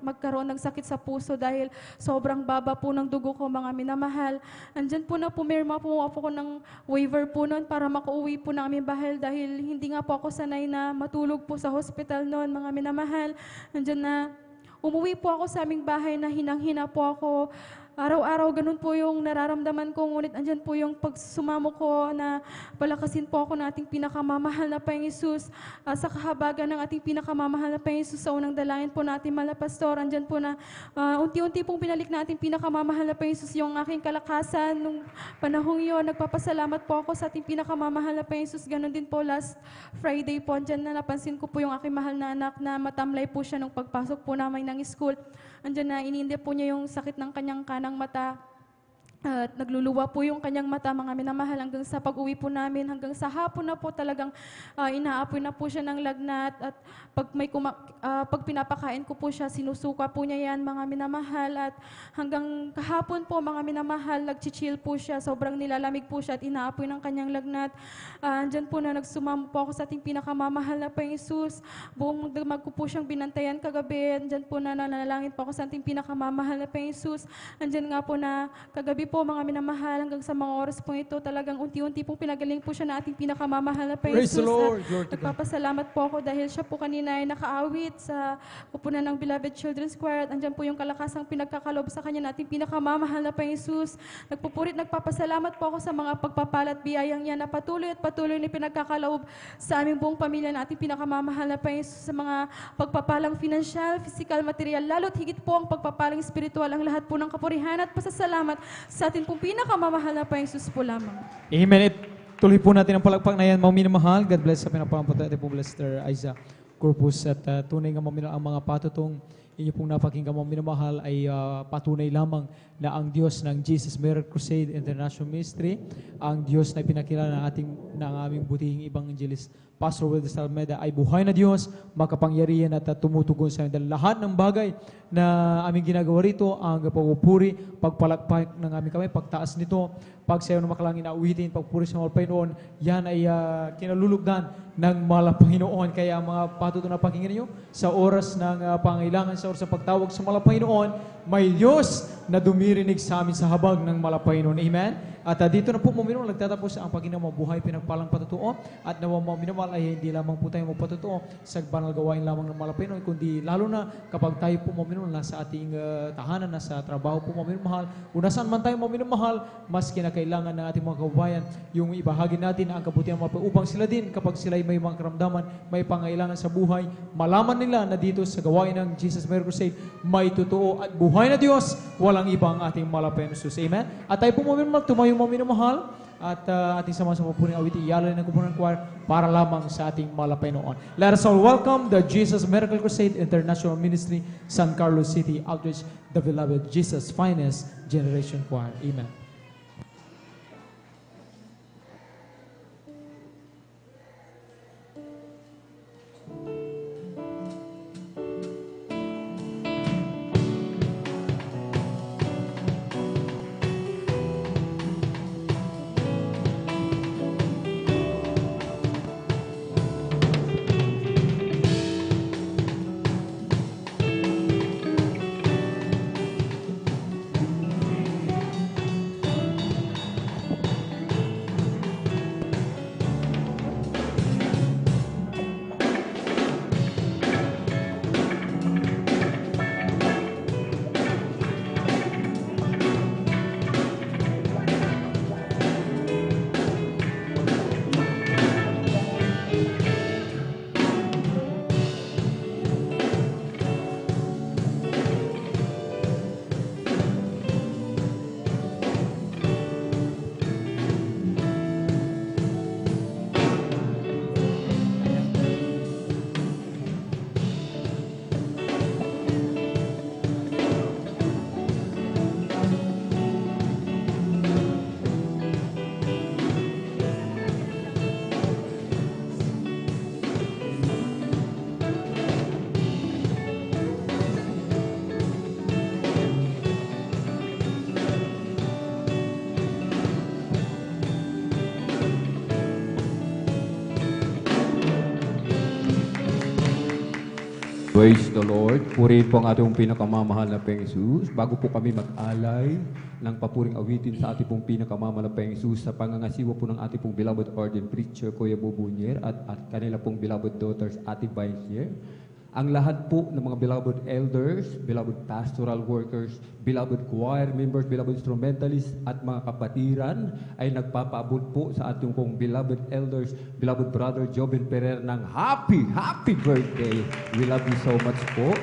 magkaroon ng sakit sa puso dahil sobrang baba po ng dugo ko, mga minamahal. Andyan po na pumirma po ako ng waiver po noon para makauwi po ng aming bahay dahil hindi nga po ako sanay na matulog po sa hospital noon, mga minamahal. Nandiyan na, umuwi po ako sa aming bahay na hinang-hina po ako. Araw-araw, ganun po yung nararamdaman ko. Ngunit andyan po yung pagsumamo ko na palakasin po ako ng ating pinakamamahal na Panginoon Jesus. Sa kahabagan ng ating pinakamamahal na Panginoon Jesus, sa unang dalangin po natin, mahal na pastor, andyan po na unti-unti pong pinalik na ating pinakamamahal na Panginoon Jesus yung aking kalakasan. Nung panahong yun, nagpapasalamat po ako sa ating pinakamamahal na Panginoon Jesus. Ganun din po last Friday po, andyan na napansin ko po yung aking mahal na anak na matamlay po siya nung pagpasok po namin ng school. Andyan na iniindi po niya yung sakit ng kanyang kanang mata. At nagluluwa po yung kanyang mata, mga minamahal, hanggang sa pag-uwi po namin, hanggang sa hapon na po talagang inaapoy na po siya ng lagnat. At pag pinapakain ko po siya, sinusuka po niya yan, mga minamahal. At hanggang kahapon po, mga minamahal, nag-chill po siya, sobrang nilalamig po siya at inaapoy ng kanyang lagnat. Andyan po na nagsumamo po ako sa ating pinakamamahal na Panginoon Jesus. Buong magdamag ko po siyang binantayan kagabi. Andyan po na nanalangin po ako sa ating pinakamamahal na Panginoon Jesus. Andyan nga po na kagabi po, mga minamahal, hanggang sa mga oras po ito, talagang unti-unti pong pinagaling po siya na ating pinakamamahal na Panginoon Praise the Jesus. Lord. At Glory to God. nagpapasalamat po ako dahil siya po kanina ay nakaawit sa kupunan ng Beloved Children's Choir at andyan po yung kalakasang pinagkakalob sa kanya na ating pinakamamahal na Panginoon Jesus. Nagpupurit, nagpapasalamat po ako sa mga pagpapalat biyayang yan na patuloy at patuloy na pinagkakalob sa aming buong pamilya na ating pinakamamahal na Panginoon Jesus, sa mga pagpapalang financial, physical, material, lalo't higit po ang pagpapalang spiritual, ang lahat po ng kapurihan at pasasalamat sa atin pong pinakamamahal na Panginoon Jesus po lamang. Amen. Tuloy po natin ang palakpak na yan, mga minamahal. God bless sa pinapalampot natin po, Blessed Isaac Corpus. At tunay nga ang mga patutong inyo pong napakinggan, mga minamahal, ay patunay lamang na ang Diyos ng Jesus Miracle Crusade International Ministry, ang Diyos na pinakilala ng aming butihing evangelist, Pastor Wildes Almeida, ay buhay na Diyos, makapangyarihan at tumutugon sa amin. Lahat ng bagay na aming ginagawa rito, ang pagpupuri, pagpalakpak ng aming kamay, pagtaas nito, pagsayaw ng makalangin na uwitin, pagpuri sa mga Panginoon, yan ay kinalulugdan ng mga Panginoon. Kaya mga patuto na pakinggan niyo, sa oras ng pangailangan, sa oras ng pagtawag sa mga Panginoon, may Diyos na dumirinig sa amin sa habag ng mga Panginoon. Amen? At dito na po, mga minamahal, nagtatapos ang Panginoon mabuhay pinagpalang patutuo at nawa mga minamahal ay hindi lamang po tayo magpatutuo sa banal gawain lamang ng mga Panginoon, kundi lalo na kapag tayo po, mga minamahal, nasa ating tahanan, nasa trabaho po, mga minamahal, o nasaan man tayo, mga minamahal, mas kinakailangan ng ating mga kababayan yung ibahagi natin ang kabutihan mga upang sila din kapag sila ay may mga karamdaman, may pangailangan sa buhay, malaman nila na dito sa gawain ng Jesus Miracle Crusade may totoo at buhay na Diyos, walang ibang ating malapay na Jesus. Amen? At tayo po, mga minamahal, tumayo, mga minamahal, at ating sama-sama po ng awiti, ialay ng kupunan choir para lamang sa ating malapay noon. Let us all welcome the Jesus Miracle Crusade International Ministry, San Carlos City Outreach, the beloved Jesus Finest Generation Choir. Amen. Praise the Lord. Purihin po ang ating pinakamamahal na Panginoong Jesus. Bago po kami mag-alay ng papuring awitin sa ating pong pinakamamahal na Panginoong Jesus sa pangangasiwa po ng ating pong beloved ordained preacher, Kuya Bubunyer, at kanila pong beloved daughters, Ate Vincier. Ang lahat po ng mga beloved elders, beloved pastoral workers, beloved choir members, beloved instrumentalists, at mga kapatiran ay nagpapaabot po sa ating pong beloved elders, beloved brother Joven Ferrer ng happy birthday. We love you so much po.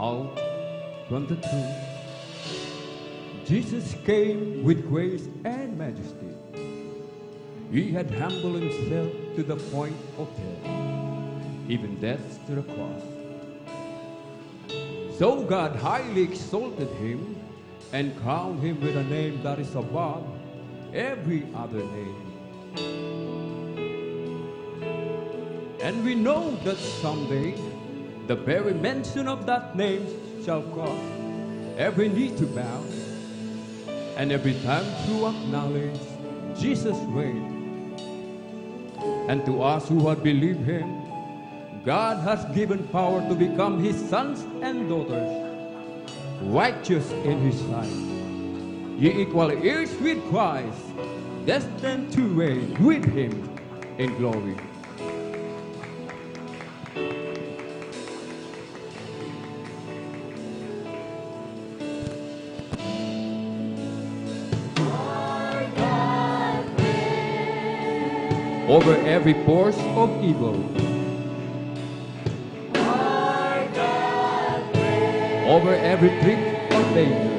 out from the tomb, Jesus came with grace and majesty. He had humbled himself to the point of death, even death to the cross. So God highly exalted him and crowned him with a name that is above every other name. And we know that someday the very mention of that name shall cause every knee to bow and every tongue to acknowledge Jesus reigns. And to us who have believed him, God has given power to become his sons and daughters, righteous in his sight. Ye equal heirs with Christ, destined to reign with him in glory. Over every force of evil, over every trick of danger,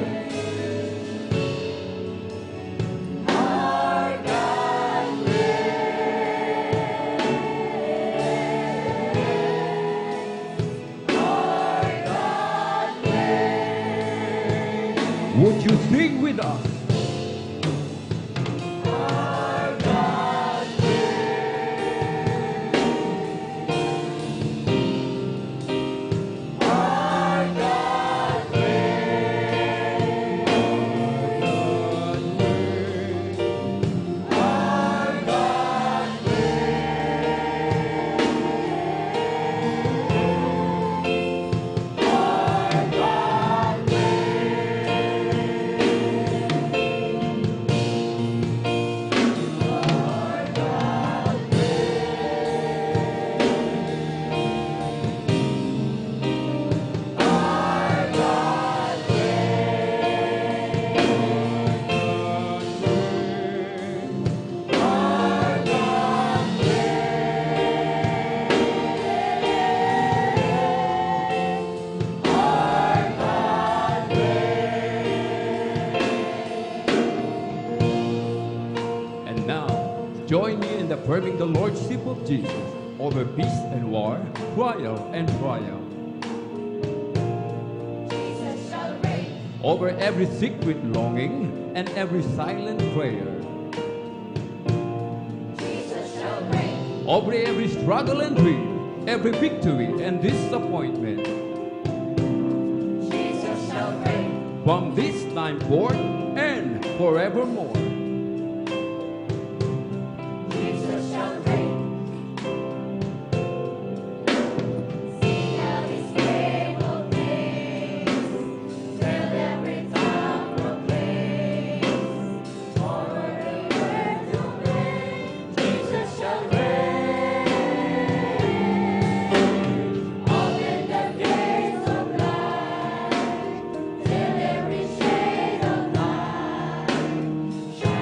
would you sing with us? Join me in affirming the Lordship of Jesus over peace and war, trial and trial. Jesus shall reign. Over every secret longing and every silent prayer. Jesus shall reign. Over every struggle and dream, every victory and disappointment. Jesus shall reign. From this time forth and forevermore. Jesus shall reign. Sing out his name, O praise, till every tongue proclaims. Over the earth domain, Jesus shall reign. Open the gates of light, till every shade of night shines.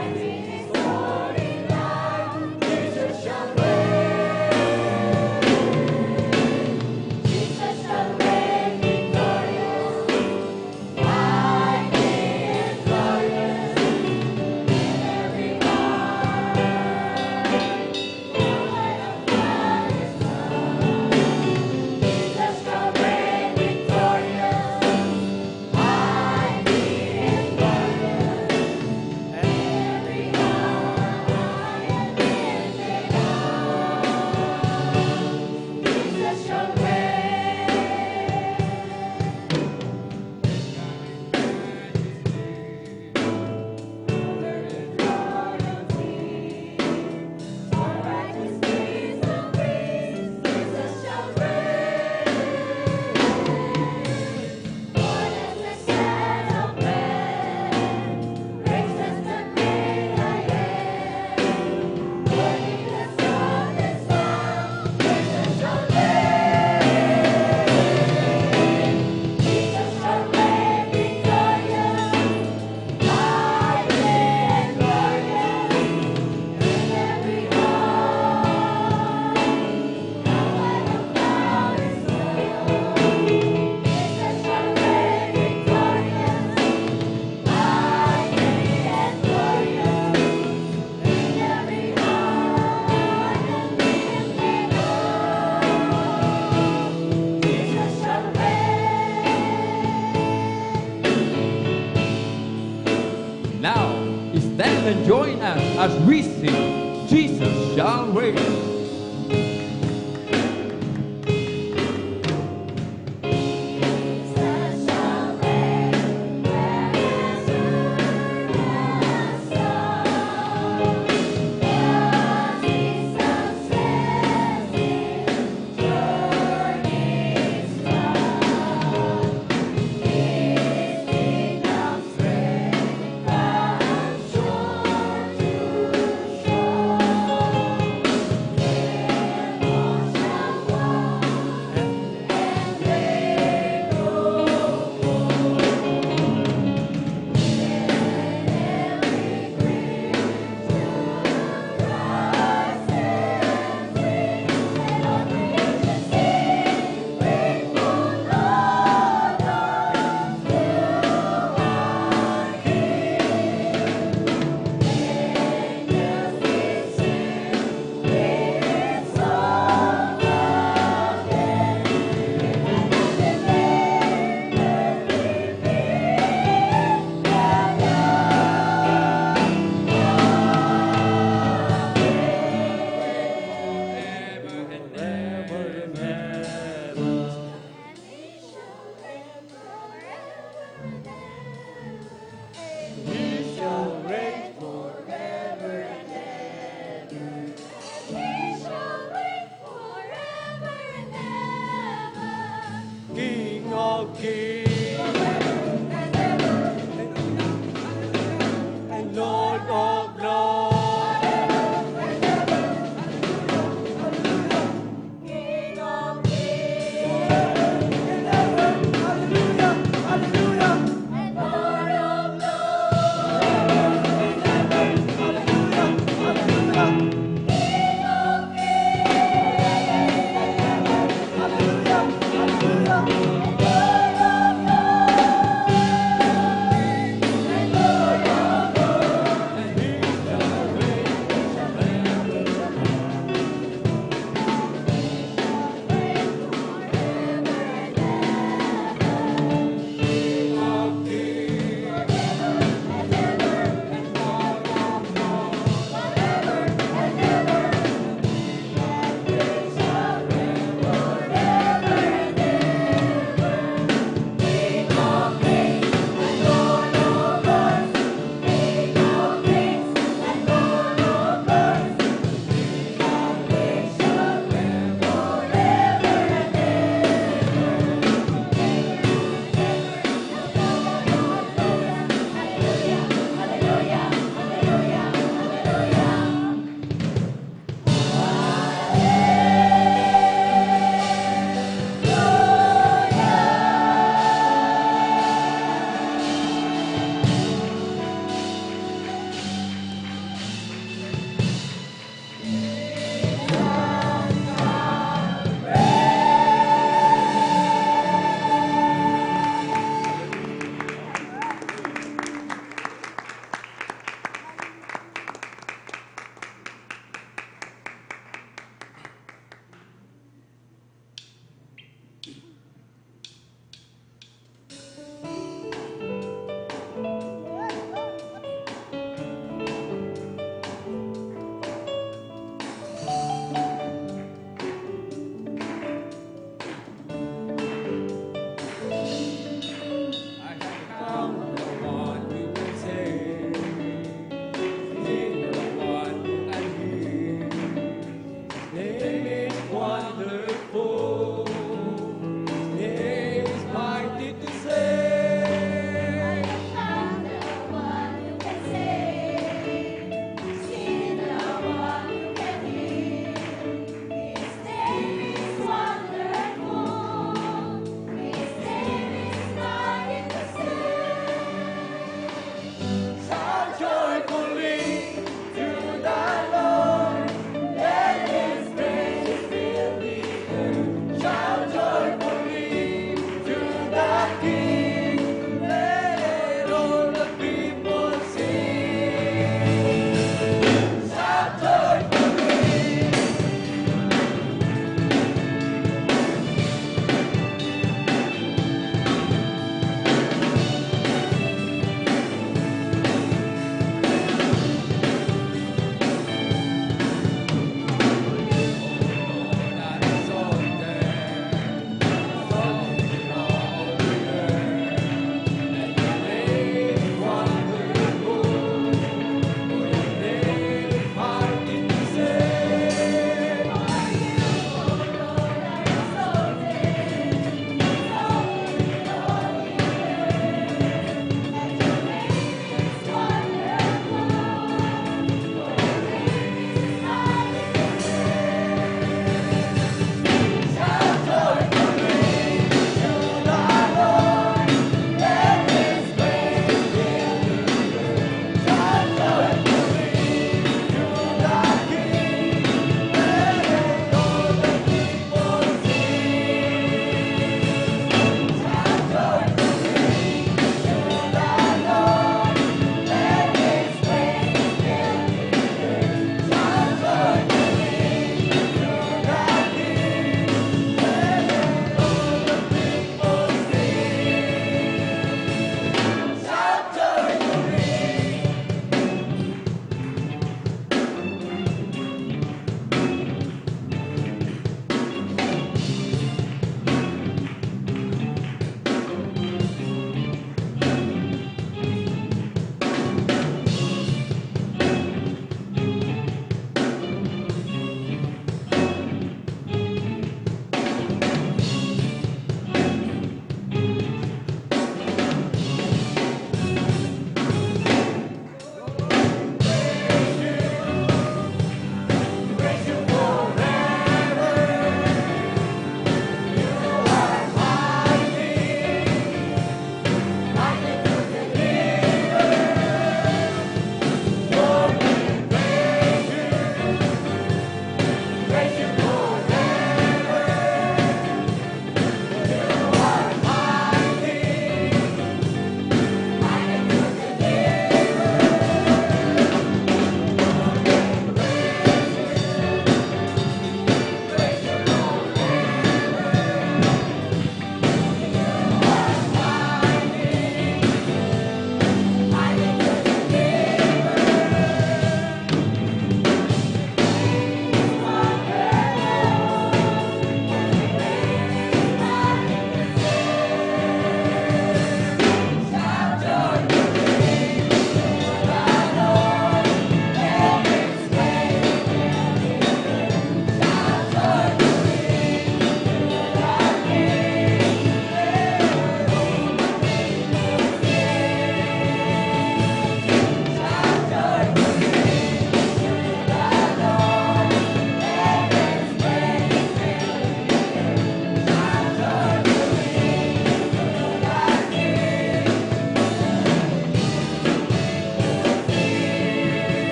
as we sing, Jesus shall reign.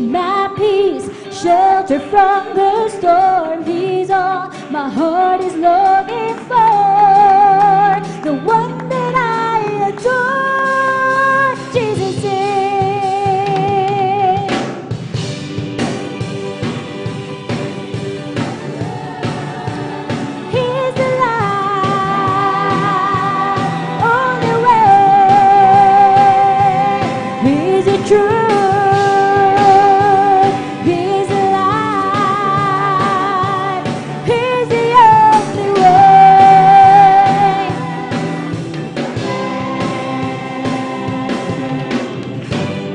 and my peace, shelter from the storm. He's all my heart is longing for, the one that I adore. Jesus is. He's the light, only way. He's the truth, He's the light, He's the only way.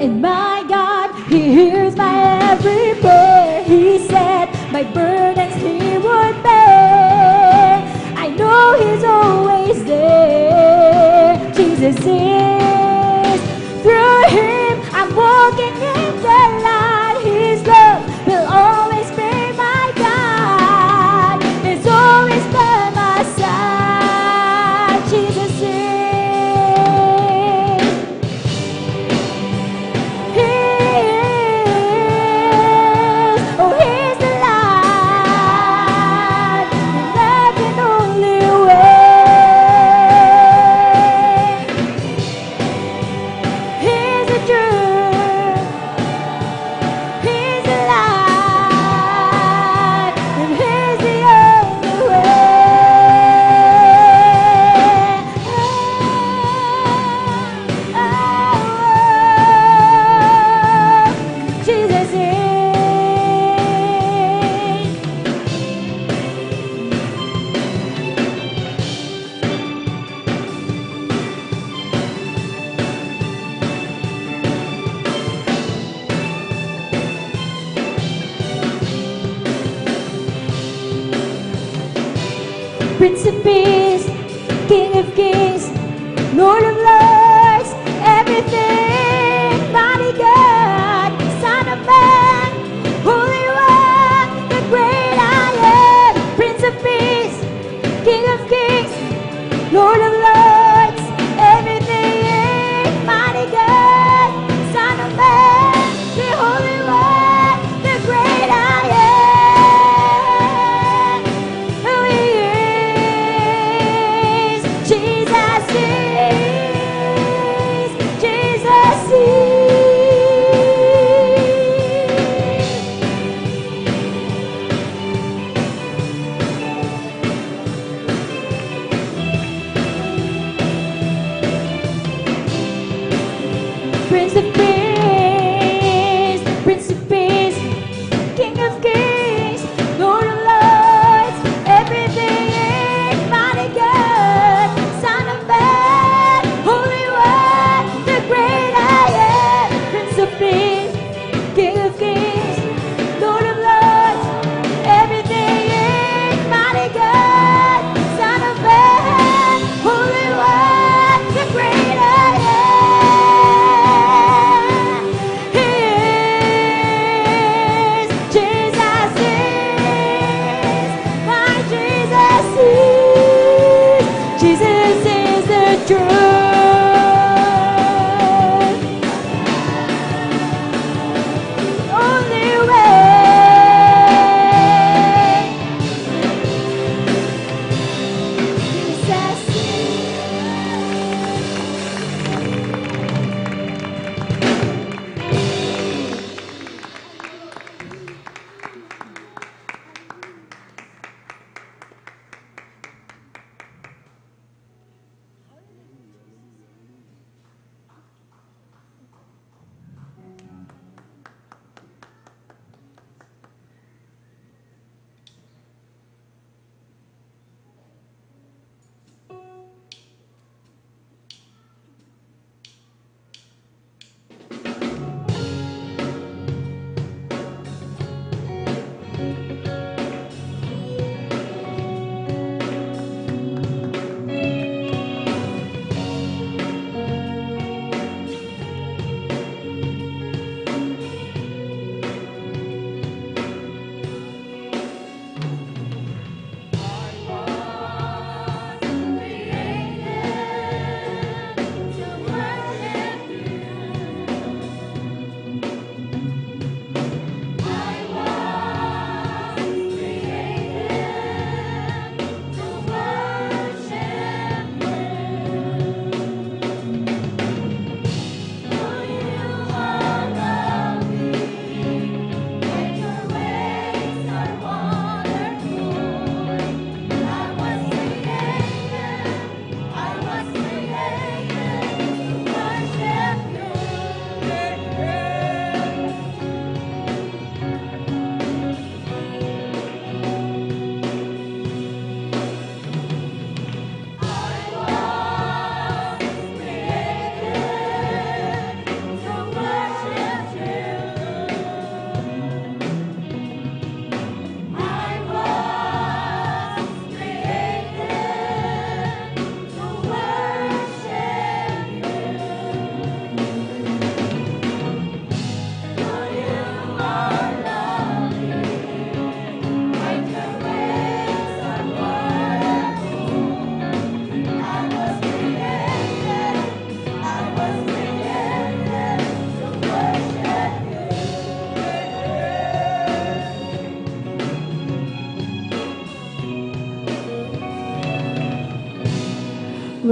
And my God, He hears my every prayer. He said my burdens He would bear. I know He's always there. Jesus is. Through Him I'm walking in the light. His love will always be my guide. He's always by my side. Jesus is. He is. Oh, He's the light, the love and only way. He's the truth, He's the light, and He's the only way. Jesus is. Prince of Peace, King of Kings, Lord of Lords, everything, mighty God, Son of Man, Holy One, the great I am. Prince of Peace, King of Kings, Lord of Lords, everything, mighty God, Son of Man, the Holy One, the great I am. Who He is, Jesus is, Jesus is. Prince of Peace, Prince of Peace, King of Kings, Lord of Lords, everything, mighty God, Son of Man, Holy One, the great I am. Prince of Peace, King of Kings, Lord of Lords, everything, mighty God, Son of Man, Holy One, the great I am.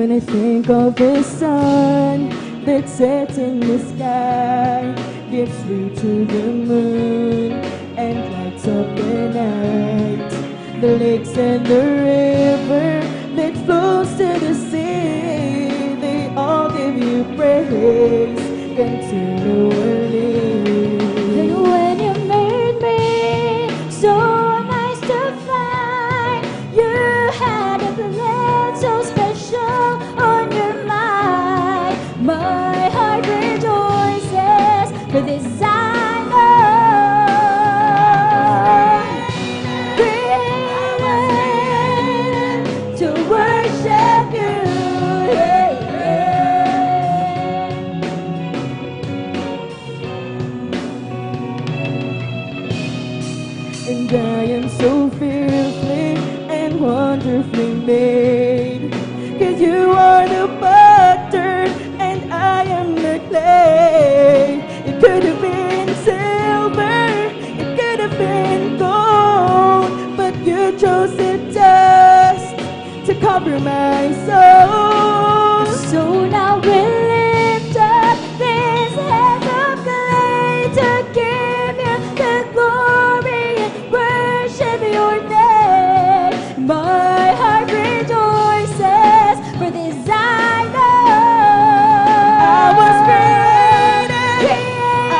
when I think of the sun that sets in the sky, gives way to the moon and lights up the night. The lakes and the river that flows to the sea, they all give you praise continually. And when you made me so nice to find, you had a plan so special on your mind. My heart rejoices for this I know. Created to worship you. Yeah, yeah. And I am so fearfully and wonderfully made, 'cause you are the potter and I am the clay. It could have been silver, it could have been gold, but you chose the dust to cover my soul. So now we lift up this hands of clay to give you the glory and worship your name. My heart rejoices for this I know.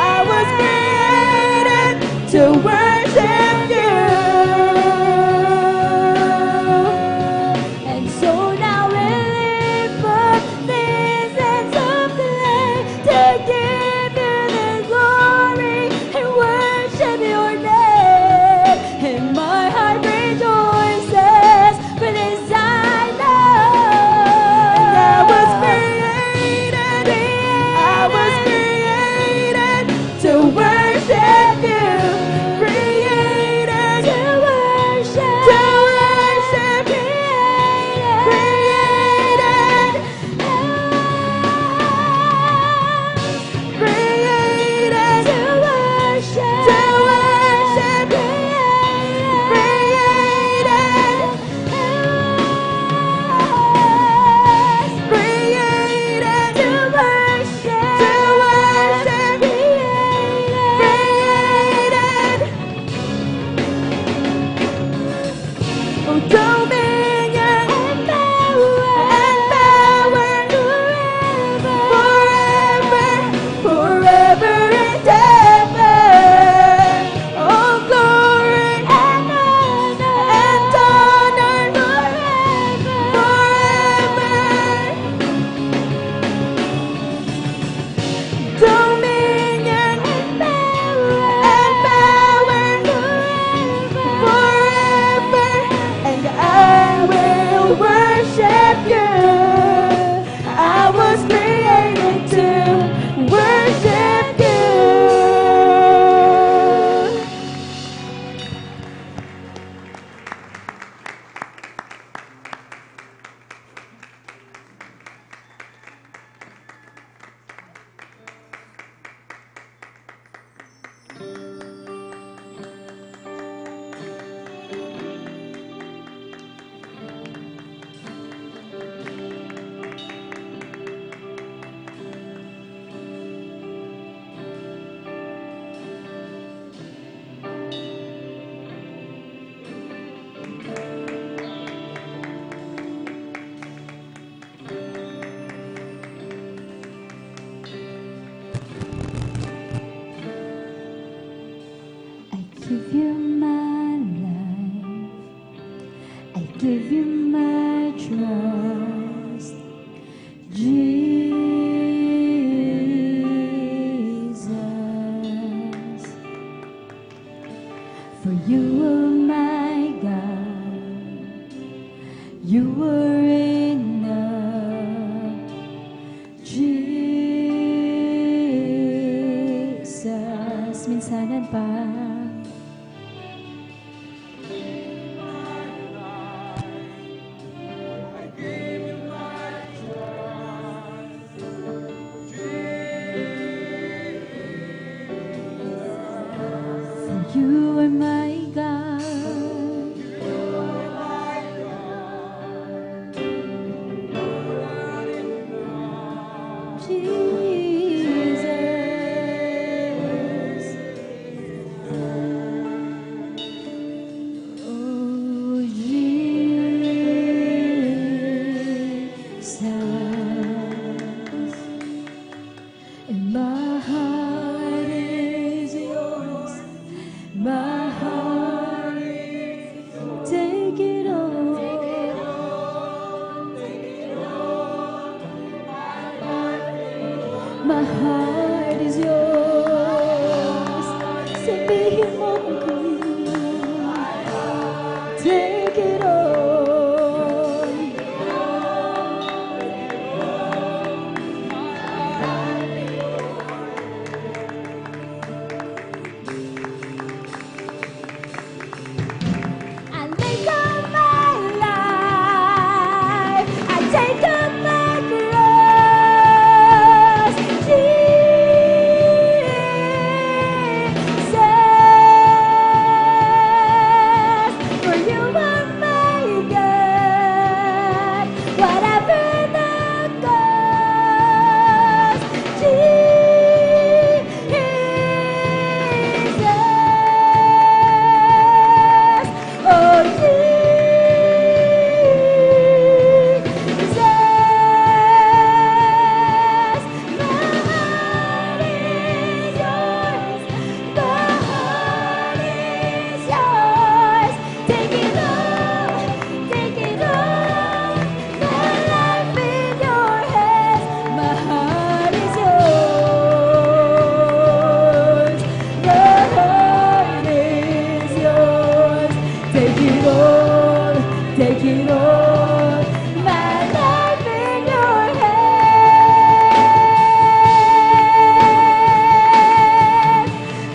I was created to worship you. And so now we lift up these hands of clay to give you the glory and worship your name. And my heart rejoices for this I know. I was created to worship you. Created to worship you. Created to worship you. Oh, dominion and power forever and ever. Oh, glory and honor forever. Dominion and power forever, and I will worship you. I was created to worship you. I give you my life, I give you my trust, Jesus. For you are my God, you were enough, Jesus. Minsanan pa. You are my God. and my heart is yours. My heart is yours. Take it all. My heart is yours. Sabihin mo kung take it all. I lay down my life. I take up my cross. Jesus, for you are my God. Whatever the cost, Jesus. Oh, take it all, take it all, my life in your hands.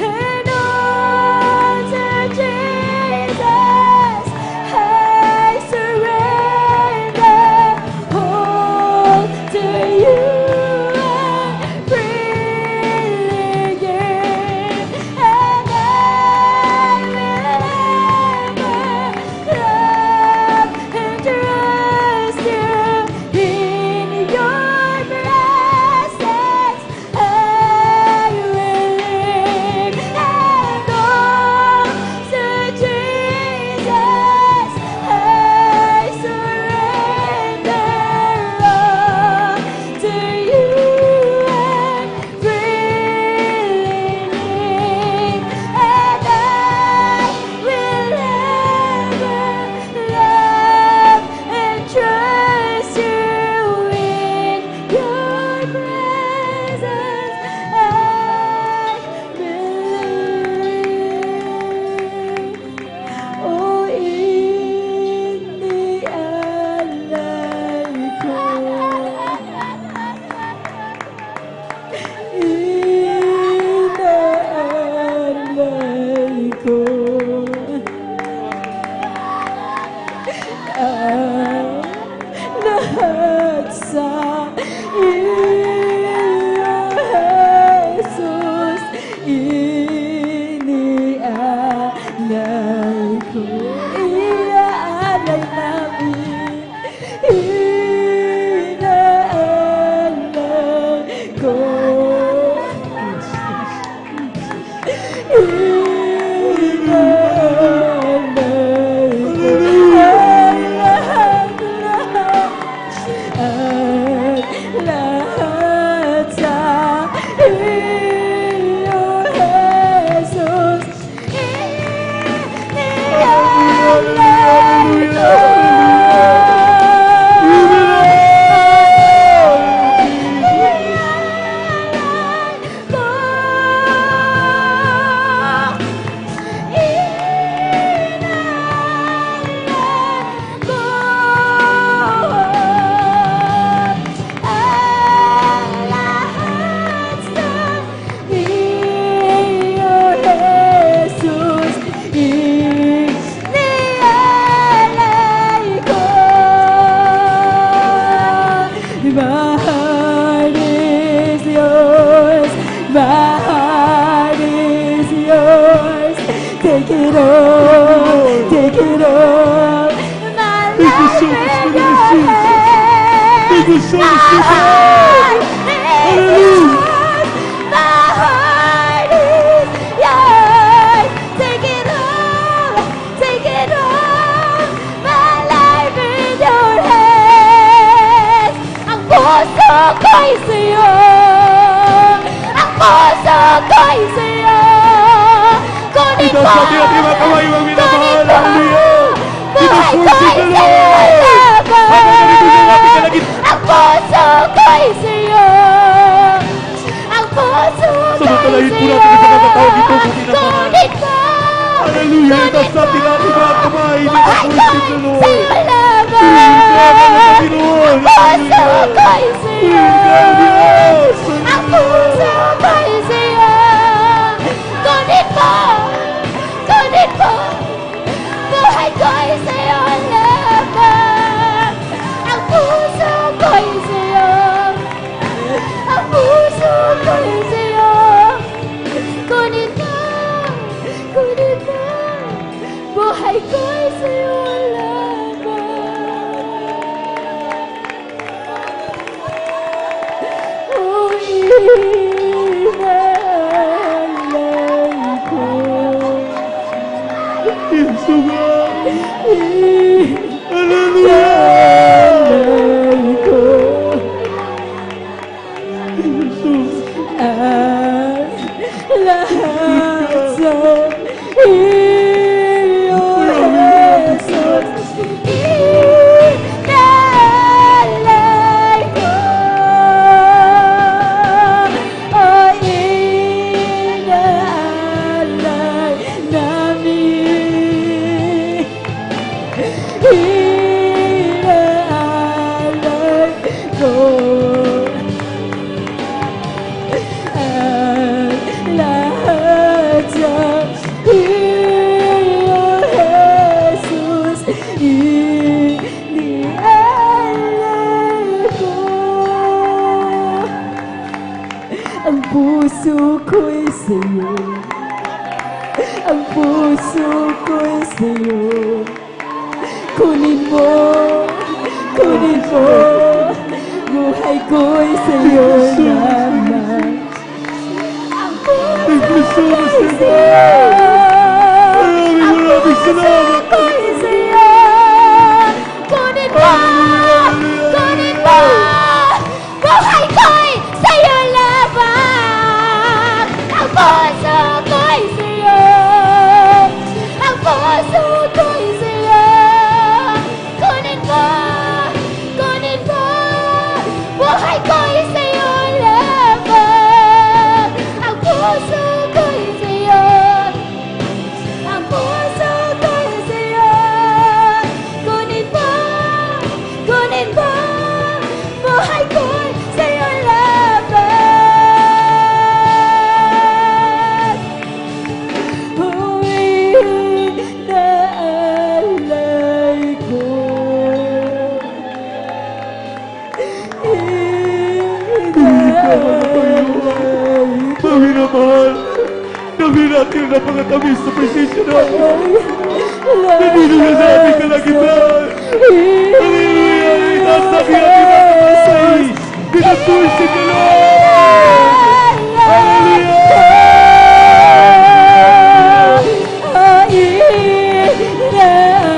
And all to Jesus, I surrender. All to you I freely give, and I will love and trust you in your presence. I will live and all to Jesus I surrender. All to you and freely live, and I will ever love and trust you in your presence. I believe. Oh, hindi alay ko. Inaalay ko ang lahat sa iyo, Jesus. Iniaalay ko, inaalay namin, inaalay ko. Lahat sa iyo, Jesus. Iniaalay ko. My heart is yours. My heart is yours. Take it all, take it all. My life in your hands. My heart is yours. My heart is yours. Take it all, take it all. My life in your hands. Ang puso ko'y sa'yo. ko'y sa'yo. Kunin Ito mo, sa ating mga kamay, mga minamahal. kunin mo. Hallelujah. Buhay ko'y Worship the sa'yo Lord. laban. Pagkakalibig ang ating kalagit. Ang puso ko'y sa'yo. Ang puso ko'y Samantalahin po sa'yo. natin ang pagkakataon ito sa minamahal. Kunin mo. Hallelujah. Ito sa ating mga kamay. Let us worship the Lord. Sa'yo laban. Panginoon. Ang puso ko'y sa'yo. Hallelujah. Ang puso ko'y sa'yo. Kunin mo. Kunin mo. Buhay ko'y sa'yo laban. Ang puso ko'y sa'yo. Ang puso ko'y sa'yo. Kunin mo. Kunin mo. Buhay ko'y sa'yo laban. Oh, inalay ko. Inalay ko. Ang lahat sa iyo, Jesus. Inalay ko. Oh, inalay namin. Inaalay ko ang lahat sa iyo, Jesus. Inaalay ko ang puso ko'y sa'yo. Ang puso ko'y sa'yo. Kunin mo, kunin mo, buhay ko'y sa'yo naman. Ang puso ko'y sa'yo. Ang puso ko'y sa'yo. Kunin mo, kunin mo, buhay ko'y sa'yo laban. Ang puso ko'y sa'yo. Ang puso ko'y sa'yo. Kunin mo, kunin mo, buhay ko'y sa'yo laban. Ang puso ko'y sa'yo. Ang puso ko'y sa'yo. Kunin mo, kunin mo, buhay ko'y sa'yo laban. Uwi na alay ko. Panginoon, namin natin ang napakatamis sa presensya namin. Nandito ka sa ating kalagitan. Hallelujah! Itasabi natin ang kamasay. Pinag-worship the Lord!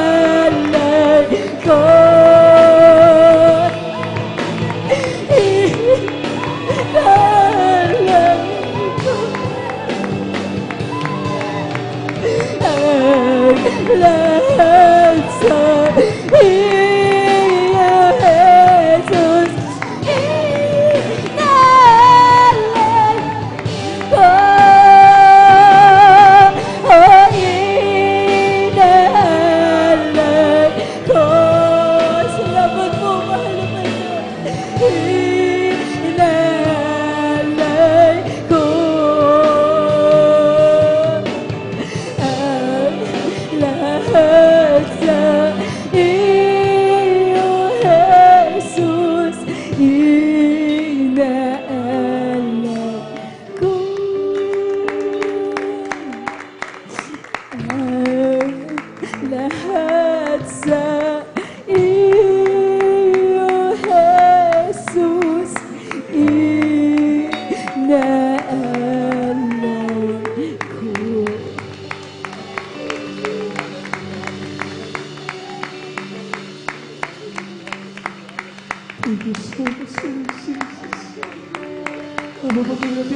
Inaalay ko. Inaalay ko. Ang lahat sa iyo, Jesus. Inaalay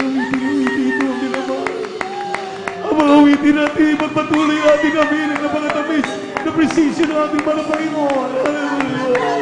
awitin ito ang ginawa. Ang mga awitin natin, magpatuloy ating aminin na mga tamis na presisyon ng ating mga Panginoon. Hallelujah.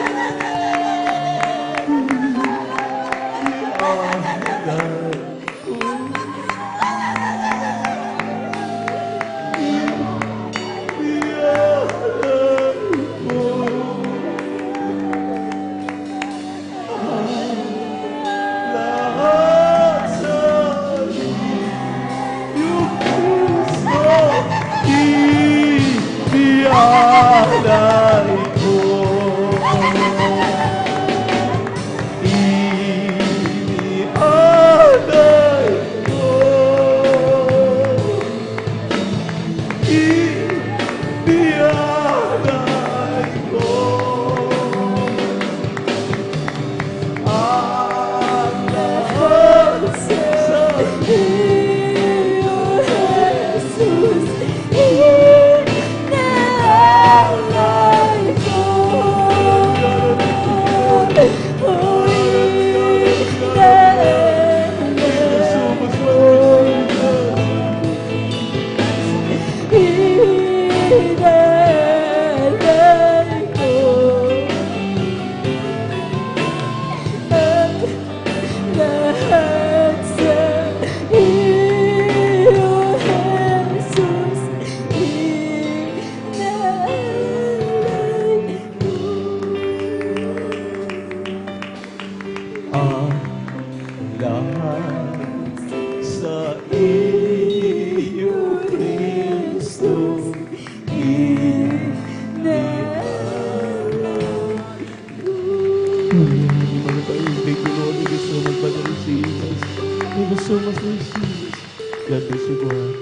God bless you, God.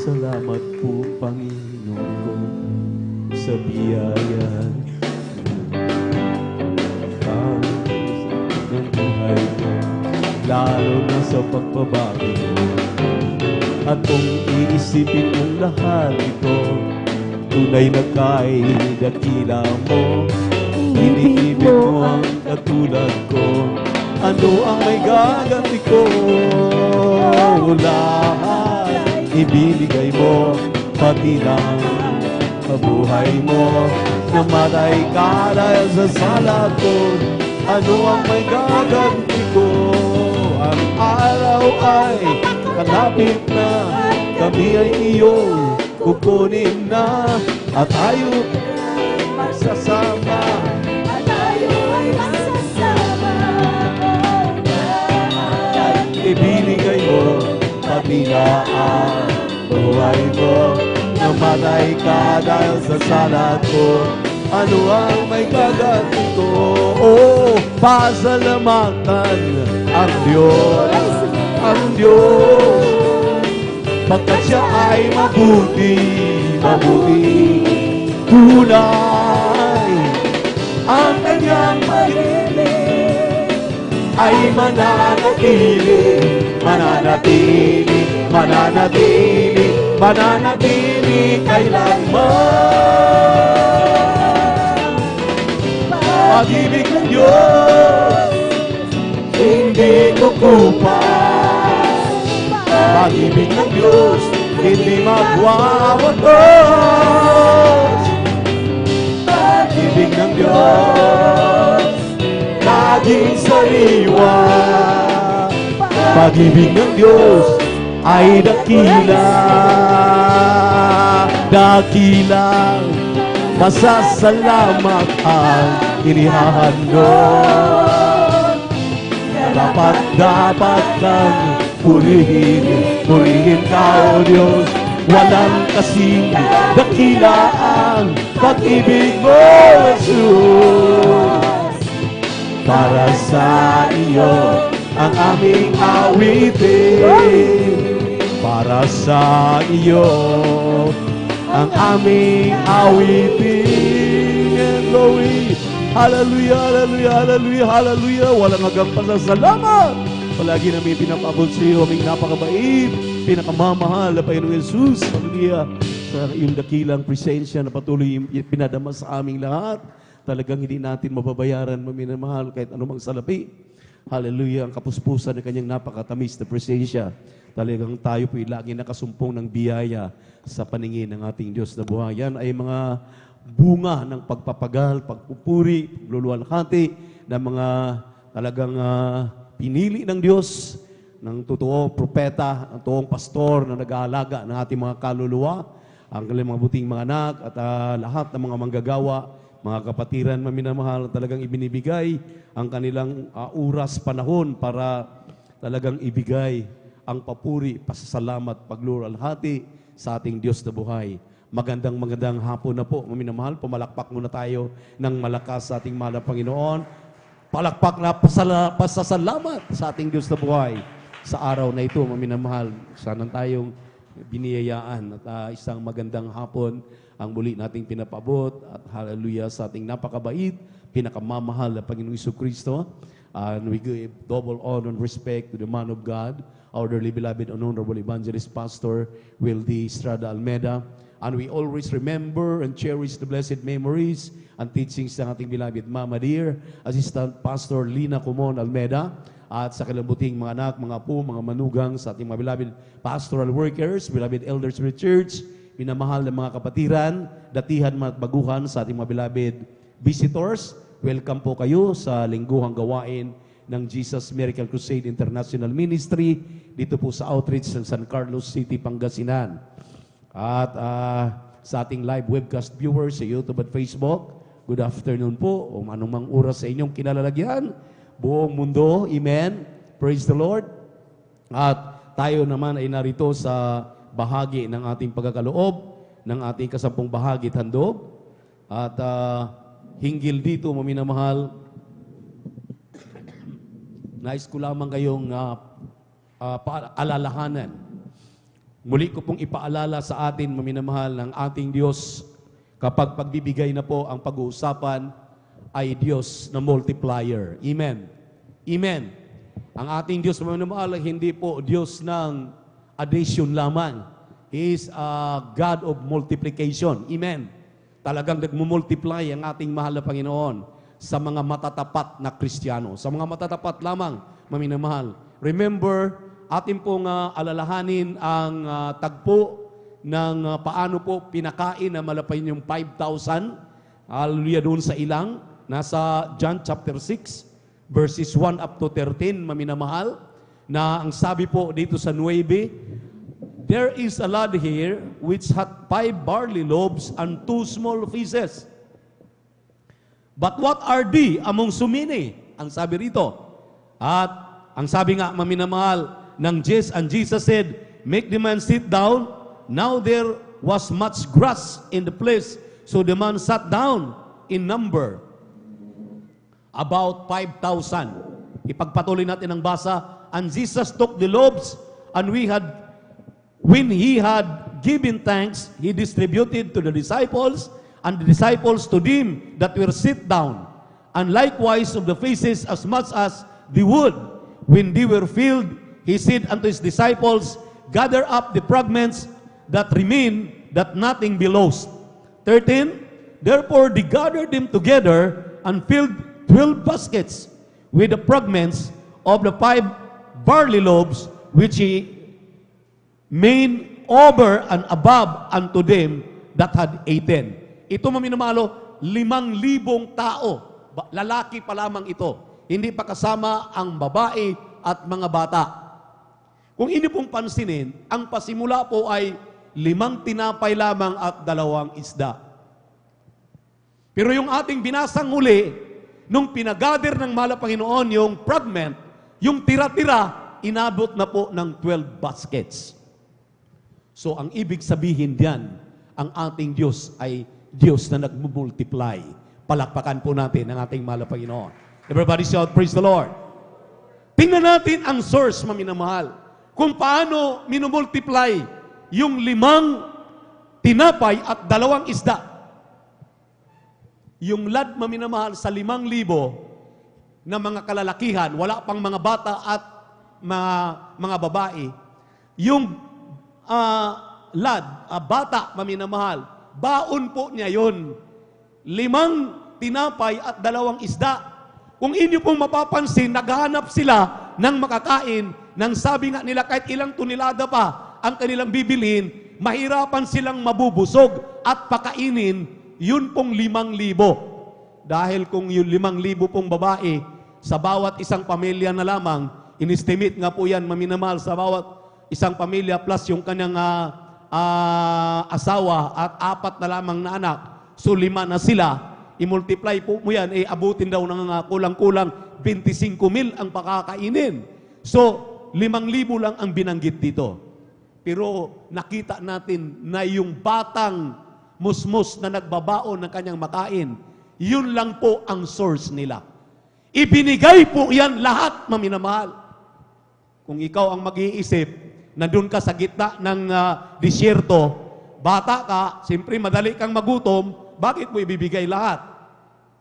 Salamat po, Panginoon ko, sa biyayang ng buhay ko, lalo na sa pagbabago mo. At kung iisipin mong lahat ito, tunay na kay dakila mo, iniibig mo ang katulad ko. Ano ang may gaganti ko? Lahat ibinigay mo, pati lang buhay mo. Namatay ka dahil sa sala ko. Ano ang may gaganti ko? Ang araw ay kalapit na, kami ay iyong kukunin na, at tayo magsasama. Ibinigay mo, pati na ang buhay mo. Namatay ka dahil sa sala ko. Ano ang may gaganti ko? Oh, pasalamatan ang Diyos, ang Diyos. Pagkat siya ay mabuti, mabuti. Tunay ang kanyang pag-ibig ay mananatili, mananatili, mananatili, mananatili kailanman. Pag-ibig ng Diyos, hindi kukupas. Pag-ibig ng Diyos, hindi magwawatos. Pag-ibig ng Diyos, laging sariwa. Pag-ibig ng Diyos ay dakila, dakilang masasalamat ang inihahandog. Dapat kang purihin ka, O Diyos. Walang kasing dakila ang pag-ibig mo, Jesus. Para sa iyo ang aming awitin. Para sa iyo ang aming awitin. And glory. Hallelujah, hallelujah, hallelujah, hallelujah. Walang hanggang pasasalamat. Palagi namin pinapabot sa iyo, aming napakabait, pinakamamahal na Panginoong Jesus. Hallelujah. Sa iyong dakilang presensya na patuloy pinadama sa aming lahat. Talagang hindi natin mababayaran, maminamahal, kahit anumang salapi. Hallelujah, ang kapuspusan ng kanyang napakatamis na presensya. Talagang tayo po'y lagi nakasumpong ng biyaya sa paningin ng ating Diyos na buhay. Yan ay mga bunga ng pagpapagal, pagpupuri, pagluluwalhati ng mga talagang pinili ng Diyos, ng totoo propeta, ng totoong pastor na nag-aalaga ng ating mga kaluluwa, ang kanilang mga buting mga anak at lahat ng mga manggagawa, mga kapatiran maminamahal, talagang ibinibigay ang kanilang oras, panahon para talagang ibigay ang papuri, pasasalamat, pagluluwalhati sa ating Diyos na buhay. Magandang hapon na po, maminamahal. Pumalakpak muna tayo ng malakas sa ating mahal na Panginoon. Palakpak na pasasalamat sa ating Diyos na buhay. Sa araw na ito, maminamahal, sana tayong biniyayaan at isang magandang hapon ang muli nating pinapabot at hallelujah sa ating napakabait, pinakamamahal na Panginoong Jesucristo. And we give double honor and respect to the man of God, our dearly beloved and honorable evangelist pastor, Wildy Estrada Almeida. And we always remember and cherish the blessed memories and teachings ng ating beloved Mama Dear, Assistant Pastor Lina Comon Almeida, at sa kalabuting mga anak, mga apo, mga manugang sa ating mga beloved pastoral workers, beloved elders of the church, minamahal ng mga kapatiran, datihan at baguhan sa ating mga beloved visitors. Welcome po kayo sa lingguhang gawain ng Jesus Miracle Crusade International Ministry dito po sa outreach ng San Carlos City, Pangasinan. At sa ating live webcast viewers sa YouTube at Facebook, good afternoon po o anumang oras sa inyong kinalalagyan. Buong mundo, amen. Praise the Lord. At tayo naman ay narito sa bahagi ng ating pagkakaloob, ng ating kasampung bahagi at handog. At hinggil dito, maminamahal, nais ko lamang kayong paalalahanan. Muli ko pong ipaalala sa atin, maminamahal, ng ating Diyos, kapag pagbibigay na po ang pag-uusapan, ay Diyos na multiplier. Amen. Amen. Ang ating Diyos, maminamahal, hindi po Diyos ng addition lamang. He is a God of multiplication. Amen. Talagang nagmumultiply ang ating mahal na Panginoon sa mga matatapat na Kristiyano. Sa mga matatapat lamang, maminamahal. Remember, atin pong alalahanin ang tagpo ng paano po pinakain na malapayin yung 5,000. Hallelujah, doon sa ilang. Nasa John chapter 6, verses 1 up to 13, maminamahal, na ang sabi po dito sa 9, there is a lad here which hath 5 barley loaves and 2 small fishes. But what are they among so many? Ang sabi rito. At ang sabi nga, maminamahal, ng Jesus said, make the man sit down. Now there was much grass in the place, so the man sat down in number about 5,000. Ipagpatuloy natin ang basa. And Jesus took the loaves, and when he had given thanks, he distributed to the disciples, and the disciples to them that were sit down, and likewise of the fishes as much as they would. When they were filled, he said unto his disciples, gather up the fragments that remain, that nothing be lost. 13, therefore they gathered them together and filled 12 baskets with the fragments of the 5 barley loaves, which he made over and above unto them that had eaten. Ito, maminamalo, 5,000 tao. Lalaki pa lamang ito. Hindi pa kasama ang babae at mga bata. Kung inyo pong pansinin, ang pasimula po ay 5 tinapay lamang at 2 isda. Pero yung ating binasang huli, nung pinagather ng mahal na Panginoon yung fragment, yung tira-tira, inabot na po ng 12 baskets. So, ang ibig sabihin diyan, ang ating Diyos ay Diyos na nagmumultiply. Palakpakan po natin ang ating mahal na Panginoon. Everybody shout, praise the Lord. Tingnan natin ang source, maminamahal. Kung paano minumultiply yung 5 tinapay at 2 isda. Yung lad, maminamahal, sa 5,000 na mga kalalakihan, wala pang mga bata at mga babae. Yung lad, bata, maminamahal, baon po niya yun. 5 tinapay at 2 isda. kung inyo pong mapapansin, naghahanap sila ng makakain, nang sabi nga nila kahit ilang tunilada pa ang kanilang bibilhin, mahirapan silang mabubusog at pakainin, yun pong 5,000. Dahil kung yung 5,000 pong babae, sa bawat isang pamilya na lamang, inestimate nga po yan, maminamahal, sa bawat isang pamilya plus yung kanyang asawa at 4 na lamang na anak, so 5 na sila, i-multiply po mo yan, abutin daw ng kulang-kulang 25,000 ang pakakainin. So, 5,000 lang ang binanggit dito. Pero nakita natin na yung batang musmus na nagbabaon ng kanyang makain, yun lang po ang source nila. Ibinigay po yan lahat, maminamahal. Kung ikaw ang mag-iisip, nandun ka sa gitna ng disyerto, bata ka, siyempre madali kang magutom, bakit mo ibibigay lahat?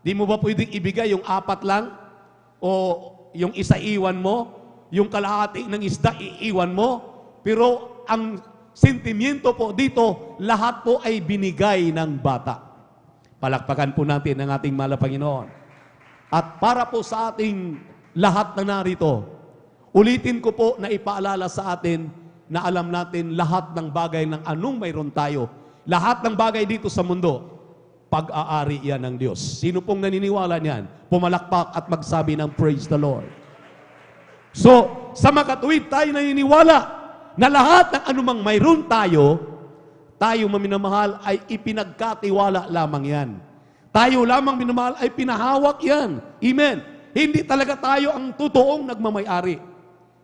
Di mo ba pwedeng ibigay yung 4 lang? O yung isa iwan mo? Yung kalahati ng isda iiwan mo? Pero ang sentimiento po dito, lahat po ay binigay ng bata. Palakpakan po natin ang ating mahal na Panginoon. At para po sa ating lahat na narito, ulitin ko po na ipaalala sa atin na alam natin lahat ng bagay ng anong mayroon tayo. Lahat ng bagay dito sa mundo, pag-aari yan ng Diyos. Sino pong naniniwala niyan? Pumalakpak at magsabi ng praise the Lord. So, sa makatuwid tayo naniniwala na lahat ng anumang mayroon tayo maminamahal ay ipinagkatiwala lamang yan. Tayo lamang minamahal ay pinahawak yan. Amen. Hindi talaga tayo ang totoong nagmamayari.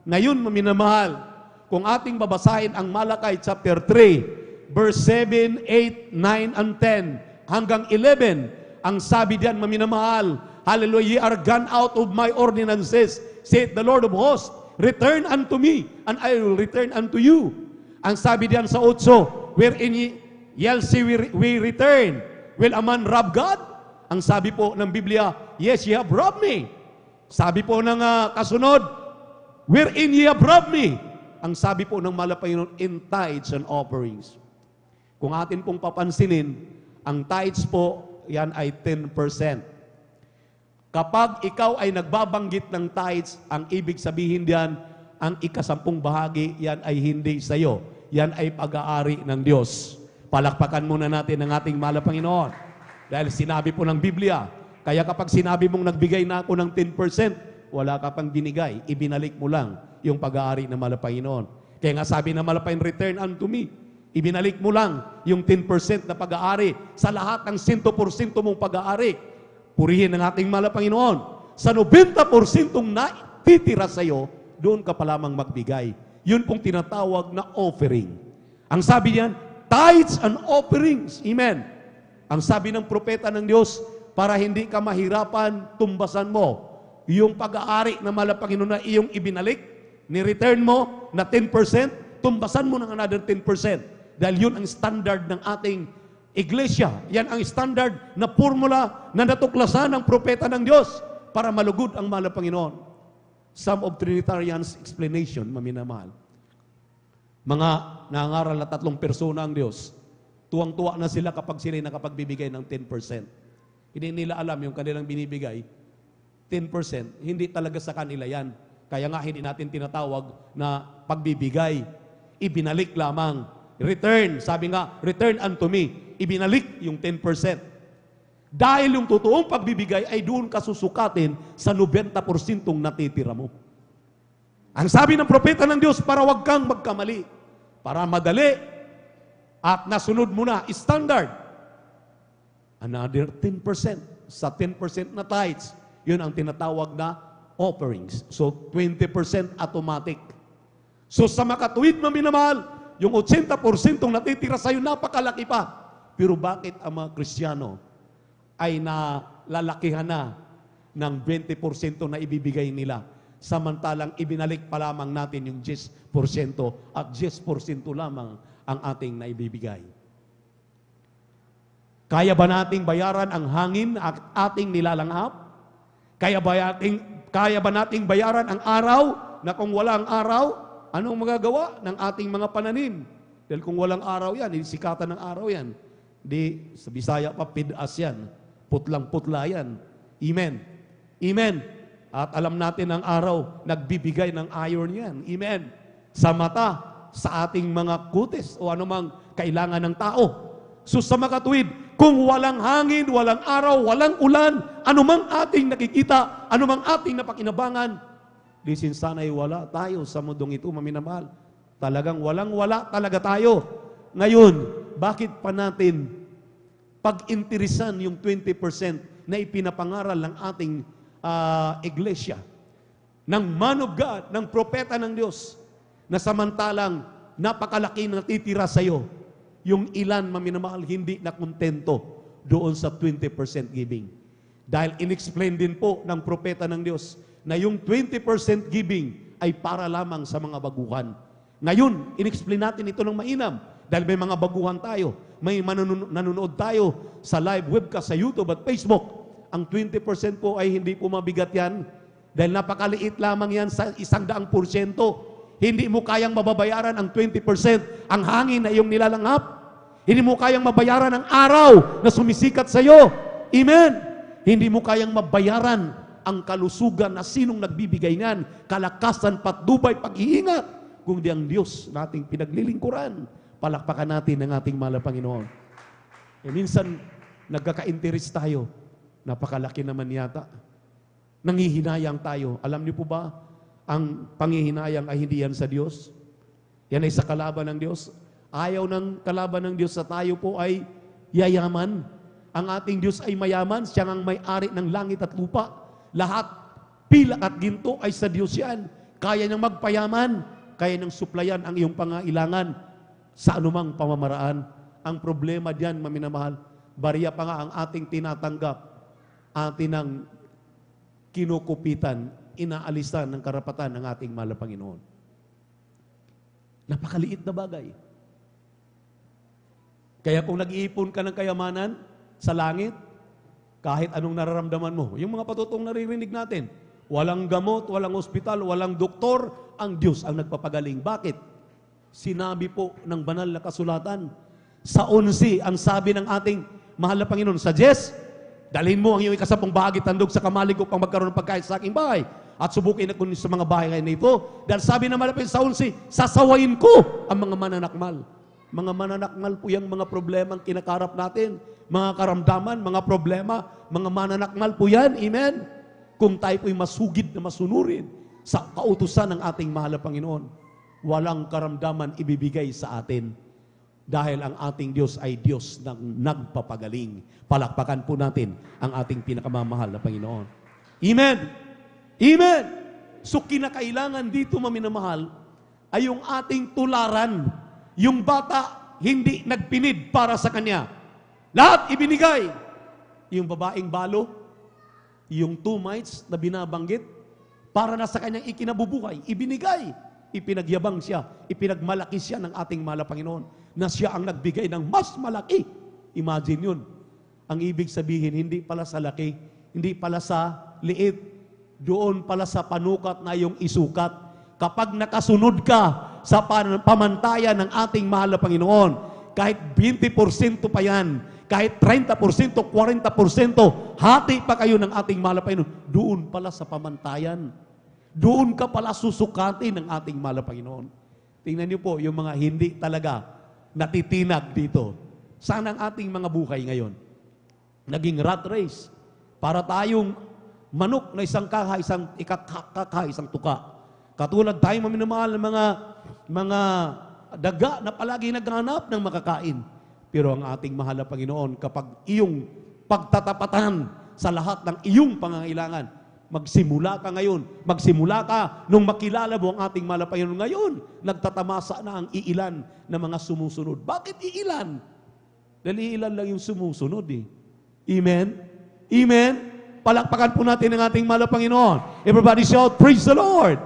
Ngayon, maminamahal, kung ating babasahin ang Malakay chapter 3, verse 7, 8, 9, and 10, hanggang 11, ang sabi diyan, maminamahal, hallelujah, ye are gone out of my ordinances, saith the Lord of hosts, return unto me, and I will return unto you. Ang sabi diyan sa 8, wherein we return, will a man rob God? Ang sabi po ng Biblia, yes, ye have robbed me. Sabi po ng kasunod, wherein ye have robbed me. Ang sabi po ng Panginoon, in tithes and offerings. Kung atin pong papansinin, ang tithes po, yan ay 10%. Kapag ikaw ay nagbabanggit ng tithes, ang ibig sabihin diyan, ang 10 bahagi, yan ay hindi sa iyo. Yan ay pag-aari ng Diyos. Palakpakan muna natin ang ating mahal na Panginoon. Dahil sinabi po ng Biblia, kaya kapag sinabi mong nagbigay na ako ng 10%, wala ka pang binigay, ibinalik mo lang yung pag-aari ng mahal na Panginoon. Kaya nga sabi ng mahal na Panginoon, return unto me. Ibinalik mo lang yung 10% na pag-aari sa lahat ng 100% mong pag-aari. Purihin ang ating mahal na Panginoon. Sa 90% na titira sa iyo, doon ka pa lamang magbigay. Yun pong tinatawag na offering. Ang sabi niyan, tithes and offerings. Amen. Ang sabi ng propeta ng Diyos, para hindi ka mahirapan, tumbasan mo yung pag-aari na mahal na Panginoon na iyong ibinalik, ni-return mo na 10%, tumbasan mo ng another 10%. Dahil yun ang standard ng ating iglesia. Yan ang standard na formula na natuklasan ng propeta ng Diyos para malugod ang mahal na Panginoon. Some of Trinitarians' explanation, maminamahal. Mga nangaral na 3 persona ang Diyos, tuwang-tuwa na sila kapag sila nakapagbibigay ng 10%. Hindi nila alam yung kanilang binibigay, 10%, hindi talaga sa kanila yan. Kaya nga hindi natin tinatawag na pagbibigay. Ibinalik lamang. Return, sabi nga, return unto me. Ibinalik yung 10%. Dahil yung totoong pagbibigay ay doon kasusukatin sa 90% natitira mo. Ang sabi ng propeta ng Diyos, para wag kang magkamali, para madali, at nasunod mo na, standard, another 10%. Sa 10% na tithes, yun ang tinatawag na offerings. So, 20% automatic. So, sa makatuwid na minamahal, yung 80% natitira sa'yo, napakalaki pa. Pero bakit ang mga Kristiyano ay nalalakihan na ng 20% na ibibigay nila, samantalang ibinalik pa lamang natin yung 10% at 10% lamang ang ating naibibigay? Kaya ba nating bayaran ang hangin at ating nilalanghap? Kaya ba nating bayaran ang araw na kung walang araw, anong magagawa ng ating mga pananim? Dahil kung walang araw yan, sikatan ng araw yan. Di, sa Bisaya pa, pidas yan. Putlang-putla yan. Amen. Amen. At alam natin ang araw, nagbibigay ng iron yan. Amen. Sa mata, sa ating mga kutis o anumang kailangan ng tao. So sa makatuwid, kung walang hangin, walang araw, walang ulan, anumang ating nakikita, anumang ating napakinabangan, lisin sana'y wala tayo sa mundong ito, maminamahal. Talagang walang-wala talaga tayo. Ngayon, bakit pa natin pag-interesan yung 20% na ipinapangaral ng ating iglesia, ng man of God, ng propeta ng Diyos, na samantalang napakalaki na natitira sa iyo, yung ilan, maminamahal, hindi na kontento doon sa 20% giving. Dahil inexplain din po ng propeta ng Diyos na yung 20% giving ay para lamang sa mga baguhan. Ngayon, inexplain natin ito ng mainam dahil may mga baguhan tayo. May nanonood tayo sa live webcast sa YouTube at Facebook. Ang 20% po ay hindi po mabigat yan dahil napakaliit lamang yan sa 100%. Hindi mo kayang mababayaran ang 20%, ang hangin na iyong nilalanghap. Hindi mo kayang mabayaran ang araw na sumisikat sa iyo. Amen. Hindi mo kayang mabayaran ang kalusugan na sinong nagbibigay niyan, kalakasan, patnubay, pag-iingat, kung di ang Diyos nating pinaglilingkuran. Palakpakan natin ang ating mahal na Panginoon. Minsan, nagkaka-interest tayo. Napakalaki naman yata. Nangihinayang tayo. Alam niyo po ba, ang panghihinayang ay hindi yan sa Diyos. Yan ay sa kalaban ng Diyos. Ayaw ng kalaban ng Diyos sa tayo po ay yayaman. Ang ating Diyos ay mayaman. Siya ang may-ari ng langit at lupa. Lahat, pilak at ginto ay sa Diyos yan. Kaya niyang magpayaman. Kaya niyang suplayan ang iyong pangailangan sa anumang pamamaraan. Ang problema diyan, maminamahal, bariya pa nga ang ating tinatanggap, atin ang kinukupitan, inaalisan ng karapatan ng ating mahal na Panginoon. Napakaliit na bagay. Kaya kung nag-iipon ka ng kayamanan sa langit, kahit anong nararamdaman mo, yung mga patutong naririnig natin, walang gamot, walang ospital, walang doktor, ang Diyos ang nagpapagaling. Bakit? Sinabi po ng banal na kasulatan, sa 11, ang sabi ng ating mahal na Panginoon, sa 10, dalhin mo ang iyong ikasapong bahagi tandog sa kamalig upang magkaroon ng pagkain sa aking bahay. At subukin ako sa mga bahay na ito. Dahil sabi na malapit sa 11, sasawayin ko ang mga mananakmal. Mga mananakmal po yung mga problemang kinakarap natin. Mga karamdaman, mga problema, mga mananakmal po yan. Amen? Kung tayo po'y masugid na masunurin sa kautusan ng ating mahal na Panginoon, walang karamdaman ibibigay sa atin. Dahil ang ating Diyos ay Diyos ng nagpapagaling. Palakpakan po natin ang ating pinakamamahal na Panginoon. Amen! Amen! So kinakailangan dito, maminamahal, ay yung ating tularan. Yung bata, hindi nagpinid para sa kanya. Lahat ibinigay. Yung babaeng balo, yung 2 mites na binabanggit, para na sa kanyang ikinabubuhay, ibinigay. Ipinagyabang siya, ipinagmalaki siya ng ating mahal na Panginoon, na siya ang nagbigay ng mas malaki. Imagine yun. Ang ibig sabihin, hindi pala sa laki, hindi pala sa liit, doon pala sa panukat na yung isukat. Kapag nakasunod ka sa pamantayan ng ating mahal na Panginoon, kahit 20% pa yan, kahit 30%, 40%, hati pa kayo ng ating mahal na Panginoon, doon pala sa pamantayan. Doon ka pala susukatin ng ating mahal na Panginoon. Tingnan niyo po, yung mga hindi talaga natitinag dito. Sana ang ating mga buhay ngayon, naging rat race, para tayong manok na isang kaka, isang tuka. Katulad tayo maminamahal ng mga daga na palagi naghahanap ng makakain. Pero ang ating mahal na Panginoon, kapag iyong pagtatapatan sa lahat ng iyong pangangailangan, magsimula ka ngayon, magsimula ka nung makilala mo ang ating mahal na Panginoon ngayon, nagtatamasa na ang iilan na mga sumusunod. Bakit iilan? Dahil iilan lang yung sumusunod eh. Amen? Amen? Palakpakan po natin ang ating mahal na Panginoon. Everybody shout, praise the Lord!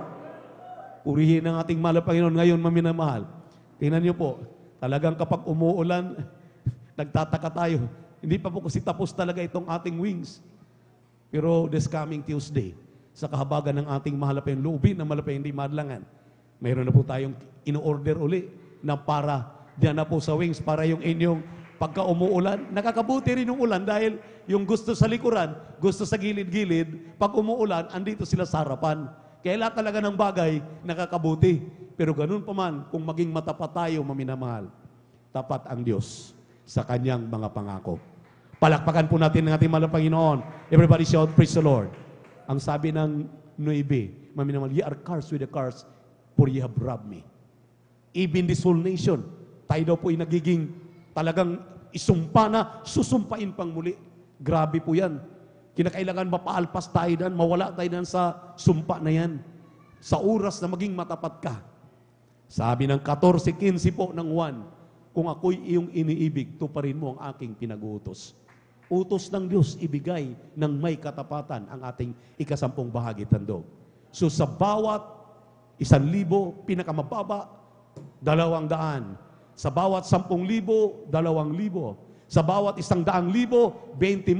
Purihin ang ating mahal na Panginoon ngayon, maminamahal. Tingnan niyo po, talagang kapag umuulan, nagtataka tayo. Hindi pa po kasi tapos talaga itong ating wings. Pero this coming Tuesday, sa kahabagan ng ating mahal na Panginoon, lubin na malapay, hindi madlangan, mayroon na po tayong ino-order uli na para diyan na po sa wings, para yung inyong Pagka umuulan, nakakabuti rin yung ulan dahil yung gusto sa likuran, gusto sa gilid-gilid, pag umuulan, andito sila sa harapan. Kaya lahat talaga ng bagay, nakakabuti. Pero ganun pa man, kung maging matapat tayo, maminamahal, tapat ang Diyos sa kanyang mga pangako. Palakpakan po natin ang ating mahal na Panginoon. Everybody shout, praise the Lord. Ang sabi ng 9, maminamahal, ye are cursed with the curse, for ye have robbed me. Even this whole nation, tayo daw po ay nagiging talagang isumpa na, susumpain pang muli. Grabe po yan. Kinakailangan mapaalpas tayo dan, mawala tayo dan sa sumpa na yan. Sa oras na maging matapat ka. Sabi ng 14:15 po ng 1, kung ako'y iyong iniibig, tuparin mo ang aking pinag-uutos. Utos ng Diyos, ibigay ng may katapatan ang ating ikasampung bahagi tandog. So sa bawat 1,000, pinakamababa, 200. Sa bawat 10,000, 2,000. Sa bawat 100,000, 20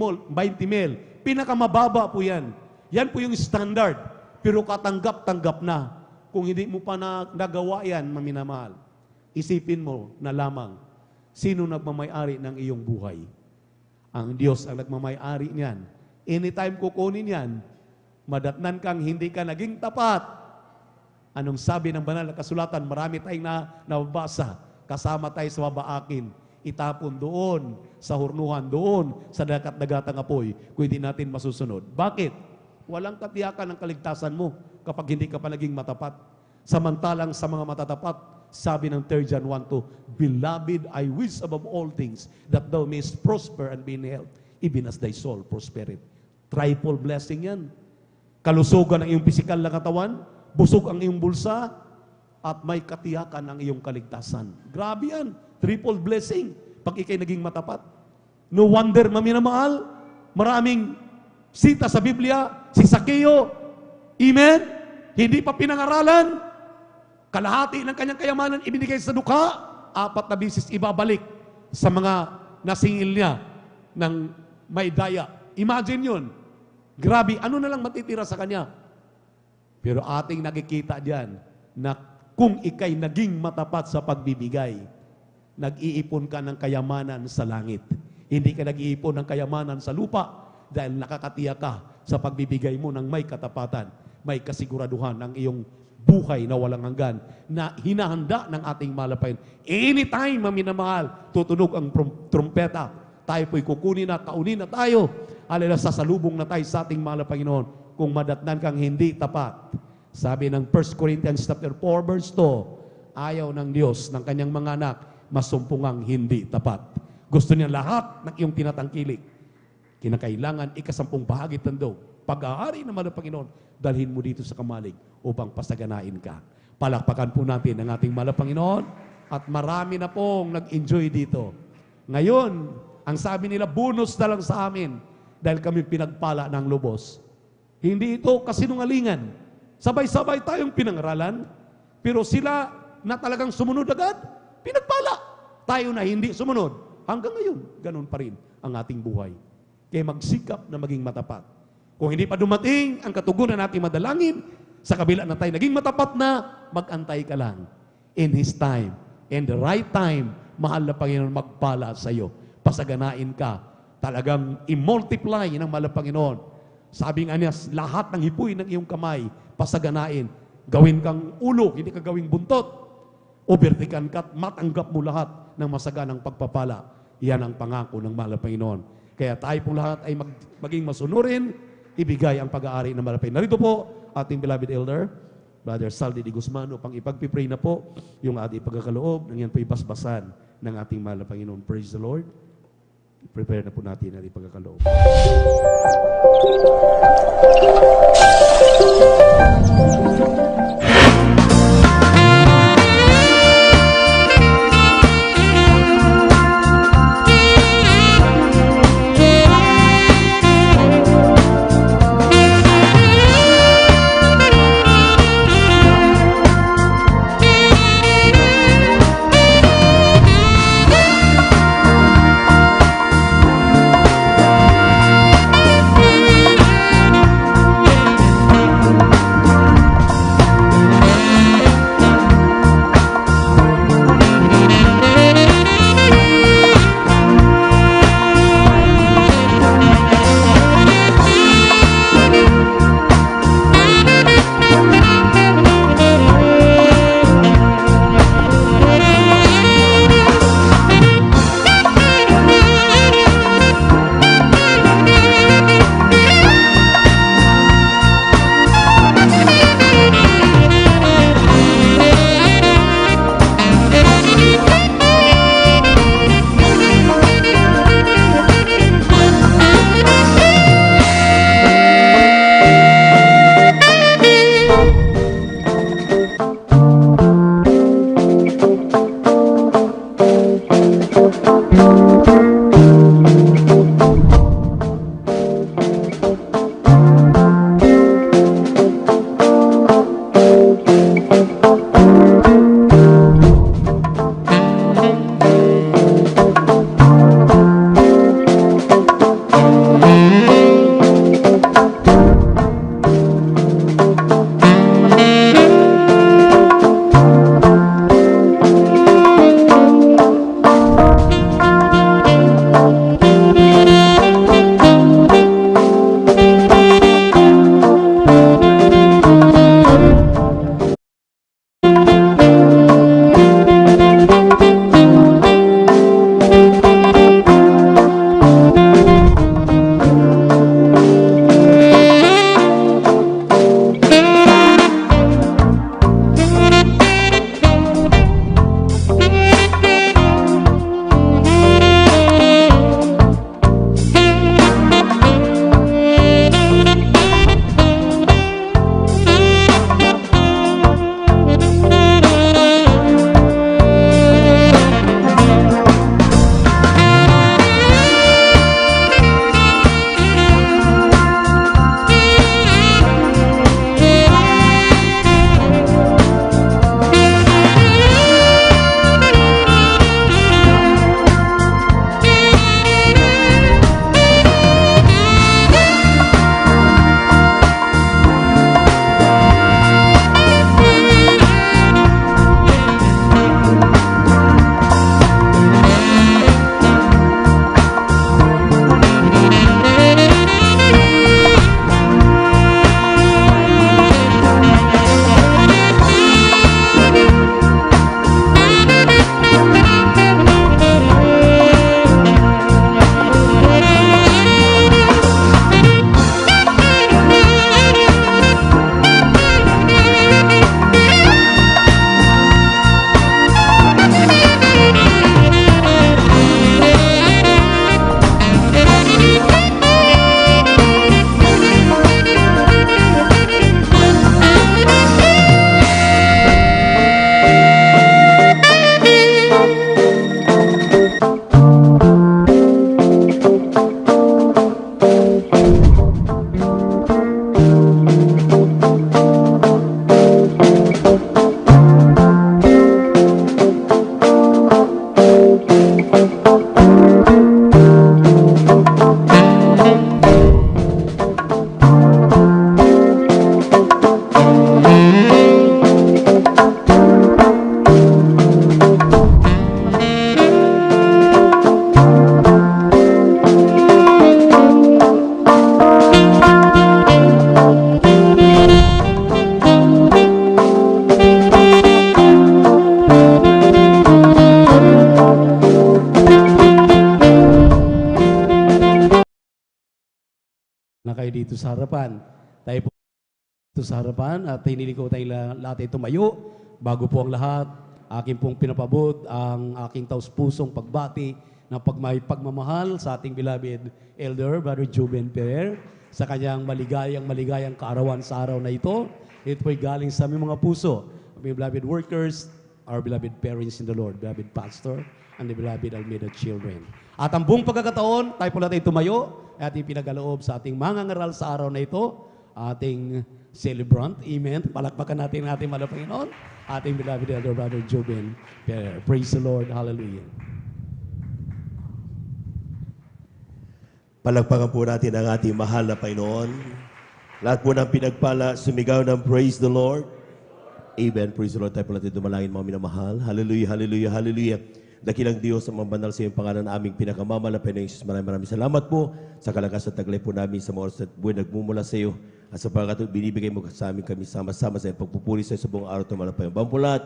mil. Pinakamababa po yan. Yan po yung standard. Pero katanggap-tanggap na. Kung hindi mo pa nagawa yan, maminamahal, isipin mo na lamang, sino nagmamayari ng iyong buhay? Ang Diyos ang nagmamayari niyan. Anytime kukunin yan, madatnan kang hindi ka naging tapat. Anong sabi ng banal na kasulatan? Marami tayong nababasa. Kasama tayo sa babaakin. Itapon doon, sa hurnuhan doon, sa dagat-dagatang apoy, kung hindi natin masusunod. Bakit? Walang katiyakan ng kaligtasan mo kapag hindi ka pa naging matapat. Samantalang sa mga matatapat, sabi ng 3 John 1:2, Beloved, I wish above all things that thou mayest prosper and be in health, even as thy soul prospereth. Triple blessing yan. Kalusugan ang iyong pisikal na katawan, busog ang iyong bulsa, at may katiyakan ang iyong kaligtasan. Grabe yan. Triple blessing pag ikay naging matapat. No wonder, maminamahal, maraming sita sa Biblia, si Sakeo, amen, hindi pa pinangaralan, kalahati ng kanyang kayamanan ibinigay sa dukha, 4 na bisis ibabalik sa mga nasingil niya ng may daya. Imagine yun. Grabe, ano na lang matitira sa kanya? Pero ating nakikita diyan na kung ikay naging matapat sa pagbibigay, nag-iipon ka ng kayamanan sa langit. Hindi ka nag-iipon ng kayamanan sa lupa dahil nakakatiyak ka sa pagbibigay mo ng may katapatan, may kasiguraduhan ng iyong buhay na walang hanggan, na hinahanda ng ating malapain. Anytime, maminamahal, tutunog ang trumpeta. Tayo po'y kukunin na, kaunin na tayo. Alala, sasalubong na tayo sa ating mahal na Panginoon kung madatnan kang hindi tapat. Sabi ng 1 Corinthians chapter 4 verse 2, ayaw ng Diyos ng kanyang mga anak masumpungang hindi tapat. Gusto niya lahat ng iyong tinatangkilik. Kinakailangan ikasampung bahagi tandog. Pag-aari naman ng Panginoon, dalhin mo dito sa kamalig upang pasaganain ka. Palakpakan po natin ang ating mahal na Panginoon at marami na pong nag-enjoy dito. Ngayon, ang sabi nila, bonus na lang sa amin dahil kami pinagpala ng lubos. Hindi ito kasinungalingan. Sabay-sabay tayong pinangaralan, pero sila na talagang sumunod agad, pinagpala. Tayo na hindi sumunod. Hanggang ngayon, ganun pa rin ang ating buhay. Kaya magsikap na maging matapat. Kung hindi pa dumating ang katugunan nating madalangin, sa kabila na tayo naging matapat na, mag-antay ka lang. In His time, in the right time, mahal na Panginoon magpala sa iyo. Pasaganain ka. Talagang i-multiply ng mahal na Panginoon. Sabi nga niya, lahat ng hipoy ng iyong kamay, pasaganain. Gawin kang ulo, hindi ka gawing buntot. O vertikan ka at matanggap mo lahat ng masaganang pagpapala. Yan ang pangako ng mahal na Panginoon. Kaya tayo pong lahat ay maging masunurin, ibigay ang pag-aari ng mahal na Panginoon. Narito po, ating beloved elder, Brother Saldi Di Guzman, upang ipagpipray na po yung ating pagkakaloob ng yan po ibasbasan ng ating mahal na Panginoon. Praise the Lord. Prepare na po natin ang ating pagkakaloob. tayo dito sa harapan. Tayo po dito sa harapan at hiniling ko tayo lahat ay tumayo. Bago po ang lahat, aking pong pinapabot ang aking taus-pusong pagbati ng pagmamahal sa ating beloved Elder, Brother Juben Perer, sa kanyang maligayang kaarawan sa araw na ito. Ito po'y galing sa aming mga puso, aming beloved workers, our beloved parents in the Lord, beloved pastor, and the beloved Almeida children. At ang buong pagkakataon, tayo po natin tumayo at ating pinagaloob sa ating mangangaral sa araw na ito, ating celebrant. Amen. Palakpakan natin ang ating mahal na Panginoon, ating beloved Elder Brother Juben Perer. Praise the Lord. Hallelujah. Palakpakan po natin ang ating mahal na Panginoon. Lahat po ng pinagpala, sumigaw ng praise the Lord. Amen. Praise the Lord. Tayo po natin dumalangin mga minamahal. Hallelujah, hallelujah, hallelujah. Dakilang Diyos ang mabanal sa iyong pangalan na aming pinakamamahal na Panginoon Jesus. Maraming salamat po sa kalakas at taglay po namin sa mga oras at buhay nagmumula sa iyo. At sa pagkatulad, binibigay mo sa amin kami sama-sama sa iyong pagpupuri sa iyo sa buong araw ito, Panginoon. Bampulat,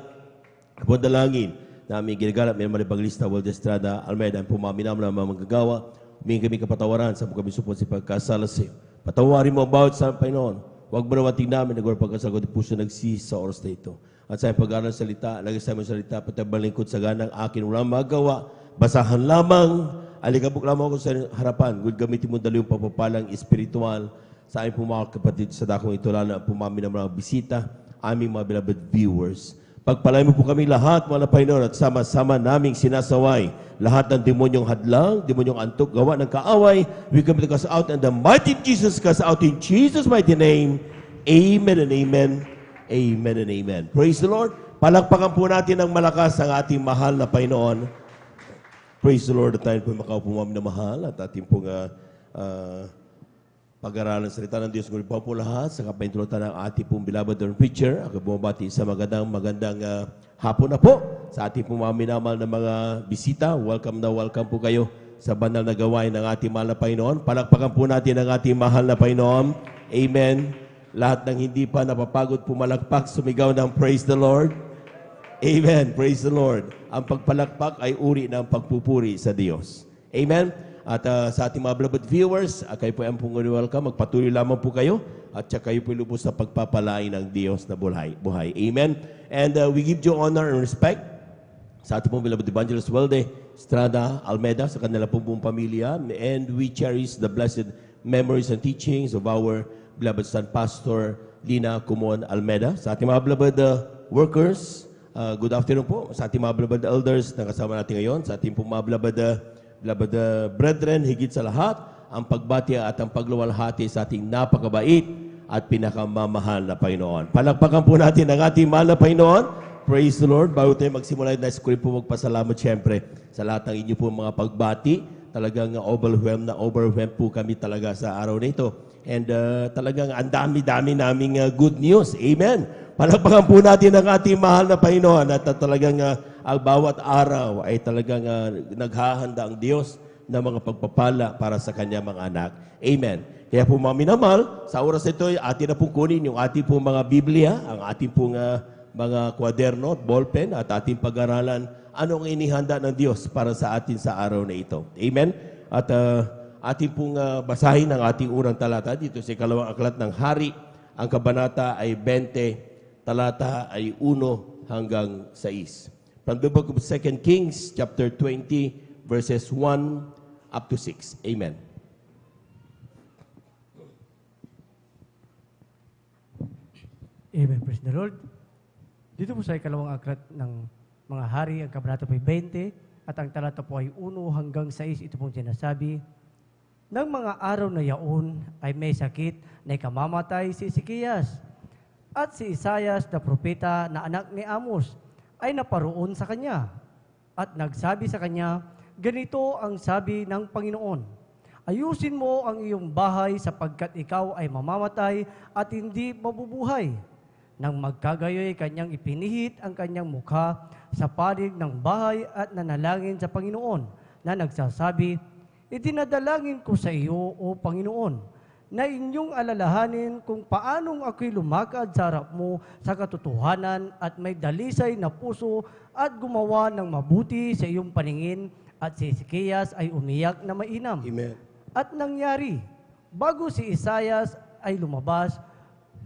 kapag dalangin na aming ginagalap, may malibang lista, Walde Estrada, Almeida, ang pumaminam na mga manggagawa, humingi kami kapatawaran sa kami supon sa pagkasala sa iyo. Patawarin mo ang bawat sa Panginoon. Huwag mo naman tingnan namin nagawang pagkasal ko di puso nagsis sa oras na ito. At sa pag-aaral ng salita, lagi sa aming salita, patabalingkod sa ganang akin, walang magawa, basahan lamang, alikabok lamang ako sa harapan, good gamitin mo dali yung pagpapalang espiritual sa aming mga kapatid sa dakong ito, lalo ang pumami ng mga bisita, aming mga beloved viewers. Pagpalay mo po kami lahat, mga Panginoon, at sama-sama naming sinasaway lahat ng demonyong hadlang, demonyong antok, gawa ng kaaway. We commit us out and the mighty Jesus cast out in Jesus' mighty name. Amen and amen. Amen and amen. Praise the Lord. Palakpakan po natin ng malakas ang ating mahal na Panginoon. Praise the Lord at tayo po makaupo mami na mahal at ating pong pag-aralan ng salita ng Diyos. Ngunit po lahat sa kapaintulutan ng ating pong beloved preacher. Ako bumabati sa magandang hapon na po sa ating pong mga minamal na mga bisita. Welcome na welcome po kayo sa banal na gawain ng ating mahal na Panginoon. Palakpakan po natin ang ating mahal na Panginoon. Amen. Lahat ng hindi pa napapagod pumalakpak, sumigaw ng praise the Lord. Amen. Praise the Lord. Ang pagpalakpak ay uri ng pagpupuri sa Diyos. Amen. At sa ating mga beloved viewers, kayo po ang pong welcome. Magpatuloy lamang po kayo at kayo po lubos sa pagpapalain ng Diyos na buhay. Amen. And we give you honor and respect sa ating pong beloved Evangelist Walde Estrada Almeida, sa kanila pong pamilya. And we cherish the blessed memories and teachings of our beloved son, Pastor Lina Kumon Almeida. Sa ating mga beloved workers, good afternoon po. Sa ating mga beloved elders na kasama natin ngayon, sa ating mga beloved brethren, higit sa lahat, ang pagbati at ang pagluwalhati sa ating napakabait at pinakamamahal na Panginoon. Palakpakan po natin ang ating mahal na Panginoon. Praise the Lord. Bago tayo magsimula, nais ko rin po magpasalamat siyempre sa lahat ng inyo po mga pagbati. Talagang overwhelmed po kami talaga sa araw na ito. And talagang ang dami-dami naming good news. Amen. Palakpakan po natin ang ating mahal na Panginoon at talagang ang bawat araw ay talagang naghahanda ang Diyos ng mga pagpapala para sa kanya mga anak. Amen. Kaya po mga minamahal, sa oras ito ay atin na pong kunin yung ating pong mga Biblia, ang ating pong mga kwaderno at ballpen at ating pag-aralan anong inihanda ng Diyos para sa atin sa araw na ito. Amen. At ating pong basahin ang ating unang talata dito sa ikalawang aklat ng Hari. Ang kabanata ay 20, talata ay 1 hanggang 6. From the book of 2 Kings, chapter 20, verses 1 up to 6. Amen. Amen. Praise the Lord. Dito po sa ikalawang aklat ng mga hari, ang kabanata po ay 20 at ang talata po ay 1 hanggang 6. Ito pong sinasabi, ng mga araw na yaon ay may sakit na ikamamatay si Ezekias. At si Isaias na propeta na anak ni Amos ay naparoon sa kanya. At nagsabi sa kanya, ganito ang sabi ng Panginoon, ayusin mo ang iyong bahay sapagkat ikaw ay mamamatay at hindi mabubuhay. Nang magkagayoy kanyang ipinihit ang kanyang mukha sa panig ng bahay at nanalangin sa Panginoon na nagsasabi, itinadalangin ko sa iyo, O Panginoon, na inyong alalahanin kung paanong ako'y lumakad sa harap mo sa katotohanan at may dalisay na puso at gumawa ng mabuti sa iyong paningin. At si Ezekias ay umiyak na mainam. Amen. At nangyari, bago si Isaias ay lumabas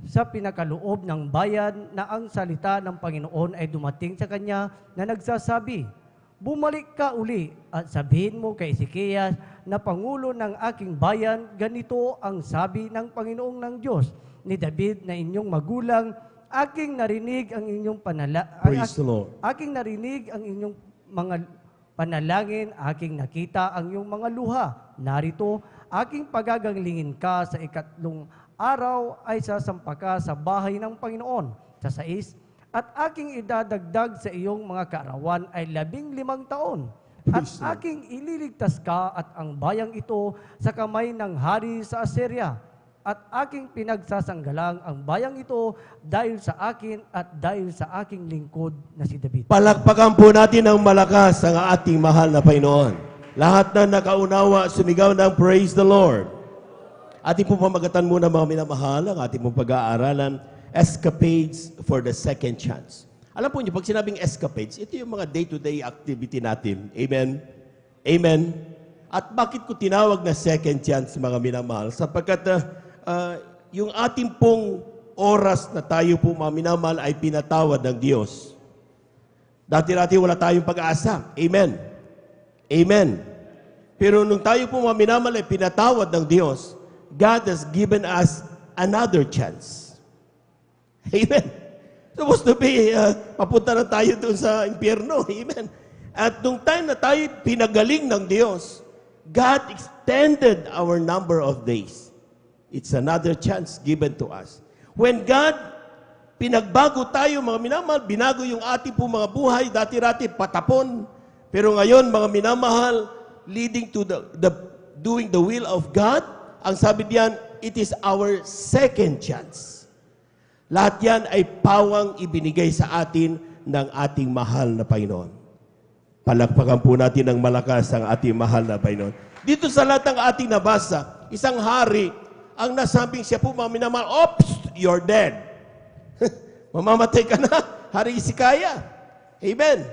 sa pinakaloob ng bayan na ang salita ng Panginoon ay dumating sa kanya na nagsasabi, "Bumalik ka uli at sabihin mo kay Ezekias na Pangulo ng aking bayan, ganito ang sabi ng Panginoong ng Diyos ni David na inyong magulang, aking narinig ang inyong Praise the Lord. aking narinig ang inyong mga panalangin, aking nakita ang iyong mga luha. Narito, aking pagaganglingin ka sa ikatlong araw ay sasampa ka sa bahay ng Panginoon. Sa 6, at aking idadagdag sa iyong mga kaarawan ay 15 taon. At aking ililigtas ka at ang bayang ito sa kamay ng hari sa Assyria. At aking pinagsasanggalang ang bayang ito dahil sa akin at dahil sa aking lingkod na si David." Palakpakan po natin ng malakas ang ating mahal na Panginoon. Lahat na nakaunawa, sumigaw ng praise the Lord. Ating po pamagatan muna mga minamahal ang ating pong pag-aaralan, Escapades for the Second Chance. Alam po niyo, pag sinabing escapades, ito yung mga day-to-day activity natin. Amen? Amen? At bakit ko tinawag na second chance mga minamahal? Sapagkat yung ating pong oras na tayo po mga minamahal ay pinatawad ng Diyos. Dati-dati wala tayong pag-asa. Amen? Amen? Pero nung tayo po mga minamahal ay pinatawad ng Diyos, God has given us another chance. Amen? Supposed to be, papunta na tayo doon sa impyerno. Amen? At nung time na tayo pinagaling ng Diyos, God extended our number of days. It's another chance given to us. When God, pinagbago tayo mga minamahal, binago yung ating po mga buhay, dati-dati patapon. Pero ngayon mga minamahal, leading to the doing the will of God, ang sabi diyan, it is our second chance. Lahat yan ay pawang ibinigay sa atin ng ating mahal na Panginoon. Palakpakan po natin ng malakas ang ating mahal na Panginoon. Dito sa lahat ng ating nabasa, isang hari, ang nasabing siya po mga minamahal, "Oops, you're dead." Mamamatay ka na, Hari Hezekiah. Amen.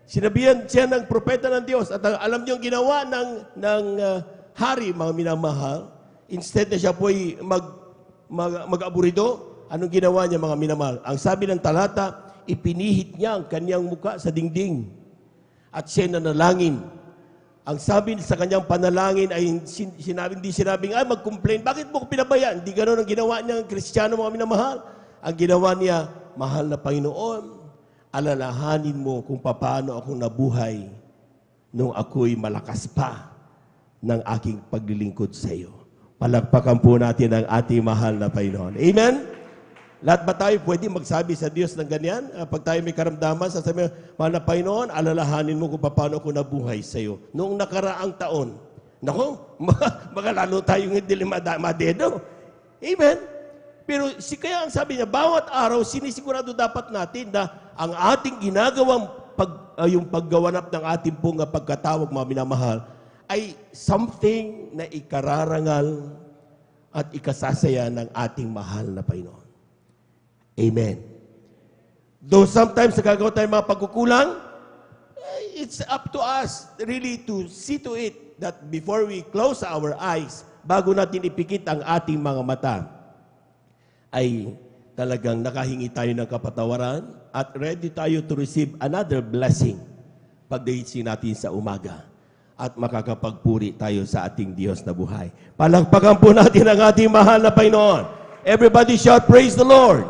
Sinabihan siya ng propeta ng Diyos. At alam niyo ang ginawa ng hari, mga minamahal, instead na siya po ay mag-aburido, anong ginawa niya mga minamahal? Ang sabi ng talata, ipinihit niya ang kanyang muka sa dingding at siya nanalangin. Ang sabi sa kanyang panalangin ay hindi sinabing, "Ay, mag-complain. Bakit mo ko pinabayaan?" Hindi ganoon ang ginawa niya ng Kristiyano mga minamahal. Ang ginawa niya, "Mahal na Panginoon, alalahanin mo kung paano ako nabuhay nung ako'y malakas pa ng aking paglilingkod sa iyo." Palakpakan po natin ang ating mahal na Panginoon. Amen? Lahat ba tayo pwede magsabi sa Diyos ng ganyan? Pag tayo may karamdaman, sasabihin, "Mahal na Panginoon, alalahanin mo kung paano ako nabuhay sa iyo noong nakaraang taon." Nako, baka lalo tayong hindi madedo. Amen? Pero kaya ang sabi niya, bawat araw, sinisigurado dapat natin na ang ating ginagawang yung paggawanap ng ating pong pagkatawag, mga minamahal, ay something na ikararangal at ikasasaya ng ating mahal na Panginoon. Amen. Though sometimes nagagawa tayong mga pagkukulang, it's up to us really to see to it that before we close our eyes, bago natin ipikit ang ating mga mata, ay talagang nakahingi tayo ng kapatawaran at ready tayo to receive another blessing pagdating natin sa umaga at makakapagpuri tayo sa ating Diyos na buhay. Palakpakan po natin ang ating mahal na Panginoon. Everybody shout, "Praise the Lord."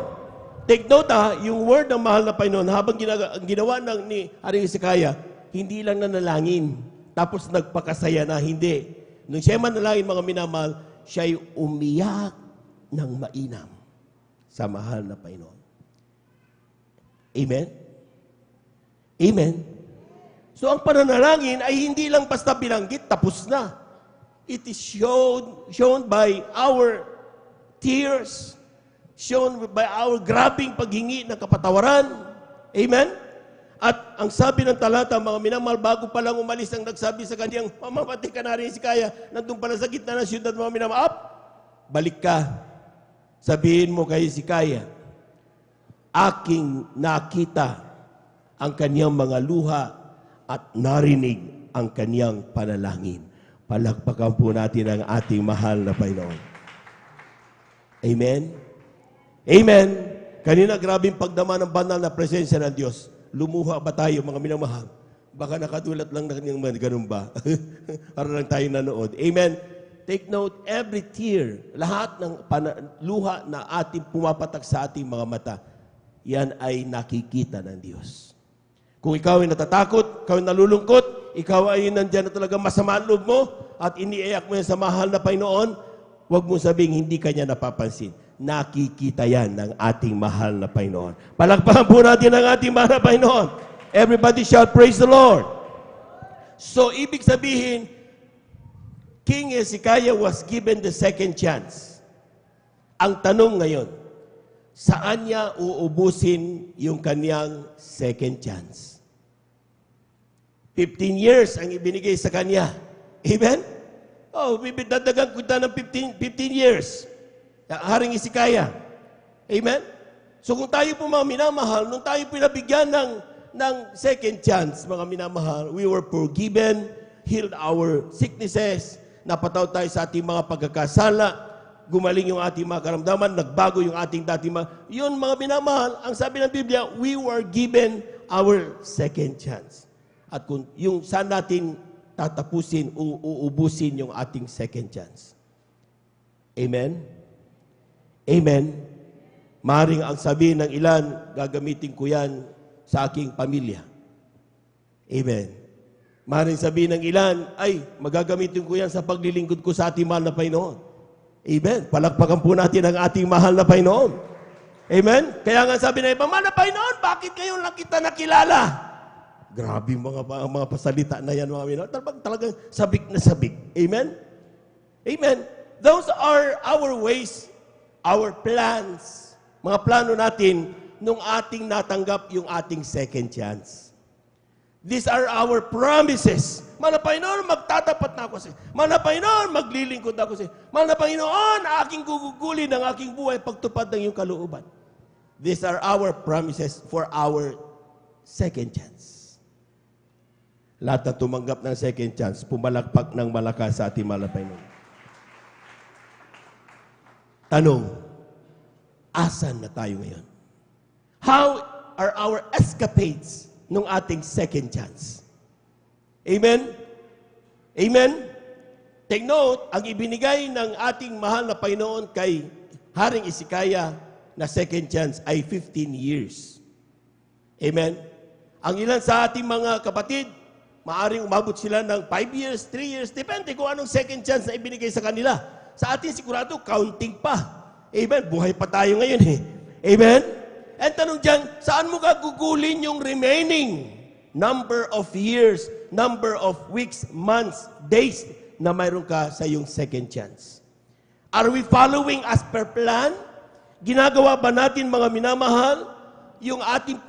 Take note yung word ng mahal na Panginoon, habang ginawa ni Haring Hezekiah, hindi lang nanalangin, tapos nagpakasaya na, hindi. Nung siya manalangin mga minamahal, siya'y umiyak ng mainam sa mahal na Panginoon. Amen? Amen? So ang pananalangin ay hindi lang basta binanggit, tapos na. It is shown by our tears, shown by our grabing paghingi ng kapatawaran. Amen? At ang sabi ng talata, mga minamahal, bago pa lang umalis ang nagsabi sa kanyang, "Mamamatay ka na rin si Kaya, nandun pala sa gitna ng siyudad, mga minamahal, balik ka. Sabihin mo kay si Kaya, aking nakita ang kanyang mga luha at narinig ang kanyang panalangin." Palakpakan po natin ang ating mahal na Panginoon. Amen? Amen? Kanina grabing pagdama ng banal na presensya ng Diyos. Lumuha ba tayo, mga minamahal? Baka nakadulat lang na kanyang ganun ba? Para lang tayo nanood. Amen? Take note, every tear, lahat ng luha na ating pumapatak sa ating mga mata, yan ay nakikita ng Diyos. Kung ikaw ay natatakot, ikaw ay nalulungkot, ikaw ay nandyan na talagang masama ang loob mo, at iniiyak mo yan sa mahal na Panginoon, huwag mo sabing hindi kanya napapansin. Nakikita yan ng ating mahal na Panginoon. Palakpakan po natin ang ating mahal na Panginoon. Everybody shout, praise the Lord. So, ibig sabihin, King Hezekiah was given the second chance. Ang tanong ngayon, saan niya uubusin yung kanyang second chance? 15 years ang ibinigay sa kanya. Amen? Oh, dadagan ko ng 15 years. Haring Hezekiah. Amen? So kung tayo po mga minamahal, nung tayo pinabigyan ng second chance, mga minamahal, we were forgiven, healed our sicknesses, napataw tayo sa ating mga pagkakasala, gumaling yung ating mga karamdaman, nagbago yung ating dating yun mga minamahal, ang sabi ng Biblia, we were given our second chance. At kung yung saan natin tatapusin, uubusin yung ating second chance. Amen? Amen? Maring ang sabihin ng ilan, gagamitin ko yan sa aking pamilya. Amen? Maring sabihin ng ilan, ay, magagamitin ko yan sa paglilingkod ko sa ating mahal na Panginoon. Amen? Palakpakan po natin ang ating mahal na Panginoon. Amen? Kaya nga sabi na iba, mahal na Panginoon, bakit ngayon lang kita nakilala? Grabe mga pasalita na yan, mga Panginoon. Talagang sabik na sabik. Amen? Amen? Those are our ways, our plans, mga plano natin nung ating natanggap yung ating second chance. These are our promises. Mahal na Panginoon, magtatapat na ako sa iyo. Mahal na Panginoon, maglilingkod ako sa iyo. Mahal na Panginoon, aking gugugulin ang aking buhay pagtupad ng iyong kalooban. These are our promises for our second chance. Lahat na tumanggap ng second chance, pumalakpak ng malakas sa ating mahal na Panginoon. Tanong, asan na tayo ngayon? How are our escapades nung ating second chance? Amen? Amen? Take note, ang ibinigay ng ating mahal na Panginoon kay Haring Hezekiah na second chance ay 15 years. Amen? Ang ilan sa ating mga kapatid, maaring umabot sila ng 5 years, 3 years, depende kung anong second chance na ibinigay sa kanila. Sa ating sigurado, counting pa. Amen? Buhay pa tayo ngayon eh. Amen? And tanong dyan, saan mo gagugulin yung remaining number of years, number of weeks, months, days na mayroon ka sa yung second chance? Are we following as per plan? Ginagawa ba natin, mga minamahal, yung ating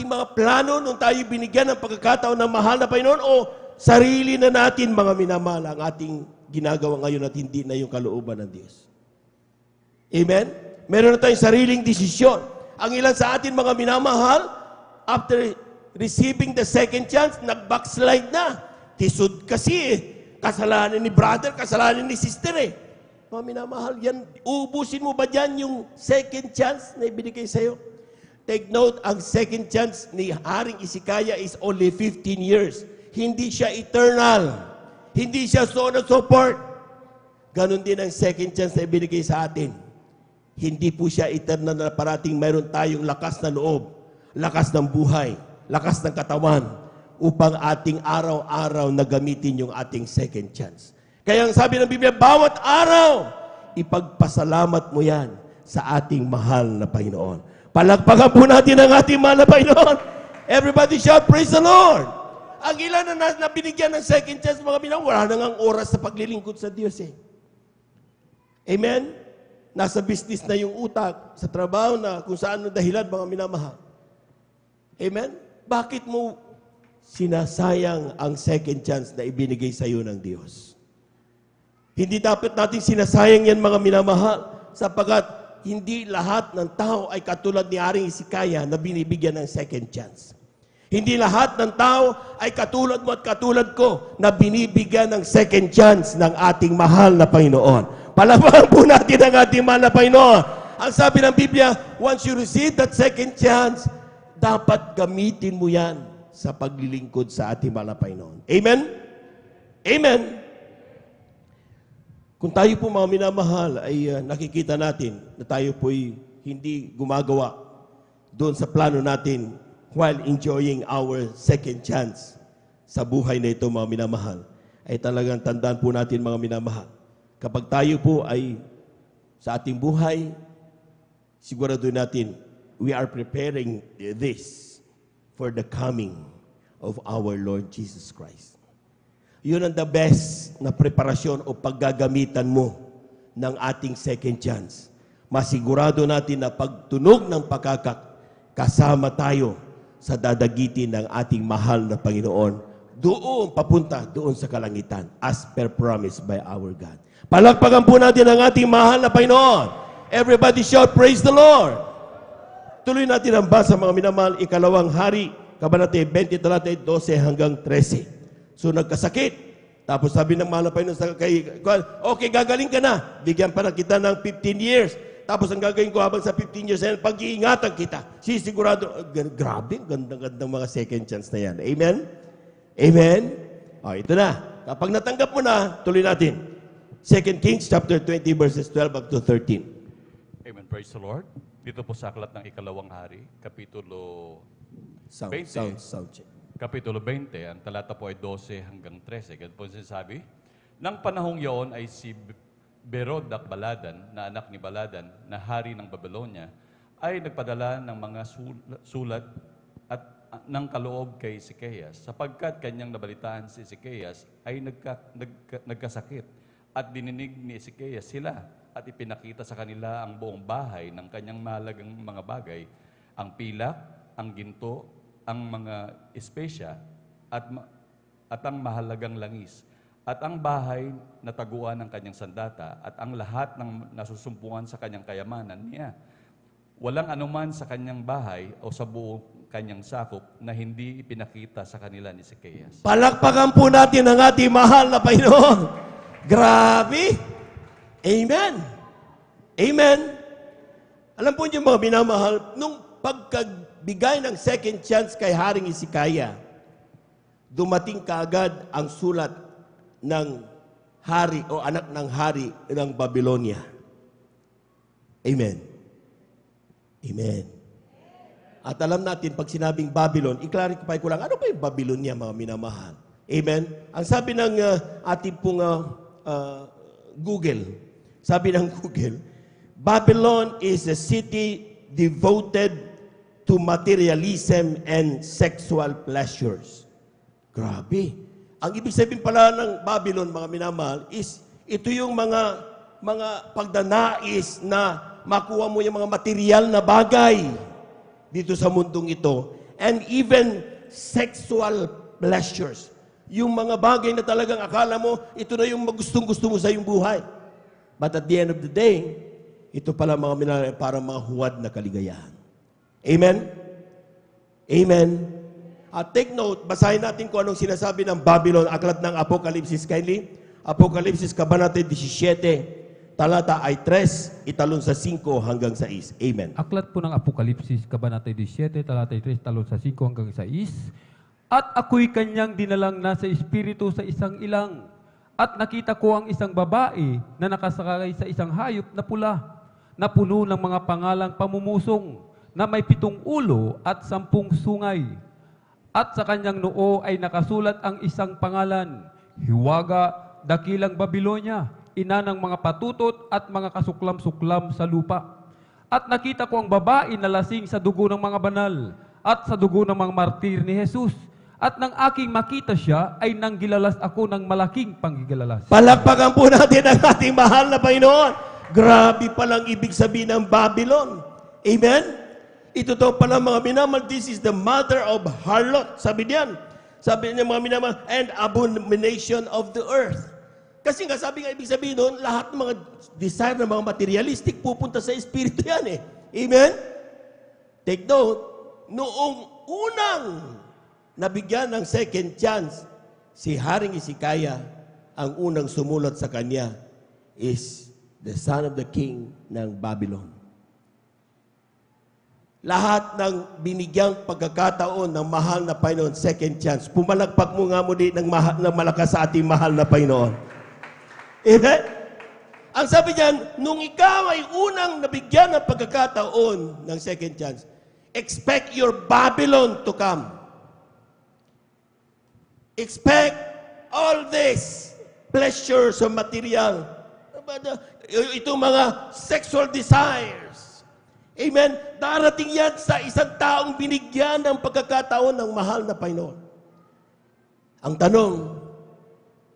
mga plano nung tayo binigyan ng pagkakataon ng mahal na Panginoon, o sarili na natin, mga minamahal, ang ating ginagawa ngayon at hindi na yung kalooban ng Diyos? Amen? Meron na tayong sariling desisyon. Ang ilan sa atin, mga minamahal, after receiving the second chance, nag-backslide na. Tisod kasi eh. Kasalanan ni brother, kasalanan ni sister eh. Mga minamahal, yan, uubusin mo ba dyan yung second chance na ibinigay sa'yo? Take note, ang second chance ni Haring Hezekiah is only 15 years. Hindi siya eternal. Hindi siya so on and so forth. Ganon din ang second chance na ibinigay sa atin. Hindi po siya eternal na parating mayroon tayong lakas na loob, lakas ng buhay, lakas ng katawan, upang ating araw-araw na gamitin yung ating second chance. Kaya ang sabi ng Biblia, bawat araw, ipagpasalamat mo yan sa ating mahal na Panginoon. Palakpakan po natin ang ating mahal na Panginoon. Everybody shout, praise the Lord! Ang ilan na binigyan ng second chance, mga binang, wala na ngang oras sa paglilingkod sa Diyos eh. Amen? Nasa business na yung utak, sa trabaho na kung saan ang dahilan, mga minamahal. Amen? Bakit mo sinasayang ang second chance na ibinigay sa iyo ng Diyos? Hindi dapat natin sinasayang yan, mga minamahal, sapagkat hindi lahat ng tao ay katulad ni Haring Hezekiah na binibigyan ng second chance. Hindi lahat ng tao ay katulad mo at katulad ko na binibigyan ng second chance ng ating mahal na Panginoon. Palakpakan po natin ang ating mahal na Panginoon. Ang sabi ng Biblia, once you receive that second chance, dapat gamitin mo yan sa paglilingkod sa ating mahal na Panginoon. Amen? Amen? Kung tayo po mga minamahal ay nakikita natin na tayo po'y hindi gumagawa doon sa plano natin while enjoying our second chance sa buhay na ito mga minamahal, ay talagang tandaan po natin mga minamahal. Kapag tayo po ay sa ating buhay, sigurado natin, we are preparing this for the coming of our Lord Jesus Christ. Yun ang the best na preparasyon o paggagamitan mo ng ating second chance. Masigurado natin na pagtunog ng kasama tayo sa dadagitin ng ating mahal na Panginoon, doon papunta, doon sa kalangitan, as per promise by our God. Palakpakan po natin ang ating mahal na Panginoon. Everybody shout, praise the Lord! Tuloy natin ang basa mga minamahal, ikalawang hari, Kabanata 20, talata 12 hanggang 13. So nagkasakit. Tapos sabi ng mahal na Panginoon okay, gagaling ka na. Bigyan pa na kita ng 15 years. Tapos ang gagawin ko habang sa 15 years na yan, pag-iingatan kita. Sisigurado, grabe, gandang-gandang mga second chance na yan. Amen? Amen? Ito na. Kapag natanggap mo na, tuloy natin. 2 Kings chapter 20 verses 12 up to 13. Amen. Praise the Lord. Dito po sa aklat ng ikalawang hari, kapitulo 20. Sound check. Kapitulo 20, ang talata po ay 12 hanggang 13. Ganito po sinasabi, nang panahong yaon ay si Berodach Baladan, na anak ni Baladan, na hari ng Babylonia, ay nagpadala ng mga sulat at ng kaloob kay Ezekias, sapagkat kanyang nabalitaan si Ezekias ay nagkasakit, at dininig ni Ezekias sila, at ipinakita sa kanila ang buong bahay ng kanyang mahalagang mga bagay, ang pilak, ang ginto, ang mga espesya, at ang mahalagang langis, at ang bahay na taguan ng kanyang sandata, at ang lahat ng nasusumpungan sa kanyang kayamanan niya. Walang anuman sa kanyang bahay o sa buong kanyang sakop na hindi ipinakita sa kanila ni Ezekias. Palakpakan po natin ang ating mahal na Panginoon. Grabe! Amen! Amen! Alam po niyo mga binamahal, nung pagkabigay ng second chance kay Haring Hezekiah, dumating kaagad ang sulat ng hari o anak ng hari ng Babylonia. Amen. Amen. At alam natin, pag sinabing Babylon, i-clarify ko lang, ano ba yung Babylonia, mga minamahal? Amen. Ang sabi ng ating pong Google, sabi ng Google, Babylon is a city devoted to materialism and sexual pleasures. Grabe. Ang ibig sabihin pala ng Babylon, mga minamahal, is ito yung mga pagdanais na makuha mo yung mga material na bagay dito sa mundong ito. And even sexual pleasures. Yung mga bagay na talagang akala mo, ito na yung gustong-gusto mo sa iyong buhay. But at the end of the day, ito pala mga minamahal, parang mga huwad na kaligayahan. Amen? Amen? At take note, basahin natin kung anong sinasabi ng Babylon, aklat ng Apokalipsis. Kindly, Apokalipsis, Kabanata 17, talata ay 3, italon sa 5 hanggang 6. Amen. Aklat po ng Apokalipsis, Kabanata 17, talata 3, talon sa 5 hanggang 6. At ako'y kanyang dinalang nasa espiritu sa isang ilang. At nakita ko ang isang babae na nakasakay sa isang hayop na pula, na puno ng mga pangalang pamumusong, na may 7 ulo at 10 sungay. At sa kanyang noo ay nakasulat ang isang pangalan, Hiwaga, Dakilang Babylonia, ina ng mga patutot at mga kasuklam-suklam sa lupa. At nakita ko ang babae na lasing sa dugo ng mga banal at sa dugo ng mga martir ni Jesus. At nang aking makita siya, ay nanggilalas ako ng malaking panggilalas. Palakpakan po natin ang ating mahal na Panginoon. Grabe palang ibig sabihin ng Babylon. Amen? Ito daw pala mga minamahal, this is the mother of harlot. Sabi niyan. Sabi niya mga minamahal, and abomination of the earth. Kasi nga sabi nga ibig sabihin doon, lahat ng mga desire ng mga materialistic pupunta sa espiritu yan eh. Amen? Take note, noong unang nabigyan ng second chance, si Haring Hezekiah, ang unang sumulat sa kanya is the son of the king ng Babylon. Lahat ng binigyang pagkakataon ng mahal na Panginoon, second chance. Pumalagpak mo nga muli ng malakas sa ating mahal na Panginoon. Amen? Ang sabi diyan, nung ikaw ay unang nabigyan ng pagkakataon ng second chance, expect your Babylon to come. Expect all this pleasures of material. Itong mga sexual desires. Amen? Darating yan sa isang taong binigyan ng pagkakataon ng mahal na Panginoon. Ang tanong,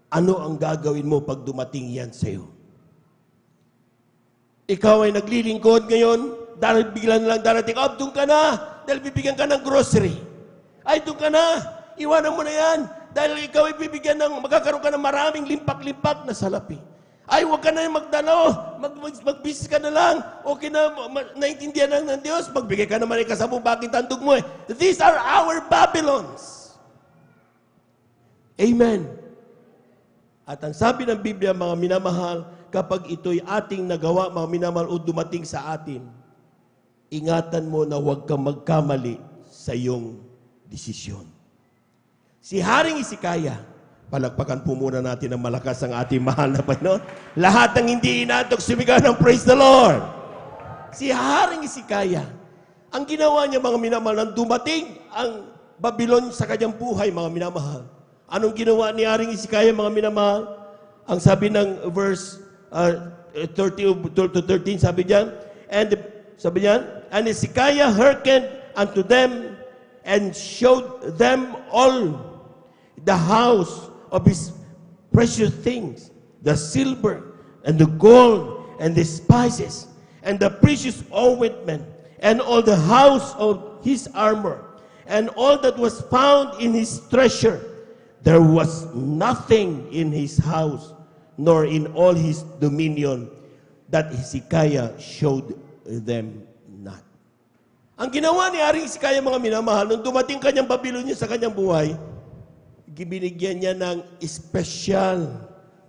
ano ang gagawin mo pag dumating yan sa iyo? Ikaw ay naglilingkod ngayon, dahil bigla na lang darating, doon ka na, dahil bibigyan ka ng grocery. Ay, doon ka na, iwanan mo na yan, dahil ikaw ay bibigyan magkakaroon ka ng maraming limpak-limpak na salapi. Ay, huwag ka na magdalo, mag-business ka na lang, okay na, naintindihan ng Diyos, magbigay ka naman ng kasabong, bakit tandog mo eh. These are our Babylons. Amen. At ang sabi ng Biblia, mga minamahal, kapag ito'y ating nagawa, mga minamahal, o dumating sa atin, ingatan mo na huwag kang magkamali sa iyong desisyon. Si Haring Hezekiah, palakpakan po muna natin ng malakas ang ating mahal na Panginoon. Lahat ng hindi inatok, sumigaw ng praise the Lord. Si Haring Hezekiah, ang ginawa niya, mga minamahal, nang dumating ang Babylon sa kanyang buhay, mga minamahal. Anong ginawa ni Haring Hezekiah, mga minamahal? Ang sabi ng verse 12 to 13, sabi diyan, and Hezekiah hearkened unto them and showed them all the house of his precious things, the silver and the gold and the spices and the precious ointment and all the house of his armor and all that was found in his treasure. There was nothing in his house nor in all his dominion that Hezekiah showed them not. Ang ginawa ni Haring Hezekiah, mga minamahal, nung dumating kanyang Babylonia sa kanyang buhay, binigyan niya ng special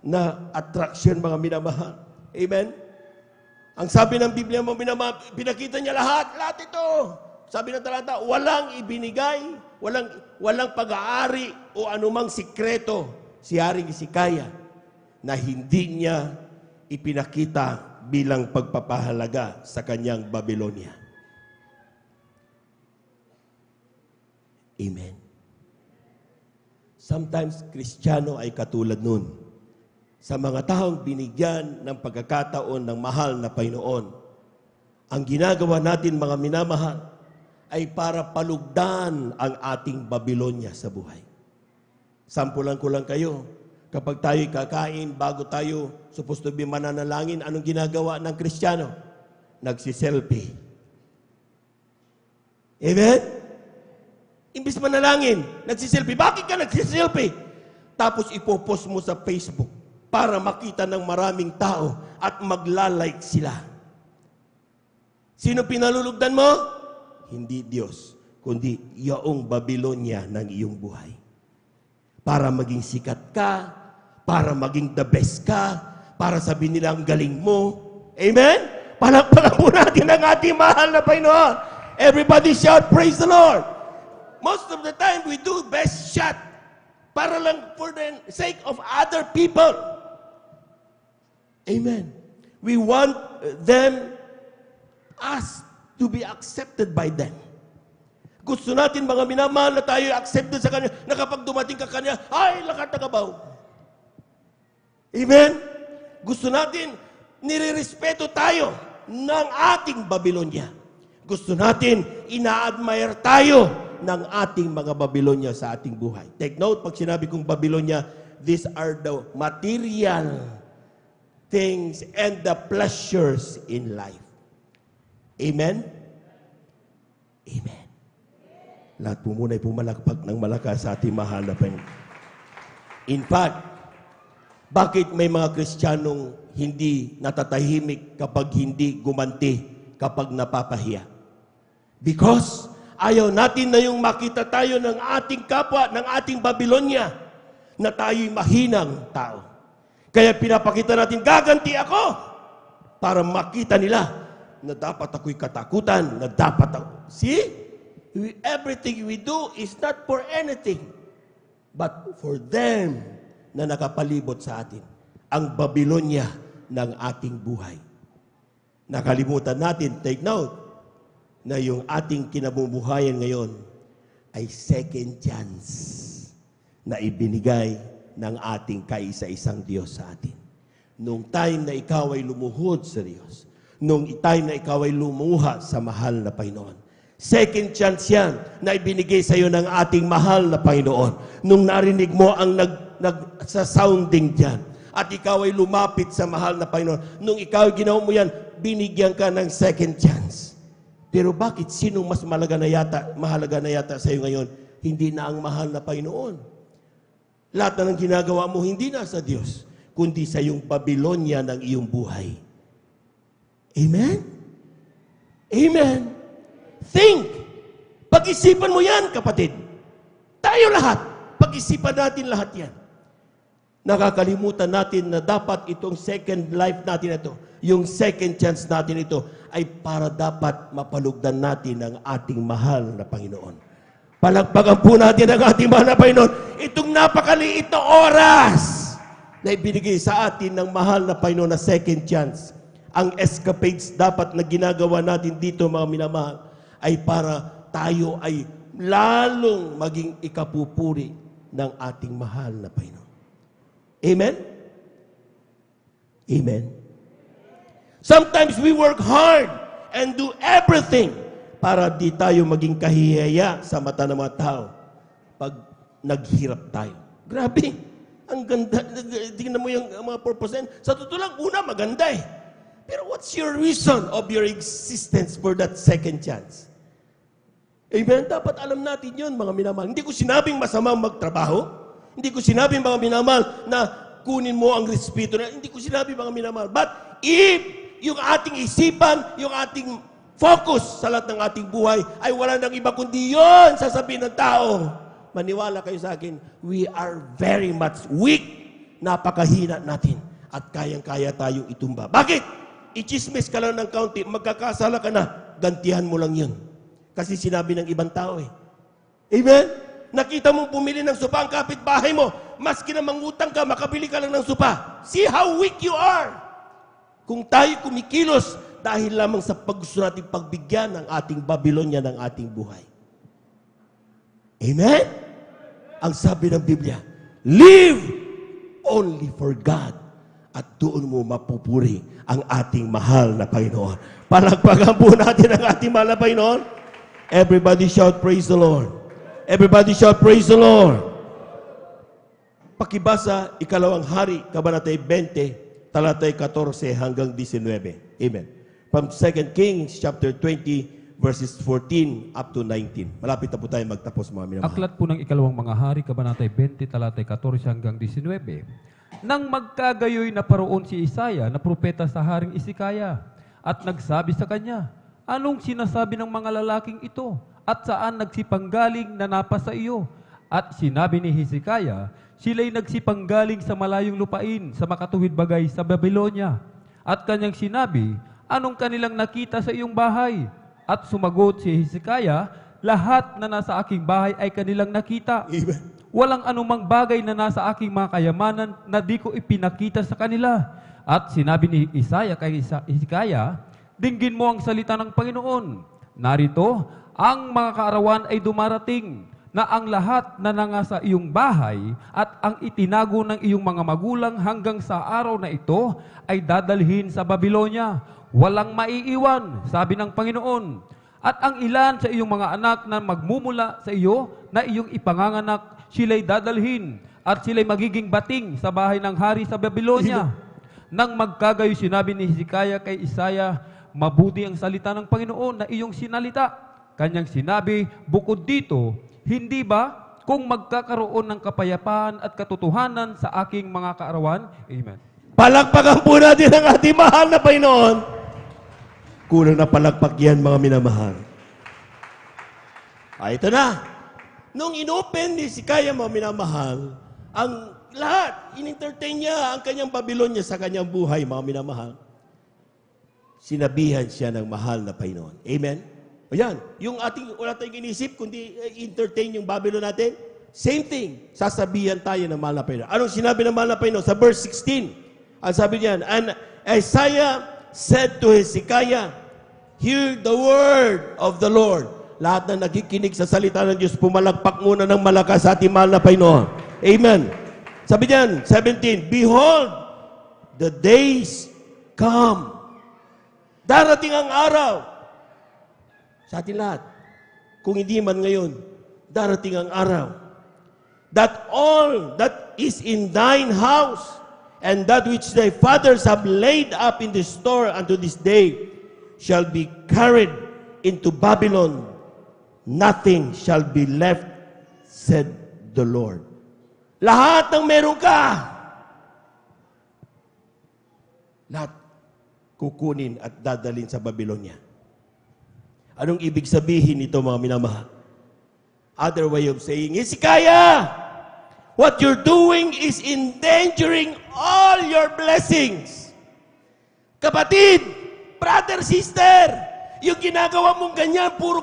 na attraction, mga minamahal. Amen? Ang sabi ng Biblia, mga minamahal, pinakita niya lahat ito. Sabi ng talata, walang ibinigay, walang pag-aari o anumang sikreto si Haring Hezekiah na hindi niya ipinakita bilang pagpapahalaga sa kanyang Babylonia. Amen. Sometimes, Kristiyano ay katulad nun. Sa mga taong binigyan ng pagkakataon ng mahal na Panginoon, ang ginagawa natin, mga minamahal, ay para palugdan ang ating Babylonia sa buhay. Sampulan ko lang kayo. Kapag tayo'y kakain, bago tayo supposed to be mananalangin, anong ginagawa ng Kristiyano? Nagsiselfie. Amen? Imbis manalangin, nagsiselfie. Bakit ka nagsiselfie? Tapos ipopost mo sa Facebook para makita ng maraming tao at maglalike sila. Sino pinalulugdan mo? Hindi Diyos, kundi yaong Babylonia ng iyong buhay. Para maging sikat ka, para maging the best ka, para sabihin nila ang galing mo. Amen? Palakpakan po natin ang ating mahal na Panginoon. Everybody shout, praise the Lord. Most of the time, we do best shot para lang for the sake of other people. Amen. We want us to be accepted by them. Gusto natin, mga minamahal, na tayo accepted sa Kanya, na kapag dumating ka Kanya, ay, lakat na kabaw. Amen? Gusto natin, nire-respeto tayo ng ating Babylonia. Gusto natin, ina-admire tayo ng ating mga Babylonia sa ating buhay. Take note, pag sinabi kong Babylonia, these are the material things and the pleasures in life. Amen? Amen. Lahat po muna ay pumalakpak ng malakas sa ating mahal na Panginoon. In fact, bakit may mga Kristiyanong hindi natatahimik kapag hindi gumanti, kapag napapahiya? Because Ayaw natin na yung makita tayo ng ating kapwa, ng ating Babylonia, na tayo'y mahinang tao. Kaya pinapakita natin, gaganti ako, para makita nila na dapat ako'y katakutan, na dapat ako. See? Everything we do is not for anything, but for them na nakapalibot sa atin. Ang Babylonia ng ating buhay. Nakalimutan natin, take note, na yung ating kinamumuhayan ngayon ay second chance na ibinigay ng ating kaisa-isang Diyos sa atin. Nung time na ikaw ay lumuhod sa Diyos, nung time na ikaw ay lumuha sa mahal na Panginoon, second chance yan na ibinigay sa iyo ng ating mahal na Panginoon. Nung narinig mo ang sa sounding dyan, at ikaw ay lumapit sa mahal na Panginoon, nung ikaw ay ginawa mo yan, binigyan ka ng second chance. Pero bakit sinong mas mahalaga na yata sa iyo ngayon? Hindi na ang mahal na Panginoon. Lahat na ng ginagawa mo, hindi na sa Diyos, kundi sa iyong Babylonia ng iyong buhay. Amen? Amen? Think! Pag-isipan mo yan, kapatid. Tayo lahat. Pag-isipan natin lahat yan. Nakakalimutan natin na dapat itong second life natin ito, yung second chance natin ito, ay para dapat mapalugdan natin ang ating mahal na Panginoon. Palagpagan po natin ang ating mahal na Panginoon. Itong napakaliit na oras na ibinigay sa atin ng mahal na Panginoon na second chance. Ang escapades dapat na ginagawa natin dito, mga minamahal, ay para tayo ay lalong maging ikapupuri ng ating mahal na Panginoon. Amen? Amen? Sometimes we work hard and do everything para di tayo maging kahihaya sa mata ng mga tao pag naghirap tayo. Grabe! Ang ganda. Tingnan mo yung mga purpose. Sa totoo lang, una, maganda eh. Pero what's your reason of your existence for that second chance? Amen? Dapat alam natin yun, mga minamahal. Hindi ko sinabing masamang magtrabaho. Hindi ko sinabing, mga minamahal, na kunin mo ang respeto. Hindi ko sinabing, mga minamahal. But if yung ating isipan, yung ating focus sa lahat ng ating buhay ay wala nang iba kundi yun sasabihin ng tao, maniwala kayo sa akin, we are very much weak. Napakahina natin at kayang-kaya tayong itumba. Bakit? I-chismis ka lang ng kaunti, magkakasala ka na, gantihan mo lang yun. Kasi sinabi ng ibang tao eh. Amen? Nakita mong pumili ng sopa ang kapitbahay mo, maski na mangutang ka, makabili ka lang ng sopa. See how weak you are. Kung tayo kumikilos dahil lamang sa paggusto natin pagbigyan ng ating Babylonia ng ating buhay. Amen? Ang sabi ng Biblia, live only for God at doon mo mapupuri ang ating mahal na Panginoon. Palagpagan po natin ang ating mahal na Panginoon. Everybody shout, praise the Lord. Everybody shout, praise the Lord. Pakibasa, Ikalawang Hari, Kabanatay 20, talatay 14 hanggang 19. Amen. From 2 Kings chapter 20 verses 14 up to 19. Malapit na po tayo magtapos, mga minamahal. Aklat po ng Ikalawang Mga Hari, Kabanatay 20, talatay 14 hanggang 19. Nang magkagayoy na paroon si Isaya na propeta sa Haring Isikaya at nagsabi sa kanya, anong sinasabi ng mga lalaking ito at saan nagsipanggaling na napa sa iyo? At sinabi ni Hezekiah, sila'y nagsipanggaling sa malayong lupain sa makatuwid bagay sa Babylonia. At kanyang sinabi, anong kanilang nakita sa iyong bahay? At sumagot si Hezekiah, lahat na nasa aking bahay ay kanilang nakita. Amen. Walang anumang bagay na nasa aking mga kayamanan na di ko ipinakita sa kanila. At sinabi ni Isaiah kay Hezekiah, dinggin mo ang salita ng Panginoon. Narito, ang mga kaarawan ay dumarating na ang lahat na nangasa iyong bahay at ang itinago ng iyong mga magulang hanggang sa araw na ito ay dadalhin sa Babylonia. Walang maiiwan, sabi ng Panginoon. At ang ilan sa iyong mga anak na magmumula sa iyo na iyong ipanganganak, sila'y dadalhin at sila'y magiging bating sa bahay ng hari sa Babylonia. Nang magkagayo sinabi ni Hezekiah kay Isaiah, mabuti ang salita ng Panginoon na iyong sinalita. Kanyang sinabi, bukod dito, hindi ba kung magkakaroon ng kapayapaan at katotohanan sa aking mga kaarawan? Amen. Palakpakan po natin ang ating mahal na Panginoon. Kulang na palakpak yan, mga minamahal. Ito na. Nung inopen ni Hezekiah, mga minamahal, ang lahat, in-entertain niya ang kanyang Babylonia sa kanyang buhay, mga minamahal. Sinabihan siya ng mahal na Panginoon. Amen? O yan, yung ating, wala tayong inisip, kundi entertain yung Babylon natin, same thing, sasabihan tayo ng mahal na Panginoon. Anong sinabi ng mahal na Panginoon? Sa verse 16, ang sabi niyan, and Isaiah said to Hezekiah, hear the word of the Lord. Lahat na nakikinig sa salita ng Diyos, pumalagpak muna ng malakas sa ating mahal na Panginoon. Amen. Sabi niyan, 17, behold, the days come. Darating ang araw. Sa atin lahat. Kung hindi man ngayon, darating ang araw. That all that is in thine house, and that which thy fathers have laid up in the store unto this day, shall be carried into Babylon. Nothing shall be left, said the Lord. Lahat ng meron ka, lahat kukunin at dadalhin sa Babylonia. Anong ibig sabihin nito, mga minamahal? Other way of saying, Hezekiah, what you're doing is endangering all your blessings. Kapatid, brother, sister, yung ginagawa mong ganyan, puro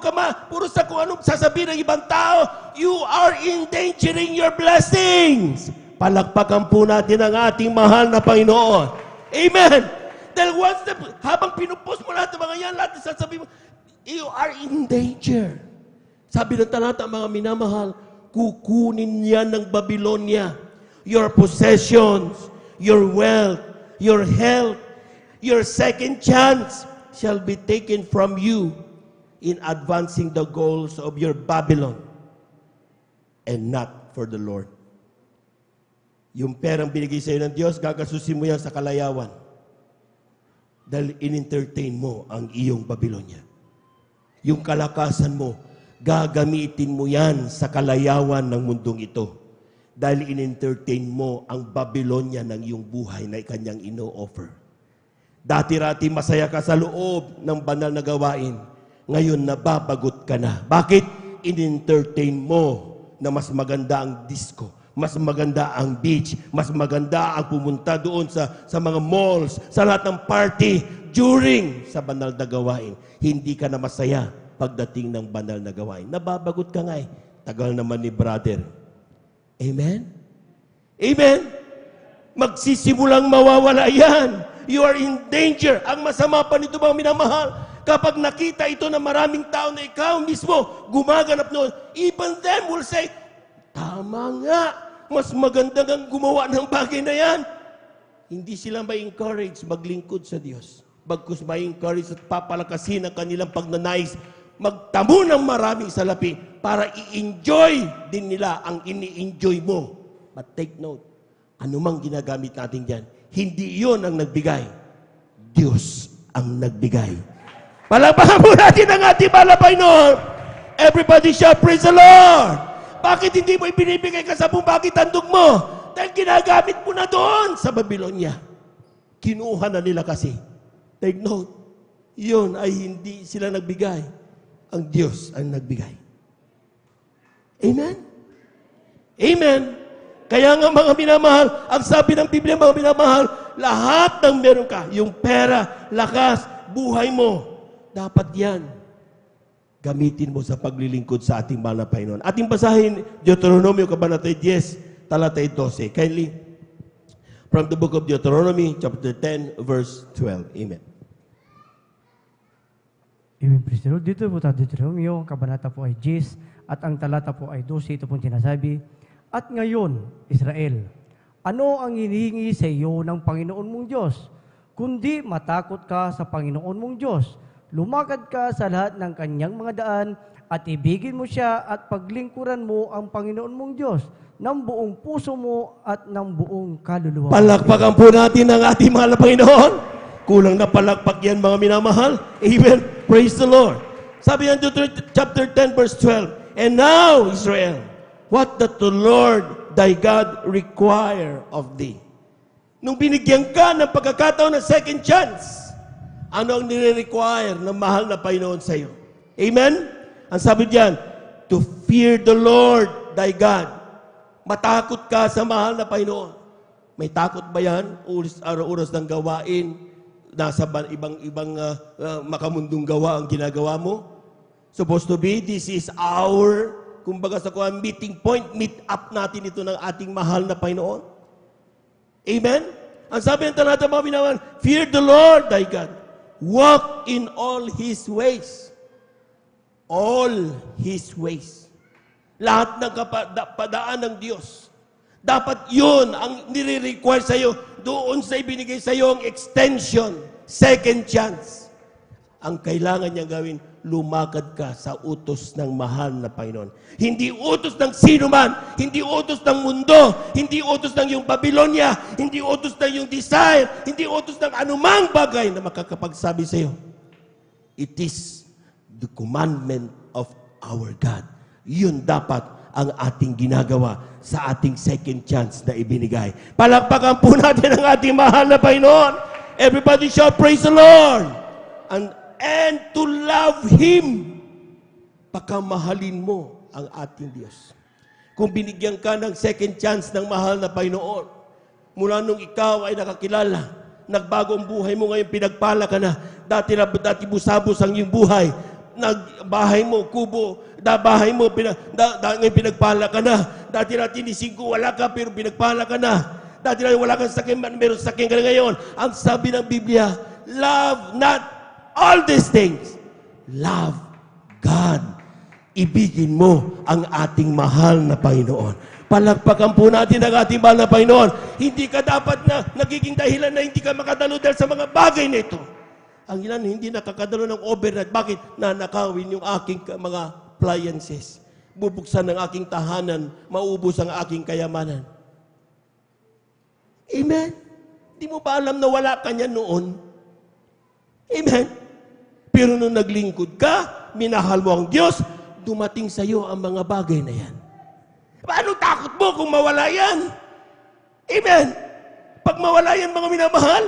sa kung anong sasabihin ng ibang tao, you are endangering your blessings. Palakpakan po natin ang ating mahal na Panginoon. Amen. Dahil habang pinupost mo lahat ng mga yan, lahat ng sasabihin mo, you are in danger. Sabi ng talata, mga minamahal, kukunin yan ng Babylonia. Your possessions, your wealth, your health, your second chance shall be taken from you in advancing the goals of your Babylon and not for the Lord. Yung perang binigay sa iyo ng Diyos, gagasusin mo yan sa kalayawan dahil in-entertain mo ang iyong Babylonia. Yung kalakasan mo, gagamitin mo yan sa kalayawan ng mundong ito dahil in-entertain mo ang Babylonia ng iyong buhay na ikanyang ino-offer. Dati-rati masaya ka sa loob ng banal na gawain. Ngayon nababagot ka na. Bakit? In-entertain mo na mas maganda ang disco, mas maganda ang beach, mas maganda ang pumunta doon sa mga malls, sa lahat ng party during sa banal na gawain. Hindi ka na masaya pagdating ng banal na gawain. Nababagot ka nga eh. Tagal naman ni brother. Amen? Amen? Magsisimulang mawawala yan. You are in danger. Ang masama pa nito, mga minamahal, kapag nakita ito ng maraming tao na ikaw mismo gumaganap noon, even them will say, tama nga, mas maganda kang gumawa ng bagay na yan. Hindi sila ma-encourage maglingkod sa Diyos. Bagkus ma-encourage at papalakasin ang kanilang pagnanais, magtamo ng maraming salapi para i-enjoy din nila ang ini-enjoy mo. But take note, anumang ginagamit natin dyan, hindi iyon ang nagbigay. Diyos ang nagbigay. Palakpakan po natin ang ating malapay noon. Everybody shout, praise the Lord! Bakit hindi mo ibinibigay kasabong bakit tandog mo? Dahil ginagamit mo na doon sa Babylonia. Kinuha na nila kasi. Take note, yun ay hindi sila nagbigay. Ang Diyos ang nagbigay. Amen? Amen? Kaya nga mga minamahal, ang sabi ng Biblia, mga minamahal, lahat ng meron ka, yung pera, lakas, buhay mo, dapat yan gamitin mo sa paglilingkod sa ating mahal na Panginoon. Ating basahin, Deuteronomio, Kabanata 10, talata 12. Kindly, from the book of Deuteronomy, chapter 10, verse 12. Amen. Amen. Praise the Lord. Dito po tayo, Deuteronomio, Kabanata po ay 10, at ang talata po ay 12. Ito pong sinasabi, at ngayon, Israel, ano ang hinihingi sa iyo ng Panginoon mong Diyos? Kundi matakot ka sa Panginoon mong Diyos. Lumakad ka sa lahat ng kanyang mga daan at ibigin mo siya at paglingkuran mo ang Panginoon mong Diyos ng buong puso mo at ng buong kaluluwa. Palakpakan po natin ang ating mahal na Panginoon. Kulang na palakpak yan, mga minamahal. Amen. Praise the Lord. Sabi yan, chapter 10, verse 12. And now, Israel, what doth the Lord thy God require of thee? Nung binigyan ka ng pagkakataon ng second chance, ano ang nire-require ng mahal na Panginoon sa iyo? Amen? Ang sabi diyan, to fear the Lord thy God. Matakot ka sa mahal na Panginoon. May takot ba yan? Oras ng gawain, nasa ibang makamundong gawa ang ginagawa mo? Supposed to be, this is our, kumbaga sa meeting point, meet up natin ito ng ating mahal na Panginoon. Amen? Ang sabi ng talata mga binawan, fear the Lord thy God. Walk in all His ways. All His ways. Lahat ng padaan ng Diyos. Dapat yun ang nire-require sa'yo. Doon sa ibinigay sa'yo ang extension, second chance. Ang kailangan niyang gawin, lumakad ka sa utos ng mahal na Panginoon. Hindi utos ng sino man, hindi utos ng mundo, hindi utos ng iyong Babylonia, hindi utos ng iyong desire, hindi utos ng anumang bagay na makakapagsabi sa iyo. It is the commandment of our God. Yun dapat ang ating ginagawa sa ating second chance na ibinigay. Palakpakan po natin ang ating mahal na Panginoon. Everybody shout, praise the Lord! And to love Him. Pakamahalin mo ang ating Diyos. Kung binigyan ka ng second chance ng mahal na Panginoon, mula nung ikaw ay nakakilala, nagbago ang buhay mo, ngayon pinagpala ka na. Dati busabos ang iyong buhay. Nagbahay mo, kubo, bahay mo, ngayon pinagpala ka na. Dati tinisingko, wala ka, pero pinagpala ka na. Dati wala kang sakin, meron sakin ka na ngayon. Ang sabi ng Biblia, love not all these things. Love God. Ibigin mo ang ating mahal na Panginoon. Palagpakan po natin ang ating mahal na Panginoon. Hindi ka dapat na nagiging dahilan na hindi ka makadalo dahil sa mga bagay na ito. Ang ilan hindi nakakadalo ng overnight. Bakit? Nanakawin yung aking mga appliances. Bubuksan ng aking tahanan. Maubos ang aking kayamanan. Amen? Di mo ba alam na wala ka niya noon? Amen? Pero nung naglingkod ka, minahal mo ang Diyos, dumating sa iyo ang mga bagay na yan. Paano takot mo kung mawala yan? Amen? Pag mawala yan mga minamahal,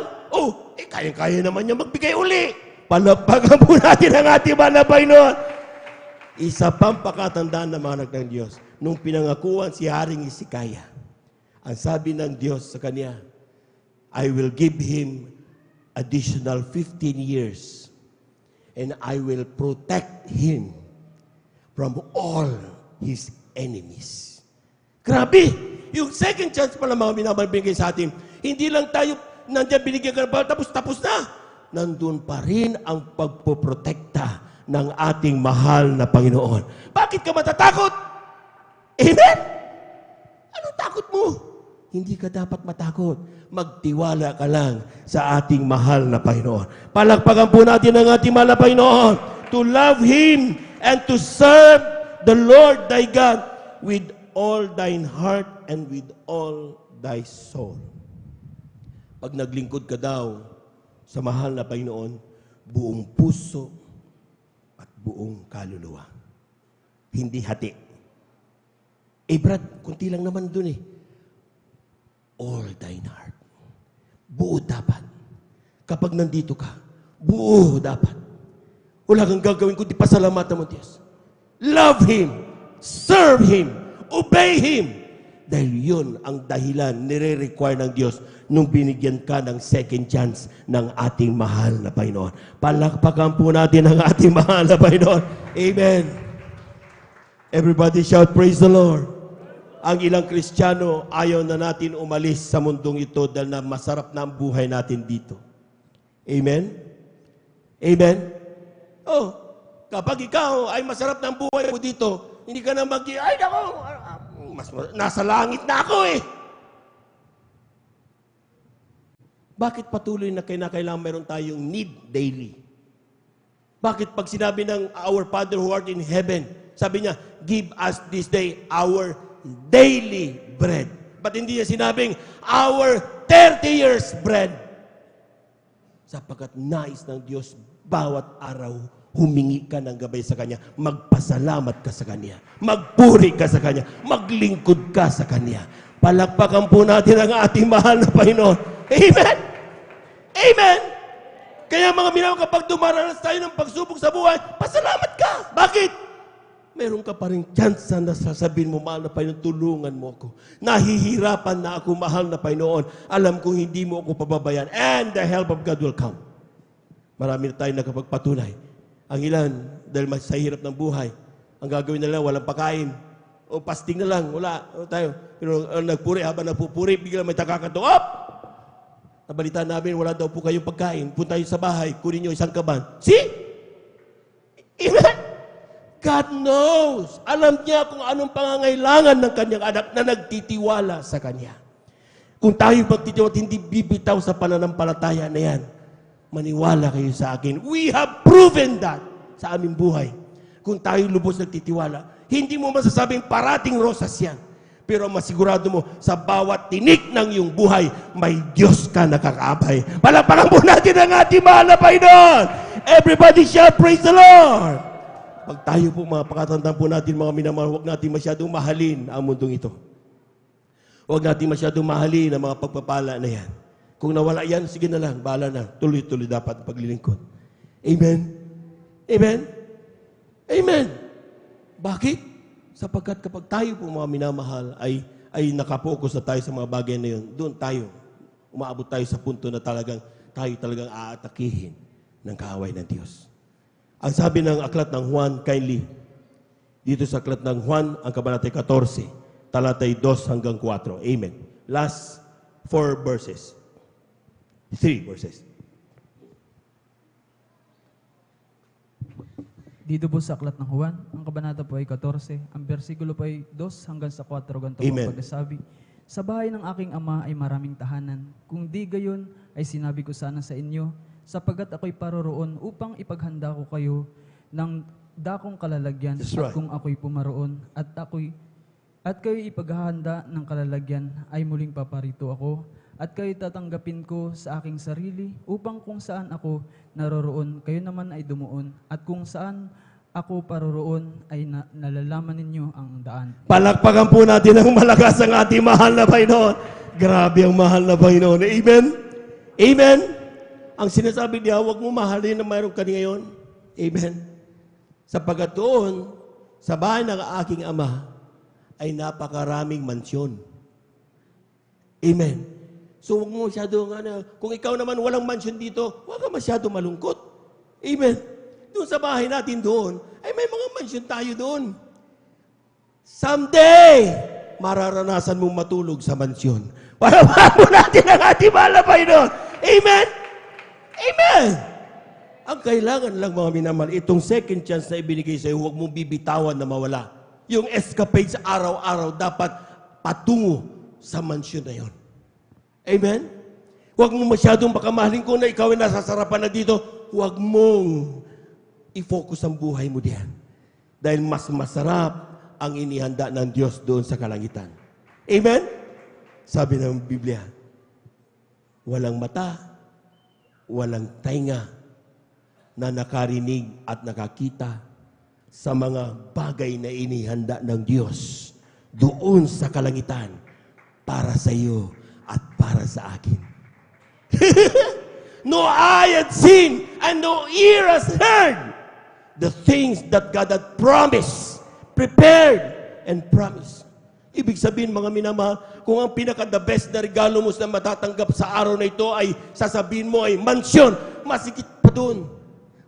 kaya-kaya naman niya magbigay uli. Palagpakan po natin ang ating mahal na Panginoon. Isa pang pakatandaan ng mga anak ng Diyos, nung pinangakuan si Haring Hezekiah, ang sabi ng Diyos sa kanya, I will give him additional 15 years and I will protect him from all his enemies. Grabe! Yung second chance pala mga binabigay sa atin, hindi lang tayo nandiyan binigyan ka na tapos na. Nandun pa rin ang pagpoprotekta ng ating mahal na Panginoon. Bakit ka matatakot? Amen? Anong takot mo? Hindi ka dapat matakot. Magtiwala ka lang sa ating mahal na Panginoon. Palakpakan po natin ang ating mahal na Panginoon. To love Him and to serve the Lord thy God with all thine heart and with all thy soul. Pag naglingkod ka daw sa mahal na Panginoon, buong puso at buong kaluluwa. Hindi hati. Brad, kunti lang naman dun all thine heart. Buo dapat. Kapag nandito ka, buo dapat. Wala kang gagawin kundi pasalamatan mo, Diyos. Love Him. Serve Him. Obey Him. Dahil yun ang dahilan nire-require ng Diyos nung binigyan ka ng second chance ng ating mahal na Panginoon. Palakpakan po natin ang ating mahal na Panginoon. Amen. Everybody shout, praise the Lord. Ang ilang Kristiyano, ayaw na natin umalis sa mundong ito dahil na masarap na ang buhay natin dito. Amen? Amen? Kapag ikaw ay masarap na ang buhay mo dito, hindi ka na ay nako, nasa langit na ako Bakit patuloy na kailangan mayroon tayong need daily? Bakit pag sinabi ng our Father who art in heaven, sabi niya, give us this day our daily bread. But hindi niya sinabing, our 30 years bread. Sapagkat nais ng Diyos, bawat araw, humingi ka ng gabay sa Kanya, magpasalamat ka sa Kanya, magpuri ka sa Kanya, maglingkod ka sa Kanya. Palakpakan po natin ang ating mahal na Panginoon. Amen? Amen? Kaya mga minamahal, kapag dumaranas tayo ng pagsubok sa buhay, pasalamat ka. Bakit? meron ka pa rin chance na sasabihin mo, mahal na Panginoon, tulungan mo ako. Nahihirapan na ako, mahal na Panginoon. Alam kong hindi mo ako pababayan. And the help of God will come. Marami na tayo nakapagpatunay. Ang ilan, dahil sa hirap ng buhay, ang gagawin nila, walang pakain. O fasting na lang, wala. Tayo. Pero nagpuri, habang nagpupuri, bigla may takakato, up! Nabalita namin, wala daw po kayong pagkain. Punta tayo sa bahay, kunin nyo isang kaban. See? Amen? God knows. Alam niya kung anong pangangailangan ng kanyang anak na nagtitiwala sa kanya. Kung tayo magtitiwala, hindi bibitaw sa pananampalataya na yan. Maniwala kayo sa akin. We have proven that sa aming buhay. Kung tayo lubos nagtitiwala, hindi mo masasabing parating rosas yan. Pero masigurado mo, sa bawat tinik ng iyong buhay, may Diyos ka nakakaabay. Palakpakan po natin ang ating mahal na Panginoon. Everybody shout, praise the Lord. Pag tayo po, mga pakatandaan po natin, mga minamahal, huwag natin masyadong mahalin ang mundong ito. Huwag natin masyadong mahalin ang mga pagpapala na yan. Kung nawala yan, sige na lang, bahala na. Tuloy-tuloy dapat paglilingkod. Amen? Amen? Amen? Bakit? Sapagkat kapag tayo po, mga minamahal, ay nakapokus na tayo sa mga bagay na yun, doon tayo, umaabot tayo sa punto na tayo talagang aatakihin ng kaaway ng Diyos. Ang sabi ng aklat ng Juan, kindly, dito sa aklat ng Juan, ang kabanatay 14, talatay 2 hanggang 4. Amen. Last 4 verses. 3 verses. Dito po sa aklat ng Juan, ang kabanata po ay 14, ang bersikulo po ay 2 hanggang sa 4, ganito po ang pagkasabi. Sa bahay ng aking ama ay maraming tahanan. Kung di gayon, ay sinabi ko sana sa inyo, sapagkat ako'y paroroon upang ipaghanda ko kayo ng dakong kalalagyan. That's At right. kung ako'y pumaroon at kayo'y ipaghahanda ng kalalagyan, ay muling paparito ako. At kayo'y tatanggapin ko sa aking sarili upang kung saan ako naroroon, kayo naman ay dumuon. At kung saan ako paroroon, ay nalalaman ninyo ang daan. Palakpakan po natin ang malakas ang ating mahal na Panginoon. Grabe ang mahal na Panginoon. Amen? Amen? Ang sinasabi niya, huwag mo mahalin na mayroon ka ngayon. Amen? Sapagkat doon, sa bahay ng aking ama, ay napakaraming mansyon. Amen? So huwag mo masyado, kung ikaw naman walang mansyon dito, huwag ka masyado malungkot. Amen? Doon sa bahay natin doon, ay may mga mansyon tayo doon. Someday, mararanasan mong matulog sa mansyon. Palakpakan mo natin ang ating mahal na Panginoon. Amen? Amen! Ang kailangan lang, mga minamahal, itong second chance na ibinigay sa'yo, huwag mong bibitawan na mawala. Yung escapade sa araw-araw, dapat patungo sa mansyon na yon. Amen? Huwag mong masyadong pakamahalin ko na ikaw ay nasasarapan na dito. Huwag mong i-focus ang buhay mo diyan. Dahil mas masarap ang inihanda ng Diyos doon sa kalangitan. Amen? Sabi ng Biblia, walang mata, walang tainga na nakarinig at nakakita sa mga bagay na inihanda ng Diyos doon sa kalangitan para sa iyo at para sa akin. No eye had seen and no ear has heard the things that God had promised, prepared, and promised. Ibig sabihin, mga minamahal, kung ang pinaka-the best na regalo mo na matatanggap sa araw na ito ay sasabihin mo ay mansyon, masikit pa doon.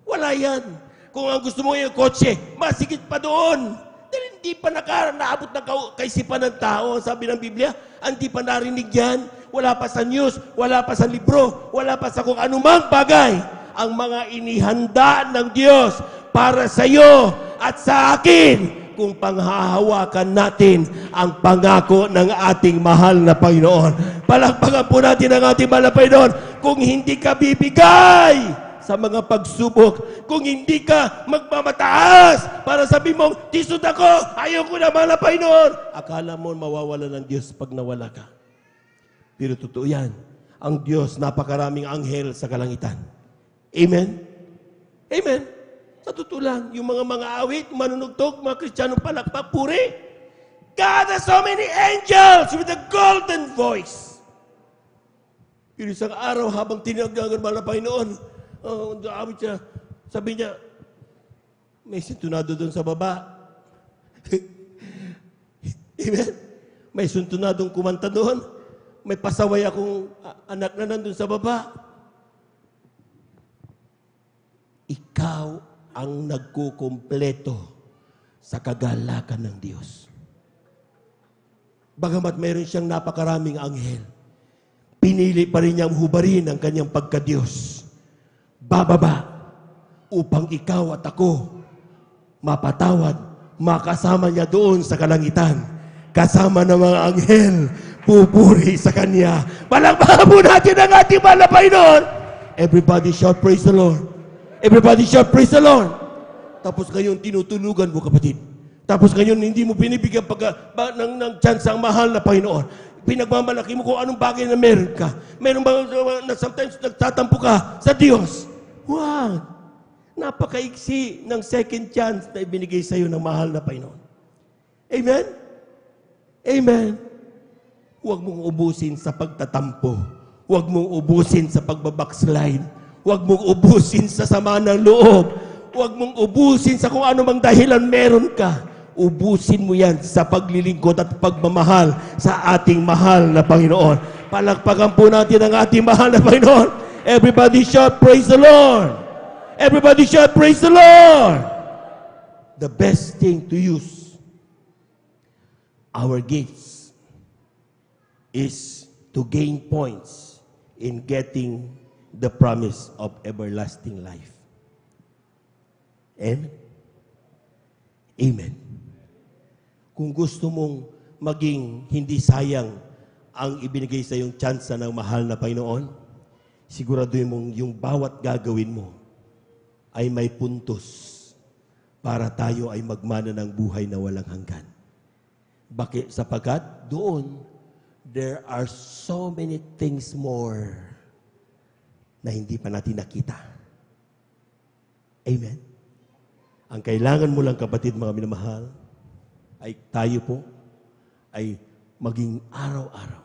Wala yan. Kung ang gusto mo yung kotse, masikit pa doon. Dahil hindi pa naabot na kaisipan ng tao, sabi ng Biblia, hindi pa narinig yan. Wala pa sa news, wala pa sa libro, wala pa sa kung anumang bagay. Ang mga inihanda ng Diyos para sa iyo at sa akin kung panghahawakan natin ang pangako ng ating mahal na Panginoon. Palakpakan po natin ang ating mahal na Panginoon. Kung hindi ka bibigay sa mga pagsubok, kung hindi ka magmamataas para sabi mo, tisod ako, ayaw ko na mahal na Panginoon. Akala mo mawawala ng Diyos pag nawala ka. Pero totoo yan. Ang Diyos, napakaraming anghel sa kalangitan. Amen? Amen? Sa totoo lang, yung mga awit, manunugtog, mga Kristiyano palakpak, puri. God has so many angels with a golden voice. Pero isang araw, habang tinagdagan mahal na Panginoon, awit siya, sabi niya, may sintunado doon sa baba. Amen? May suntunadong kumanta doon. May pasaway akong anak na nandun sa baba. Ikaw ang nagkukumpleto sa kagalakan ng Diyos. Bagamat mayroon siyang napakaraming anghel, pinili pa rin niyang hubarin ang kanyang pagka-Diyos. Bababa upang ikaw at ako mapatawad, makasama niya doon sa kalangitan. Kasama ng mga anghel, pupuri sa Kanya. Palakpakan po natin ang ating mahal na Panginoon. Everybody shout, praise the Lord. Everybody shout, praise the Lord. Tapos ngayon, tinutulugan mo, kapatid. Tapos ngayon, hindi mo binibigyan ng chance ang mahal na Panginoon. Pinagmamalaki mo kung anong bagay na meron ka. Meron ba na sometimes nagtatampo ka sa Diyos? Wow! Napakaiksi ng second chance na ibinigay sa iyo ng mahal na Panginoon. Amen? Amen. Huwag mong ubusin sa pagtatampo. Huwag mong ubusin sa pagbabackslide. Huwag mong ubusin sa sama ng loob. Huwag mong ubusin sa kung ano mang dahilan meron ka. Ubusin mo yan sa paglilingkod at pagmamahal sa ating mahal na Panginoon. Palakpakan po natin ang ating mahal na Panginoon. Everybody shout, praise the Lord. Everybody shout, praise the Lord. The best thing to use our gifts is to gain points in getting the promise of everlasting life. Amen? Amen. Kung gusto mong maging hindi sayang ang ibinigay sa iyong tsansa ng mahal na Panginoon, siguraduhin mong yung bawat gagawin mo ay may puntos para tayo ay magmana ng buhay na walang hanggan. Bakit? Sapagkat doon, there are so many things more na hindi pa natin nakita. Amen? Ang kailangan mo lang, kapatid, mga minamahal, ay tayo po ay maging araw-araw.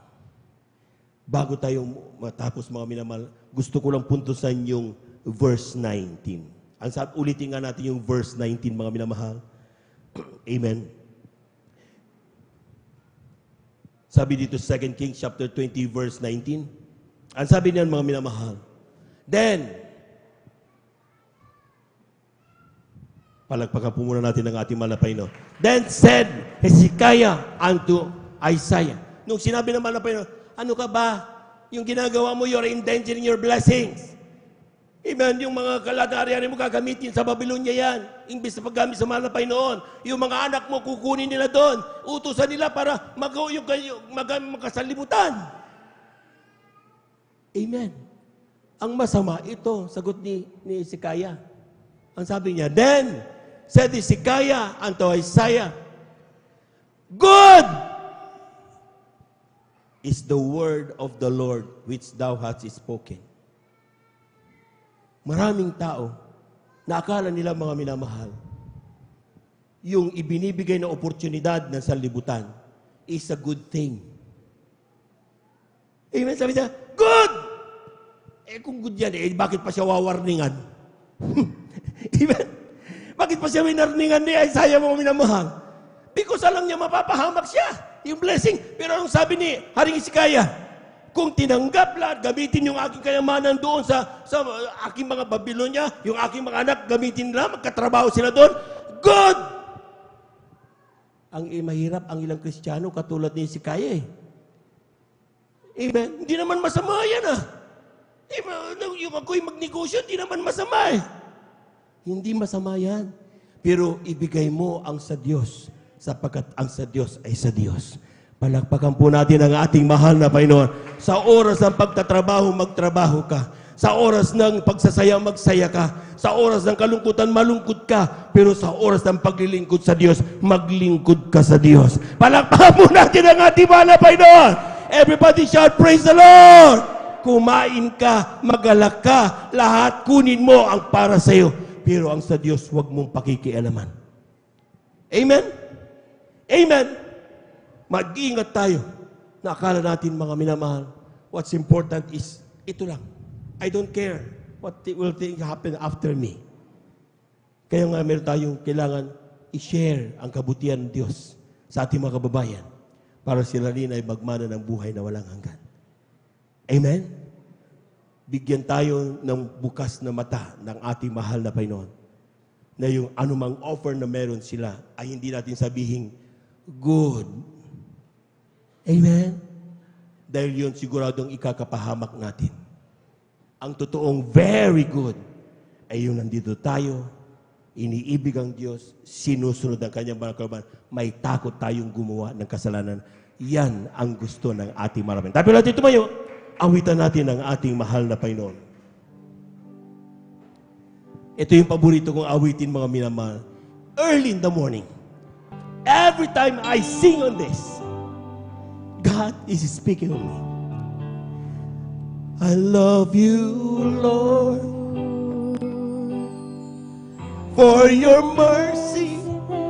Bago tayo matapos, mga minamahal, gusto ko lang puntusan yung verse 19. Ulitin nga natin yung verse 19, mga minamahal. Amen. Sabi dito 2 Kings chapter 20 verse 19. Ang sabi niyan, mga minamahal. Then, palagpakan po muna natin ang ating mahal na Panginoon. Then said Hezekiah unto Isaiah. Nung sinabi ng mahal na Panginoon, ano ka ba? Yung ginagawa mo, you're endangering your blessings. Amen. Yung mga kalagarian mo gagamitin sa Babylonia yan. Imbis na paggamit sa mahal na Panginoon. Yung mga anak mo kukunin nila doon. Utusan nila para magkasalimutan. Amen. Ang masama ito, sagot ni Hezekiah. Ang sabi niya, then said Hezekiah unto Isaiah, good is the word of the Lord which thou hast spoken. Maraming tao na akala nila, mga minamahal, yung ibinibigay na oportunidad ng sanlibutan is a good thing. Amen? Sabi niya, good! Kung good yan, bakit pa siya wawarningan? Amen? Bakit pa siya winarningan ni Isaiah, mga minamahal? Because alam niya mapapahamak siya, yung blessing. Pero anong sabi ni Haring Hezekiah? Kung tinanggap lahat, gamitin yung aking kayamanan doon sa aking mga Babylonia, yung aking mga anak, gamitin nila, magkatrabaho sila doon. Good! Ang mahirap ang ilang Kristiyano, katulad ni Hezekiah. Amen? Hindi naman masama yan yung ako'y magnegosyo, hindi naman masama Hindi masama yan. Pero ibigay mo ang sa Diyos, sapagkat ang sa Diyos ay sa Diyos. Palakpakan po natin ang ating mahal na Panginoon. Sa oras ng pagtatrabaho, magtrabaho ka. Sa oras ng pagsasaya, magsaya ka. Sa oras ng kalungkutan, malungkot ka. Pero sa oras ng paglilingkod sa Diyos, maglingkod ka sa Diyos. Palakpakan po natin ang ating mahal na Panginoon. Everybody shout, praise the Lord! Kumain ka, magalak ka, lahat kunin mo ang para sa iyo. Pero ang sa Diyos, huwag mong pakikialaman. Amen? Amen? Mag-iingat tayo na akala natin, mga minamahal, what's important is, ito lang. I don't care what will happen after me. Kaya nga meron tayong kailangan i-share ang kabutihan ng Diyos sa ating mga kababayan para sila rin ay magmana ng buhay na walang hanggan. Amen? Bigyan tayo ng bukas na mata ng ating mahal na Panginoon na yung anumang offer na meron sila ay hindi natin sabihin, good. Amen? Dahil yun siguradong ikakapahamak natin. Ang totoong very good ay yung nandito tayo, iniibig ang Diyos, sinusunod ang kanyang mga kalooban, may takot tayong gumawa ng kasalanan. Yan ang gusto ng ating marami. Tapi natin tumayo, awitan natin ang ating mahal na Panginoon. Ito yung paborito kong awitin, mga minamahal. Early in the morning, every time I sing on this, God is speaking on me. I love you, Lord, for your mercy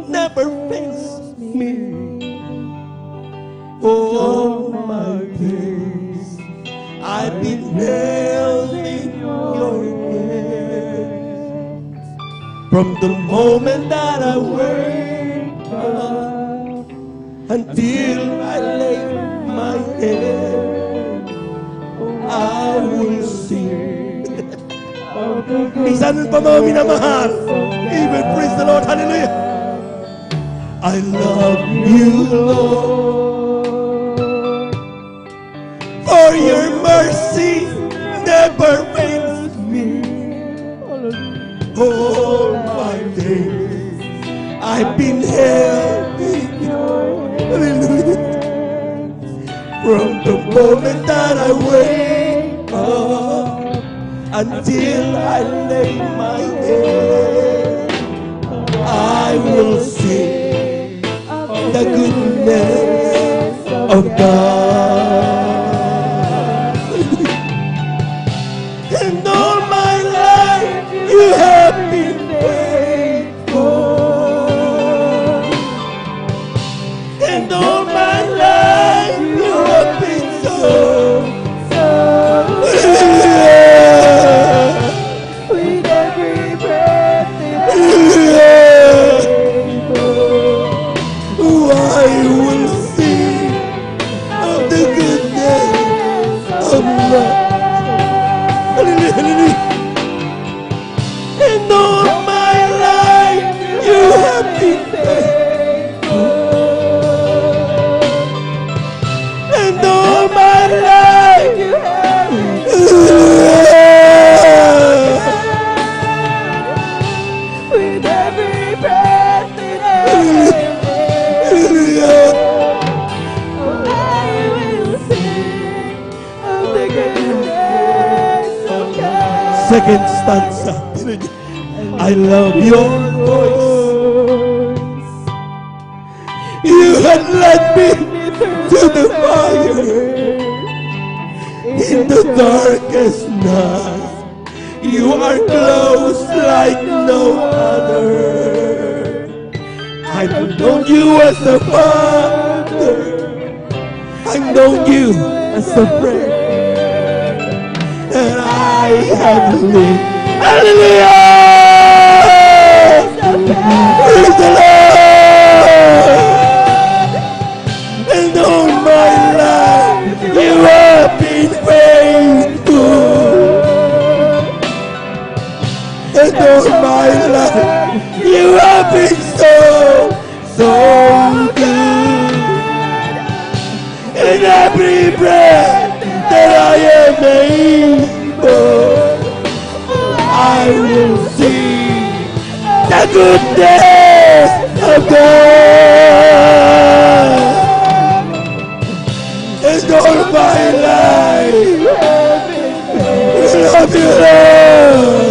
never fails me. All my days I've been held in your hands. From the moment that I wake up until I lay my head, I will sing of the goodness pa mga minamahal. Even praise the Lord. Hallelujah. I love you, Lord, for your mercy never fails me. All my days I've been held in your hands. From the moment that I wake up until I lay my head, I will sing the goodness of God. And all my life you have been faithful. And all my life you have been so with every breath that I will sing of the goodness of God. Hallelujah, hallelujah. And all my life you have been faithful. And all my life you have been with every breath that I will sing of the goodness of God. Second stanza. I love your voice. You had led me to the fire in the darkest night. You are close like no other. I've known you as a father. I've known you as a friend. And I have lived. Hallelujah! Praise the Lord! And all my life you have been faithful. And all my life you have been so good. And every breath that I am able, I will sing the goodness of God. And all my life, we love you, Lord.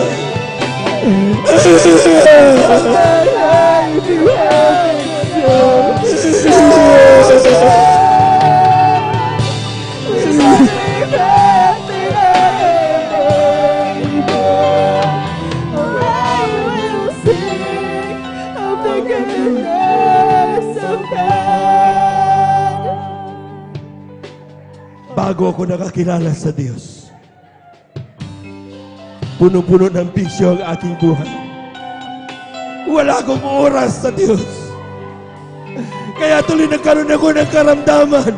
Bago ako nakakilala sa Diyos, puno-puno ng bisyo ang aking buhay. Wala akong oras sa Diyos. Kaya tuloy nagkaroon ako ng karamdaman.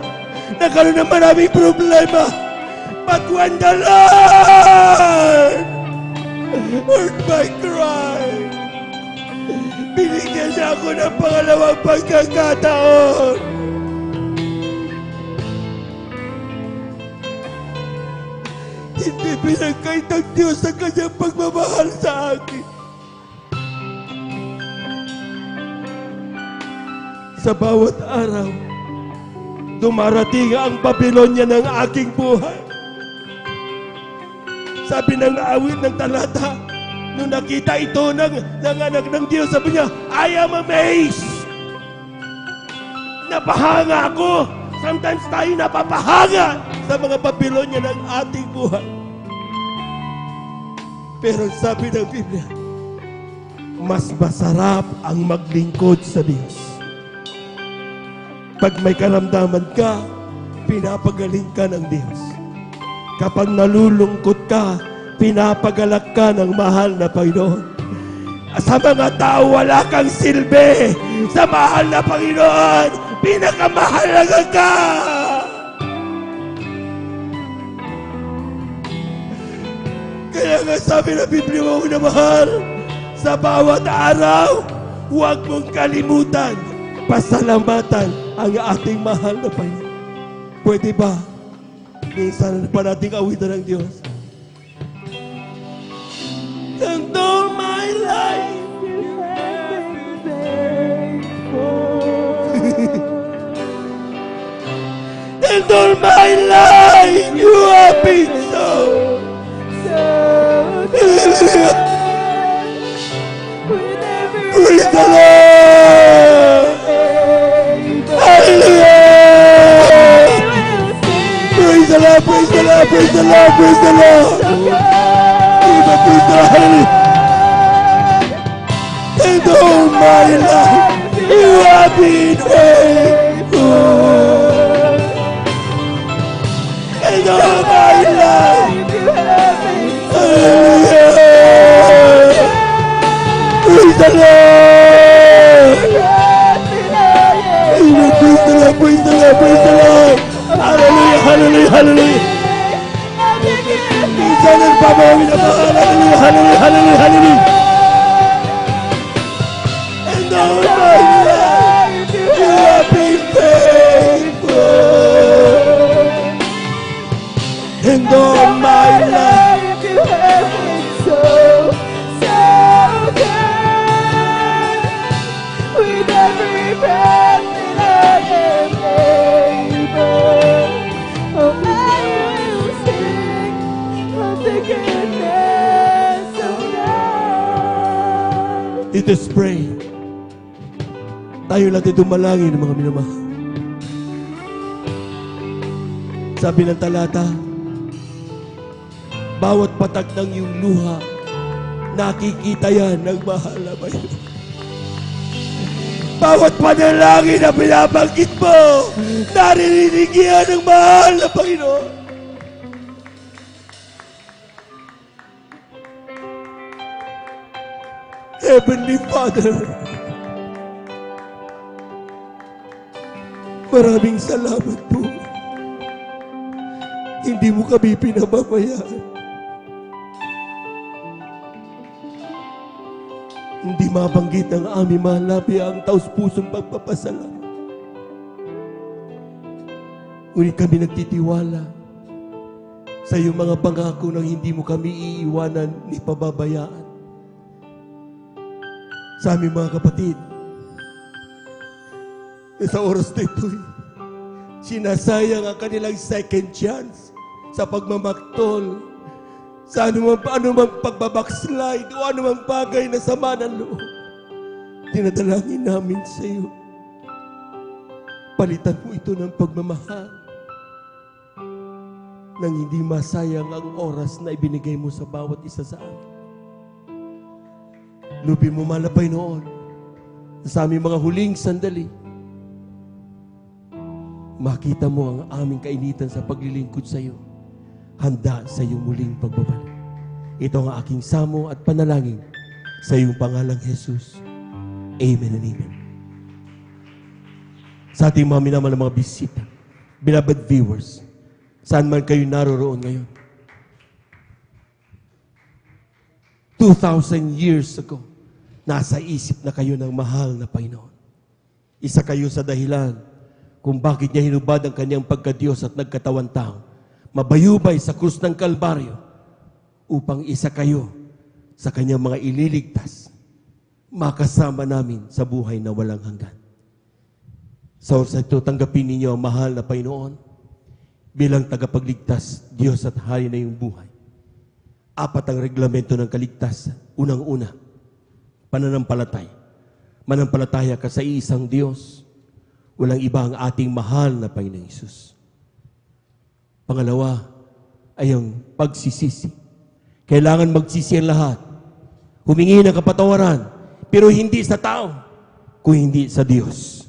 Nagkaroon ng maraming problema. But when the Lord heard my cry, binigyan niya ako ng pangalawang pagkakataon. Hindi pinagkait ng Diyos ang kanyang pagmamahal sa akin. Sa bawat araw, dumarating ang Babylonia ng aking buhay. Sabi ng awit ng talata, nung nakita ito ng anak ng Diyos, sabi niya, I am amazed. Napahanga ako. Sometimes tayo napapahanga sa mga Babylonia ng ating buhay. Pero sabi ng Biblia, mas masarap ang maglingkod sa Diyos. Pag may karamdaman ka, pinapagaling ka ng Diyos. Kapag nalulungkot ka, pinapagalak ka ng mahal na Panginoon. Sa mga tao, wala kang silbi. Sa mahal na Panginoon, pinakamahalaga ka. Kaya nga sabi ng Biblia mo na mahal, sa bawat araw, huwag mong kalimutan, pasalamatan ang ating mahal na Panginoon. Pwede ba? Minsan pa nating awitan ng Diyos. And all my life, you have been faithful. And all my life, you have been so good. Praise the Lord. Hallelujah. Praise the Lord, praise the Lord, praise the Lord, praise the Lord. Even praise the Lord, hallelujah. And all my life, you have been faithful. And all my life, you have been hallelujah. Praise the Lord. Amen. Praise the Lord, praise the Lord, praise the Lord. Hallelujah, hallelujah, hallelujah. Minsan nagpabawi na mahal. Hallelujah, hallelujah, hallelujah, hallelujah. And all my life, you have been faithful. And all my life, you have been so good. With every breath that I am able, oh, I will sing of the goodness of God. Let us pray. Tayo natin dumalangin, mga minamahal. Sabi ng talata, bawat patag ng iyong luha, nakikita yan ng mahal na Panginoon. Bawat panalangin na binabanggit mo, naririnig yan ng mahal na Panginoon. Heavenly Father, maraming salamat po. Hindi mo kami pinababayaan. Hindi mabanggit ng aming mahalabi ang taus-pusong pagpapasalamat. Ngunit kami nagtitiwala sa iyong mga pangako na hindi mo kami iiwanan ni pababayaan. Sa aming mga kapatid, sa oras na ito'y sinasayang ang kanilang second chance sa pagmamaktol, sa anumang pagbabackslide o anumang bagay na sama ng loob. Dinadalangin namin sa iyo. Palitan mo ito ng pagmamahal nang hindi masayang ang oras na ibinigay mo sa bawat isa sa amin. Lupin mo malapay noon sa aming mga huling sandali. Makita mo ang aming kainitan sa paglilingkod sa iyo. Handa sa iyong muling pagbabalik. Ito ang aking samo at panalangin sa iyong pangalang Jesus. Amen and amen. Sa ating mga minamahal na mga bisita, beloved viewers, saan man kayo naroroon ngayon, 2,000 years ago, nasa isip na kayo ng mahal na Panginoon. Isa kayo sa dahilan kung bakit niya hinubad ang kanyang pagkadiyos at nagkatawan tao, mabayubay sa krus ng Kalbaryo, upang isa kayo sa kanyang mga ililigtas, makasama namin sa buhay na walang hanggan. Sa oras na ito, tanggapin ninyo ang mahal na Panginoon bilang tagapagligtas, Diyos at Hari na iyong buhay. 4 ang reglamento ng kaligtasan. Unang-una, pananampalataya. Manampalataya ka sa isang Diyos. Walang iba ang ating mahal na Panginoong Hesus. Pangalawa ay ang pagsisisi. Kailangan magsisi ang lahat. Humingi ng kapatawaran, pero hindi sa tao, kung hindi sa Diyos.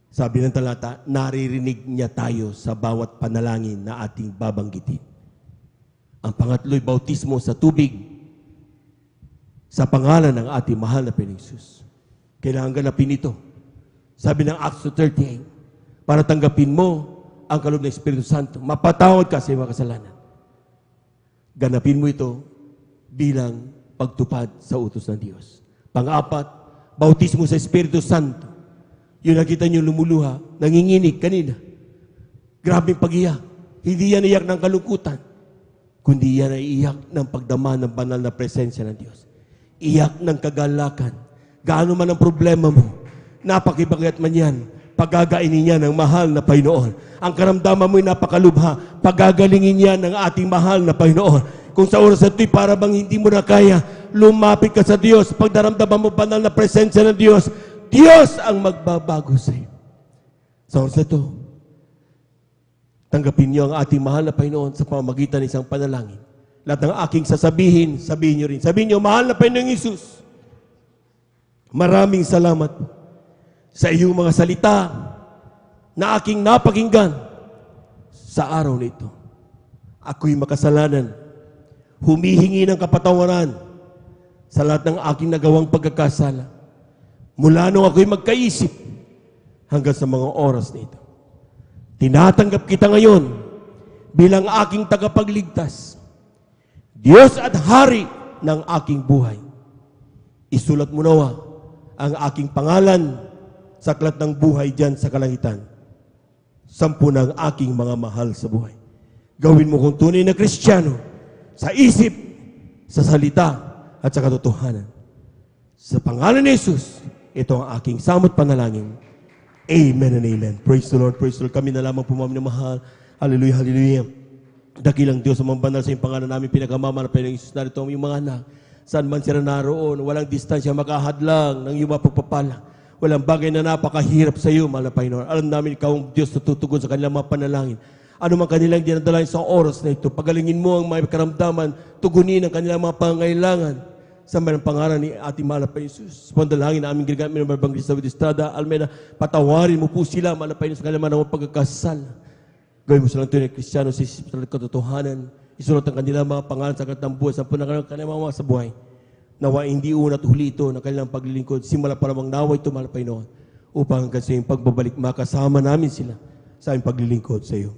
Sabi ng talata, naririnig niya tayo sa bawat panalangin na ating babanggitin. Ang pangatlo'y bautismo sa tubig sa pangalan ng ating mahal na Panginoong Hesus. Kailangan ganapin ito. Sabi ng Acts 2:38, para tanggapin mo ang kaloob ng Espiritu Santo, mapatawad ka sa iyong mga kasalanan. Ganapin mo ito bilang pagtupad sa utos ng Diyos. Pang-apat, bautismo sa Espiritu Santo. Yung nakita niyo lumuluha, nanginginig kanina. Grabing pag-iyak. Hindi yan iyak ng kalungkutan, kundi yan ay iyak ng pagdama ng banal na presensya ng Diyos. Iyak ng kagalakan. Gaano man ang problema mo, napakibagat man yan, pagagainin niya ng mahal na Panginoon. Ang karamdaman mo'y napakalubha, pagagalingin niya ng ating mahal na Panginoon. Kung sa oras na ito'y para bang hindi mo na kaya, lumapit ka sa Diyos. Pag naramdaman mo banal na presensya ng Diyos, Diyos ang magbabago sa iyo. Sa oras na ito, tanggapin niyo ang ating mahal na Panginoon sa pamamagitan ng isang panalangin. Lahat ng aking sasabihin, sabihin niyo rin. Sabihin niyo, mahal na Panginoong Hesus, maraming salamat po sa iyong mga salita na aking napakinggan sa araw na ito. Ako'y makasalanan, humihingi ng kapatawaran sa lahat ng aking nagawang pagkakasala. Mula nung ako'y magkaisip hanggang sa mga oras na ito. Tinatanggap kita ngayon bilang aking tagapagligtas, Diyos at Hari ng aking buhay. Isulat mo nawa ang aking pangalan sa aklat ng buhay dyan sa kalangitan. 10 ng aking mga mahal sa buhay. Gawin mo kong tunay na Kristiyano sa isip, sa salita, at sa katotohanan. Sa pangalan ni Jesus, ito ang aking samot panalangin. Amen and amen. Praise the Lord, praise the Lord. Kami na lamang po mga minamahal. Hallelujah, hallelujah. Dakilang Diyos, ang banal sa iyong pangalan namin, pinakamamahal na Panginoong Hesus, narito ang iyong mga anak. Saan man sila naroon, walang distansya makahadlang ng iyong mga pagpapala. Walang bagay na napakahirap sa iyo, mahal na Panginoon. Alam namin ikaw ang Diyos na tutugon sa kanilang mga panalangin. Ano man kanilang dinadalain sa oras na ito, pagalingin mo ang mga karamdaman, tugunin ang kanilang mga pangailangan sa mga pangalan ni ating mahal na Panginoon Hesus. Pandalangin na aming ginagamit ng Evangelista David Estrada, Almeida, patawarin mo po sila, mahal na Panginoon, sa kanilang mga pagkakasal. Gawin mo silang tunay na Kristiyano sa isip sa katotohanan. Isulat ang kanilang mga pangalan sa aklat ng buhay, sa kanilang mga sa buhay. Nawa hindi una at huli ito ng kanilang paglilingkod. Simula pa lamang nawa ito, mahal na Panginoon, upang hanggang sa iyong pagbabalik, makasama namin sila sa aming paglilingkod sa iyo.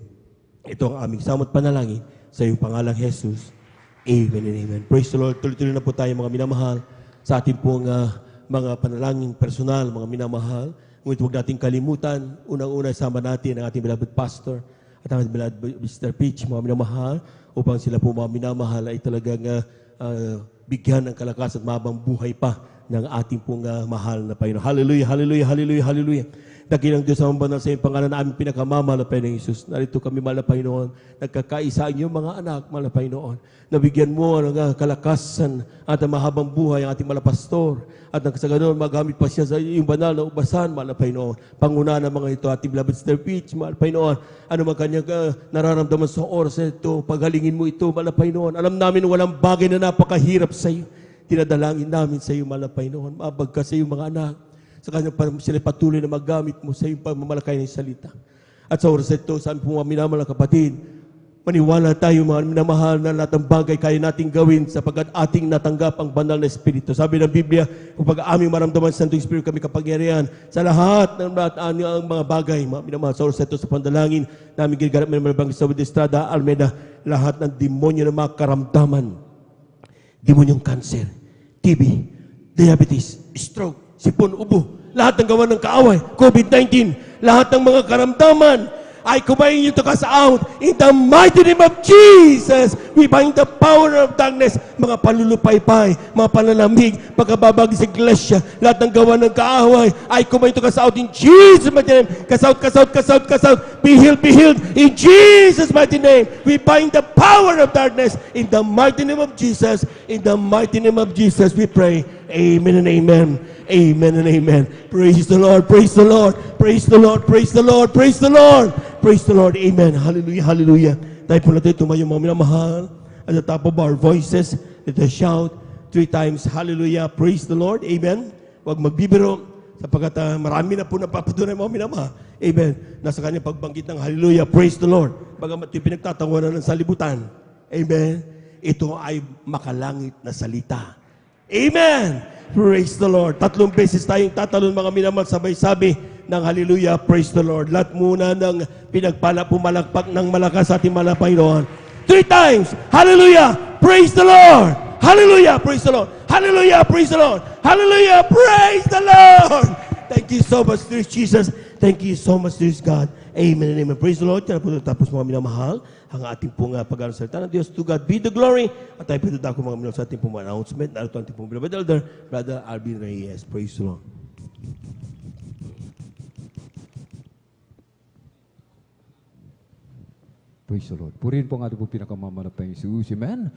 Ito ang aming samot panalangin sa iyong pangalang Jesus. Amen and amen. Praise the Lord. Tuloy-tuloy na po tayo mga minamahal sa ating pong mga panalangin personal, mga minamahal. Ngunit huwag natin kalimutan, unang-una sama natin ang ating beloved pastor at ang ating beloved Mr. Peach, mga minamahal, upang sila po mga minamahal ay talagang bigyan ng kalakas at mahabang buhay pa ng ating pong mahal na Panginoon. Hallelujah, hallelujah, hallelujah, hallelujah. Dakilang Diyos ang banal sa iyong pangalan na aming pinakamamahal na Panginoong Hesus. Narito kami, mahal na Panginoon, nagkakaisa ang iyong mga anak, mahal na Panginoon. Nabigyan mo ng kalakasan at mahabang buhay ang ating mahal na pastor. At sa ganoon, magamit pa siya sa iyong banal na ubasan, mahal na Panginoon. Panguna ng mga ito, ating beloved Mr. Peach, mahal na Panginoon. Ano man kanyang nararamdaman sa oras na ito, pagalingin mo ito, mahal na Panginoon. Alam namin walang bagay na napakahirap sa iyo. Tinadalangin namin sa iyo, mahal na Panginoon. Maabag ka sa iyong mga anak. Sa kanyang sila patuloy na magamit mo sa iyong pagmamalakay ng salita. At sa oras ito, sa aming mga minamahal na kapatid, Maniwala tayo mga minamahal na lahat ng bagay kaya nating gawin sapagkat ating natanggap ang banal na Espiritu. Sabi ng Biblia, kapag aming maramdaman sa Santong Espiritu kami kapangyarihan sa lahat ng mga bagay, mga minamahal, sa oras ito sa pandalangin, namin ginaganap minamahal sa Estrada, Almeida, lahat ng demonyo na mga karamdaman, demonyong cancer, TB, diabetes, stroke, sipon, ubo, lahat ng gawa ng kaaway, COVID-19, lahat ng mga karamdaman, ay kumain nyo to cast out in the mighty name of Jesus. We bind the power of darkness, mga palulupaypay, mga pananamig, pagkababag sa iglesia, lahat ng gawa ng kaaway, ay kumain to cast out in Jesus' mighty name. Cast out, cast out, cast out, cast out. Be healed in Jesus' mighty name. We bind the power of darkness in the mighty name of Jesus. In the mighty name of Jesus, we pray. Amen and amen. Amen and amen. Praise the Lord, praise the Lord, praise the Lord, praise the Lord, praise the Lord, praise the Lord. Amen. Hallelujah, hallelujah. Tayo po natin tumayo mga minamahal. At the top of our voices, let us shout 3 times, hallelujah, praise the Lord. Amen. Huwag magbibiro sapagkat marami na po napapatunay mga minamahal. Amen. Nasa kanyang pagbanggit ng hallelujah, praise the Lord. Bagamat yung pinagtatawanan ng salibutan. Amen. Ito ay makalangit na salita. Amen. Praise the Lord. 3 beses tayong tatalon mga minamahal, sabay sabi ng hallelujah, praise the Lord. Lahat muna ng pumalakpak ng malakas sa ating mga Panginoon. 3 times, hallelujah, praise the Lord. Hallelujah, praise the Lord. Hallelujah, praise the Lord. Hallelujah, praise the Lord. Thank you so much, dear Jesus. Thank you so much, dear God. Amen and amen. Praise the Lord. Yan po tapos mga minamahal, ang ating pong pag-aaral ng Diyos. To God be the glory. At tayo po dako mga minamahal sa ating pong announcement. Narito ang ating pong beloved elder, Brother Alvin Reyes. Praise the Lord. Praise the Lord. Purihin po ang ating pong pinakamamalapang Jesus. Amen.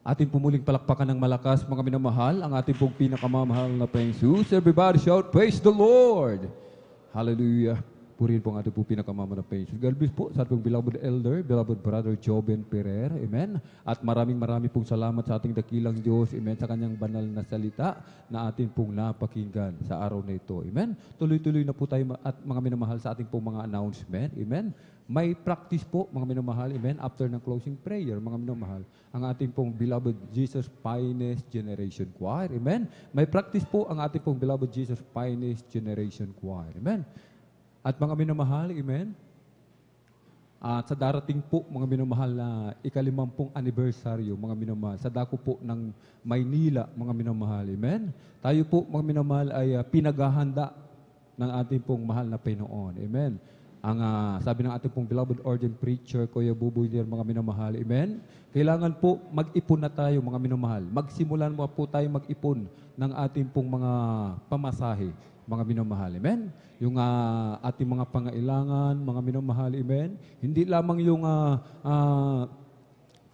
Ating pumuling palakpakan ng malakas, mga minamahal, ang ating pong pinakamamahal na Panginoon Jesus. Everybody shout, praise the Lord. Hallelujah. Purihin po ang ating po pinakamamahal na Panginoon Jesus. God bless po sa ating beloved elder, beloved brother Joben Ferrer. Amen. At maraming pong salamat sa ating dakilang Diyos. Amen. Sa kanyang banal na salita na ating pong napakinggan sa araw na ito. Amen. Tuloy-tuloy na po tayo at mga minamahal sa ating pong mga announcement. Amen. May practice po, mga minamahal, amen, after ng closing prayer, mga minamahal, ang ating pong beloved Jesus Finest Generation Choir, amen. May practice po ang ating pong beloved Jesus Finest Generation Choir, amen. At mga minamahal, amen, at sa darating po, mga minamahal, na ika-50 anibersaryo, mga minamahal, sa dako po ng Maynila, mga minamahal, amen. Tayo po, mga minamahal, ay pinaghahanda ng ating pong mahal na Panginoon, amen. Ang sabi ng ating pong beloved ordained preacher, Kuya Buboy Lier, mga minamahal, amen? Kailangan po mag-ipon na tayo, mga minamahal. Magsimulan mo po tayo mag-ipon ng ating pong mga pamasahe, mga minamahal, amen? Yung ating mga pangailangan, mga minamahal, amen? Hindi lamang yung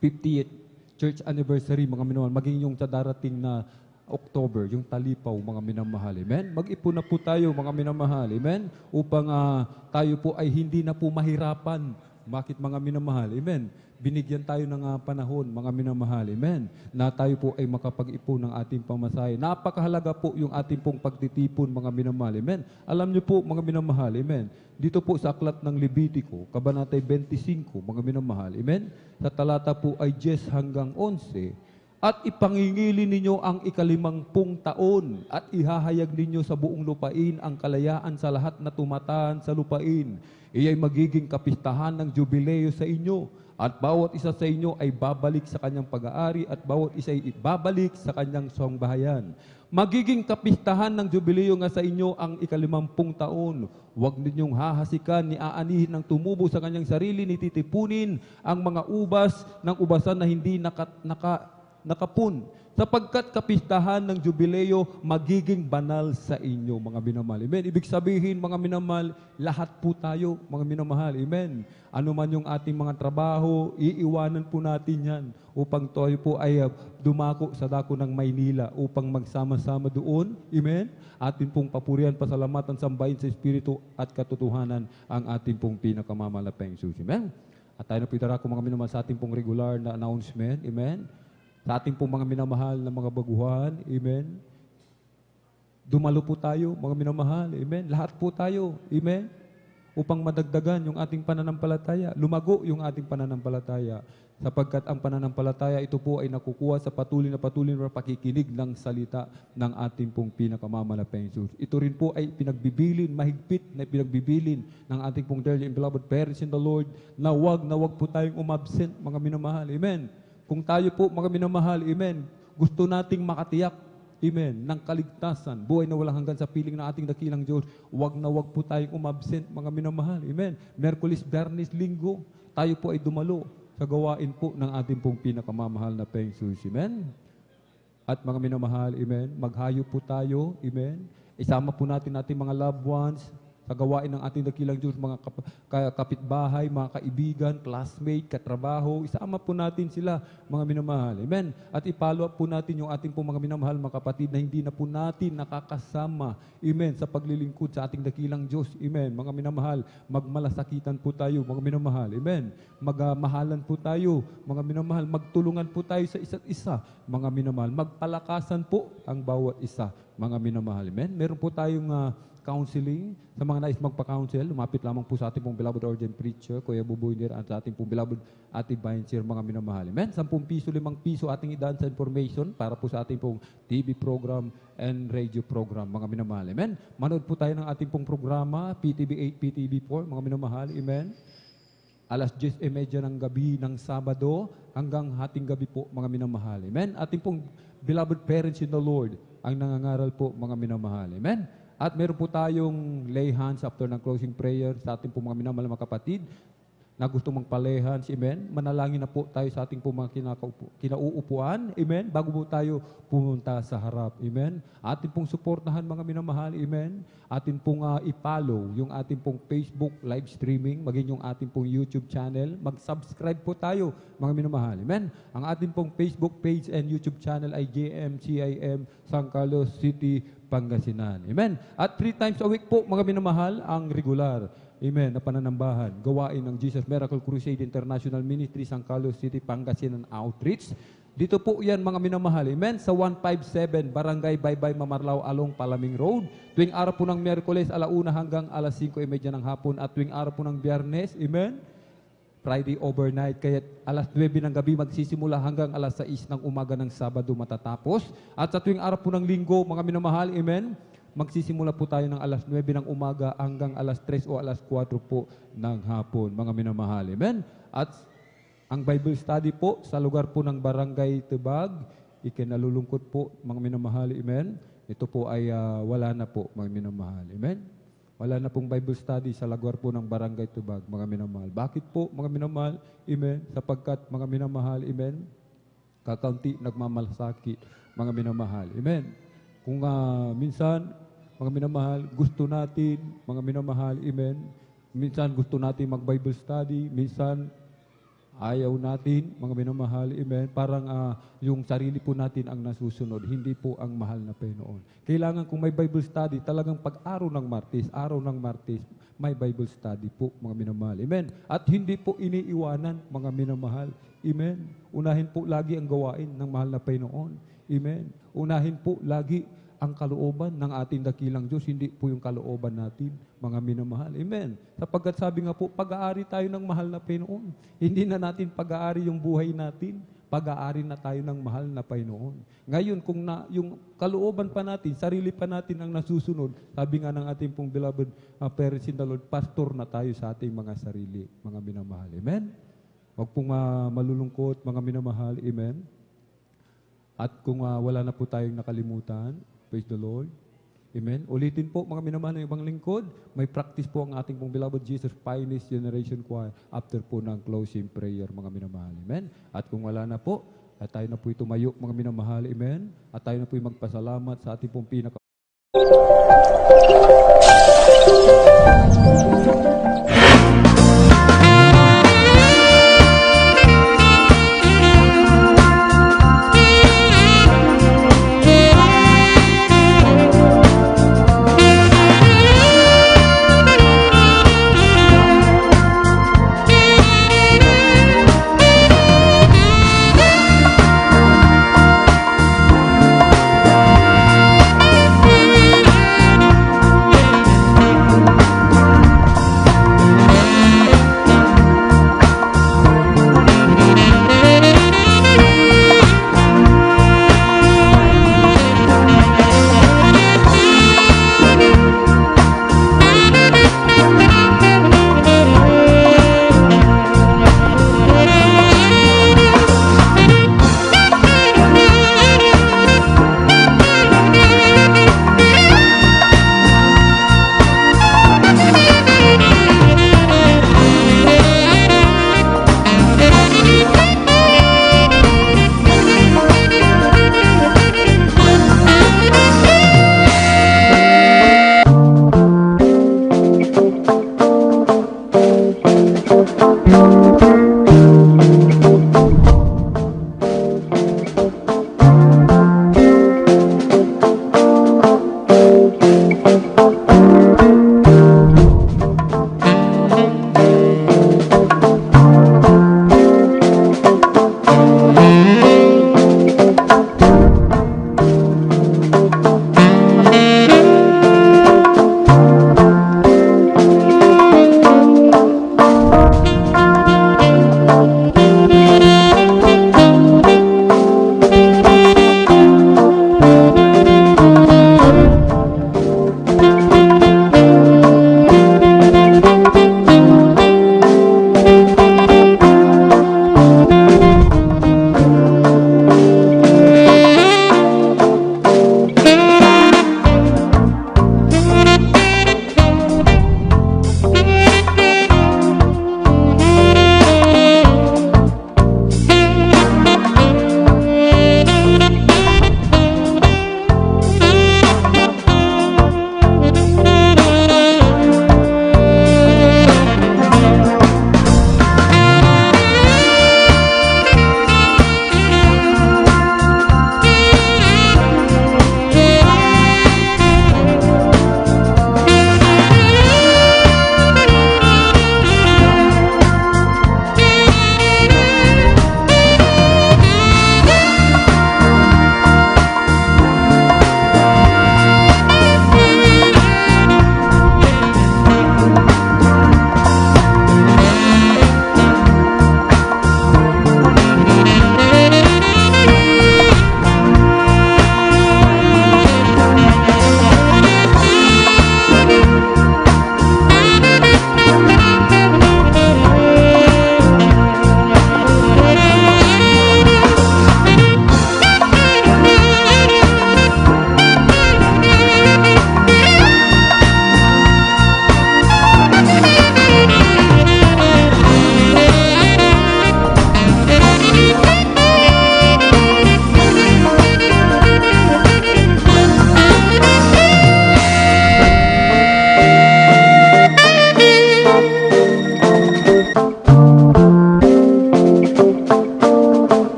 50th church anniversary, mga minamahal, maging yung sa darating na October, yung talipaw, mga minamahal. Amen? Mag-ipon na po tayo, mga minamahal. Amen? Upang tayo po ay hindi na po mahirapan. Bakit, mga minamahal? Amen? Binigyan tayo ng panahon, mga minamahal. Amen? Na tayo po ay makapag-ipon ng ating pamasahe. Napakahalaga po yung ating pong pagtitipon, mga minamahal. Amen? Alam niyo po, mga minamahal. Amen? Dito po sa aklat ng Levitico, Kabanatay 25, mga minamahal. Amen? Sa talata po ay 10 hanggang 11, at ipangingili ninyo ang ika-50 taon at ihahayag ninyo sa buong lupain ang kalayaan sa lahat na tumataan sa lupain. Iya'y magiging kapistahan ng jubileo sa inyo at bawat isa sa inyo ay babalik sa kanyang pag-aari at bawat isa ay babalik sa kanyang sangbahayan. Magiging kapistahan ng jubileo nga sa inyo ang ika-50 taon. Huwag ninyong hahasikan ni aanihin ng tumubo sa kanyang sarili, ni titipunin ang mga ubas ng ubasan na hindi nakapun, sapagkat kapistahan ng jubileo magiging banal sa inyo, mga minamahal. Amen. Ibig sabihin, mga minamahal, lahat po tayo, mga minamahal. Amen. Ano man yung ating mga trabaho, iiwanan po natin yan upang tayo po ay dumako sa dako ng Maynila upang magsama-sama doon. Amen. Atin pong papurihan, pasalamatan, sambahin sa Espiritu at katotohanan ang ating pong pinakamamalapang Jesus. Amen. At tayo na po itarako, mga minamahal, sa ating pong regular na announcement. Amen. Sa ating pong mga minamahal na mga baguhan, amen. Dumalo po tayo, mga minamahal, amen. Lahat po tayo, amen. upang madagdagan yung ating pananampalataya, lumago yung ating pananampalataya. Sapagkat ang pananampalataya, ito po ay nakukuha sa patuloy na pakikinig ng salita ng ating pong pinakamamalapayang Jesus. Ito rin po ay pinagbibilin, mahigpit na pinagbibilin ng ating pong dearly and beloved parents in the Lord, na wag po tayong umabsent, mga minamahal. Amen. Kung tayo po, mga minamahal, amen, gusto nating makatiyak, amen, ng kaligtasan, buhay na walang hanggan sa piling ng ating dakilang Diyos, wag po tayong umabsent, mga minamahal. Amen. Merkulis, Biyernes, Linggo, tayo po ay dumalo sa gawain po ng ating pong pinakamamahal na Panginoong Jesus. Amen. At mga minamahal, amen, maghayo po tayo, amen. Isama po natin mga loved ones sa gawain ng ating dakilang Diyos, mga kapitbahay, mga kaibigan, classmate, katrabaho. Isama po natin sila, mga minamahal. Amen. At i-follow up po natin yung ating po mga minamahal, mga kapatid, na hindi na po natin nakakasama, amen, sa paglilingkod sa ating dakilang Diyos. Amen. Mga minamahal, magmalasakitan po tayo, mga minamahal. Amen. Magmahalan po tayo, mga minamahal. Magtulungan po tayo sa isa't isa, mga minamahal. Magpalakasan po ang bawat isa, mga minamahal. Amen. Meron po tayong counseling. Sa mga nais magpa-counsel, lumapit lamang po sa ating pong beloved ordained preacher, Kuya Buboy at sa ating pong beloved Ate Baincher, mga minamahal. Amen. 10 piso, 5 piso ating idaan sa information para po sa ating pong TV program and radio program, mga minamahal. Amen. Manood po tayo ng ating pong programa, PTV 8, PTV 4, mga minamahal. Amen. Alas 10:30 ng gabi ng Sabado hanggang hating gabi po, mga minamahal. Amen. Ating pong beloved parents in the Lord ang nangangaral po, mga minamahal. Amen. At meron po tayong lay hands after ng closing prayer sa ating po mga minamahal mga kapatid na gusto magpa-lay hands. Amen. Manalangin na po tayo sa ating po mga kinauupuan. Amen. Bago po tayo pumunta sa harap. Amen. Atin pong suportahan, mga minamahal. Amen. Atin pong i-follow yung ating pong Facebook live streaming, maging yung ating pong YouTube channel. Mag-subscribe po tayo, mga minamahal. Amen. Ang ating pong Facebook page and YouTube channel ay JMCIM San Carlos City, Pangasinan. Amen. At 3 times a week po, mga minamahal, ang regular, amen, na pananambahan, gawain ng Jesus Miracle Crusade International Ministry, San Carlos City, Pangasinan Outreach. Dito po yan, mga minamahal, amen, sa 157 Barangay Baybay, Mamarlao, along Palaming Road. Tuwing araw po ng Miyerkules, 1:00 hanggang 5:30 ng hapon. At tuwing araw po ng Biyernes, amen, Friday overnight, kaya 9:00 ng gabi magsisimula hanggang 6:00 ng umaga ng Sabado matatapos. At sa tuwing araw po ng Linggo, mga minamahal, amen, magsisimula po tayo ng 9:00 ng umaga hanggang 3:00 o 4:00 po ng hapon, mga minamahal, amen. At ang Bible study po sa lugar po ng Barangay Tibag, ikinalulungkot po, mga minamahal, amen. Ito po ay wala na po, mga minamahal, amen. Wala na pong Bible study sa lugar po ng Barangay Tubag, mga minamahal. Bakit po, mga minamahal? Amen. Sapagkat, mga minamahal, amen, kakaunti nagmamalasakit, mga minamahal. Amen. Kung minsan, mga minamahal, gusto natin, mga minamahal, amen, minsan gusto natin mag-Bible study, minsan ayaw natin, mga minamahal, amen, parang yung sarili po natin ang nasusunod, hindi po ang mahal na Panginoon. Kailangan kung may Bible study, talagang pag-araw ng Martes, may Bible study po, mga minamahal, amen. At hindi po iniiwanan, mga minamahal, amen. Unahin po lagi ang gawain ng mahal na Panginoon, amen. Unahin po lagi ang kalooban ng ating dakilang Diyos, hindi po yung kalooban natin, mga minamahal. Amen. Sapagkat sabi nga po, pag-aari tayo ng mahal na Panginoon. Hindi na natin pag-aari yung buhay natin, pag-aari na tayo ng mahal na Panginoon. Ngayon, kung yung kalooban pa natin, sarili pa natin ang nasusunod, sabi nga ng ating pong beloved parents in the Lord, pastor na tayo sa ating mga sarili, mga minamahal. Amen. Huwag pong malulungkot, mga minamahal. Amen. At kung wala na po tayong nakalimutan, praise the Lord. Amen. Ulitin po, mga minamahal ng ibang lingkod, may practice po ang ating pong beloved Jesus Finest Generation Choir after po ng closing prayer, mga minamahal. Amen. At kung wala na po, at tayo na po tumayo, mga minamahal. Amen. At tayo na po magpasalamat sa ating pong pinaka